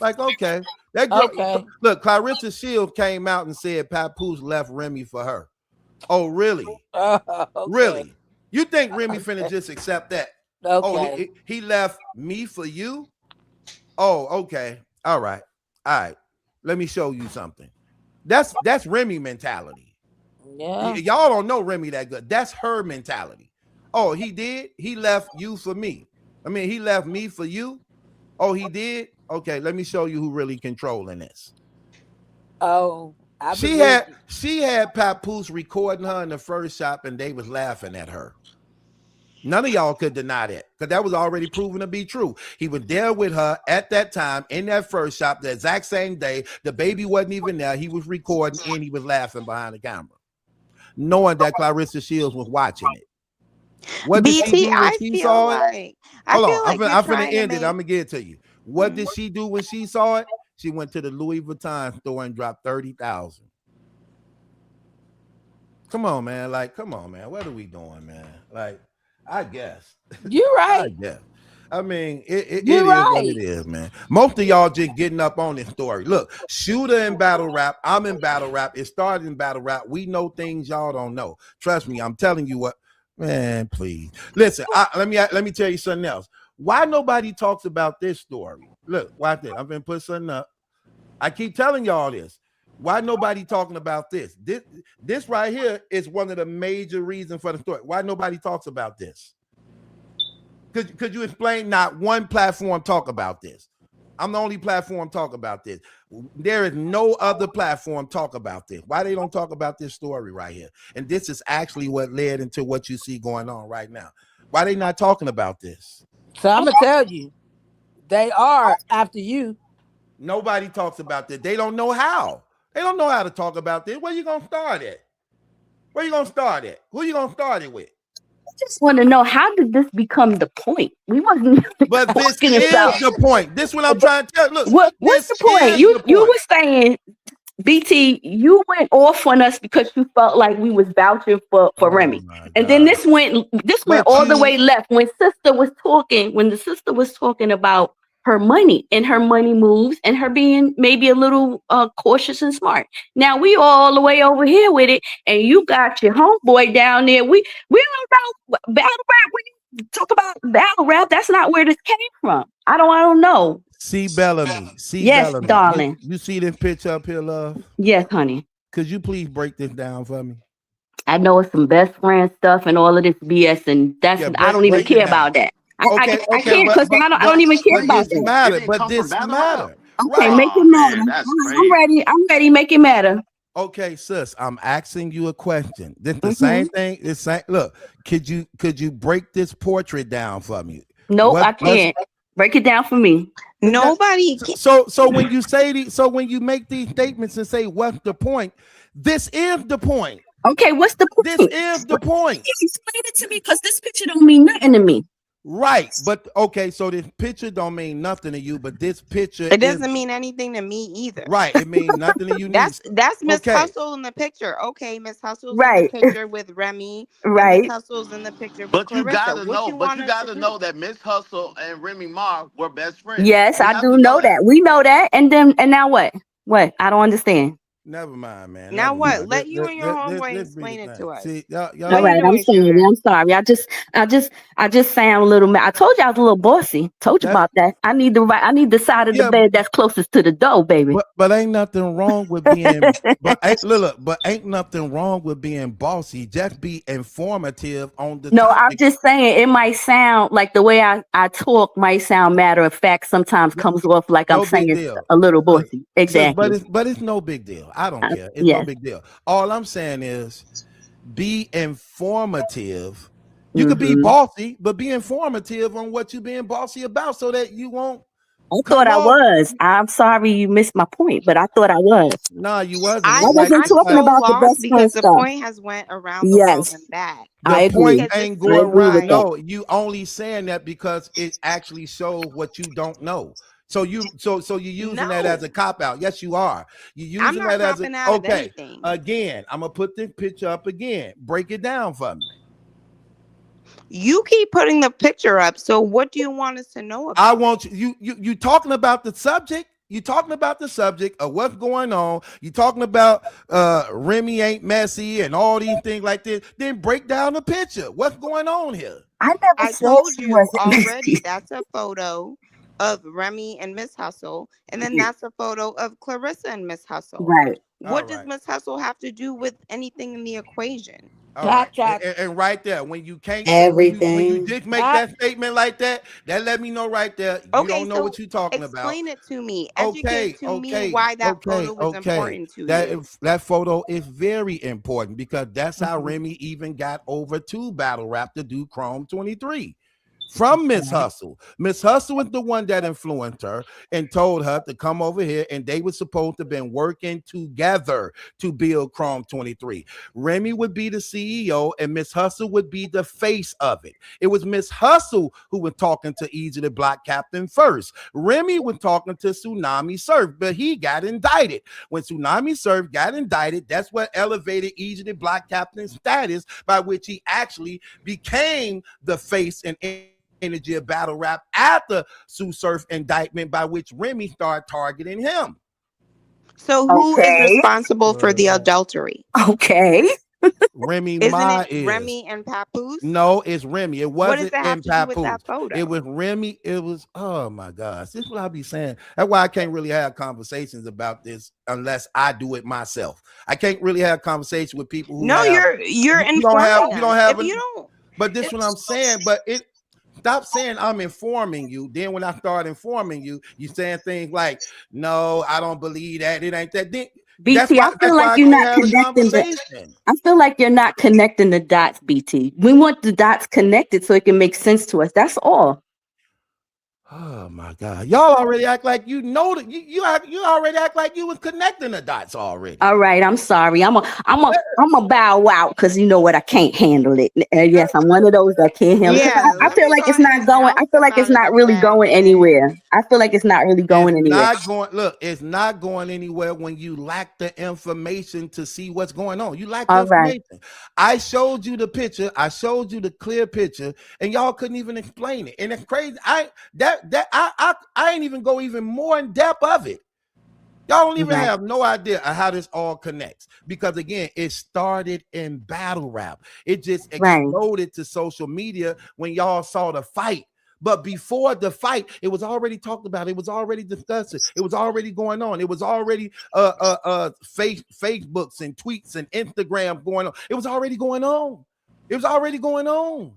Like, okay. That girl, look, Clarissa Shields came out and said Papoose left Remy for her. Oh, really? Really? You think Remy finna just accept that? Okay. Oh, he left me for you? Oh, okay. All right. Let me show you something. That's Remy mentality. Yeah. Y'all don't know Remy that good. That's her mentality. Oh, he did? He left you for me. I mean, he left me for you? Oh, he did? Okay, let me show you who really controlling this. Oh. I She believe had you. she had Papoose recording her in the first shop, and they was laughing at her. None of y'all could deny that because that was already proven to be true. He was there with her at that time in that first shop, the exact same day. The baby wasn't even there. He was recording and he was laughing behind the camera, knowing that Clarissa Shields was watching it. What did she BT, do when she saw it? I Hold feel on, like you're I'm finna trying to end it. I'm make. gonna get it to you. What did she do when she saw it? She went to the Louis Vuitton store and dropped 30,000. Come on, man. Like, come on, man. What are we doing, man? Like, I guess. You're I right. guess. I mean, it You're is what it right. is, man. Most of y'all just getting up on this story. Look, Shooter in battle rap. I'm in battle rap. It started in battle rap. We know things y'all don't know. Trust me, I'm telling you what, man, please. Listen, let me tell you something else. Why nobody talks about this story? Look, watch this. I'm gonna put something up. I keep telling y'all this. Why nobody talking about this? This right here is one of the major reasons for the story. Why nobody talks about this? Could you explain? Not one platform talk about this. I'm the only platform talk about this. There is no other platform talk about this. Why they don't talk about this story right here? And this is actually what led into what you see going on right now. Why they not talking about this? So I'm gonna tell you, they are after you. Nobody talks about this. They don't know how. They don't know how to talk about this. Where you gonna start at? Where you gonna start at? Who you gonna start it with? I just want to know, how did this become the point? We wasn't But this talking is about. the point. This is what I'm trying to tell. Look, What's this the point? is You the you point. were saying, BT, you went off on us because you felt like we was vouching for Oh Remy. my And then God. this went But all the way left when the sister was talking about her money and her money moves and her being maybe a little cautious and smart. Now we all the way over here with it, and you got your homeboy down there. We don't know battle rap. When you talk about battle rap, that's not where this came from. I don't know. C Bellamy, C Yes, Bellamy. darling. You see this picture up here, love? Yes, honey. Could you please break this down for me? I know it's some best friend stuff and all of this BS, and Yeah, I don't even break it care down. about that. Okay, I okay, can't, because I don't even care but about this that. It matter. didn't But come from this battle rap. matter. Okay, Right. make it Oh matter. man, that's I'm crazy. ready. I'm ready. Make it matter. Okay, sis, I'm asking you a question. This the Hmm. same thing. The same. Look, could you break this portrait down for me? Nope, I What's can't. Break it down for me. that? Nobody. So when you say so when you make these statements and say what's the point, this is the point. Okay, what's the This point? is the point. Explain it to me, because this picture don't mean nothing to me. Right. But okay, so this picture don't mean nothing to you, but this picture It is doesn't mean anything to me either. right. It means nothing to you neither. That's Miss Okay. Hustle in the picture. Okay, Miss Hustle's in the Right, picture with Remy, and Miss right. Hustle's in the picture with But you Clarissa. gotta What know. you But want you us to gotta do? know that Miss Hustle and Remy Ma were best friends. Yes, You I have do to know know that. that. We know that. And now what? What? I don't understand. Never mind, man. Now Never what? mind. Let you and your homeboy Let's be the explain it thing. to us. See, y'all What All are you right, I'm doing, sorry. Shooter? I'm sorry. I just sound a little. I told you I was a little bossy. Told you that's about that. I need the side of the yeah, bed that's closest to the door, baby. but ain't nothing wrong with being but ain't nothing wrong with being bossy. Just be informative on the No, I'm topic. just saying it might sound like the way I talk might sound matter of fact. Sometimes No, comes off like I'm no big saying deal. a little Look, bossy. sis, Exactly. but it's no big deal. I don't care. It's no Yes. big deal. All I'm saying is be informative. You could be Hmm. bossy, but be informative on what you're being bossy about so that you won't I thought come I off. was. I'm sorry you missed my point, but I thought I was. Nah, you wasn't. I It's like wasn't I'm it's talking like so about the lost best friend because the stuff. point has went around the world Yes, and back. the I point agree. Because this ain't I go sister agree with around. that. claimed No, you only saying that because it actually shows what you don't know. So you're using that as a no. cop out. Yes, you are. You're I'm using not that as a copping out of okay. anything. Again, I'm gonna put this picture up again. Break it down for me. You keep putting the picture up. So what do you want us to know I about it? want you talking about the subject. You talking about the subject of what's going on. You talking about Remy ain't messy and all these things like this. Then break down the picture. What's going on here? I never I said told she you wasn't already messy. that's a photo of Remy and Miss Hustle, and then that's a photo of Clarissa and Miss Hustle. Right. All What does right. Miss Hustle have to do with anything in the equation? All right, Cha-cha. and right there, when you can't say when you Everything. just make Not that statement like that, that let me know right there you Okay, don't know so what you're talking about. explain it to me. Educate Okay, to me okay, why that okay, photo was okay. important to That you. that photo is very important because that's how Mhm. Remy even got over to Battle Rap to do Chrome 23 from Miss Okay. Hustle. Miss Hustle was the one that influenced her and told her to come over here, and they were supposed to have been working together to build Chrome 23. Remy would be the CEO, and Miss Hustle would be the face of it. It was Miss Hustle who was talking to Easy the Block Captain first. Remy was talking to Tsunami Surf, but he got indicted. When Tsunami Surf got indicted, that's what elevated Easy the Block Captain's status, by which he actually became the face and energy of battle rap after Sue Surf indictment, by which Remy started targeting him. So who is Okay. responsible for the adultery? Okay. Remy Isn't Ma it is. Remy and Papoose? No, it's Remy. It What does wasn't that have in to do with Papoose. that photo? It was Remy. It was, oh my gosh. This is what I be saying. That's why I can't really have conversations about this unless I do it myself. I can't really have conversation with people who No, have you're you don't have informing you us. don't have If an, you don't, but this is if what I'm saying. But it stop saying I'm informing you. Then when I start informing you, you saying things like, no, I don't believe that. It ain't that. Then that's BT, why I feel like I you're can't not have the connecting the. conversation. I feel like you're not connecting the dots, BT. We want the dots connected so it can make sense to us. That's all. Oh my God! Y'all already act like you know that you already act like you was connecting the dots already. All right, I'm sorry. I'm a bow out because you know what? I can't handle it. Yes, I'm one of those that can't handle because yeah, I let feel me like go it's ahead not and going. I bounce feel up like it's out of not the really going wagon. anywhere. I feel like it's not really It's going anywhere. not going. Look, it's not going anywhere when you lack the information to see what's going on. You lack the All right, information. I showed you the picture. I showed you the clear picture, and y'all couldn't even explain it. And it's crazy. I ain't even go even more in depth of it. Y'all don't even right, have no idea of how this all connects because again, it started in battle rap. It just right. exploded to social media when y'all saw the fight. But before the fight, it was already talked about. It was already discussed. It was already going on. It was already Facebooks and tweets and Instagram going on. It was already going on. It was already going on.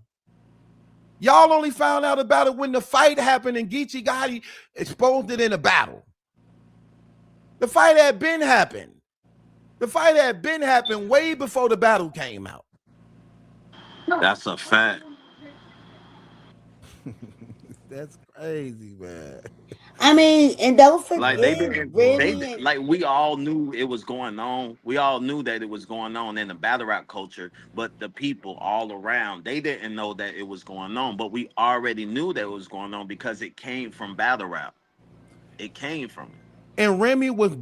Y'all only found out about it when the fight happened and Geechee Gotti exposed it in a battle. The fight had been happened. The fight had been happened way before the battle came out. That's a fact. That's crazy, man. I mean, and don't Like they forget, didn't, Remy and like we all knew it was going on. We all knew that it was going on in the battle rap culture, but the people all around, they didn't know that it was going on. But we already knew that it was going on because it came from battle rap. It came from it. And Remy was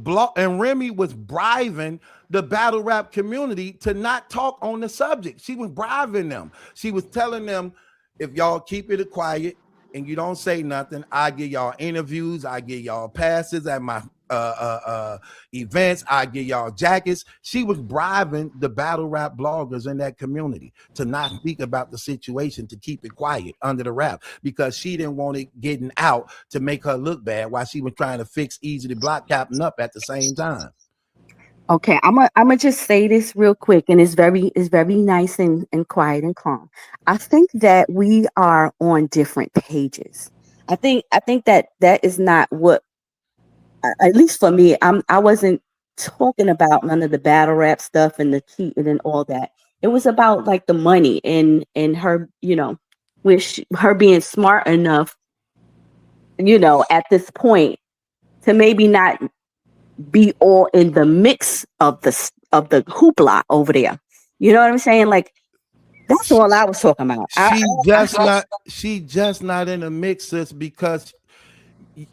bribing the battle rap community to not talk on the subject. She was bribing them. She was telling them, if y'all keep it quiet and you don't say nothing, I give y'all interviews, I give y'all passes at my events, I give y'all jackets. She was bribing the battle rap bloggers in that community to not speak about the situation, to keep it quiet under the wrap because she didn't want it getting out to make her look bad while she was trying to fix Easy to Block Captain up at the same time. Okay, I'm gonna just say this real quick, and it's very nice and quiet and calm. I think that we are on different pages. I think that is not what, at least for me. I wasn't talking about none of the battle rap stuff and the cheating and all that. It was about like the money and her, her being smart enough, at this point to maybe not be all in the mix of the hoopla over there. You know what I'm saying? Like that's all I was talking about. She just not in the mix, sis, because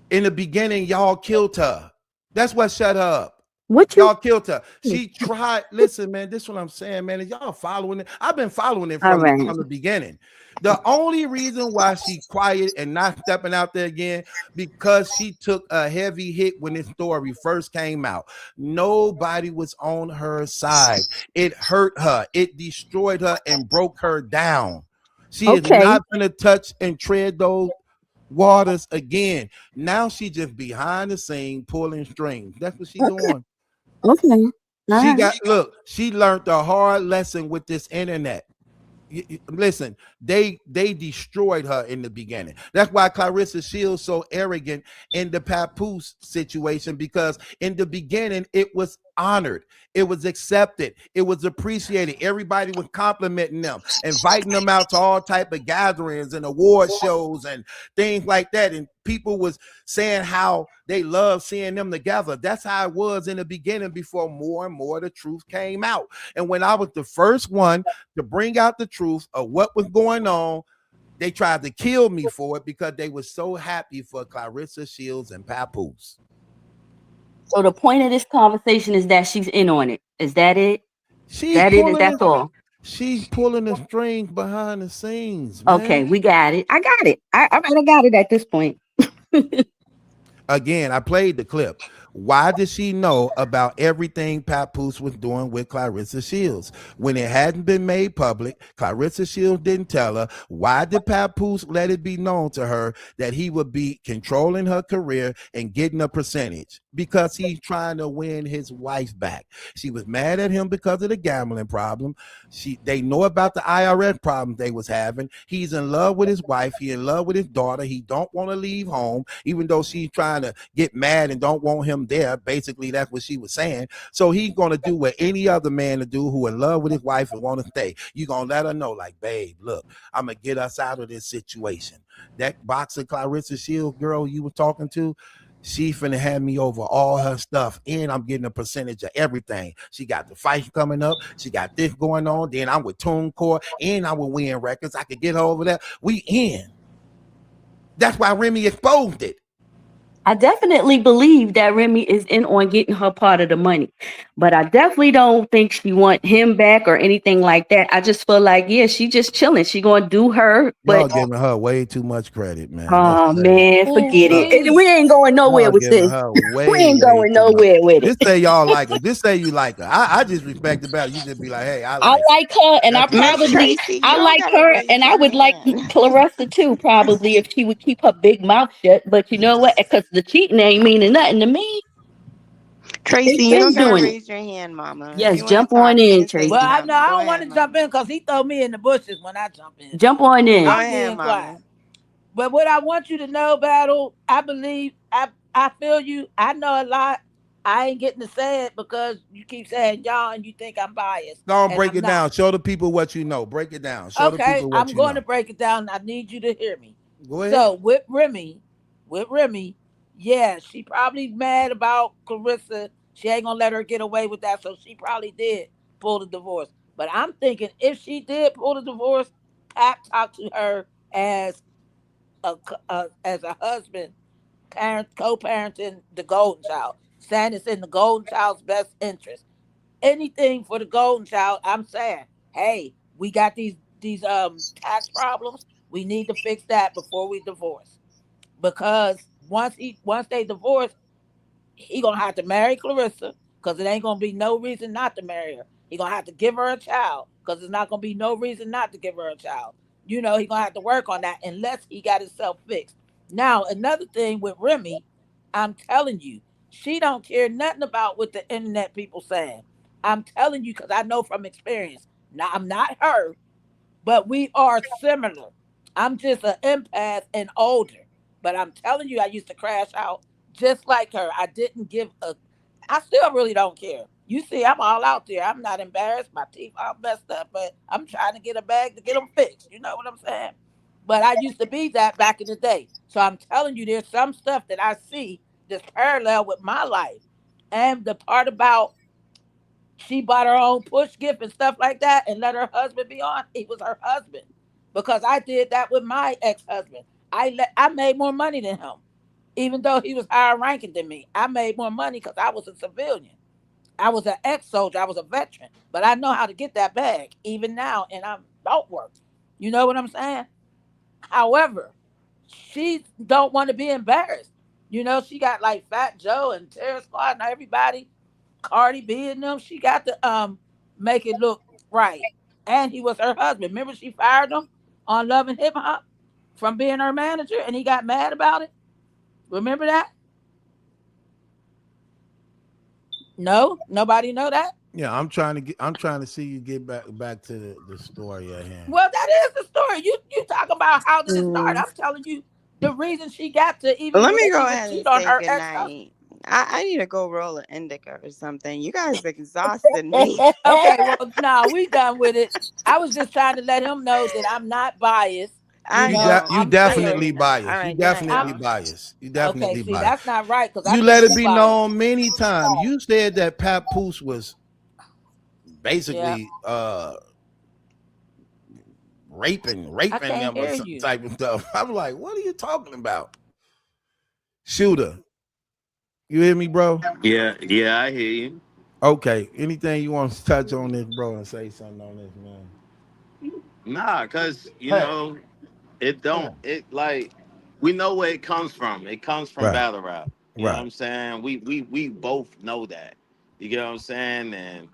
in the beginning, y'all killed her. That's what shut her up. What you? Y'all killed her. She tried. Listen, man, this is what I'm saying, man. Is y'all following it? I've been following it All from right. the beginning. The only reason why she quiet and not stepping out there again because she took a heavy hit when this story first came out. Nobody was on her side. It hurt her. It destroyed her and broke her down. She is Okay. not going to touch and tread those waters again. Now she just behind the scene pulling strings. That's what she Okay. doing. Okay. She Nah. got look. She learned a hard lesson with this internet. Listen, they destroyed her in the beginning. That's why Clarissa Shields so arrogant in the Papoose situation, because in the beginning it was honored, it was accepted, it was appreciated. Everybody was complimenting them, inviting them out to all type of gatherings and award shows and things like that. And people was saying how they love seeing them together. That's how it was in the beginning before more and more the truth came out. And when I was the first one to bring out the truth of what was going on, they tried to kill me for it because they were so happy for Clarissa Shields and Papoose. So the point of this conversation is that she's in on it. Is that it? She's That it is pulling that's the all. she's pulling the strings behind the scenes, Okay, man. we got it. I got it. I got it at this point. Again, I played the clip. Why did she know about everything Papoose was doing with Clarissa Shields? When it hadn't been made public, Clarissa Shields didn't tell her. Why did Papoose let it be known to her that he would be controlling her career and getting a percentage? Because he's trying to win his wife back. She was mad at him because of the gambling problem. They know about the IRS problem they was having. He's in love with his wife. He in love with his daughter. He don't want to leave home, even though she's trying to get mad and don't want him there. Basically, that's what she was saying. So he's gonna do what any other man to do who in love with his wife and want to stay. You gonna let her know, like, babe, look, I'm gonna get us out of this situation. That boxer Clarissa Shields girl you were talking to, she finna have me over all her stuff, and I'm getting a percentage of everything. She got the fight coming up. She got this going on. Then I'm with TuneCore, and I'm with Win Records. I could get her over there. We in. That's why Remy exposed it. I definitely believe that Remy is in on getting her part of the money, but I definitely don't think she want him back or anything like that. I just feel like, yeah, she just chilling. She gonna do her, but Y'all giving her way too much credit, man. That's oh crazy. man, forget it. Y'all, We ain't going nowhere y'all with giving this. her We way, ain't way going too much. nowhere with it. Just say y'all like her. Just say you like her. I just respect the battle. You just be like, hey, I I like her. like her, and That's it. Miss Tracy, you I don't like gotta her, raise and I your would like hand. Clarissa too, probably if she would keep her big mouth shut. But you know what? Because the cheating ain't meaning nothing to me. They've Tracy, you don't been gotta doing it. raise your hand, Mama. If Yes, you want to jump on talk, you in, can say Well, Tracy. I know something. I Go don't want ahead, to jump in Mama. because he throw me in the bushes when I jump in. Jump So on Go in. I'm ahead, being quiet. Mama. But what I want you to know, Battle, I believe I feel you. I know a lot. I ain't getting to say it because you keep saying y'all and you think I'm biased, Go on, and break I'm it not. down. Show the people what you know. Break it down. Show the Okay, people what I'm you going to know. break it down. I need you to hear me. Go ahead. So with Remy, yeah, she probably mad about Clarissa. She ain't gonna let her get away with that, so she probably did pull the divorce. But I'm thinking if she did pull the divorce, Pat talked to her as as a husband, co-parenting the golden child, saying it's in the golden child's best interest. Anything for the golden child. I'm saying, hey, we got these tax problems. We need to fix that before we divorce. Because once they divorce, he gonna have to marry Clarissa because it ain't gonna be no reason not to marry her. He gonna have to give her a child because there's not gonna be no reason not to give her a child. He gonna have to work on that unless he got himself fixed. Now another thing with Remy, I'm telling you, she don't care nothing about what the internet people saying. I'm telling you because I know from experience. Now I'm not her, but we are similar. I'm just an empath and older. But I'm telling you, I used to crash out just like her. I didn't give a. I still really don't care. You see, I'm all out there. I'm not embarrassed. My teeth all messed up, but I'm trying to get a bag to get them fixed. You know what I'm saying? But I used to be that back in the day. So I'm telling you, there's some stuff that I see that's parallel with my life. And the part about she bought her own push gift and stuff like that and let her husband be on. He was her husband because I did that with my ex-husband. I made more money than him, even though he was higher ranking than me. I made more money because I was a civilian. I was an ex-soldier. I was a veteran, but I know how to get that bag even now, and I'm out work. You know what I'm saying? However, she don't want to be embarrassed. She got like Fat Joe and Terror Squad and everybody, Cardi B and them. She got to make it look right. And he was her husband. Remember she fired him on Love and Hip Hop from being her manager and he got mad about it? Remember that? No, nobody know that. Yeah, I'm trying to see you get back to the story at hand. Well, that is the story. You talk about how did it start? Mm. I'm telling you the reason she got to even Let really me go even ahead and cheat on say her ex husband. goodnight. I need to go roll an indica or something. You guys exhausted me. Okay, well, no, we done with it. I was just trying to let him know that I'm not biased. You I know, know. You I'm I hear fair. definitely you now. All biased. You right. Good night, I'm definitely y'all. biased. You okay. definitely See, biased. that's not right because I You think let it you be biased. known many times. You said that Papoose was Yeah, basically I raping can't them or hear some you. type of stuff. I'm like, what are you talking about? Shooter, you hear me, bro? Yeah, yeah, I hear you. Okay. Anything you want to touch on this, bro, and say something on this, man? Nah, cause Hey, it come don't on. it like we know where it comes from. It comes from Right, battle rap. You know what right, I'm saying? We both know that. You get what I'm saying? And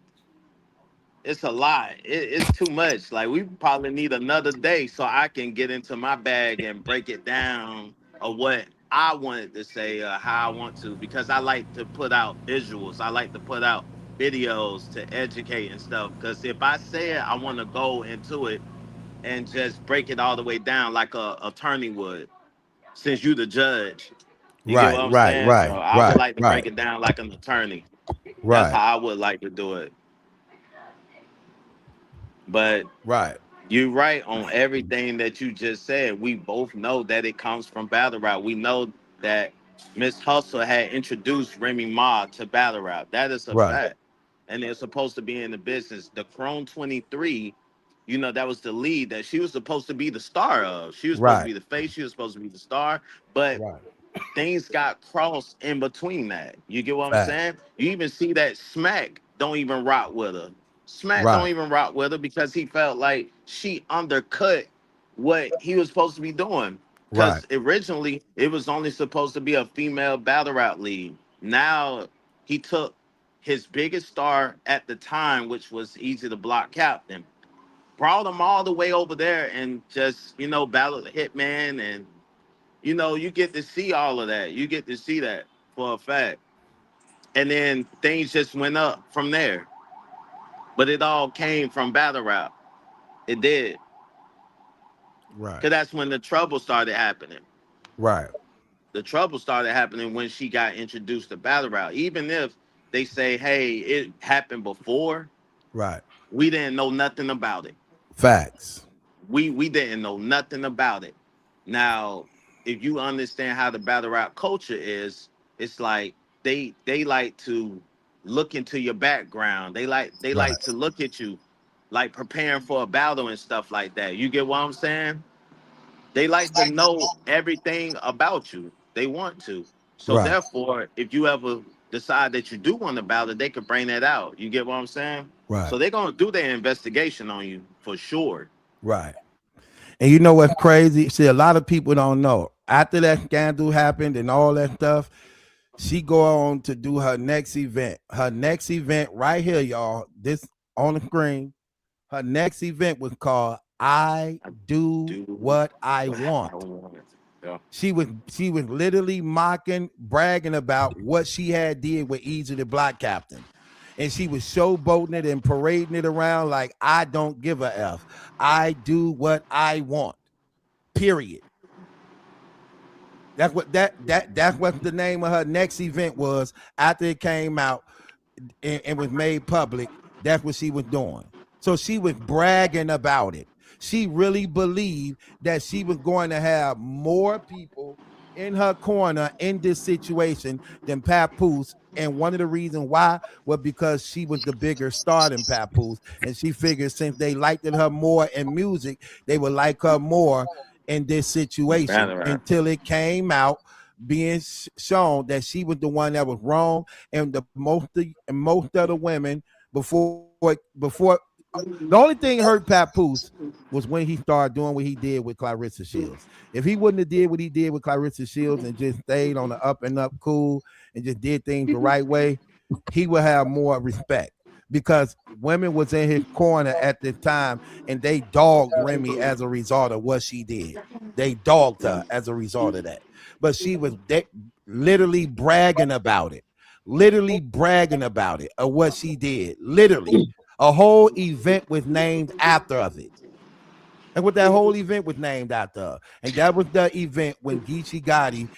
it's a lot. It's too much. Like we probably need another day so I can get into my bag and break it down of what I wanted to say, how I want to, because I like to put out visuals. I like to put out videos to educate and stuff. Because if I say it, I want to go into it and just break it all the way down like a attorney would, since you the judge. You get what right, I'm right, saying? So right, I would right, like to break right, it down like an attorney. That's right, how I would like to do it. But right, you're right on everything that you just said. We both know that it comes from battle rap. We know that Miss Hustle had introduced Remy Ma to battle rap. That is a right, fact. And they're supposed to be in the business. The Chrome 23, that was the lead that she was supposed to be the star of. She was supposed to right, be the face. She was supposed to be the star. But right. things got crossed in between that. You get what I'm Facts. saying? You even see that Smack don't even rock with her. Smack don't Right, even rock with her because he felt like she undercut what he was supposed to be doing. right, Because originally it was only supposed to be a female battle rap lead. Now he took his biggest star at the time, which was Easy to Block Captain, brought him all the way over there and just, battled the Hitman, and you get to see all of that. You get to see that for a fact. And then things just went up from there. But it all came from battle rap. It did. right, Because that's when the trouble started happening. right, The trouble started happening when she got introduced to battle rap. Even if they say, hey, it happened before, right. we didn't know nothing about it. Facts. We didn't know nothing about it. Now, if you understand how the battle rap culture is, it's like they like to look into your background. They like Right, to look at you like preparing for a battle and stuff like that. You get what I'm saying? They like to know everything about you. They want to. So right, therefore, if you ever decide that you do want to battle, they could bring that out. You get what I'm saying? right, So they're gonna do their investigation on you for sure. right. And you know what's crazy? See, a lot of people don't know. After that scandal happened and all that stuff, she go on to do her next event. Her next event right here, y'all. This on the screen. Her next event was called "I Do Do What I what Want." I want. Yeah. She was literally mocking, bragging about what she had did with Easy the Block Captain. And she was showboating it and parading it around like I don't give a F. I do what I want. Period. That's what the name of her next event was after it came out and was made public. That's what she was doing. So she was bragging about it. She really believed that she was going to have more people in her corner in this situation than Papoose. And one of the reasons why was because she was the bigger star than Papoose. And she figured since they liked her more in music, they would like her more in this situation Battle rap. until it came out being shown that she was the one that was wrong and most of the women before the only thing hurt Papoose was when he started doing what he did with Clarissa Shields. If he wouldn't have did what he did with Clarissa Shields and just stayed on the up and up cool and just did things the right way, he would have more respect because women was in his corner at the time and they dogged Remy as a result of what she did. They dogged her as a result of that. But she was literally bragging about it. literally bragging about it or what she did. Literally, a whole event was named after of it. And what that whole event was named after. And that was the event when Geechee Gotti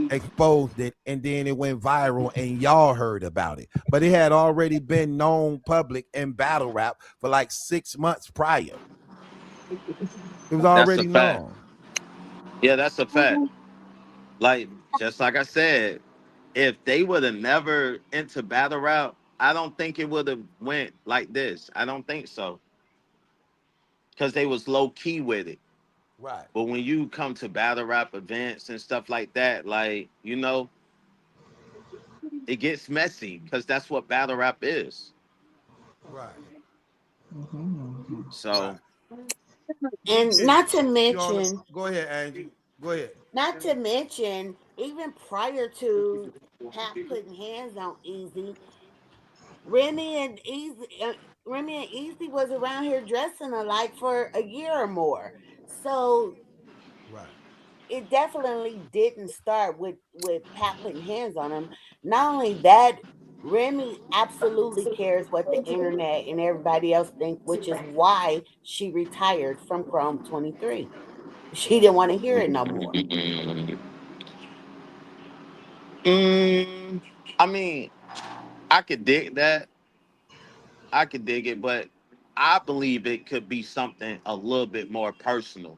exposed it, and then it went viral and y'all heard about it. But it had already been known public in battle rap for like 6 months prior. It was That's a already fact. known. Yeah, that's a fact. Like just like I said, if they would have never into battle rap, I don't think it would have went like this. I don't think so, because they was low key with it. Right, But when you come to battle rap events and stuff like that, like it gets messy because that's what battle rap is. right, So right. And Kiki, not to you on the, mention, go ahead, Angie. Go ahead. even prior to Pat putting hands on Easy, Remy and Easy, Remy and Easy was around here dressing alike for a year or more. So Right. it definitely didn't start with Pat putting hands on him. Not only that, Remy absolutely cares what the internet and everybody else think, which is why she retired from Chrome 23. She didn't want to hear it no more. mm, I mean, I could dig that. I could dig it, but I believe it could be something a little bit more personal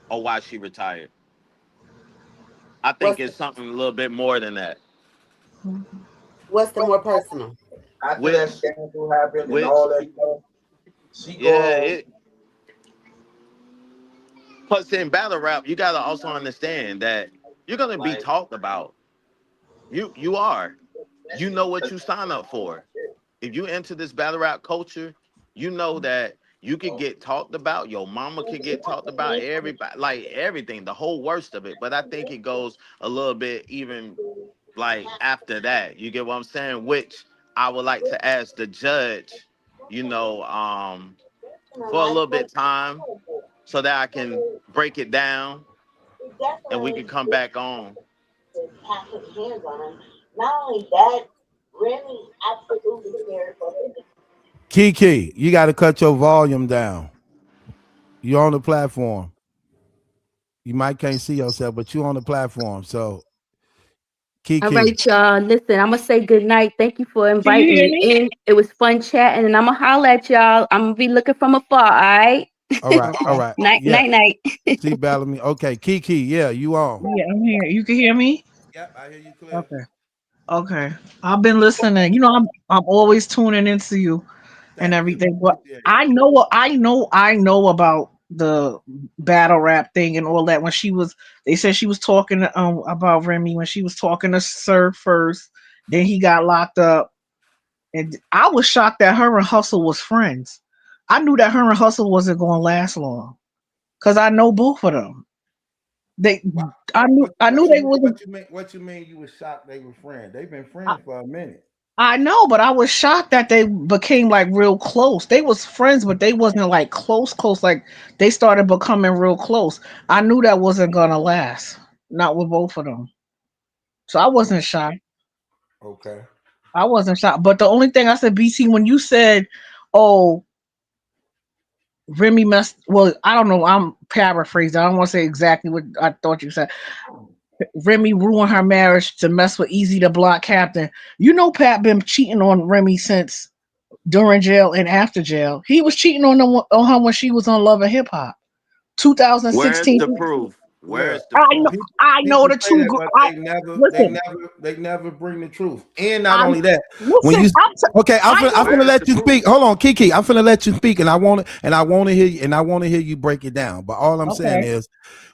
or why she retired. I think What's it's something a little bit more than that. what's the more personal? After that Which, scandal happened and which, all that stuff, she yeah, go it. Plus, in battle rap, you gotta also understand that you're gonna be like talked about. You are. You know what you sign up for. If you enter this battle rap culture, you know that you could get talked about. Your mama could get talked about. Everybody, like everything, the whole worst of it. But I think it goes a little bit even like after that. You get what I'm saying? Which I would like to ask the judge, you know, for a little bit time so that I can break it down It and we definitely can come back on. did Pat putting hands on him. Not only that, Remy absolutely cared for him. Kiki, you got to cut your volume down. You're on the platform. You might can't see yourself, but you're on the platform. So, All Kiki, right, y'all. Listen, I'm gonna say good night. Thank you for Can you inviting hear me me? in. It was fun chatting, and I'm gonna holler at y'all. I'm gonna be looking from afar. All right. all right, all Okay. right. Night, Yeah. night, night. See Bellamy. Okay, Kiki, yeah, you on. Yeah, I'm here. You can hear me? Yep, I hear you clear. Okay. Okay. I've been listening. I'm always tuning into you and Thank you. everything. But Appreciate it. I know about the battle rap thing and all that. When they said she was talking about Remy when she was talking to Sir first. Then he got locked up, and I was shocked that her and Hustle was friends. I knew that her and Hustle wasn't going to last long because I know both of them. They, Wow. I knew they wasn't. What you mean you was shocked they were friends? They've been friends for a minute. I know, but I was shocked that they became like real close. They was friends, but they wasn't like close. Like they started becoming real close. I knew that wasn't gonna last. Not with both of them. So I wasn't shocked. Okay. I wasn't shocked. But the only thing I said, BC, when you said, "Oh, Remy messed," well, I don't know. I'm paraphrasing. I don't want to say exactly what I thought you said. Remy ruined her marriage to mess with Easy the Block Captain. You know, Pat been cheating on Remy since during jail and after jail. He was cheating on her when she was on Love and Hip Hop, Where's 2016. the proof? Yeah. Where's the I know, proof? People I know people the say two. that, but Listen. they never bring the truth. And not I'm only that, when listen. you okay, I I'm know. finna Where's let the you proof? speak. Hold on, Kiki. I'm finna let you speak, and I want to hear you, and I want to hear you break it down. But all I'm saying Okay. is,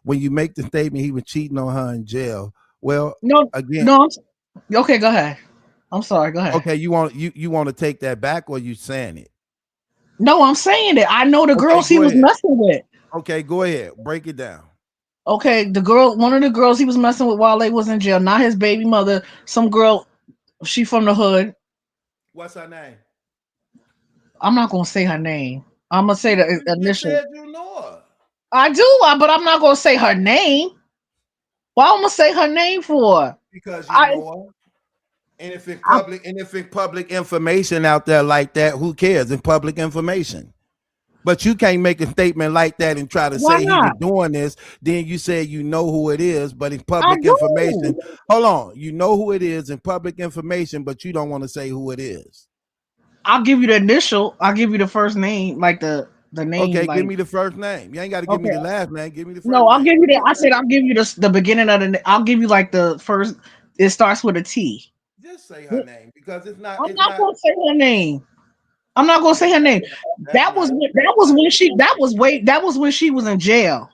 when you make the statement he was cheating on her in jail, well, No, again, no. Okay, go ahead. I'm sorry. Go ahead. okay, you want to take that back, or you saying it? No, I'm saying it. I know the Okay, girls he go was ahead. messing with. Okay, go ahead. Break it down. Okay, one of the girls he was messing with while they was in jail, not his baby mother. Some girl, she from the hood. What's her name? I'm not gonna say her name. I'm gonna say the You just initial. said you know her. I do, but I'm not gonna say her name. Why am I gonna say her name for? Because you I know her And if it's public information out there like that, who cares? It's public information. But you can't make a statement like that and try to Why say he was not? doing this. Then you say you know who it is, but it's I public information. do. Hold on, you know who it is in public information, but you don't want to say who it is. I'll give you the initial. I'll give you the first name, like the name, Okay, give like me the first name. You ain't got to give me okay. the last name. Give me the No, first I'll name. give you What's the. her I said name? I'll give you the beginning of the. I'll give you like the first. It starts with a T. Just say her I'm name because it's not. It's not not. gonna say her name. I'm not gonna say her name. That's not. That was when she. That was that was when she was in jail.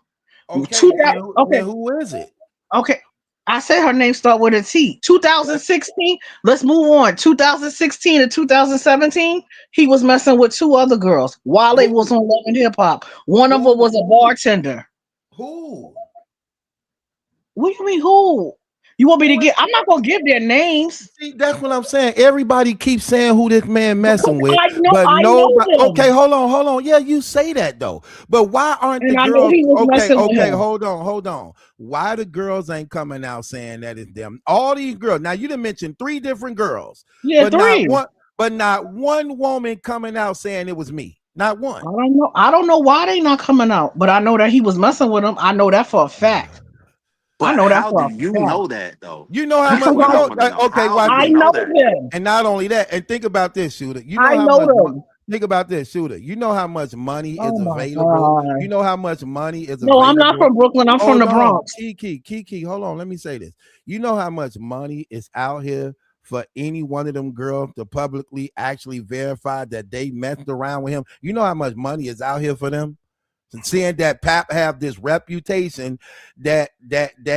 Okay, Two. then. Okay. Then who is it? Okay. I said her name start with a T. 2016. Let's move on. 2016 to 2017. He was messing with two other girls while they was Who? on Love and Hip Hop. One of them Who? was a bartender. Who? What do you mean who? You want me to Who is? get? I'm not gonna give their names. See, that's what I'm saying. Everybody keeps saying who this man Because messing with, but I know nobody. Okay, them, hold on. Yeah, you say that though, but why aren't the and I know girls? he was Okay, messing with okay, him. hold on. Why the girls ain't coming out saying that it's them? All these girls. Now you done mentioned three different girls, Yeah, but not three. one. But not one woman coming out saying it was me. Not one. I don't know. I don't know why they not coming out, but I know that he was messing with them. I know that for a fact. I But know that how for do a you fact know that though? You know how That's much because what you I know. want to know. Okay, How do watch you I this. know know that? them. And not only that, and think about this, shooter. You know I how know much. them. Think about this, shooter. You know how much money Oh is my available. You god. know how much money is No, I'm not available. from Brooklyn. I'm from Hold the on, Bronx. Kiki. Hold on. Let me say this. You know how much money is out here for any one of them girls to publicly actually verify that they messed around with him. You know how much money is out here for them. And seeing that Pap have this reputation that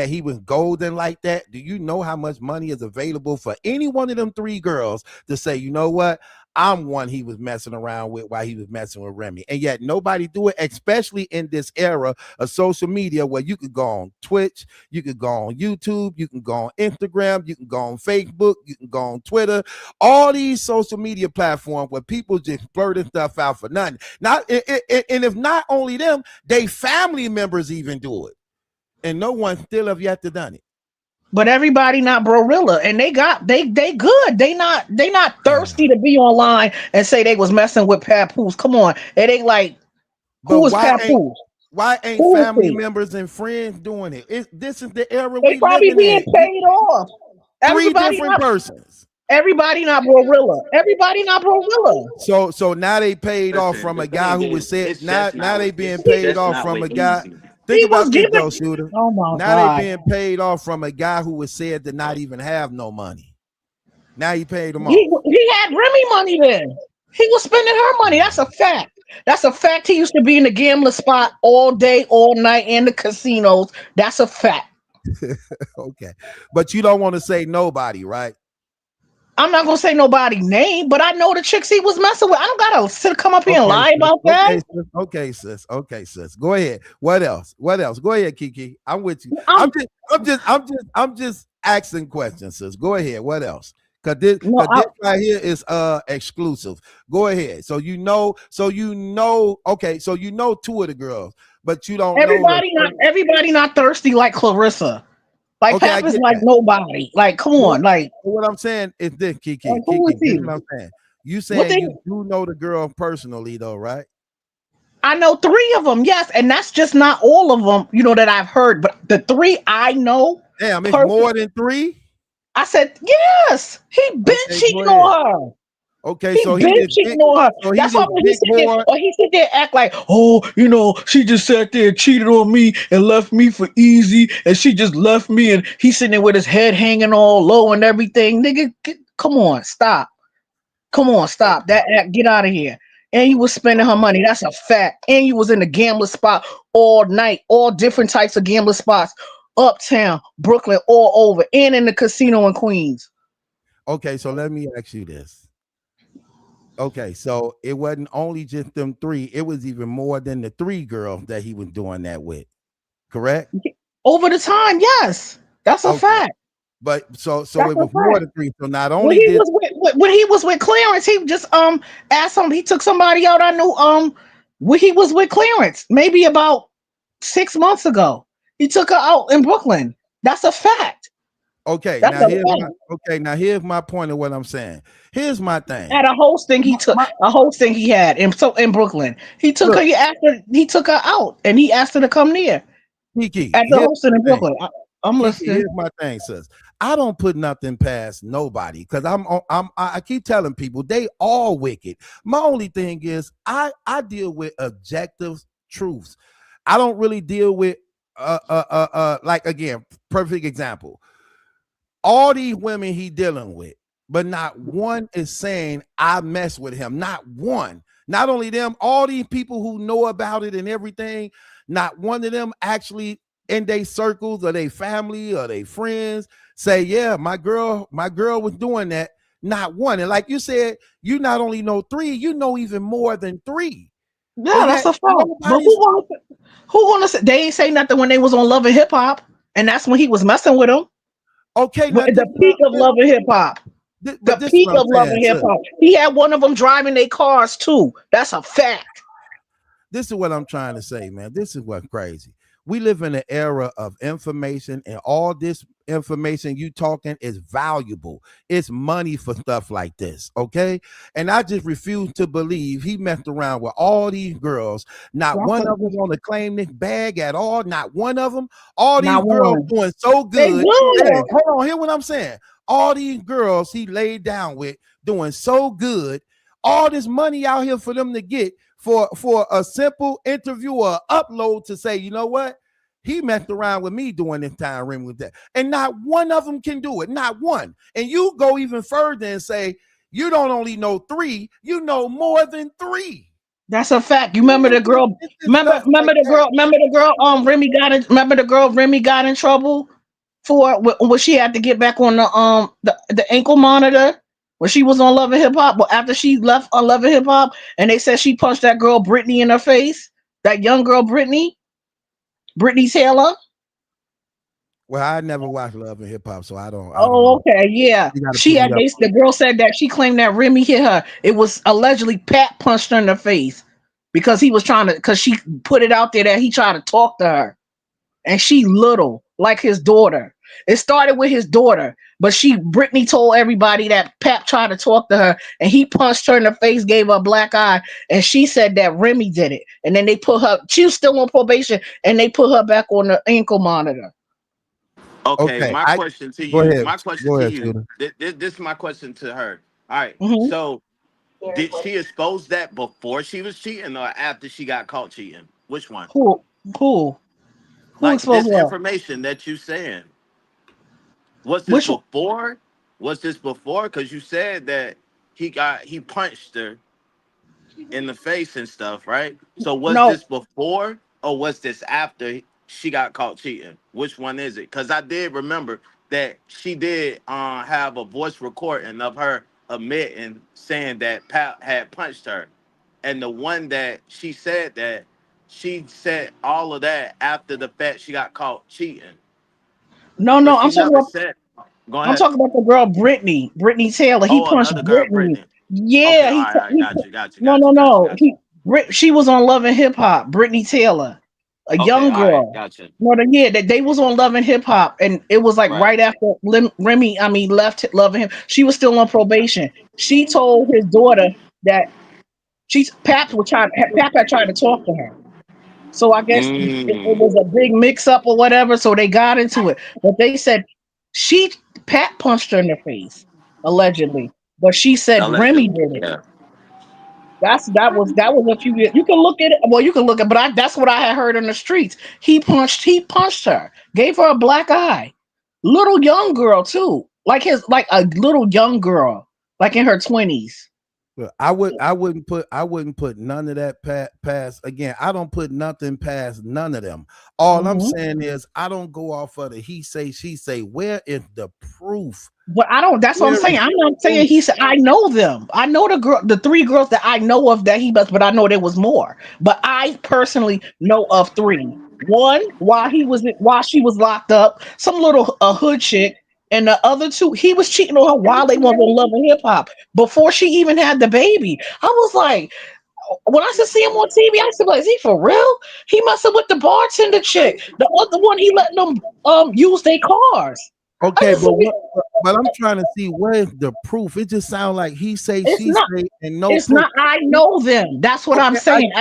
he was golden like that, do you know how much money is available for any one of them three girls to say, you know what? I'm one he was messing around with while he was messing with Remy. And yet nobody do it, especially in this era of social media where you could go on Twitch, you could go on YouTube, you can go on Instagram, you can go on Facebook, you can go on Twitter, all these social media platforms where people just blurting stuff out for nothing. Not and if not only them, they family members even do it. And no one still have yet to done it. But everybody not Brorilla, and they good. They not thirsty to be online and say they was messing with Papoose. Come on, it ain't like But who is Papoose? why ain't Who is family he? members and friends doing it? This is the era They we probably living being in. paid off. Three Everybody different not persons. everybody not Brorilla. Everybody not Brorilla. So now they paid off Listen, from the a guy thing who was is, said it's just now not they with being it's paid just off not from a with guy. easy. Think He was about this giving. though, shooter. Oh my Now they god. being paid off from a guy who was said to not even have no money. Now he paid him off. He had Remy money then. He was spending her money. That's a fact. That's a fact. He used to be in the gambling spot all day, all night, in the casinos. That's a fact. Okay. But you don't want to say nobody, right? I'm not gonna say nobody name, but I know the chicks he was messing with. I don't gotta come up here and Okay, lie sis. about that. Okay, sis. Okay, sis. Okay, sis. Go ahead. What else? What else? Go ahead, Kiki. I'm with you. I'm I'm just asking questions, sis. Go ahead. What else? no, Cause this right here is exclusive. Go ahead. Okay, so you know two of the girls, but you don't know the third. everybody not thirsty like Clarissa. Like Okay, I Pap is get like that. nobody. Like, come But what, on, what I'm saying is this, Kiki. who Kiki, is this he? is what I'm saying. You What saying they you do know the girl personally though, right? I know three of them, yes, and that's just not all of them, that I've heard, but the three I know, Damn, it's person, more than three. I said yes. He been Okay, go cheating ahead. on her. Okay, He so he been this big, cheating on her. so he That's why this when big boy. he sit there act like, oh, she just sat there and cheated on me and left me for easy, and she just left me, and he's sitting there with his head hanging all low and everything. Nigga, come on, stop. Come on, stop. Get out of here. And you was spending her money. That's a fact. And you was in the gambling spot all night, all different types of gambling spots, uptown, Brooklyn, all over, and in the casino in Queens. Okay, so let me ask you this. Okay, so it wasn't only just them three; it was even more than the three girls that he was doing that with. Correct? Over the time, yes. That's a Okay, fact. but so That's it a was more fact. than three. So not only did When he was with Clarence, he just asked him. He took somebody out. I knew when he was with Clarence, maybe about 6 months ago. He took her out in Brooklyn. That's a fact. Okay, That's now a here's my fact. okay, now here's my point of what I'm saying. Here's my thing. At a hosting he took, My a hosting he had in Brooklyn. He took her. look, He took her out, and he asked her to come near Kiki, at the here's hosting in my thing. Brooklyn. I'm Kiki, listening. here's my thing, sis. I don't put nothing past nobody because I keep telling people they all wicked. My only thing is I deal with objective truths. I don't really deal with like again, perfect example. All these women he dealing with, but not one is saying I mess with him. Not one. Not only them, all these people who know about it and everything, not one of them actually in their circles or their family or their friends say, yeah, my girl was doing that. Not one. And like you said, you not only know three, you know even more than three. But Yeah, that's yet a fact. But nobody's who gonna say they ain't say nothing when they was on Love and Hip Hop, and that's when he was messing with them. okay. Now The peak of Love and Hip Hop. but The this is peak what I'm of Love saying, and Hip sir. Hop. He had one of them driving their cars too. That's a fact. This is what I'm trying to say, man. This is what's crazy. We live in an era of information, and all this information you talking is valuable. It's money for stuff like this, okay? And I just refuse to believe he messed around with all these girls. Not That's one a, of them want to claim this bag at all. Not one of them. All these not girls one. doing so They good. good. Hold on, hear what I'm saying. All these girls he laid down with doing so good. All this money out here for them to get for a simple interview or upload to say, you know what? He messed around with me during this time ring with that. And not one of them can do it. Not one. And you go even further and say, you don't only know three, you know more than three. That's a fact. You You know remember what the I'm saying? girl? It's just stuff like that. Remember the girl? Remy got in. Remember the girl? Remy got in trouble for what she had to get back on the ankle monitor when she was on Love and Hip Hop. But after she left on Love and Hip Hop, and they said she punched that girl Brittany in her face. That young girl Brittany Taylor. Well, I never watched Love and Hip Hop, so I don't Oh, know. okay, yeah. You gotta She put me had up. the girl said that she claimed that Remy hit her. It was allegedly Pat punched her in the face because he was trying to because she put it out there that he tried to talk to her. And she little, like his daughter. It started with his daughter, but Brittany told everybody that Pat tried to talk to her and he punched her in the face, gave her a black eye, and she said that Remy did it. And then they put her, she was still on probation, and they put her back on the ankle monitor. Okay, Okay, my I question to go you. ahead. My question Go to ahead, you. Scooter. This is my question to her. All right. Hmm. So, did she expose that before she was cheating or after she got caught cheating? Which one? Who? Who? Who Like exposed this her? information that you saying. Was this Which before? Was this before? Because you said that he punched her in the face and stuff, right? So was no, this before or was this after she got caught cheating? Which one is it? Because I did remember that she did have a voice recording of her admitting saying that Pat had punched her, and the one that she said all of that after the fact she got caught cheating, no, but she never said. Go I'm ahead. talking about the girl Brittany Taylor. He Oh, punched another girl, Brittany. Brittany. Okay, Yeah, all right, all right, he got you, got you, no, got no, you, got you, no. got you. She was on Love and Hip Hop. Brittany Taylor, a Okay, young all right, girl. got you. No, yeah, they was on Love and Hip Hop, and it was like Right. right after Remy, I mean, left Love and Hip. She was still on probation. She told his daughter that Pap had tried to talk to her. So I guess it Mm, was a big mix up or whatever. So they got into it. But they said she Pat punched her in the face, allegedly. But she said Remy allegedly, did it. yeah. That was what you can look at it. Well, you can look at, but that's what I had heard in the streets. He punched her, gave her a black eye, little young girl too, like a little young girl, like in her 20s. Look, I wouldn't put none of that past again. I don't put nothing past none of them. All I'm Mhm. saying is I don't go off of the he say she say. Where is the proof? But I don't. That's what I'm Where is saying. I'm the not saying proof? he said. I know them. I know the three girls that I know of that he must. But I know there was more. But I personally know of three. One, while she was locked up, some little hood chick, and the other two, he was cheating on her while they was on Love and Hip Hop before she even had the baby. I was like, when I said see him on TV, I said, "Well, is he for real? He must have with the bartender chick. The other one, he letting them use their cars." Okay, but I'm trying to see where's the proof. It just sounds like he say, It's she not. say, and no It's proof. not. I know them. That's what I'm Okay, saying.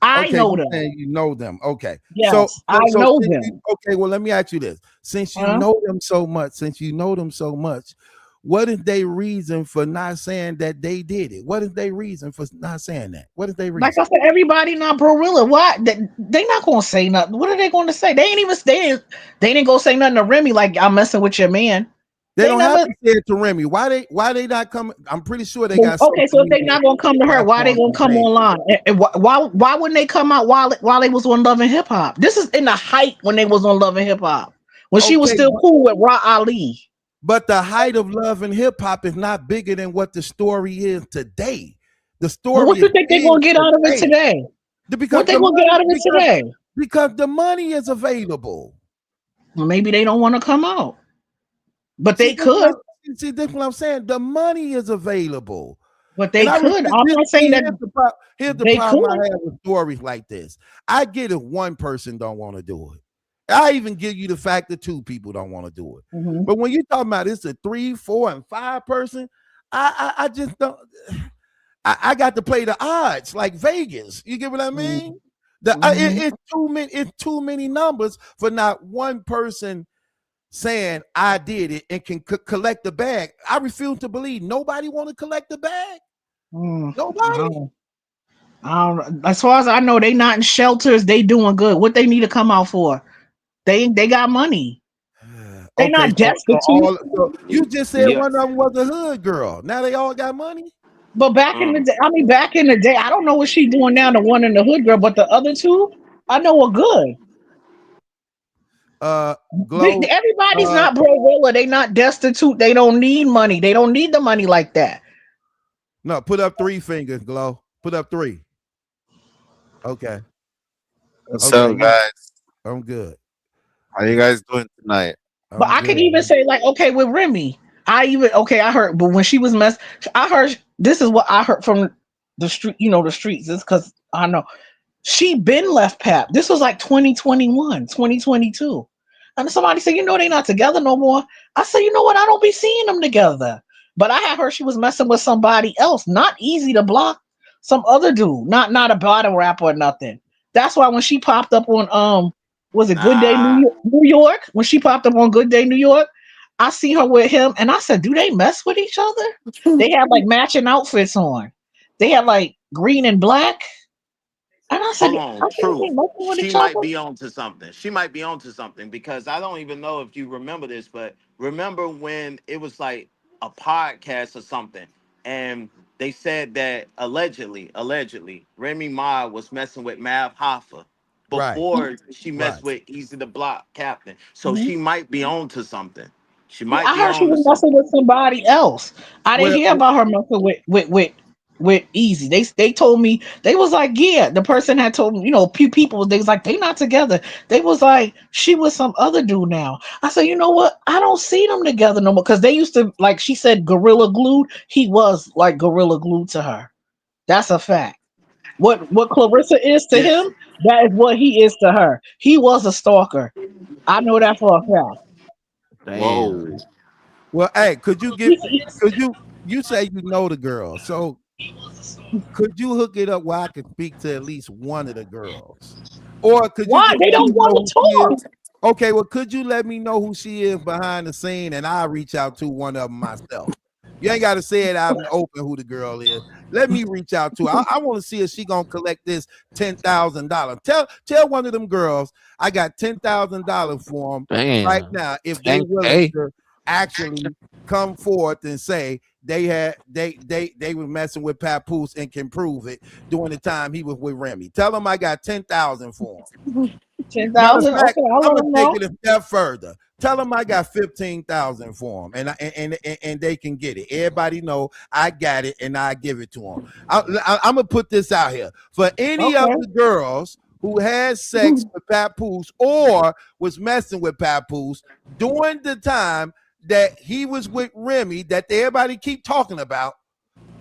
I okay, know you them. saying you know them. Okay. So Yes, I so so know since you, them. okay, well, let me ask you this. Since you Huh? know them so much, what is their reason for not saying that they did it? What is their reason for not saying that? What is their Like reason? I said, everybody not Barilla. Why? They not gonna say nothing. What are they gonna say? They ain't even. They didn't go say nothing to Remy. Like I'm messing with your man. They They don't have never. to say it to Remy. Why they not coming? I'm pretty sure they got social Okay, so if they media not gonna come to her, why they platforms gonna to come say it. online? And why wouldn't they come out while they was on Love and Hip Hop? This is in the height when they was on Love and Hip Hop, when she was Okay, still cool with Ra Ali. but the height of love and hip hop is not bigger than what the story is today. The But story what is you think they big gonna get out of it today today? because What they the gonna get money out of it today? because the money is available. Well, maybe they don't want to come out, but See, they this what could. that's what I'm saying. The money is available. But And they I could. refuse. I'm not saying that Here's the they problem could. I have with stories like this. I get if one person don't want to do it. I even give you the fact that two people don't want to do it. Mhm. But when you talking about it's a 3, 4, and 5 person, I just don't. I got to play the odds like Vegas. You get what I mean? Mhm. It's too many. It's too many numbers for not one person saying I did it and can collect the bag. I refuse to believe nobody want to collect the bag. Mm, I Nobody. don't, I don't. As far as I know, they not in shelters. They doing good. What they need to come out for? They got money. They Okay, not so destitute. you just said Yeah. one of them was a hood girl. Now they all got money. But back in the Mm. day, I mean, back in the day, I don't know what she doing now. The one in the hood girl, but the other two, I know are good. Glow. Everybody's Uh, not Barilla. They not destitute. They don't need money. They don't need the money like that. no, put up 3 fingers. Glow. Put up 3. Okay. What's Okay. up, guys? I'm good. How you guys doing tonight? But I'm I could good, even man. say like, okay, with Remy, I heard, but when she was I heard this is what I heard from the street, the streets. It's because I know she been left Pap. This was like 2021, 2022. And somebody said, they not together no more. I said, you know what? I don't be seeing them together. But I had heard she was messing with somebody else. Not easy to block. Some other dude. Not a battle rapper or nothing. That's why when she popped up on was it Good Day Nah. New York? When she popped up on Good Day New York, I see her with him and I said, do they mess with each other? They had like matching outfits on. They had like green and black. And Hold on, they truth. messing with She each might other. be onto something. She might be onto something because I don't even know if you remember this, but remember when it was like a podcast or something, and they said that allegedly, Remy Ma was messing with Mav Hoffa Right. before she Right. messed with Easy the Block Captain. So Mhm. she might be onto something. She Yeah, might I be heard she onto was messing something. with somebody else. I didn't Well, hear about her messing with Easy. They told me they was like, yeah, the person had told me, a few people, they was like, they not together. They was like, she was some other dude now. I said, you know what? I don't see them together no more. Cause they used to, like she said, gorilla glued. He was like gorilla glued to her. That's a fact. What Clarissa is to Yes. him, that is what he is to her. He was a stalker. I know that for a fact. Damn. Whoa. well, hey, could you say you know the girl? So could you hook it up where I can speak to at least one of the girls? Or could you Why? just They let don't me know want who to she is? talk. Okay, well, could you let me know who she is behind the scene and I'll reach out to one of them myself? You ain't got to say it out in the open who the girl is. Let me reach out to her. I want to see if she gonna collect this $10,000. Tell one of them girls I got $10,000 for them right Damn. now if they willing 10K. to actually come forth and say they were messing with Papoose and can prove it during the time he was with Remy. Tell them I got 10,000 for them. Ten Matter of thousand. fact, Okay, I'll I'm let gonna them take know. it a step further. Tell them I got 15,000 for them, and they can get it. Everybody know I got it, and I give it to them. I'm gonna put this out here for any of Okay. the girls who had sex with Papoose or was messing with Papoose during the time that he was with Remy, that everybody keep talking about.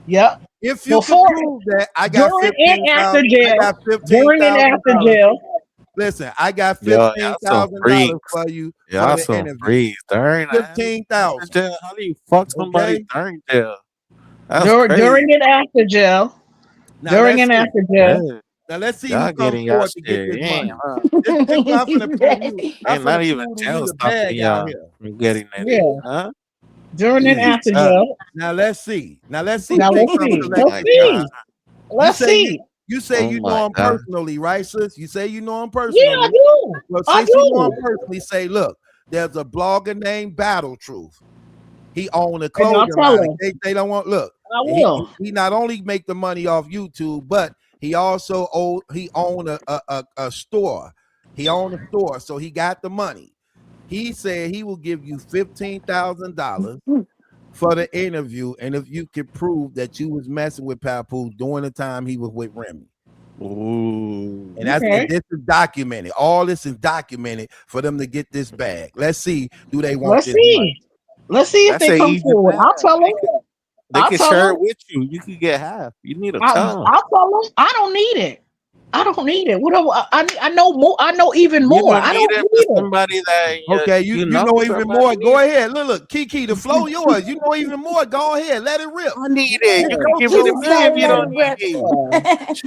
Yep. If you could Before, prove that, I got during, and after 15,000. I jail. got fifteen During and thousand after dollars jail. Listen, I got Yo, fifteen y'all some thousand dollars freaks. for you for Y'all the some interview. freaks. During that, 15,000. how do you fuck somebody Okay. during jail? That's During crazy. and after jail. Now During let's and see. after jail. Yeah. Now let's see who Y'all comes getting y'all forward to get shit this in, money. huh? This what I'm finna prove to you. I'm Ain't finna not even prove to you jail the stopping bag out y'all here. from getting it in, Yeah. huh? During and Jesus. after jail. Now let's see. Now let's see Now if they let's come see. Oh Let's my collectively. god. see. You Let's say you see. you say Oh you my know him god. personally, right, sis? You say you know him Yeah, I personally. do. Well, I since you know him do. personally, say, look, there's a blogger named Battle Truth. He own a And I'll clothing tell line. In her. case they don't want look. I He will. he not only make the money off YouTube, but he also own a store. He own a store, so he got the money. He said he will give you $15,000 for the interview, and if you can prove that you was messing with Papoose during the time he was with Remy. Ooh. And Okay. this is documented. All this is documented for them to get this bag. Let's see, do they want Let's this money? see. Let's see if That's they an come easy forward. bag. I'll tell They them. could they I'll could tell share them. it with you. You could get half. You need to tell them. I'll tell them. I don't need it. I don't need it. What do I know more. I know even You more. don't I need don't it need for it. somebody that Okay, you you know know even somebody more. Go needs it. ahead. Look, Kiki, the flow yours. You know even more. Go ahead. Let it rip. I need This it. You can your give me the show He million now. said, if you let don't it Kiki. need rip. me. Yeah.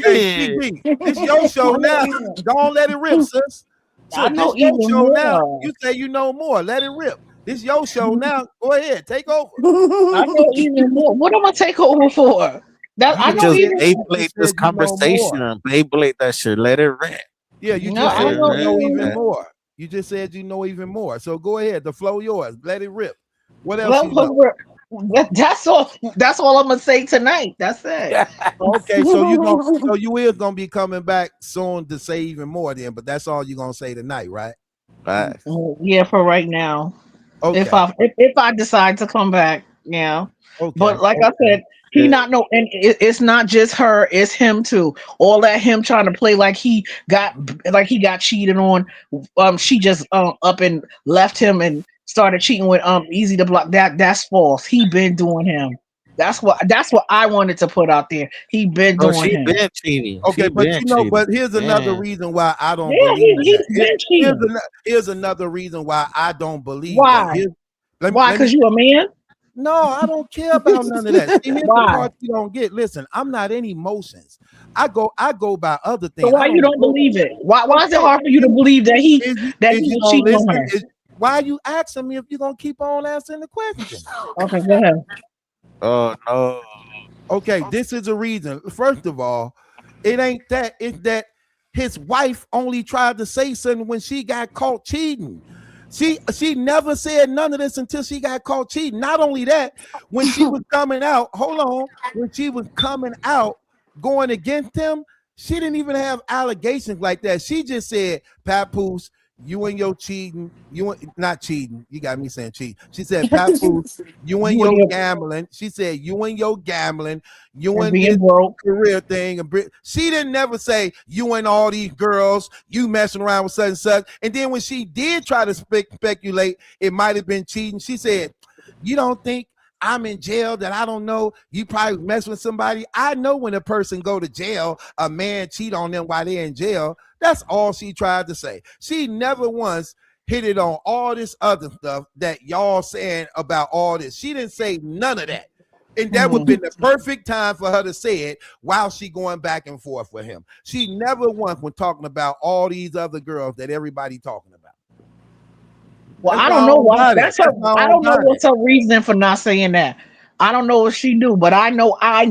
Hey, Shit. Kiki, this your show I know now. even. Don't let it rip, sis. I So know this your even show now. more. You say you know more. Let it rip. This your show now. Go ahead. Take over. I know even more. What am I take over for? That You I You know just just said even. you Beyblade just this said you know conversation more. and Beyblade that shit. Let it rip. Yeah, you No, just Let I said it know you know even. even rip. more. You just said you know even more. So go ahead. The flow yours. Let it rip. What else Let you know? That's all. That's all I'm gonna say tonight. That's it. Okay, so you is gonna be coming back soon to say even more then, but that's all you're gonna say tonight, right? Facts. Yeah, for right now. If Okay, I decide to come back, yeah. okay, But like I okay. said, he not no, and it's not just her, it's him too. All that him trying to play like he got cheated on. She just up and left him and started cheating with Easy to Block. That's false. He been doing him. That's what I wanted to put out there. He been Oh, doing she him. been cheating. Okay, She but been but cheating. here's another Yeah. reason why I don't Yeah, believe that. he's been cheating. Here's another reason why I don't believe that. Why? Here's let me Why? let me Cause you a man? no, I don't care about none of that. See, here's the Why? part you don't get. Listen, I'm not in emotions. I go by other So things. I why you don't don't go. believe it? Why is it Okay, hard for you to believe that he that is he you was gonna cheating on listen? her? Why are you asking me if you're gonna keep on answering the question? Okay, go ahead. Oh no. Okay, this is a reason. First of all, it ain't that. It's that his wife only tried to say something when she got caught cheating. She never said none of this until she got caught cheating. Not only that, when she was coming out, hold on, when she was coming out going against him, she didn't even have allegations like that. She just said, Papoose, you and your cheating, not cheating. You got me saying cheat. She said, Papoose, you and You and your your gambling. She said, you and your gambling, you and and this being broke. career thing. She didn't never say, you and all these girls, you messing around with such and such. And then when she did try to speculate, it might have been cheating. She said, you don't think I'm in jail that I don't know? You probably mess with somebody. I know when a person go to jail, a man cheat on them while they're in jail. That's all she tried to say. She never once hit it on all this other stuff that y'all saying about all this. She didn't say none of that. And that would have been the perfect time for her to say it while she going back and forth with him. She never once was talking about all these other girls that everybody talking about. Well, That's I why I don't know don't why. buy that. That's her. That's why I I don't don't know buy that. what's her reason for not saying that. I don't know what she do, but I know what I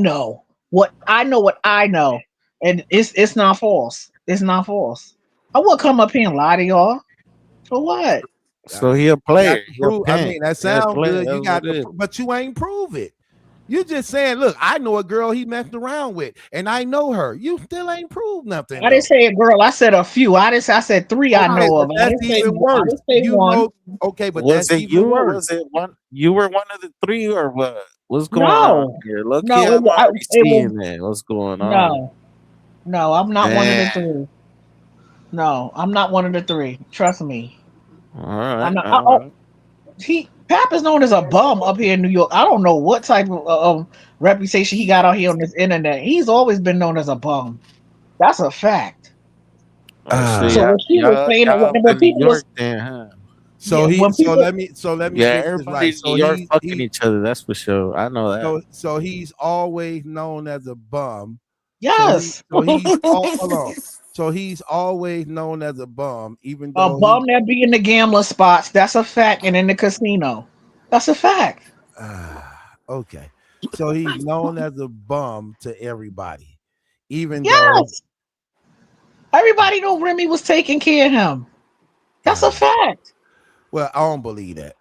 know, and it's not false. It's not false. I would come up here and lie to y'all for what? So he a You got player. to He a prove. I pimp. mean, that He a sound player. good. You That's what got it to, is. but you ain't prove it. You just saying, look, I know a girl he messed around with, and I know her. You still ain't proved nothing I didn't though. say a girl. I said a few. I said three. I Okay, know but of. I that's didn't say. even I worse. didn't say You one. know, okay, but Was that's it even you? worse. Was it one? You were one of the three, or what? What's going on No, here? Look no. here, I'm already It was seeing it. What's going on? no, no. I'm not one of Man. the three. No, I'm not one of the three. Trust me. All I'm right. not. All right. Pap is known as a bum up here in New York. I don't know what type of reputation he got out here on this internet. He's always been known as a bum. That's a fact. Oh shit, So y'all when she was saying that, y'all up when in New people was York then, huh? yeah, when people so let me Yeah, get this everybody right. in New York fucking each other. That's for sure. I know that. So he's always known as a bum. yes, Hold on. So he's always known as a bum, even a though he bum that be in the gambling spots, that's a fact, and in the casino, that's a fact. okay. So he's known as a bum to everybody, even though Yes, everybody know Remy was taking care of him. That's a uh, fact. well, I don't believe that.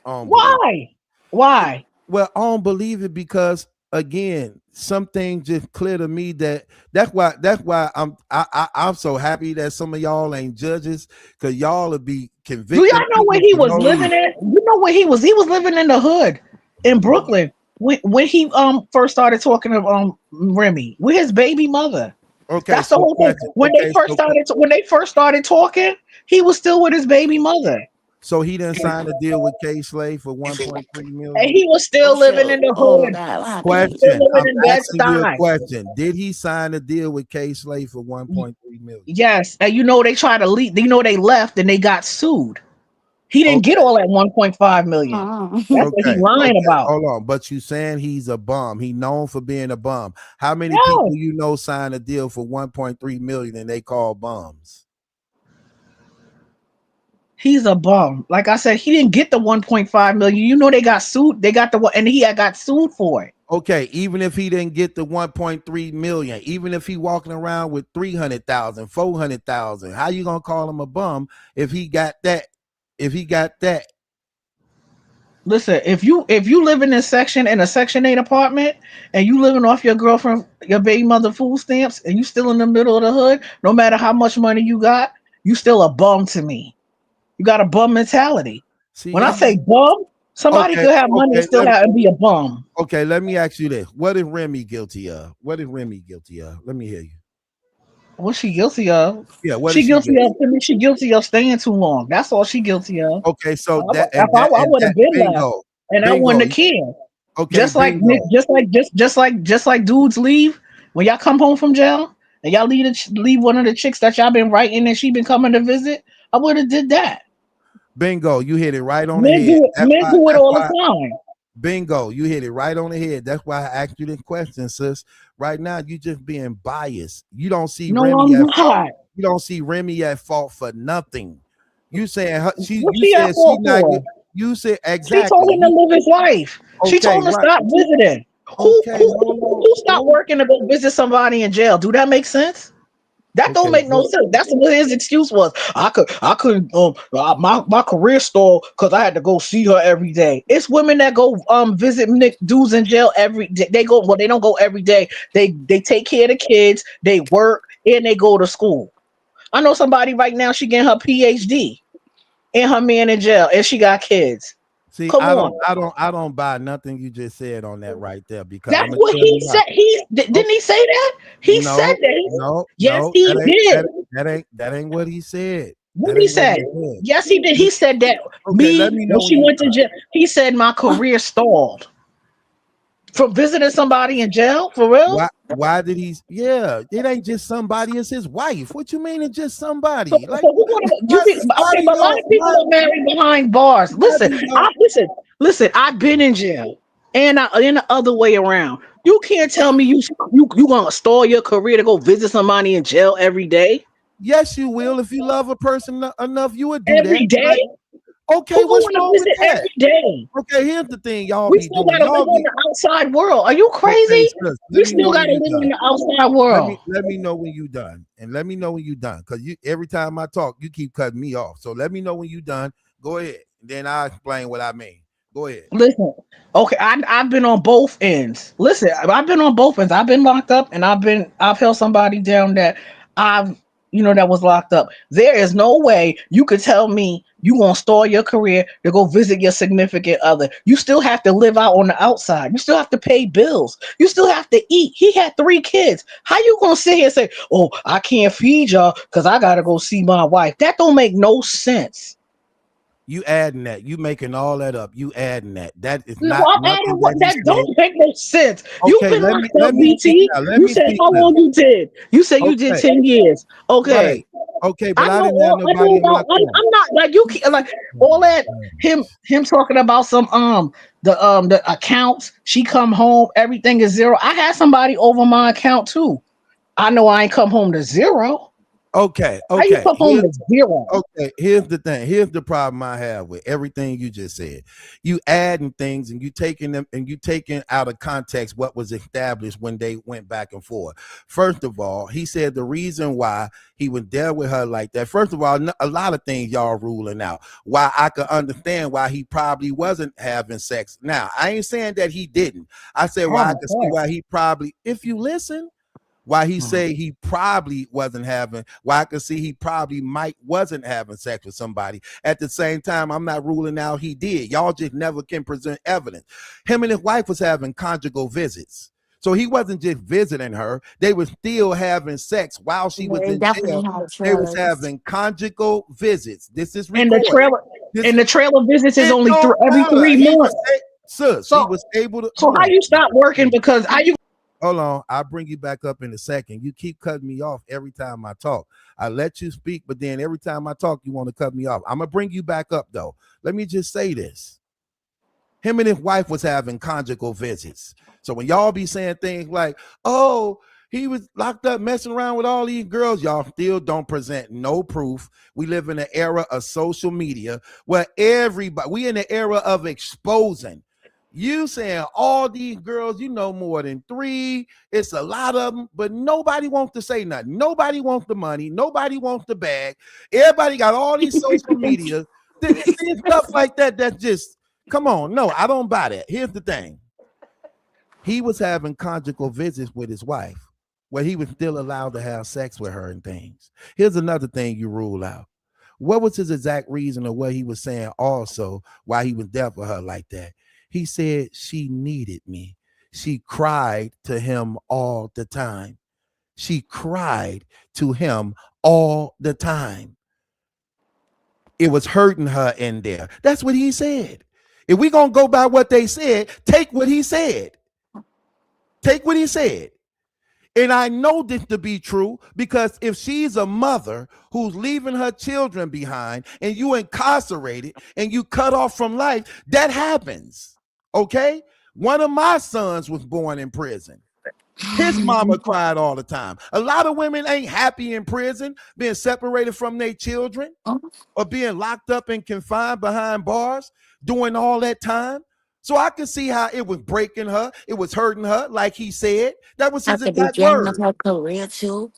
I don't believe. Why? Why? Well, I don't believe it because again, something just clear to me that's why I'm so happy that some of y'all ain't judges because y'all will be Do convicting y'all know where people he for was no living reason. at? You know where he was? He was living in the hood in Brooklyn when he first started talking to Remy with his baby mother. Okay, That's the so whole thing. question. Okay, When they first started talking, he was still with his baby mother. so he didn't sign a deal with K Slave for 1.3 And million. he was still living in the hood. He was still Question. living I'm in asking you a Bed-Stuy. question. Did he sign a deal with K Slave for 1.3 million? Yes. And you know they tried to leave, you know they left and they got sued. He didn't get Okay. all that 1.5 million. That's what he Okay, lying okay, about. hold on. But you saying he's a bum. He known for being a bum. How many Yeah. people you know sign a deal for 1.3 million and they call bums? He's a bum. Like I said, he didn't get the 1.5 million. You know they got sued. They got the one and he had got sued for it. Okay, even if he didn't get the 1.3 million, even if he walking around with 300,000, 400,000, how you gonna call him a bum if he got that? If he got that, Listen, if you live in this section in a section 8 apartment and you living off your girlfriend, your baby mother food stamps, and you still in the middle of the hood, no matter how much money you got, you still a bum to me. You got a bum mentality. see, When I say bum, somebody okay, could have money and okay, still have and be a bum. okay. Let me ask you this: what is Remy guilty of? What is Remy guilty of? Let me hear you. What's she guilty of? Yeah, what She is she guilty guilty? of to me. She guilty of staying too long. That's all she guilty of. Okay, so If I would have been left, bingo, and I wouldn't bingo. have cared. Okay, Just like Nick, bingo. just like dudes leave when y'all come home from jail and y'all leave one of the chicks that y'all been writing and she been coming to visit. I would have did that. Bingo, you hit it right on the Men head. do it. That's Men why. do it That's all the why. time. Bingo, you hit it right on the head. That's why I asked you the question, sis. Right now, you just being biased. You don't see No, Remy I'm at fault. not. You don't see Remy at fault for nothing. You saying she? What You she at said she fault not good. for? You said She exactly. told him to live his life. She Okay, told him to right. stop visiting. Who Okay, who hold who, on. who stopped working to go visit somebody in jail? Do that make sense? That don't Okay, make no sense. That's what his excuse was. I couldn't my career stalled because I had to go see her every day. It's women that go visit Nick dudes in jail every day. They go, well, they don't go every day. They take care of the kids, they work, and they go to school. I know somebody right now, she getting her PhD and her man in jail, and she got kids. see, Come on. I don't buy nothing you just said on that right there because I'm That's gonna what tell he you why. said. Didn't he say that? He said No, that. no, Yes, no. he did. That ain't what he said. What That did he ain't what he say? said. Yes, he did. He said that Okay, let me when know when she you went to done. jail, he said my career stalled from visiting somebody in jail. For real? Why did he? Yeah, it ain't just somebody. It's his wife. What you mean it's just So, somebody? Like so who wanna, you why? be Why okay? do But a lot y'all? of people are married behind bars. Why do y'all? Listen. I've been in jail, and in the other way around. You can't tell me you gonna stall your career to go visit somebody in jail every day. Yes, you will. If you love a person enough, you would do that. Every day? Like, okay, Who what's want to wrong with visit that? every day? Okay, here's the thing y'all We be still doing. gotta live Y'all on be the outside world. Are you okay. crazy? Sis, We let me still know when gotta you live in done. the outside world. Let me know when you done, and let me know when you done. Cause you every time I talk, you keep cutting me off. So let me know when you done. Go ahead. Then I'll explain what I mean. Go ahead. Listen, okay, I've been on both ends. Listen, I've been on both ends. I've been locked up, and I've held somebody down that I've that was locked up. There is no way you could tell me you gonna start your career to go visit your significant other. You still have to live out on the outside. You still have to pay bills. You still have to eat. He had 3 kids. How you gonna sit here and say, "Oh, I can't feed y'all because I gotta go see my wife"? That don't make no sense. You adding that. You making all that up. You adding that. That is No, not I'm nothing adding what that he that said. don't make no sense. You've Okay, been let me locked up, let me speak BT. now. Let You me said speak how now. long you did. You said you did Okay, 10 years. right. Okay. Okay, but I I know didn't have all I know nobody in my about corner. I'm not like you like Oh all my that him gosh. him talking about some the accounts. She come home, everything is zero. I had somebody over my account too. I know I ain't come home to zero. Okay, How you okay. come home to zero? Okay, here's the thing. Here's the problem I have with everything you just said. You adding things and you taking them and you taking out of context what was established when they went back and forth. First of all, he said the reason why he would deal with her like that. First of all, a lot of things y'all ruling out. Why I could understand why he probably wasn't having sex. Now, I ain't saying that he didn't. I said Oh why I my could see god. why he probably, if you listen, why he Mhm. say he probably wasn't having, why I could see he probably might wasn't having sex with somebody. At the same time, I'm not ruling out he did. Y'all just never can present evidence. Him and his wife was having conjugal visits. So he wasn't just visiting her, they were still having sex while she was They in definitely jail. had They was trailers. having conjugal visits. This is And the recorded. trailer This and the trailer visits is it only through don't every matter. 3 months. Sis, he So was able to so hold how on. you stop working because how you Hold on, I'll bring you back up in a second. You keep cutting me off every time I talk. I let you speak, but then every time I talk, you want to cut me off. I'm gonna bring you back up though. Let me just say this. Him and his wife was having conjugal visits. So when y'all be saying things like, oh, he was locked up messing around with all these girls, y'all still don't present no proof. We live in an era of social media where everybody, we in the era of exposing. You saying all these girls, you know more than three. It's a lot of them, but nobody wants to say nothing. Nobody wants the money. Nobody wants the bag. Everybody got all these social media. See stuff like that. That's just come on. No, I don't buy that. Here's the thing. He was having conjugal visits with his wife where he was still allowed to have sex with her and things. Here's another thing you rule out. What was his exact reason of what he was saying also why he was there for her like that? He said she needed me. She cried to him all the time. She cried to him all the time. It was hurting her in there. That's what he said. If we gonna go by what they said, take what he said. Take what he said. And I know this to be true because if she's a mother who's leaving her children behind and you incarcerated and you cut off from life, that happens. Okay? One of my sons was born in prison. His mama cried all the time. A lot of women ain't happy in prison, being separated from their children or being locked up and confined behind bars, doing all that time. So I can see how it was breaking her, it was hurting her, like he said. That was his At the exact beginning of word. her career too.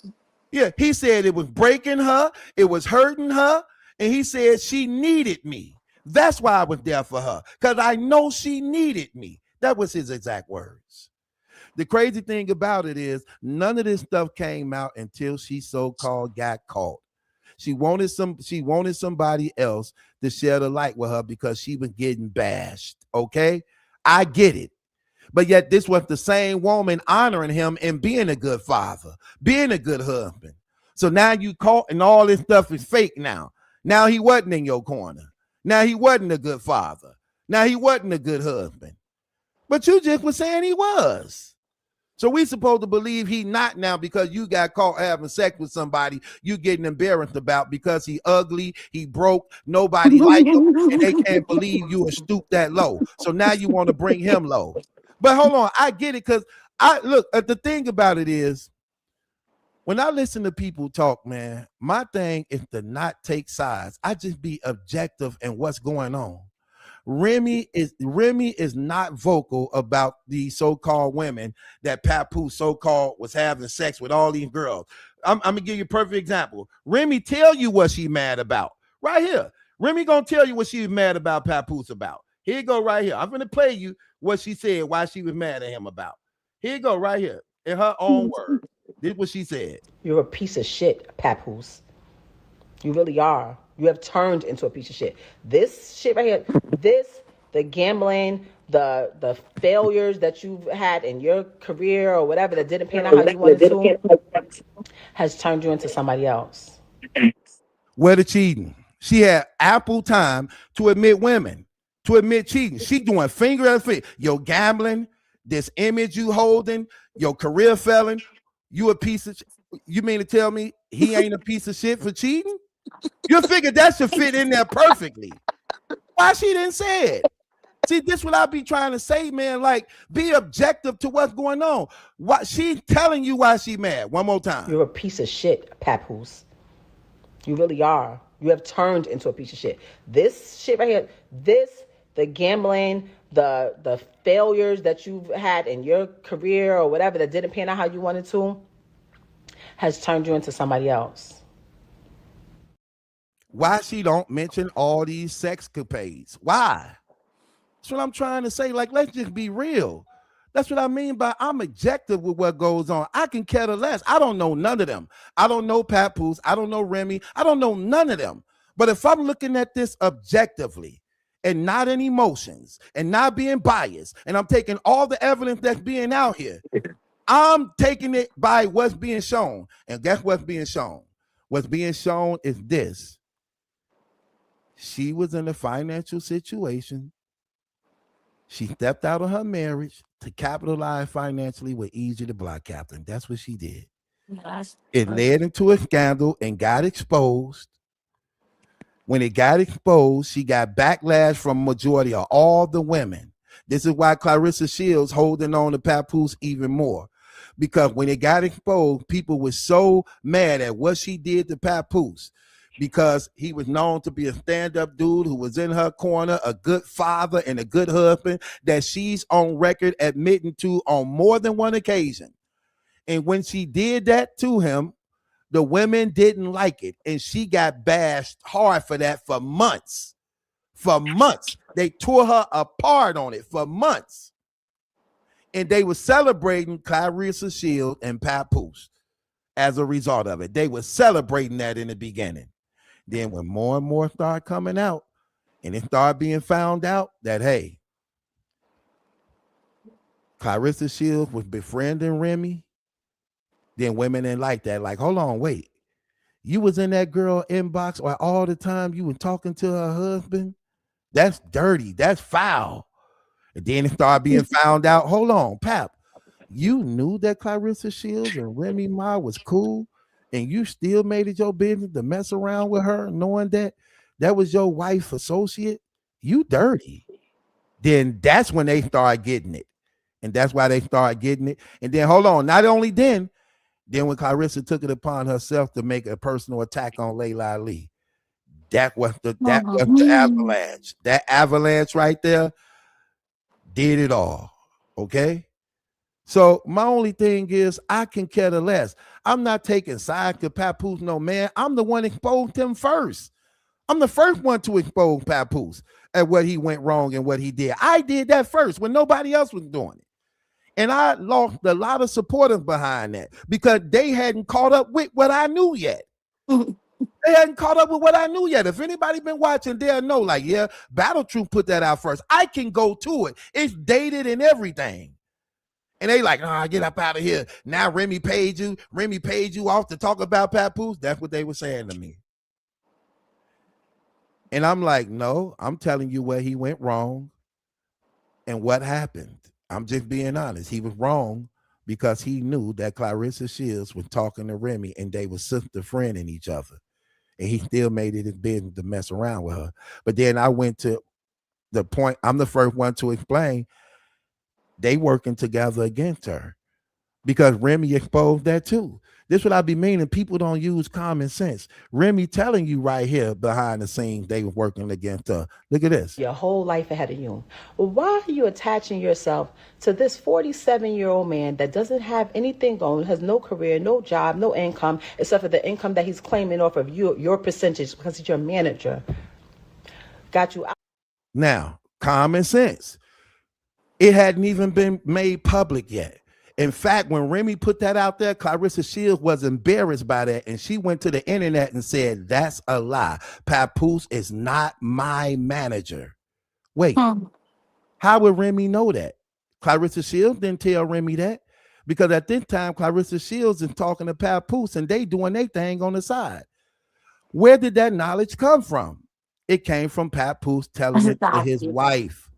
Yeah, he said it was breaking her, it was hurting her, and he said she needed me. That's why I was there for her, because I know she needed me. That was his exact words. The crazy thing about it is none of this stuff came out until she so-called got caught. She wanted somebody else to share the light with her because she was getting bashed. Okay? I get it. But yet this was the same woman honoring him and being a good father, being a good husband. So now you caught and all this stuff is fake now. Now he wasn't in your corner. Now he wasn't a good father. Now he wasn't a good husband. But you just were saying he was. So we supposed to believe he not now because you got caught having sex with somebody you getting embarrassed about because he ugly, he broke, nobody like him, and they can't believe you are stooped that low. So now you want to bring him low. But hold on, I get it because I look the thing about it is when I listen to people talk, man, my thing is to not take sides. I just be objective in what's going on. Remy is not vocal about these so-called women that Papoose so-called was having sex with all these girls. I'm gonna give you a perfect example. Remy tell you what she mad about right here. Remy gonna tell you what she was mad about Papoose about. Here you go right here. I'm gonna play you what she said why she was mad at him about. Here you go right here in her own words. This is what she said. You're a piece of shit, Papoose. You really are. You have turned into a piece of shit. This shit right here, the gambling, the failures that you've had in your career or whatever that didn't pan out how you wanted to, has turned you into somebody else. Where the cheating? She had ample time to admit women, to admit cheating. She doing finger at finger. Your gambling, this image you holding, your career failing, you a piece of you mean to tell me he ain't a piece of shit for cheating? You figure that should fit in there perfectly. Why she didn't say it? See, this what I be trying to say, man. Like, be objective to what's going on. What she telling you why she mad? One more time. You're a piece of shit, Papoose. You really are. You have turned into a piece of shit. This shit right here, the gambling, the failures that you've had in your career or whatever that didn't pan out how you wanted to, has turned you into somebody else. Why she don't mention all these sex capades? Why? That's what I'm trying to say. Like, let's just be real. That's what I mean by I'm objective with what goes on. I can care less. I don't know none of them. I don't know Papoose. I don't know Remy. I don't know none of them. But if I'm looking at this objectively and not in emotions and not being biased, and I'm taking all the evidence that's being out here, I'm taking it by what's being shown. And guess what's being shown? What's being shown is this. She was in a financial situation. She stepped out of her marriage to capitalize financially with Easy the Block Captain. That's what she did. It led into a scandal and got exposed. When it got exposed, she got backlash from majority of all the women. This is why Clarissa Shields holding on to Papoose even more. Because when it got exposed, people were so mad at what she did to Papoose. Because he was known to be a stand-up dude who was in her corner, a good father and a good husband that she's on record admitting to on more than one occasion. And when she did that to him, the women didn't like it. And she got bashed hard for that for months. For months. They tore her apart on it for months. And they were celebrating Clarissa Shields and Papoose as a result of it. They were celebrating that in the beginning. Then when more and more started coming out and it started being found out that, hey, Clarissa Shields was befriending Remy, then women didn't like that. Like, hold on, wait. You was in that girl inbox all the time. You were talking to her husband. That's dirty. That's foul. And then it started being found out. Hold on, Pap. You knew that Clarissa Shields and Remy Ma was cool, and you still made it your business to mess around with her, knowing that that was your wife associate. You dirty. Then that's when they start getting it. And that's why they start getting it. And then hold on, not only then when Clarissa took it upon herself to make a personal attack on Layla Ali. That was the avalanche. That avalanche right there did it all. Okay. So my only thing is I can care less. I'm not taking side to Papoose, no man. I'm the one exposed him first. I'm the first one to expose Papoose at what he went wrong and what he did. I did that first when nobody else was doing it. And I lost a lot of supporters behind that because they hadn't caught up with what I knew yet. They hadn't caught up with what I knew yet. If anybody been watching, they'll know, like, yeah, Battle Troop put that out first. I can go to it. It's dated and everything. And they like, get up out of here. Now Remy paid you off to talk about Papoose. That's what they were saying to me. And I'm like, no, I'm telling you where he went wrong and what happened. I'm just being honest. He was wrong because he knew that Clarissa Shields was talking to Remy and they were sister friend in each other. And he still made it his business to mess around with her. But then I went to the point, I'm the first one to explain they working together against her because Remy exposed that too. This what I be meaning. People don't use common sense. Remy telling you right here behind the scenes they were working against her. Look at this. Your whole life ahead of you. Why are you attaching yourself to this 47-year-old man that doesn't have anything going, has no career, no job, no income, except for the income that he's claiming off of your percentage because he's your manager? Got you out. Now, common sense. It hadn't even been made public yet. In fact, when Remy put that out there, Clarissa Shields was embarrassed by that, and she went to the internet and said, that's a lie. Papoose is not my manager. Wait, how would Remy know that? Clarissa Shields didn't tell Remy that because at this time, Clarissa Shields is talking to Papoose, and they doing their thing on the side. Where did that knowledge come from? It came from Papoose telling it to his Exactly. wife.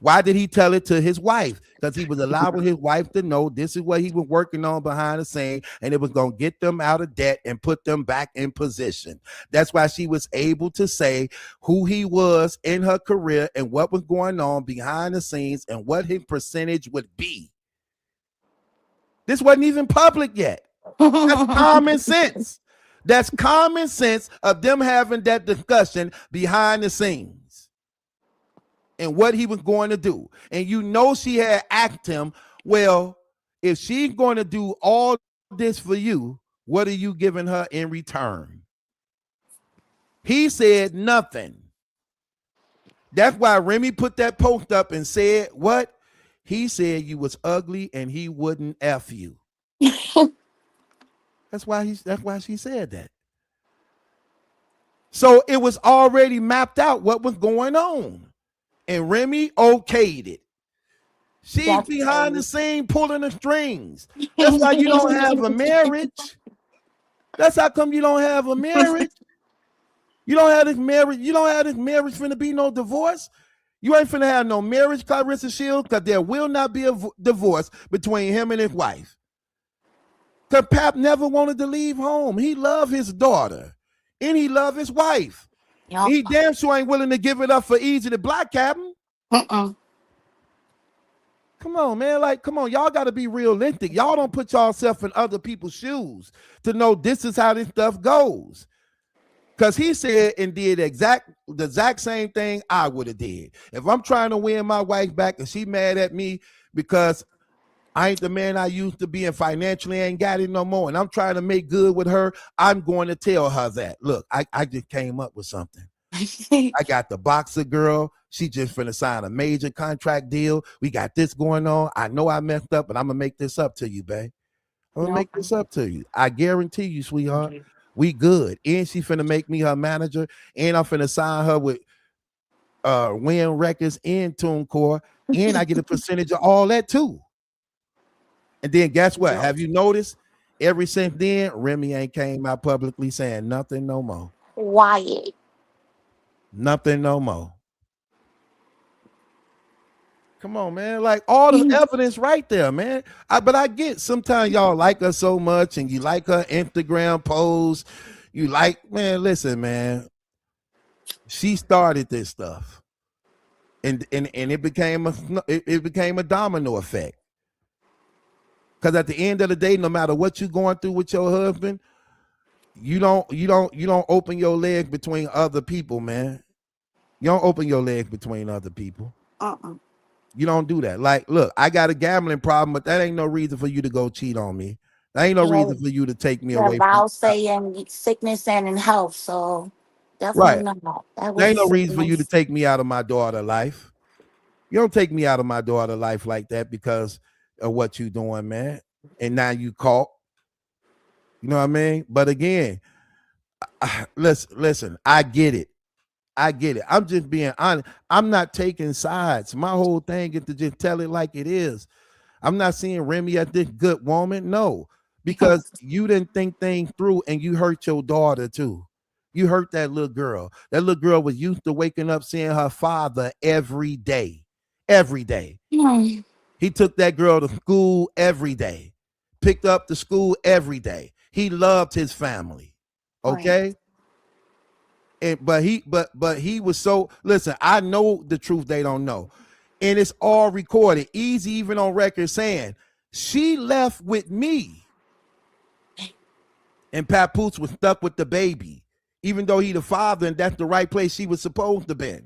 Why did he tell it to his wife? Because he was allowing his wife to know this is what he was working on behind the scene, and it was going to get them out of debt and put them back in position. That's why she was able to say who he was in her career and what was going on behind the scenes and what his percentage would be. This wasn't even public yet. That's common sense. That's common sense of them having that discussion behind the scenes and what he was going to do. And you know she had asked him, well, if she's going to do all this for you, what are you giving her in return? He said nothing. That's why Remy put that post up and said what? He said you was ugly and he wouldn't F you. That's why she said that. So it was already mapped out what was going on. And Remy okayed it. She's That's behind the crazy. scene pulling the strings. That's why you don't have a marriage. That's how come you don't have a marriage. You don't have this marriage. You don't have this marriage finna be no divorce. You ain't finna have no marriage, Clarissa Shields, because there will not be a divorce between him and his wife. Because Pap never wanted to leave home. He loved his daughter. And he loved his wife. Yup. He damn sure ain't willing to give it up for Easy the Black Captain. Mm-mm. Come on, man. Like, come on. Y'all got to be realistic. Y'all don't put yourself in other people's shoes to know this is how this stuff goes. Because he said and did the exact same thing I would have did. If I'm trying to win my wife back and she mad at me because I ain't the man I used to be and financially ain't got it no more, and I'm trying to make good with her, I'm going to tell her that. Look, I just came up with something. I got the boxer girl. She just finna sign a major contract deal. We got this going on. I know I messed up, but I'm gonna make this up to you, babe. I'm gonna Yup. make this up to you. I guarantee you, sweetheart. We good. And she finna make me her manager. And I'm finna sign her with Win Records and TuneCore. And I get a percentage of all that too. And then guess what? Yup. Have you noticed? Ever since then, Remy ain't came out publicly saying nothing no more. Quiet. Nothing no more. Come on, man. Like all the evidence right there, man. But I get sometimes y'all like her so much and you like her Instagram posts. You like, man, listen, man. She started this stuff. And it became a domino effect. Because at the end of the day, no matter what you're going through with your husband, you don't open your legs between other people, man. You don't open your legs between other people. Uh-uh. You don't do that. Like, look, I got a gambling problem, but that ain't no reason for you to go cheat on me. That ain't no Yeah, reason for you to take me the away from vows say in sickness and in health, so definitely right. not. That There was ain't a no reason for you to sickness. take me out of my daughter life. You don't take me out of my daughter life like that because of what you doing, man. And now you caught. You know what I mean? But again, listen, I get it. I get it. I'm just being honest. I'm not taking sides. My whole thing is to just tell it like it is. I'm not seeing Remy as this good woman. No, because you didn't think things through and you hurt your daughter too. You hurt that little girl. That little girl was used to waking up seeing her father every day. Every day. Hmm. He took that girl to school every day, picked up to school every day. He loved his family. Right. Okay. And but he was so listen, I know the truth they don't know. And it's all recorded. Easy even on record saying she left with me. And Papoose was stuck with the baby, even though he the father and that's the right place she was supposed to be.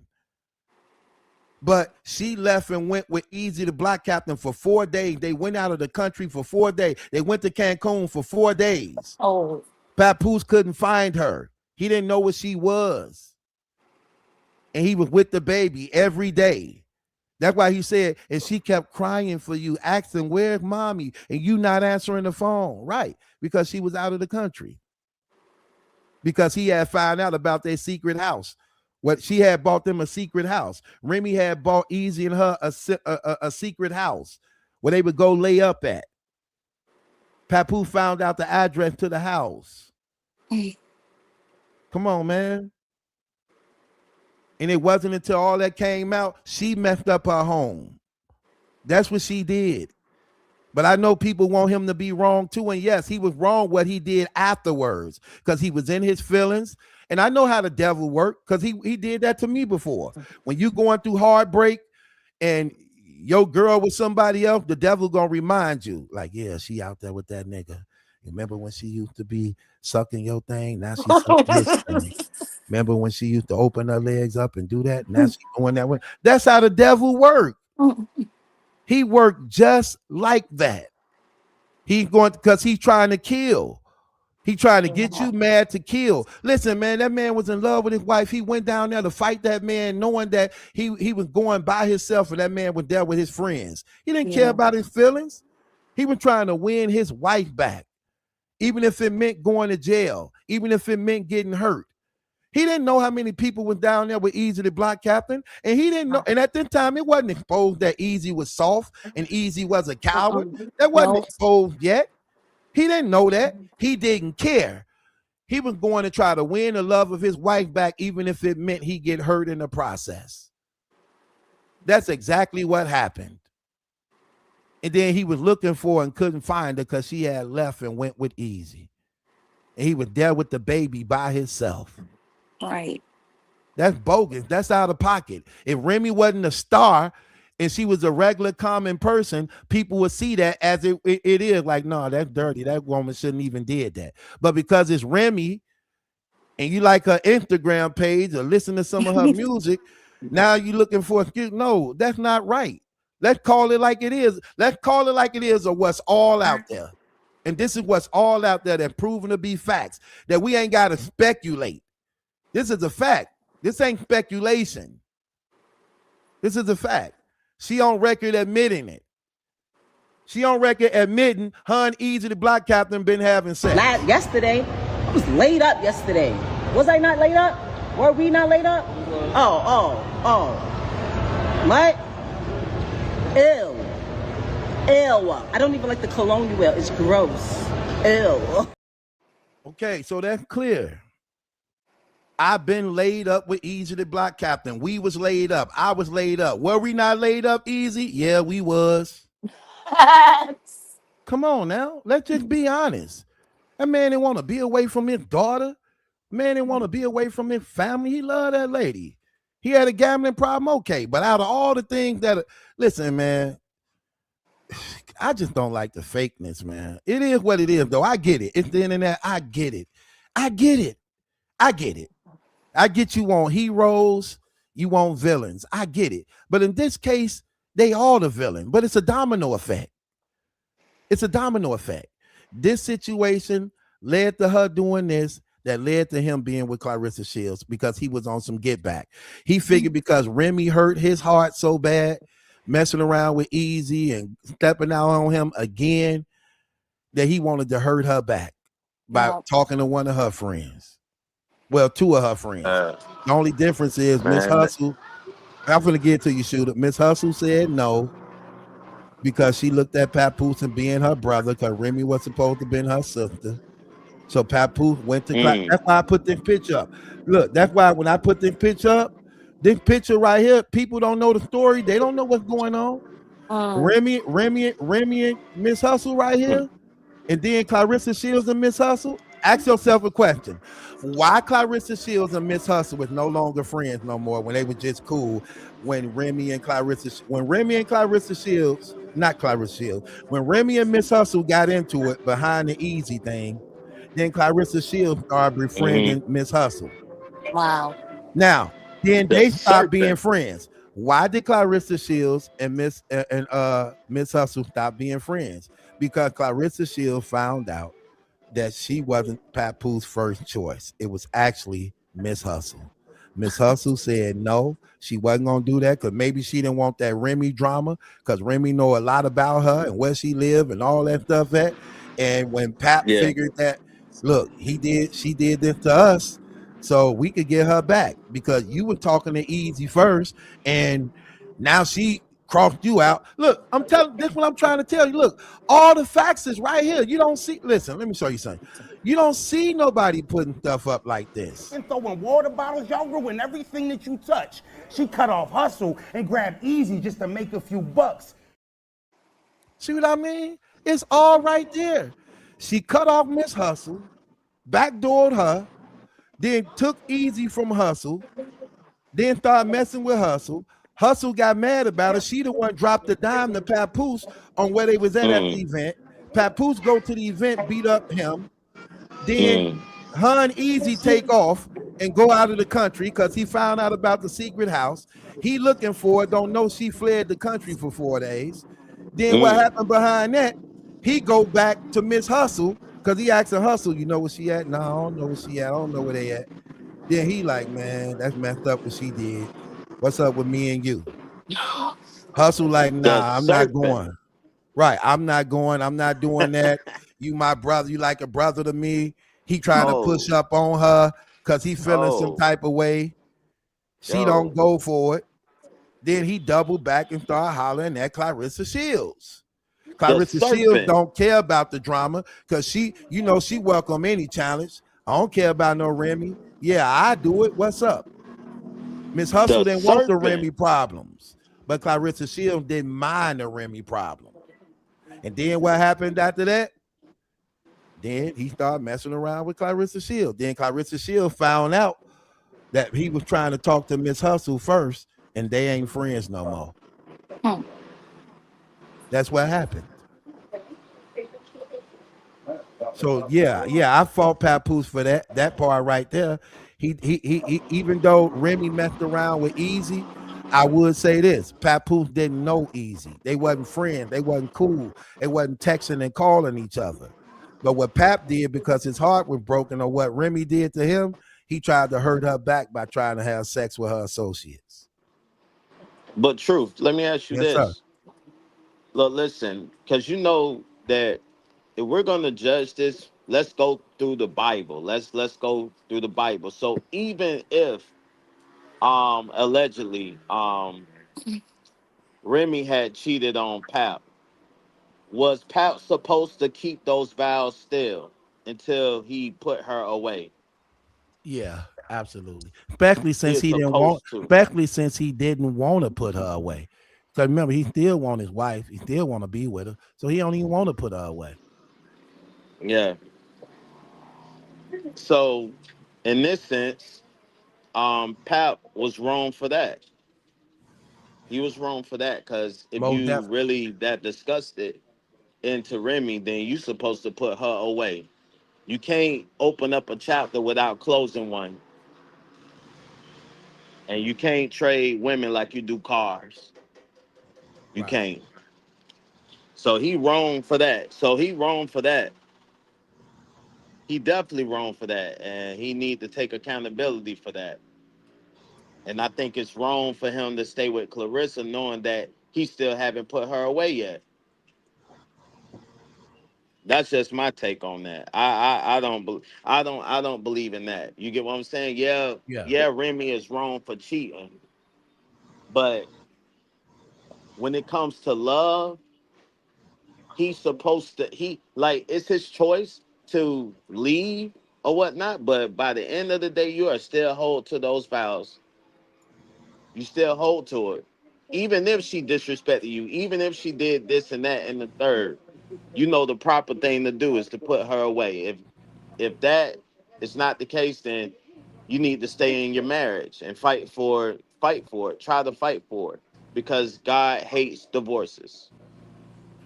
But she left and went with Easy the Black Captain for 4 days. They went out of the country for 4 days. They went to Cancun for 4 days. Oh. Papoose couldn't find her. He didn't know where she was. And he was with the baby every day. That's why he said, and she kept crying for you, asking, where's mommy? And you not answering the phone. Right. Because she was out of the country. Because he had found out about their secret house. What she had bought them a secret house. Remy had bought Easy and her a secret house where they would go lay up at. Papoose found out the address to the house. Come on, man. And it wasn't until all that came out, she messed up her home. That's what she did. But I know people want him to be wrong too. And yes, he was wrong what he did afterwards because he was in his feelings. And I know how the devil worked because he did that to me before. When you going through heartbreak and your girl with somebody else, the devil gonna remind you, like, yeah, she out there with that nigga. Remember when she used to be sucking your thing? Now she's sucking his thing. Remember when she used to open her legs up and do that? Now she's going that way. That's how the devil worked. He worked just like that. He's going because he's trying to kill. He trying to get you mad to kill. Listen, man, that man was in love with his wife. He went down there to fight that man, knowing that he was going by himself, and that man was there with his friends. He didn't care about his feelings. He was trying to win his wife back, even if it meant going to jail, even if it meant getting hurt. He didn't know how many people was down there with Easy the Block Captain, and he didn't know. And at this time, it wasn't exposed that Easy was soft and Easy was a coward. That wasn't exposed yet. He didn't know that. He didn't care. He was going to try to win the love of his wife back, even if it meant he get hurt in the process. That's exactly what happened. And then he was looking for her and couldn't find her because she had left and went with Easy. And he was there with the baby by himself. Right. That's bogus. That's out of pocket. If Remy wasn't a star and she was a regular common person, people would see that as it is. Like, no, that's dirty. That woman shouldn't even did that. But because it's Remy and you like her Instagram page or listen to some of her music, now you're looking for an excuse. No, that's not right. Let's call it like it is. Let's call it like it is, or what's all out there. And this is what's all out there that's proven to be facts, that we ain't got to speculate. This is a fact. This ain't speculation. This is a fact. She on record admitting it. She on record admitting her and Easy the Block Captain been having sex. Yesterday, I was laid up yesterday. Was I not laid up? Were we not laid up? Oh. What? Ew. I don't even like the cologne you wear. It's gross. Ew. Okay, so that's clear. I've been laid up with Easy the Block Captain. We was laid up. I was laid up. Were we not laid up, Easy? Yeah, we was. Come on now. Let's just be honest. That man didn't want to be away from his daughter. Man didn't want to be away from his family. He loved that lady. He had a gambling problem, okay. But out of all the things that, listen, man, I just don't like the fakeness, man. It is what it is, though. I get it. It's the internet. I get it. I get you want heroes, you want villains. I get it. But in this case, they all the villain. But it's a domino effect. It's a domino effect. This situation led to her doing this, that led to him being with Clarissa Shields because he was on some get back. He figured because Remy hurt his heart so bad, messing around with Easy and stepping out on him again, that he wanted to hurt her back by talking to one of her friends. Well, two of her friends. The only difference is Miss Hustle. I'm going to get to you, Shooter. Miss Hustle said no because she looked at Papoose and being her brother because Remy was supposed to be her sister. So Papoose went to class. That's why I put this picture up. Look, that's why when I put this picture up, this picture right here, people don't know the story. They don't know what's going on. Remy and Miss Hustle right here. And then Clarissa Shields and Miss Hustle. Ask yourself a question. Why Clarissa Shields and Miss Hustle was no longer friends no more when they were just cool when Remy and Clarissa Shields, not Clarissa Shields, when Remy and Miss Hustle got into it behind the Easy thing, then Clarissa Shields started befriending Miss Hustle. Wow. Now, then they stopped being friends. Why did Clarissa Shields and Miss Hustle stop being friends? Because Clarissa Shields found out that she wasn't Papoose first choice. It was actually Miss Hustle. Miss Hustle said no, she wasn't gonna do that because maybe she didn't want that Remy drama because Remy know a lot about her and where she lived and all that stuff at. And when Pap figured that, look, she did this to us, so we could get her back because you were talking to Easy first, and now she crossed you out. Look, I'm telling this what I'm trying to tell you. Look, all the facts is right here. You don't see, listen, let me show you something. You don't see nobody putting stuff up like this. And throwing water bottles, y'all ruin everything that you touch. She cut off hustle and grabbed easy just to make a few bucks. See what I mean? It's all right there. She cut off Miss Hustle, backdoored her, then took easy from Hustle, then started messing with Hustle. Hustle got mad about it. She the one dropped the dime to Papoose on where they was at the event. Papoose go to the event, beat up him. Then Hun Easy take off and go out of the country because he found out about the secret house. He looking for it, don't know she fled the country for 4 days. Then what happened behind that? He go back to Miss Hustle because he asked her, Hustle, you know where she at? No, I don't know where she at. I don't know where they at. Then he like, man, that's messed up what she did. What's up with me and you? Hustle like, The nah, I'm not serpent. going. Right, I'm not going. I'm not doing that. You my brother. You like a brother to me. He trying to push Oh, up on her because he feeling some oh, type of way. She don't yo, go for it. Then he double back and start hollering at Clarissa Shields. the Clarissa Shields serpent. don't care about the drama because she, she welcome any challenge. I don't care about no Remy. Yeah, I do it. What's up? Miss Hustle The didn't want the serpent. Remy problems, but Clarissa Shields didn't mind the Remy problem. And then what happened after that? Then he started messing around with Clarissa Shields. Then Clarissa Shields found out that he was trying to talk to Miss Hustle first, and they ain't friends no more. That's what happened. So yeah, I fought Papoose for that part right there. He even though Remy messed around with Easy, I would say this: Papoose didn't know Easy. They wasn't friends. They wasn't cool. They wasn't texting and calling each other. But what Pap did because his heart was broken, or what Remy did to him, he tried to hurt her back by trying to have sex with her associates. But truth, let me ask you Yes, sir. this. Look, listen, because you know that if we're gonna judge this, let's go through the Bible. Let's go through the Bible. So even if allegedly Remy had cheated on Pap, was Pap supposed to keep those vows still until he put her away? Yeah, absolutely. Especially He since is he didn't want, supposed to. especially since he didn't want to put her away. Because remember, he still want his wife. He still want to be with her. So he don't even want to put her away. Yeah. So in this sense, Pap was wrong for that. He was wrong for that because if Most you definitely. really that disgusted into Remy, then you supposed to put her away. You can't open up a chapter without closing one, and you can't trade women like you do cars. You Right. can't. So he wrong for that. So he wrong for that. He definitely wrong for that, and he need to take accountability for that. And I think it's wrong for him to stay with Clarissa, knowing that he still haven't put her away yet. That's just my take on that. I don't believe in that. You get what I'm saying? Yeah, Yeah. yeah. Remy is wrong for cheating, but when it comes to love, he's supposed to. He like it's his choice to leave or whatnot. But by the end of the day, you are still hold to those vows. You still hold to it, even if she disrespected you, even if she did this and that and the third. You know the proper thing to do is to put her away. If that is not the case, then you need to stay in your marriage and fight for it. Try to fight for it because God hates divorces.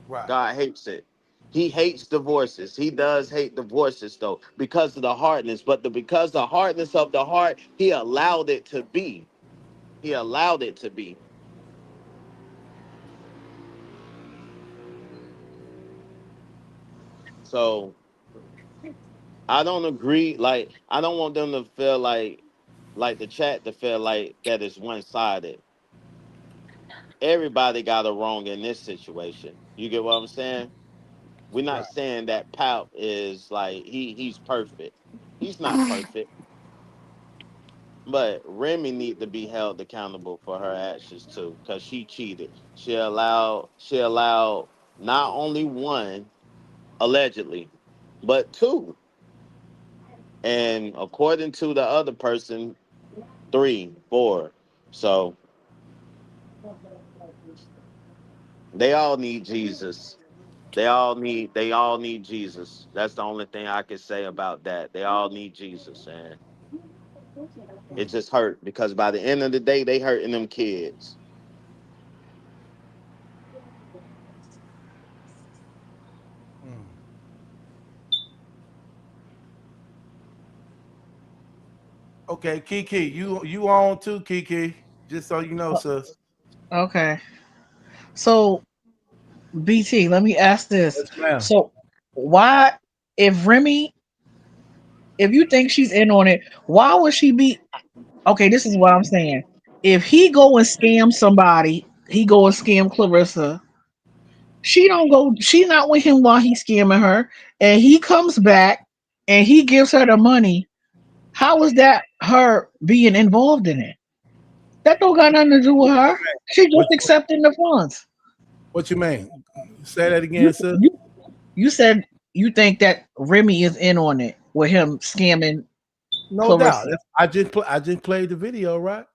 Right. God hates it. He hates divorces. He does hate divorces though because of the hardness, but because the hardness of the heart, he allowed it to be. He allowed it to be. So I don't agree. Like I don't want them to feel like the chat to feel like that is one sided. Everybody got it wrong in this situation. You get what I'm saying? We're not Right. saying that Pap is like he's perfect. He's not perfect. But Remy need to be held accountable for her actions too, because she cheated. She allowed not only one allegedly, but two. And according to the other person, three, four. So they all need Jesus. They all need Jesus. That's the only thing I can say about that. They all need Jesus. And it Mm, just hurt because by the end of the day, they hurting them kids. mm. Okay, Kiki, you on too, Kiki. Just so you know, sis. Okay. So BT, let me ask this. Yes, ma'am. So why, if Remy, if you think she's in on it, why would she be? Okay, this is what I'm saying. If he go and scam somebody, he go and scam Clarissa. She don't go. She's not with him while he's scamming her, and he comes back and he gives her the money. How is that her being involved in it? That don't got nothing to do with her. She just What accepting the funds. what you mean? Say that You again, sis. you you said you think that Remy is in on it with him scamming No doubt. Clarissa. I just played the video, right?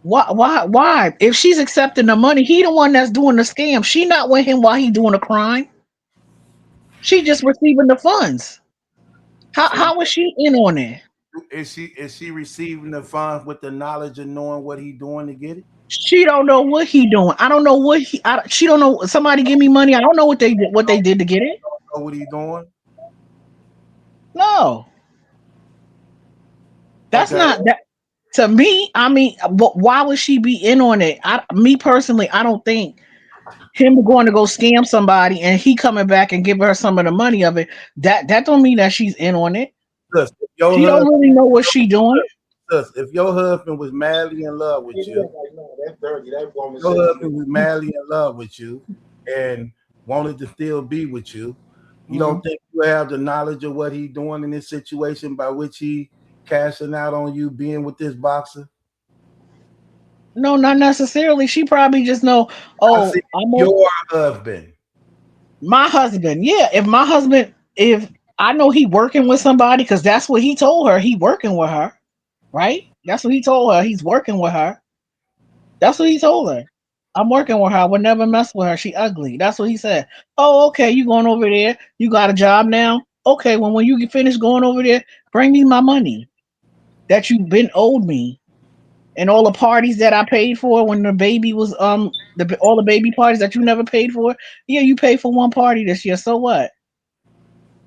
Why? If she's accepting the money, he the one that's doing the scam. She not with him while he doing a crime. She just receiving the funds. How So how is she in on it? is she receiving the funds with the knowledge of knowing what he doing to get it? She don't know what he doing. I don't know what she don't know. Somebody give me money. I don't know what they did to get it. Know what he doing? No, that's Okay. not that to me. I mean, but why would she be in on it? Me personally, I don't think him going to go scam somebody and he coming back and giving her some of the money of it. That don't mean that she's in on it. Sis, if your She don't husband, really know what she doing. if your husband was madly in love with you, your husband was madly in love with you and wanted to still be with you, you don't Mhm. think you have the knowledge of what he doing in this situation by which he cashing out on you being with this boxer? No, not necessarily. She probably just know. I see Oh, I'm on your husband. my husband. Yeah, if my husband, if I know he working with somebody, because that's what he told her. He working with her, right? That's what he told her. He's working with her. That's what he told her. I'm working with her. I would never mess with her. She ugly. That's what he said. Oh, okay. You going over there? You got a job now? Okay. When you get finished going over there, bring me my money that you've been owed me, and all the parties that I paid for when the baby was all the baby parties that you never paid for. Yeah, you paid for one party this year. So what?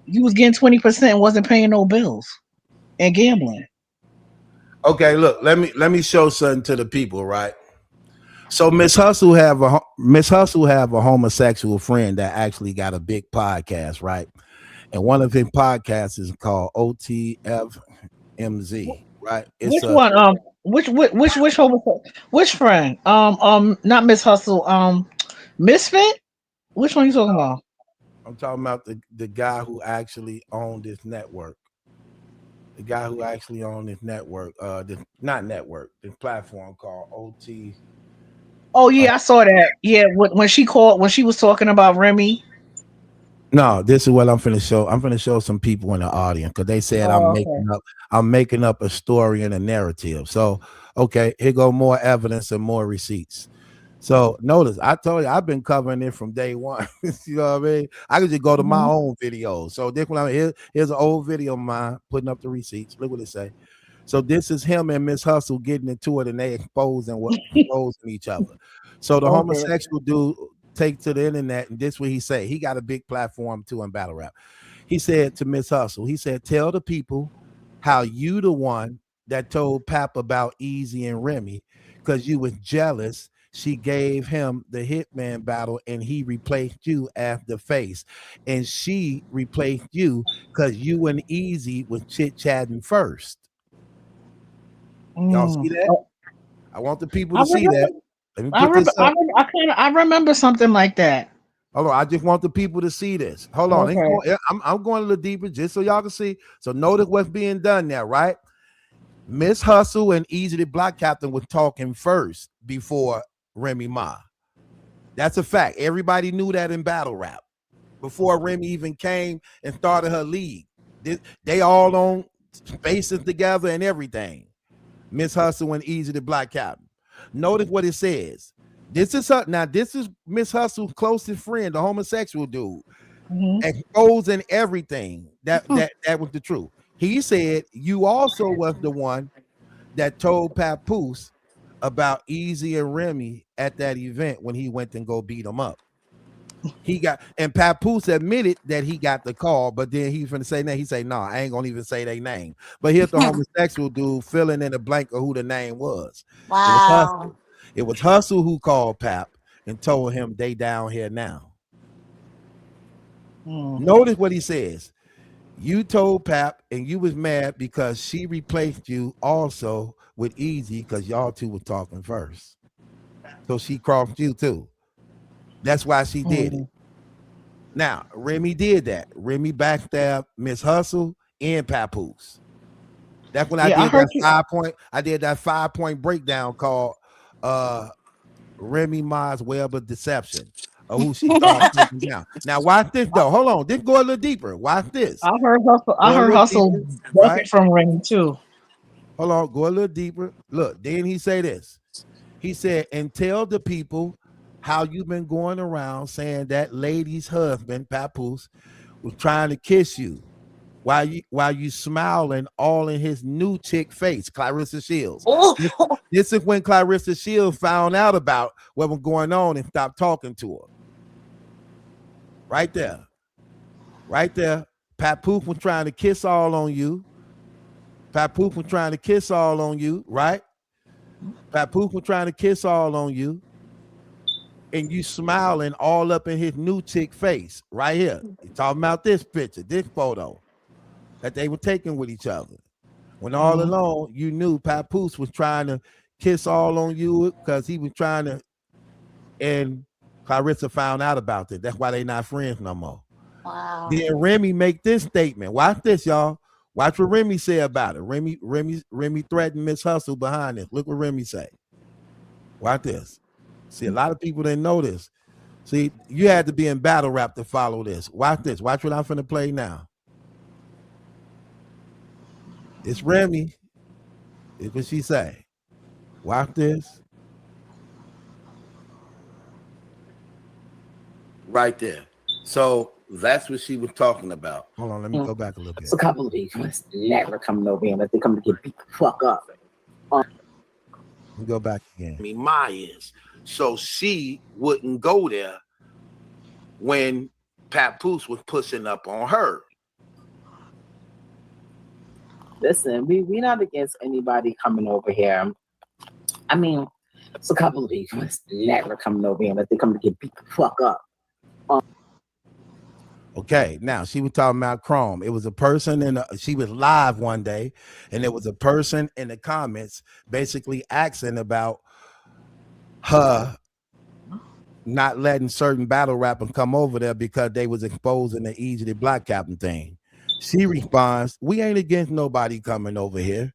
You was getting 20% and wasn't paying no bills and gambling. Okay, look, let me show something to the people, right? So Miss Hustle have a homosexual friend that actually got a big podcast, right? And one of his podcasts is called OTFMZ, right? It's Which a one? Which friend? Not Miss Hustle. Misfit. Which one you talking about? I'm talking about the guy who actually owned this network. The guy who actually owned this network, this not network, this platform called OT. Oh Uh, yeah, I saw that. Yeah, when she called when she was talking about Remy. no, this is what I'm finna show. I'm finna show some people in the audience because they said Oh, okay. I'm making up a story and a narrative. So okay, here go more evidence and more receipts. So notice, I told you I've been covering it from day one. You know what I mean? I could just go to my Mhm. own videos. So this one, here's an old video of mine putting up the receipts. Look what it say. So this is him and Miss Hustle getting into it, and they exposing each other. So the Okay. homosexual dude take to the internet, and this what he say. He got a big platform too in battle rap. He said to Miss Hustle, he said, "Tell the people how you the one that told Pap about Easy and Remy because you was jealous. She gave him the hitman battle and he replaced you as the face. And she replaced you because you and Easy was chit-chatting first. Y'all see that? Oh, I want the people I to see remember. that. Let me put this up. I remember something like that. Hold on. I just want the people to see this. Hold on. Okay. I'm going a little deeper just so y'all can see. So notice what's being done now, right? Miss Hustle and Easy the Block Captain was talking first before Remy Ma. That's a fact. Everybody knew that in battle rap before Remy even came and started her league. They all on spaces together and everything. Miss Hustle and Easy the Black Captain. Notice what it says. This is her now. This is Miss Hustle's closest friend, the homosexual dude, exposing everything that was the truth. He said you also was the one that told Papoose about Easy and Remy at that event when he went and go beat them up. He got and Papoose admitted that he got the call, but then he's gonna say that he say, "No, I ain't gonna even say their name." But here's the homosexual dude filling in the blank of who the name was. It was Wow. Hustle. It was Hustle who called Pap and told him they down here now. Notice what he says. You told Pap and you was mad because she replaced you also with Easy because y'all two were talking first. So she crossed you too. That's why she did it. Now, Remy did that. Remy backstabbed Miss Hustle and Papoose. That's when I Yeah, I did heard that you. 5 point. I did that 5 point breakdown called Remy Ma's Web of Deception of who she started taking down. Now, watch this though. Hold on. This go a little deeper. Watch this. I heard hustle. I Go a heard little hustle deeper, ducking right? from Remy too. Hold on. Go a little deeper. Look, then he say this. He said, and tell the people how you've been going around saying that lady's husband, Papoose, was trying to kiss you while you smiling all in his new chick face, Clarissa Shields. Oh, This is when Clarissa Shields found out about what was going on and stopped talking to her. Right there. Right there. Papoose was trying to kiss all on you. Papoose was trying to kiss all on you, right? Papoose was trying to kiss all on you. And you smiling all up in his new chick face right here. You talking about this picture, this photo that they were taking with each other. When all along you knew Papoose was trying to kiss all on you because he was trying to, and Clarissa found out about that. That's why they not friends no more. wow. Then Remy make this statement. Watch this, y'all. Watch what Remy say about it. Remy threatened Miss Hustle behind this. Look what Remy say. Watch this. See, a lot of people didn't know this. See, you had to be in battle rap to follow this. Watch this. Watch what I'm finna play now. It's Remy. It's what she say. Watch this. Right there. So that's what she was talking about. Hold on, let me go back a little bit. It's a couple of people that's never coming over here unless they come to get beat the fuck up. Let me go back again. I mean, Ma is. So she wouldn't go there when Papoose was pushing up on her. Listen, we not against anybody coming over here. I mean, it's a couple of people that's never coming over here unless they come to get beat the fuck up. Okay, now she was talking about Chrome. It was a person, and she was live one day, and there was a person in the comments basically asking about her not letting certain battle rappers come over there because they was exposing the Easy the Black Captain thing. She responds, "We ain't against nobody coming over here.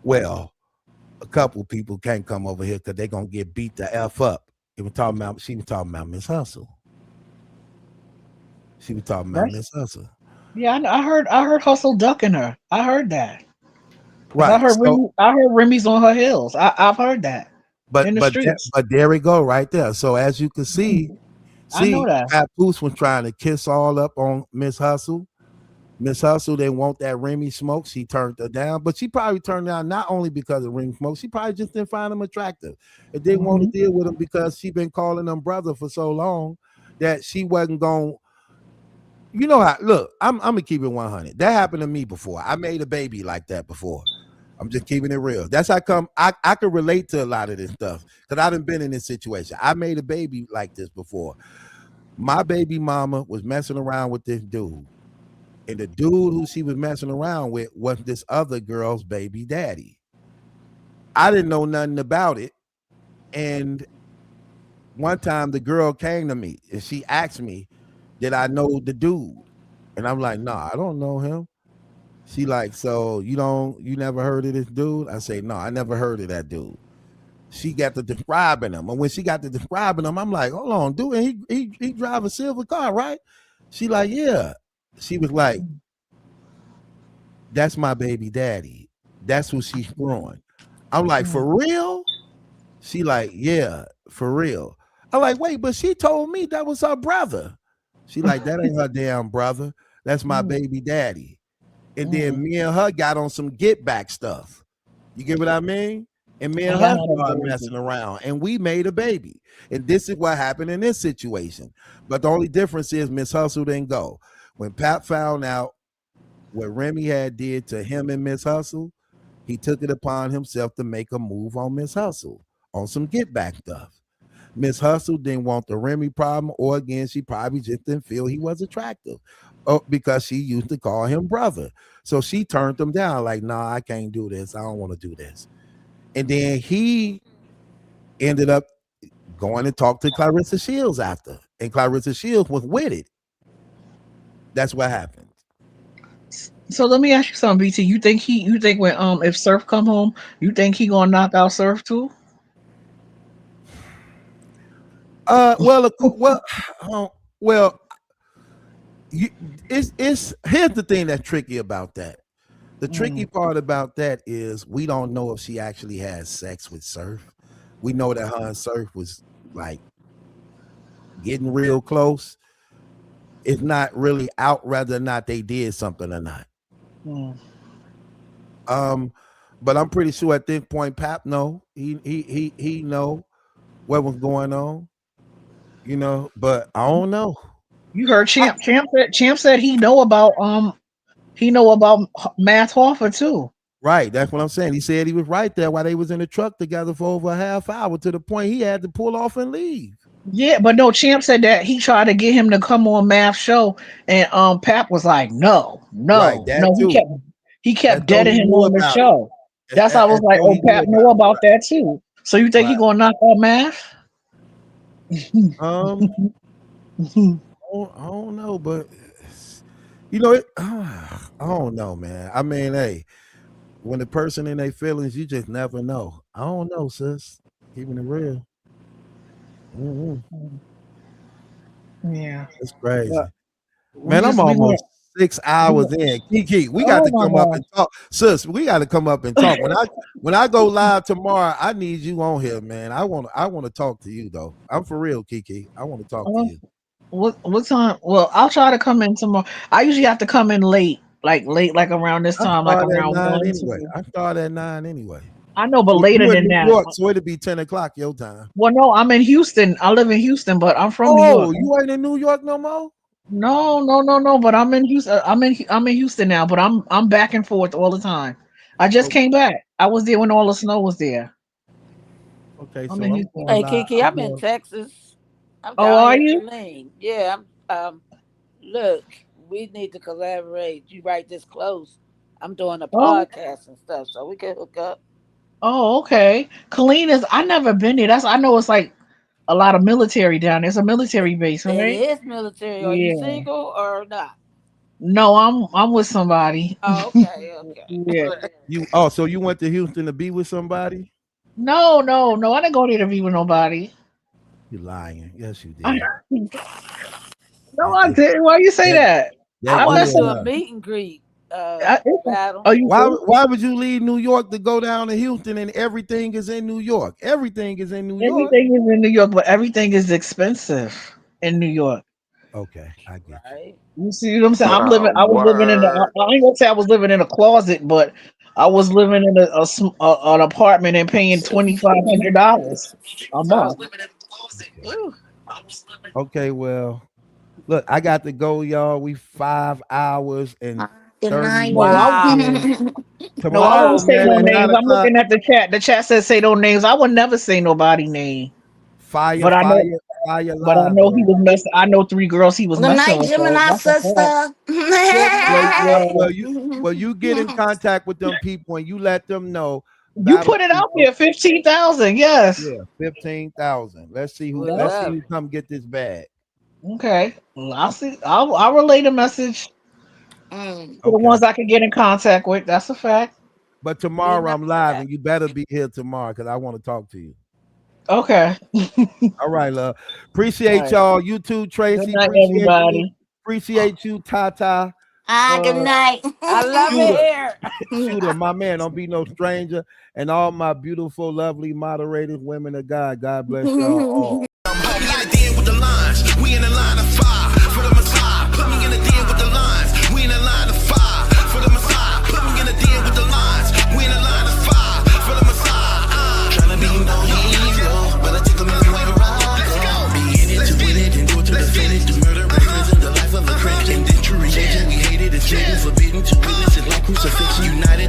Well, a couple people can't come over here because they're gonna get beat the F up." She was talking about Miss Hustle. She was talking about Miss Hustle. Yeah, I heard hustle ducking her. I heard that. 'Cause Right. So I heard Remy's on her heels. I've heard that but in the but streets. but there we go right there. So as you can see, I know that. Papoose was trying to kiss all up on Miss Hustle. Miss Hustle didn't want that Remy smoke. She turned her down, but she probably turned down not only because of Remy smoke. She probably just didn't find him attractive. And didn't want to deal with him because she been calling him brother for so long that she wasn't going. You know how? Look, I'm gonna keep it 100. That happened to me before. I made a baby like that before. I'm just keeping it real. That's how come I could relate to a lot of this stuff because I done been in this situation. I made a baby like this before. My baby mama was messing around with this dude. And the dude who she was messing around with was this other girl's baby daddy. I didn't know nothing about it. And one time the girl came to me and she asked me, did I know the dude? And I'm like, nah, I don't know him. She like, so you never heard of this dude? I say, no, I never heard of that dude. She got to describing him. And when she got to describing him, I'm like, hold on, dude, he drive a silver car, right? She like, yeah. She was like, that's my baby daddy. That's who she's throwing. I'm like, for real? She like, yeah, for real. I'm like, wait, but she told me that was her brother. She like, that ain't her damn brother. That's my baby daddy. And then me and her got on some get back stuff. You get what I mean? And me and And y'all her had a started baby. messing around, and we made a baby. And this is what happened in this situation. But the only difference is Miss Hustle didn't go. When Pat found out what Remy had did to him and Miss Hustle, he took it upon himself to make a move on Miss Hustle on some get back stuff. Miss Hustle didn't want the Remy problem, or again, she probably just didn't feel he was attractive. Oh, because she used to call him brother. So she turned him down, like, nah, I can't do this. I don't want to do this. And then he ended up going and talked to Clarissa Shields after. And Clarissa Shields was with it. That's what happened. So let me ask you something, BT. You think when if Surf come home, you think he gonna knock out Surf too? Well, well, you, it's here's the thing that's tricky about that. The tricky part about that is we don't know if she actually had sex with Surf. We know that her and Surf was like getting real close. It's not really out whether or not they did something or not. Um, but I'm pretty sure at this point, Pap know he know what was going on. You know, but I don't know. You heard Champ said he know about Matt Hoffa too. Right, that's what I'm saying. He said he was right there while they was in the truck together for over a half hour to the point he had to pull off and leave. Yeah, but no, Champ said that he tried to get him to come on Math show, and Pap was like, no, Right, no, that no. too. He As kept though deading he him knew on the about it. show. That's how I was As like, though oh, he knew Pap about know it. about that too. So you think he Right. gonna knock out Math? Um, I don't know, but you know, I don't know, man. I mean, hey, when the person in their feelings, you just never know. I don't know, sis. Keeping it real. Mm-mm. Yeah, It's but crazy. we Man, I'm just almost 6 hours in. Kiki, we got oh to my come up god. and talk. Sis, we got to come up and talk. When I go live tomorrow, I need you on here, man. I want to talk to you though. I'm for real, Kiki. I want to talk to Um, you. what time? Well, I'll try to come in tomorrow. I usually have to come in late, like around this I time, like start at around 9 one, anyway. 2. I start at 9 anyway. I know, but You later in than New that. York, so it'll be 10 o'clock your time. Well, no, I'm in Houston. I live in Houston, but I'm from New York. Oh, you ain't in New York no more? No, no, no, no. But I'm in Houston. I'm in Houston now. But I'm back and forth all the time. I just Oh, came back. I was there when all the snow was there. okay, I'm so in I'm Houston. going Hey live. Kiki, I'm I'm in going. Texas. I'm Oh, down are here you? in Killeen. Yeah, I'm look, we need to collaborate. You right this close. I'm doing a Oh, podcast and stuff, so we can hook up. oh, okay. Colleen is. I never been there. That's. I know it's like a lot of military down there. It's a military base, It right? is military. Are you Yeah. single or not? No, I'm with somebody. Oh, okay, Yeah. okay. So you went to Houston to be with somebody? No, no, no. I didn't go there to be with nobody. You lying. Yes, you I, did. no, It, I it, didn't. Why you say that that? I that I want you to messed do and a up. her. meet and greet I, battle. oh, you do? Why would you leave New York to go down to Houston and everything is in New York? Everything is in New York. Everything is in New York, but everything is expensive in New York. Okay, I get you. Right. You see what I'm saying? I was living in Word. I ain't gonna say I was living in a closet, but I was living in an apartment and paying $2,500 a Oh, month. Okay. whew. Okay, well, look, I got to go, y'all. We 5 hours and Good 30 night. No, minutes in. no, I Tomorrow, won't Wow. say man, no at names. 9 I'm o'clock, looking at the chat. The chat says say no names. I would never say nobody name, fire, but I know, fire, fire but I live, know he man. was messing. I know 3 girls he was Good messing night, with. So Gemini that's a fact. sister. Good night. Well, you get in contact with them people and you let them know You battle put it out people. there, 15,000. Yes. Yeah, 15,000. Let's see who. What Let's see up? who come get this bag. Okay. Well, I'll see. I'll relay the message. Mm. The ones I can get in contact with. That's a fact. But You tomorrow know I'm live, that. and you better be here tomorrow because I want to talk to you. Okay. All right, love. All Appreciate right. y'all. You too, Good Tracy. night, Appreciate you. everybody. Appreciate you, Tata. Good night. I love it Shooter. here. Shooter, my man. Don't be no stranger. And all my beautiful, lovely, moderated women of God. God bless y'all all. Put me in the den with the lines. We in the line of fire for the Messiah. Put me in the den with the lines. We in the line of fire for the Messiah. Put me in the den with the lines. We in the line of fire for the Messiah. Tryna be no hero, but I take 'em everywhere I go. Be in it to win it and go to the finish. The murder and prison, the life of a Christian. Did true religion, we hate it. It's forbidden to witness it like crucifixion. United